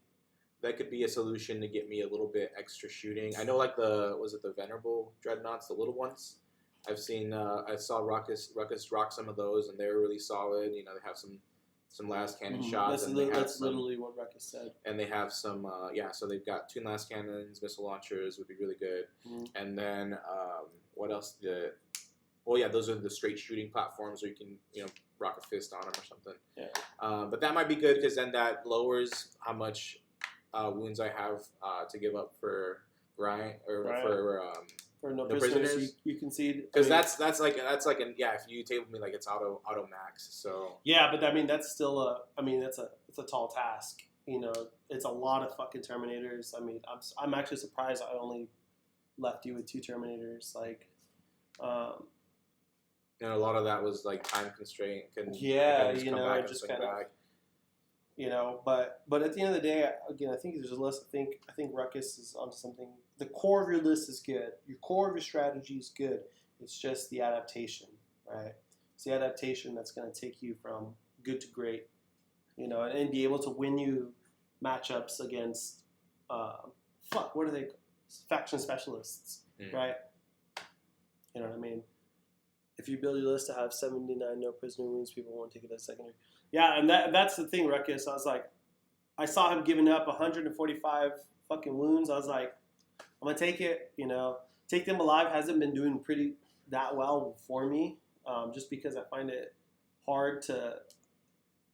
a solution to get me a little bit extra shooting. I know, like the Venerable Dreadnoughts, the little ones. I've seen, I saw Ruckus rock some of those, and they were really solid. You know, they have some last cannon shots. That's literally what Ruckus said. And they have some, so they've got 2 last cannons, missile launchers would be really good. And then, what else? Those are the straight shooting platforms where you can, rock a fist on them or something. Yeah. But that might be good because then that lowers how much wounds I have to give up for grind or for no prisoners. prisoners. You concede Because that's like if you table me, like, it's auto max. So yeah, but I mean that's still it's a tall task. It's a lot of fucking Terminators. I mean, I'm actually surprised I only left you with 2 Terminators. Like, a lot of that was like time constraint. Just kind of, but at the end of the day, again, I think there's a list. I think Ruckus is onto something. The core of your list is good. Your core of your strategy is good. It's just the adaptation, right? It's the adaptation that's going to take you from good to great, and be able to win you matchups against what are they? Faction specialists, right? You know what I mean? If you build your list to have 79 no prisoner wounds, people won't take it as secondary. Yeah, and that's the thing, Ruckus. I was like, I saw him giving up 145 fucking wounds. I was like, I'm gonna take it. Take them alive hasn't been doing pretty that well for me, just because I find it hard to.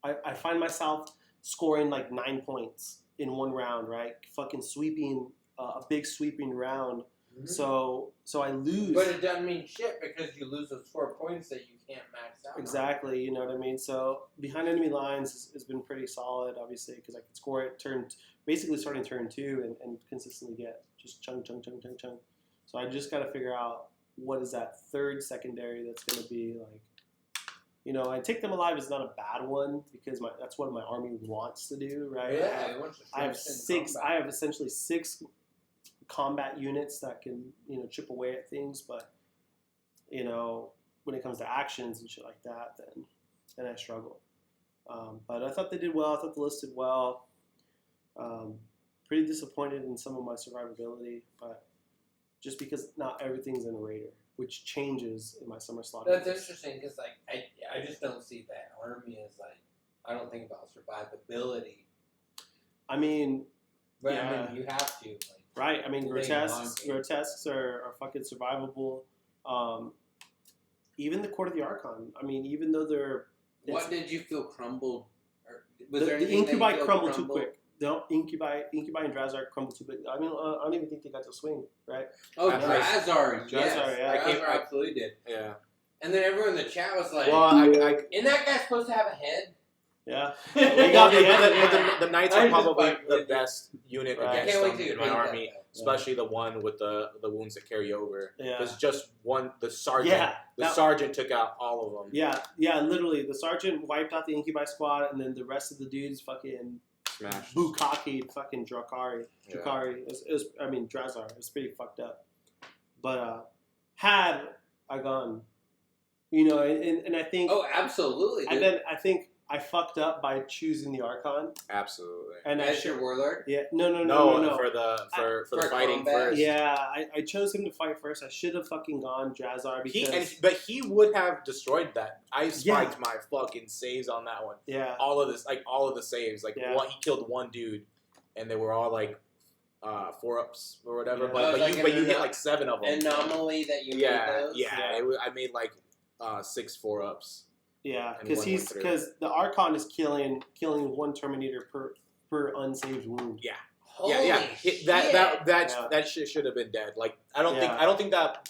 I find myself scoring like 9 points in one round, right? Fucking sweeping a big sweeping round. So I lose. But it doesn't mean shit because you lose those 4 points that you can't max out. Exactly, you know what I mean? So behind enemy lines has been pretty solid, obviously, because I can score it basically starting turn 2 and consistently get just chunk. So I just got to figure out what is that third secondary that's going to be like. And Take Them Alive is not a bad one because that's what my army wants to do, right? Yeah, I have 6. I have essentially 6 combat units that can chip away at things, but when it comes to actions and shit like that, then I struggle. But I thought they did well. I thought the list did well. Pretty disappointed in some of my survivability, but just because not everything's in a raider, which changes in my summer slot. That's interesting because I just don't see that army as I don't think about survivability. I mean, but I mean you have to right. I mean, grotesques are fucking survivable. Even the Court of the Archon. I mean, even though they're... What did you feel crumbled? Or was there the Incubi crumbled too quick. No, Incubi and Drazar crumbled too quick. I mean, I don't even think they got to swing, right? Oh, Drazar, yes. Yeah. Drazar absolutely did. Yeah. And then everyone in the chat was like, isn't that guy supposed to have a head? Yeah. The Knights are probably the best unit against them in my army, especially the one with the wounds that carry over. Yeah. There's just one, the sergeant. Yeah, the sergeant took out all of them. Yeah, literally. The sergeant wiped out the Incubi squad, and then the rest of the dudes fucking smashed. Bukaki'd fucking Drukhari. Drazar. It's pretty fucked up. But had I gone, and I think, Oh, absolutely. and Dude. then I think I fucked up by choosing the Archon. Absolutely. And As your warlord. Yeah, no. For the fighting combat. first. Yeah, I chose him to fight first. I should have fucking gone Jazzar because But he would have destroyed that. I spiked my fucking saves on that one. yeah, All of the saves. Like Yeah. he killed one dude, and they were all like 4-ups or whatever. Yeah. But Like you hit like 7 of them. Anomaly that you made those. I made like 6 4-ups. yeah, And because one went through. because the Archon is killing one Terminator per unsaved wound. Holy Hit- shit. that shit should have been dead. Like I don't think that.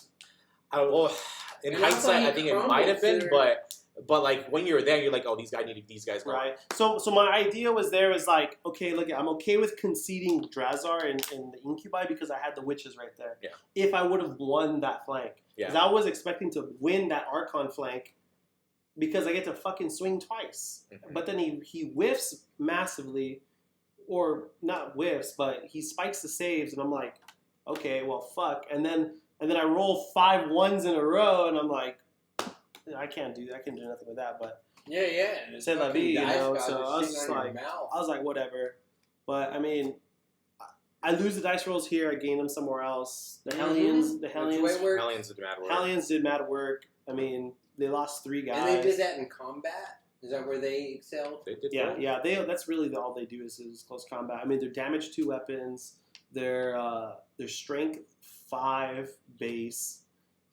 In And that's hindsight, how I you think it crumble, might have been, sir. but like when you're there, you're like, oh, these guys needed these guys gone. Right. So my idea was like, okay, look, I'm okay with conceding Drazzar and the Incubi because I had the witches right there. Yeah. If I would have won that flank. Yeah. Because I was expecting to win that Archon flank because I get to fucking swing twice. Mhm. But then he whiffs massively, or not whiffs, but he spikes the saves, and I'm like, okay, well, fuck. And then I roll 5 1s in a row, and I'm like, I can't do that. I can do nothing with that. But Yeah. And it's C'est la fucking vie, dice so gods I was sitting just on your like, mouth. I was like, whatever. But I mean, I lose the dice rolls here. I gain them somewhere else. The Hellions, Which way works? Hellions did mad work. Hellions did mad work. I mean, they lost 3 guys. And they did that in combat? Is that where they excelled? They did Yeah, that. yeah. That's really all they do is close combat. I mean, they're damage 2 weapons. Their strength 5 base.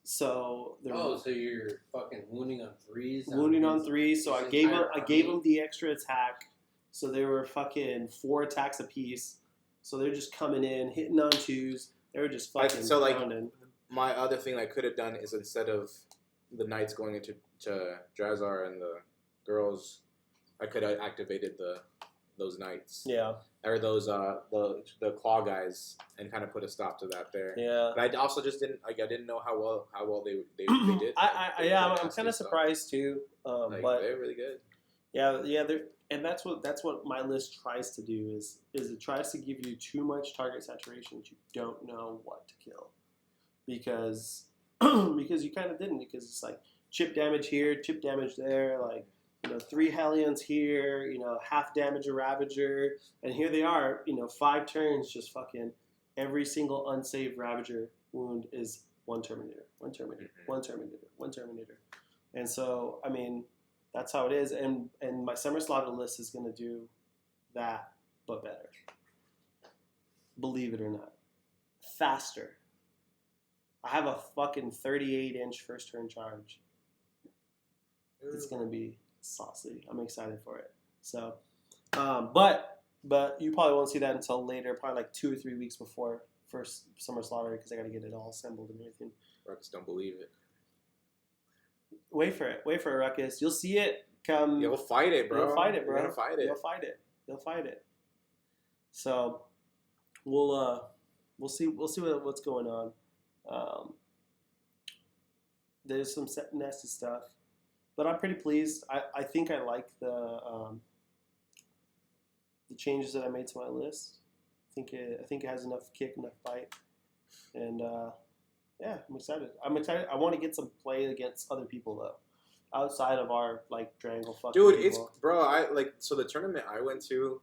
So they're So you're fucking wounding on 3s? wounding on 3. So this I gave entire them army? the extra attack. So they were fucking 4 attacks apiece. So they're just coming in, hitting on 2s. They were just fucking pounding. My other thing I could have done is instead of the knights going into Drazzar and the girls, I could have activated those knights. Yeah, Or those the claw guys and kind of put a stop to that there. yeah. But I also just didn't I didn't know how well they did. I'm kind of surprised too. But they're really good. yeah, and that's what my list tries to do is it tries to give you too much target saturation that you don't know what to kill, because you kind of didn't, because it's like chip damage here, chip damage there, like 3 Hellions here, half damage a Ravager, and here they are, 5 turns just fucking every single unsaved Ravager wound is 1 Terminator, 1 Terminator, 1 Terminator, 1 Terminator, and so I mean. That's how it is, and my Summer Slaughter list is going to do that, but better. Believe it or not. Faster. I have a fucking 38-inch first turn charge. It's going to be saucy. I'm excited for it. So, but you probably won't see that until later, probably like 2 or 3 weeks before first Summer Slaughter, because I got to get it all assembled and everything. Ruckus don't believe it. Wait for it, Ruckus. You'll see it come. You'll fight it, bro. You'll fight it, bro. You're gonna fight it. You'll fight it. So we'll see what's going on. There's some nasty stuff, but I'm pretty pleased. I think I like the changes that I made to my list. I think it has enough kick, enough bite, and yeah, I'm excited. I want to get some play against other people though, outside of our Drangle fucking Dude, people. so the tournament I went to,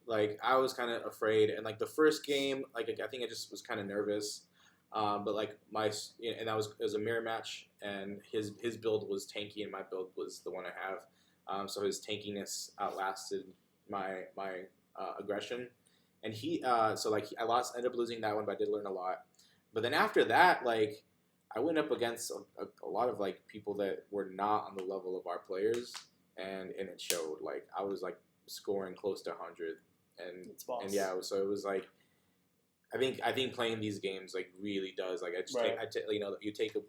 I was kind of afraid, and the first game, I think I just was kind of nervous, but and it was a mirror match, and his build was tanky, and my build was the one I have, so his tankiness outlasted my aggression, and I ended up losing that one, but I did learn a lot. But then after that, I went up against a lot of people that were not on the level of our players, and it showed. I was scoring close to 100, It's boss. and yeah, so it was I think playing these games really does you take way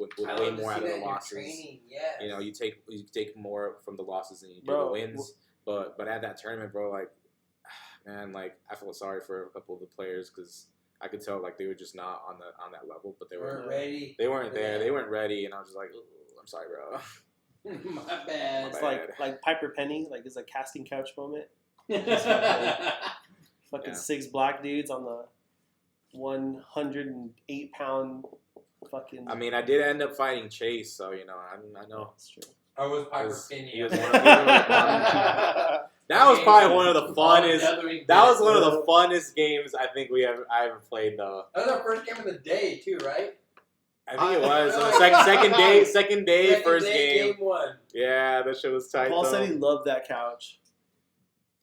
more out of the losses. Training, yes. You take more from the losses than you do Bro, the wins. But at that tournament, bro, man, I feel sorry for a couple of the players because I could tell they were just not on that level, but they Weren't ready. They weren't there. Yeah. They weren't ready, and I was just like, I'm sorry, bro. My bad. It's like Piper Penny, it's a casting couch moment. Fucking Yeah. 6 black dudes on the 108-pound Fucking. I mean, I did end up fighting Chase, so you know, I know. That's true. I was Piper He Finney. was one of the That was probably one of the funnest. That was one of the funnest games I think I ever played though. That was our first game of the day too, right? I think it was second day, first game. Game 1. Yeah, that shit was tight. Paul though. said he loved that couch.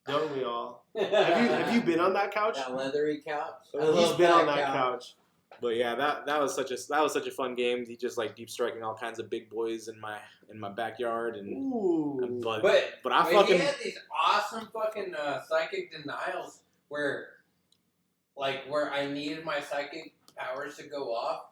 Don't we all? Have you been on that couch? That leathery couch. I He's love been on that couch. But yeah, that was such a fun game. He just like deep striking all kinds of big boys in my backyard and Ooh. but I he fucking had these awesome fucking psychic denials where I needed my psychic powers to go off.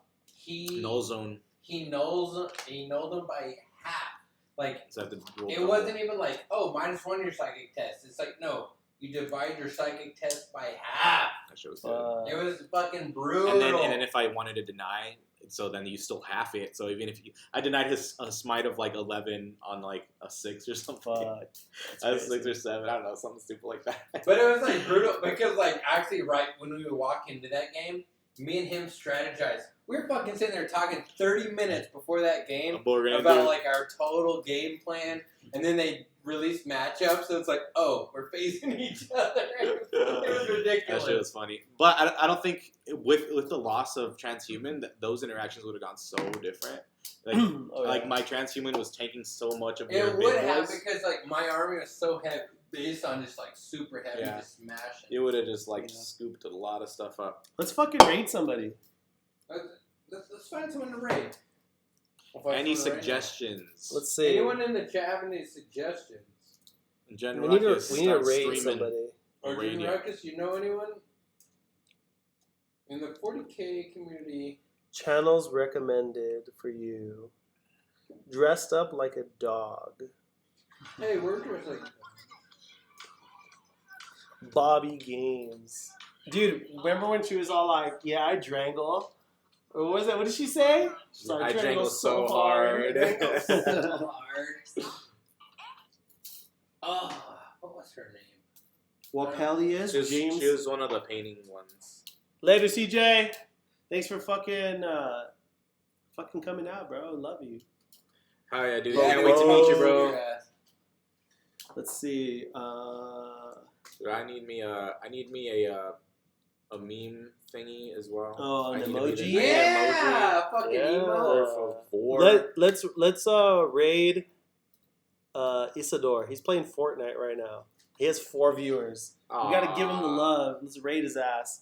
null zone. He nulled them by half. Like Is that the rule it combo? wasn't even like, oh, -1 your psychic test. It's like, no, you divide your psychic test by half. That shit was good. It was fucking brutal. And then if I wanted to deny, so then you still half it. So even if I denied a smite of like 11 on like a 6 or something, a 6 or 7, I don't know, something stupid like that. But it was like brutal because like actually right when we would walk into that game, me and him strategized. We were fucking sitting there talking 30 minutes before that game about like our total game plan, and then they released matchups, so it's like, oh, we're facing each other. It was ridiculous. That shit was funny. But I don't think with the loss of Transhuman, that those interactions would have gone so different. Like, like my Transhuman was taking so much of your It would big have boys. because like my army was so heavy, based on just like super heavy, Yeah. just smashing. It would have just like scooped a lot of stuff up. Let's fucking raid somebody. Let's find someone to raid. Any suggestions? Let's see. Anyone in the chat have any suggestions? Jen We need to Ruckus, raid start streaming somebody. Or radio. Jim Ruckus, you know anyone? In the 40K community. Channels recommended for you. Dressed up like a dog. Hey, we're dressed like Bobby Games. Dude, remember when she was all like, yeah, I drangle? Or what was that? What did she say? She's like, I drangle so hard. so hard. Oh, what was her name? What Pelly is? James. She was one of the painting ones. Later, CJ. Thanks for fucking coming out, bro. Love you. Oh yeah, dude. Can't wait to meet you, bro. Let's see. Dude, I need me a meme thingy as well. Oh, I an need to emoji? be the- Yeah, fucking Yeah. emo. Let's raid Isidore. He's playing Fortnite right now. He has 4 viewers. We gotta give him the love. Let's raid his ass.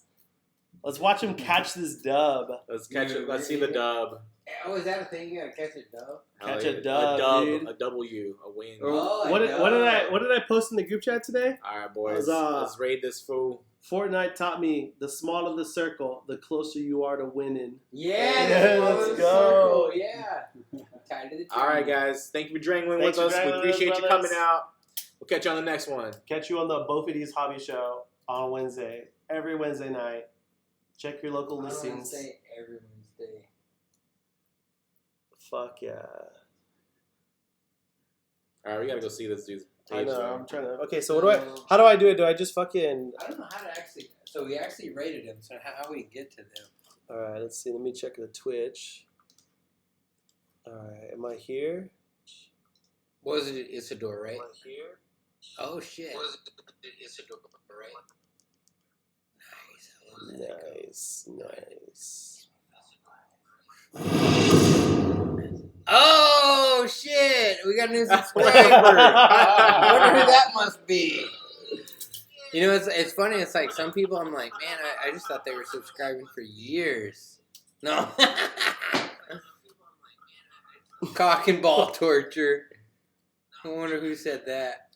Let's watch him catch this dub. Let's catch it. Let's see the dub. Oh, is that a thing? You gotta catch a dub? Catch Hell a yeah. dub, dude. a W, a win. Oh, What I did I post in the group chat today? All right, boys. Huzzah. Let's raid this fool. Fortnite taught me the smaller the circle, the closer you are to winning. Yeah, Yeah, let's let's go. go. Yeah. Tied to the All right, tree. guys. Thank you for drangling Thanks with for us. We drangling with us, appreciate you brothers. coming out. We'll catch you on the next one. Catch you on the Bophedes Hobby Show on Wednesday. Every Wednesday night. Check your local I don't want to listings. say every Wednesday. Fuck yeah. All right, we gotta go see this dude's I page. know, though. I'm trying to. Okay, so how do I do it? Do I just fucking. I don't know how to actually. So we actually rated them. So how we get to them? Alright, let's see. Let me check the Twitch. Alright, am I here? What was it? Isidore, right? Am I here? Oh shit. Was it Isidore, right? Nice, nice. Oh shit! We got a new subscriber. I wonder who that must be. You know, it's funny. It's like some people. I'm like, man, I just thought they were subscribing for years. No. Cock and ball torture. I wonder who said that.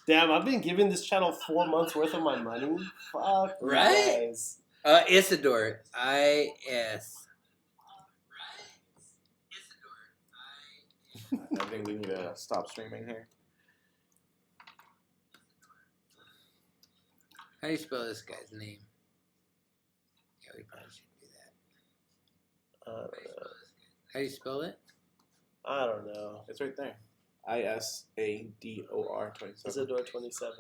Damn, I've been giving this channel 4 months worth of my money. Fuck you Right? guys. Isidore. I-S. I think we need to stop streaming here. How do you spell this guy's name? Yeah, we probably should do that. I don't know. How do you spell it? I don't know. It's right there. ISADOR 27. Isidore 27.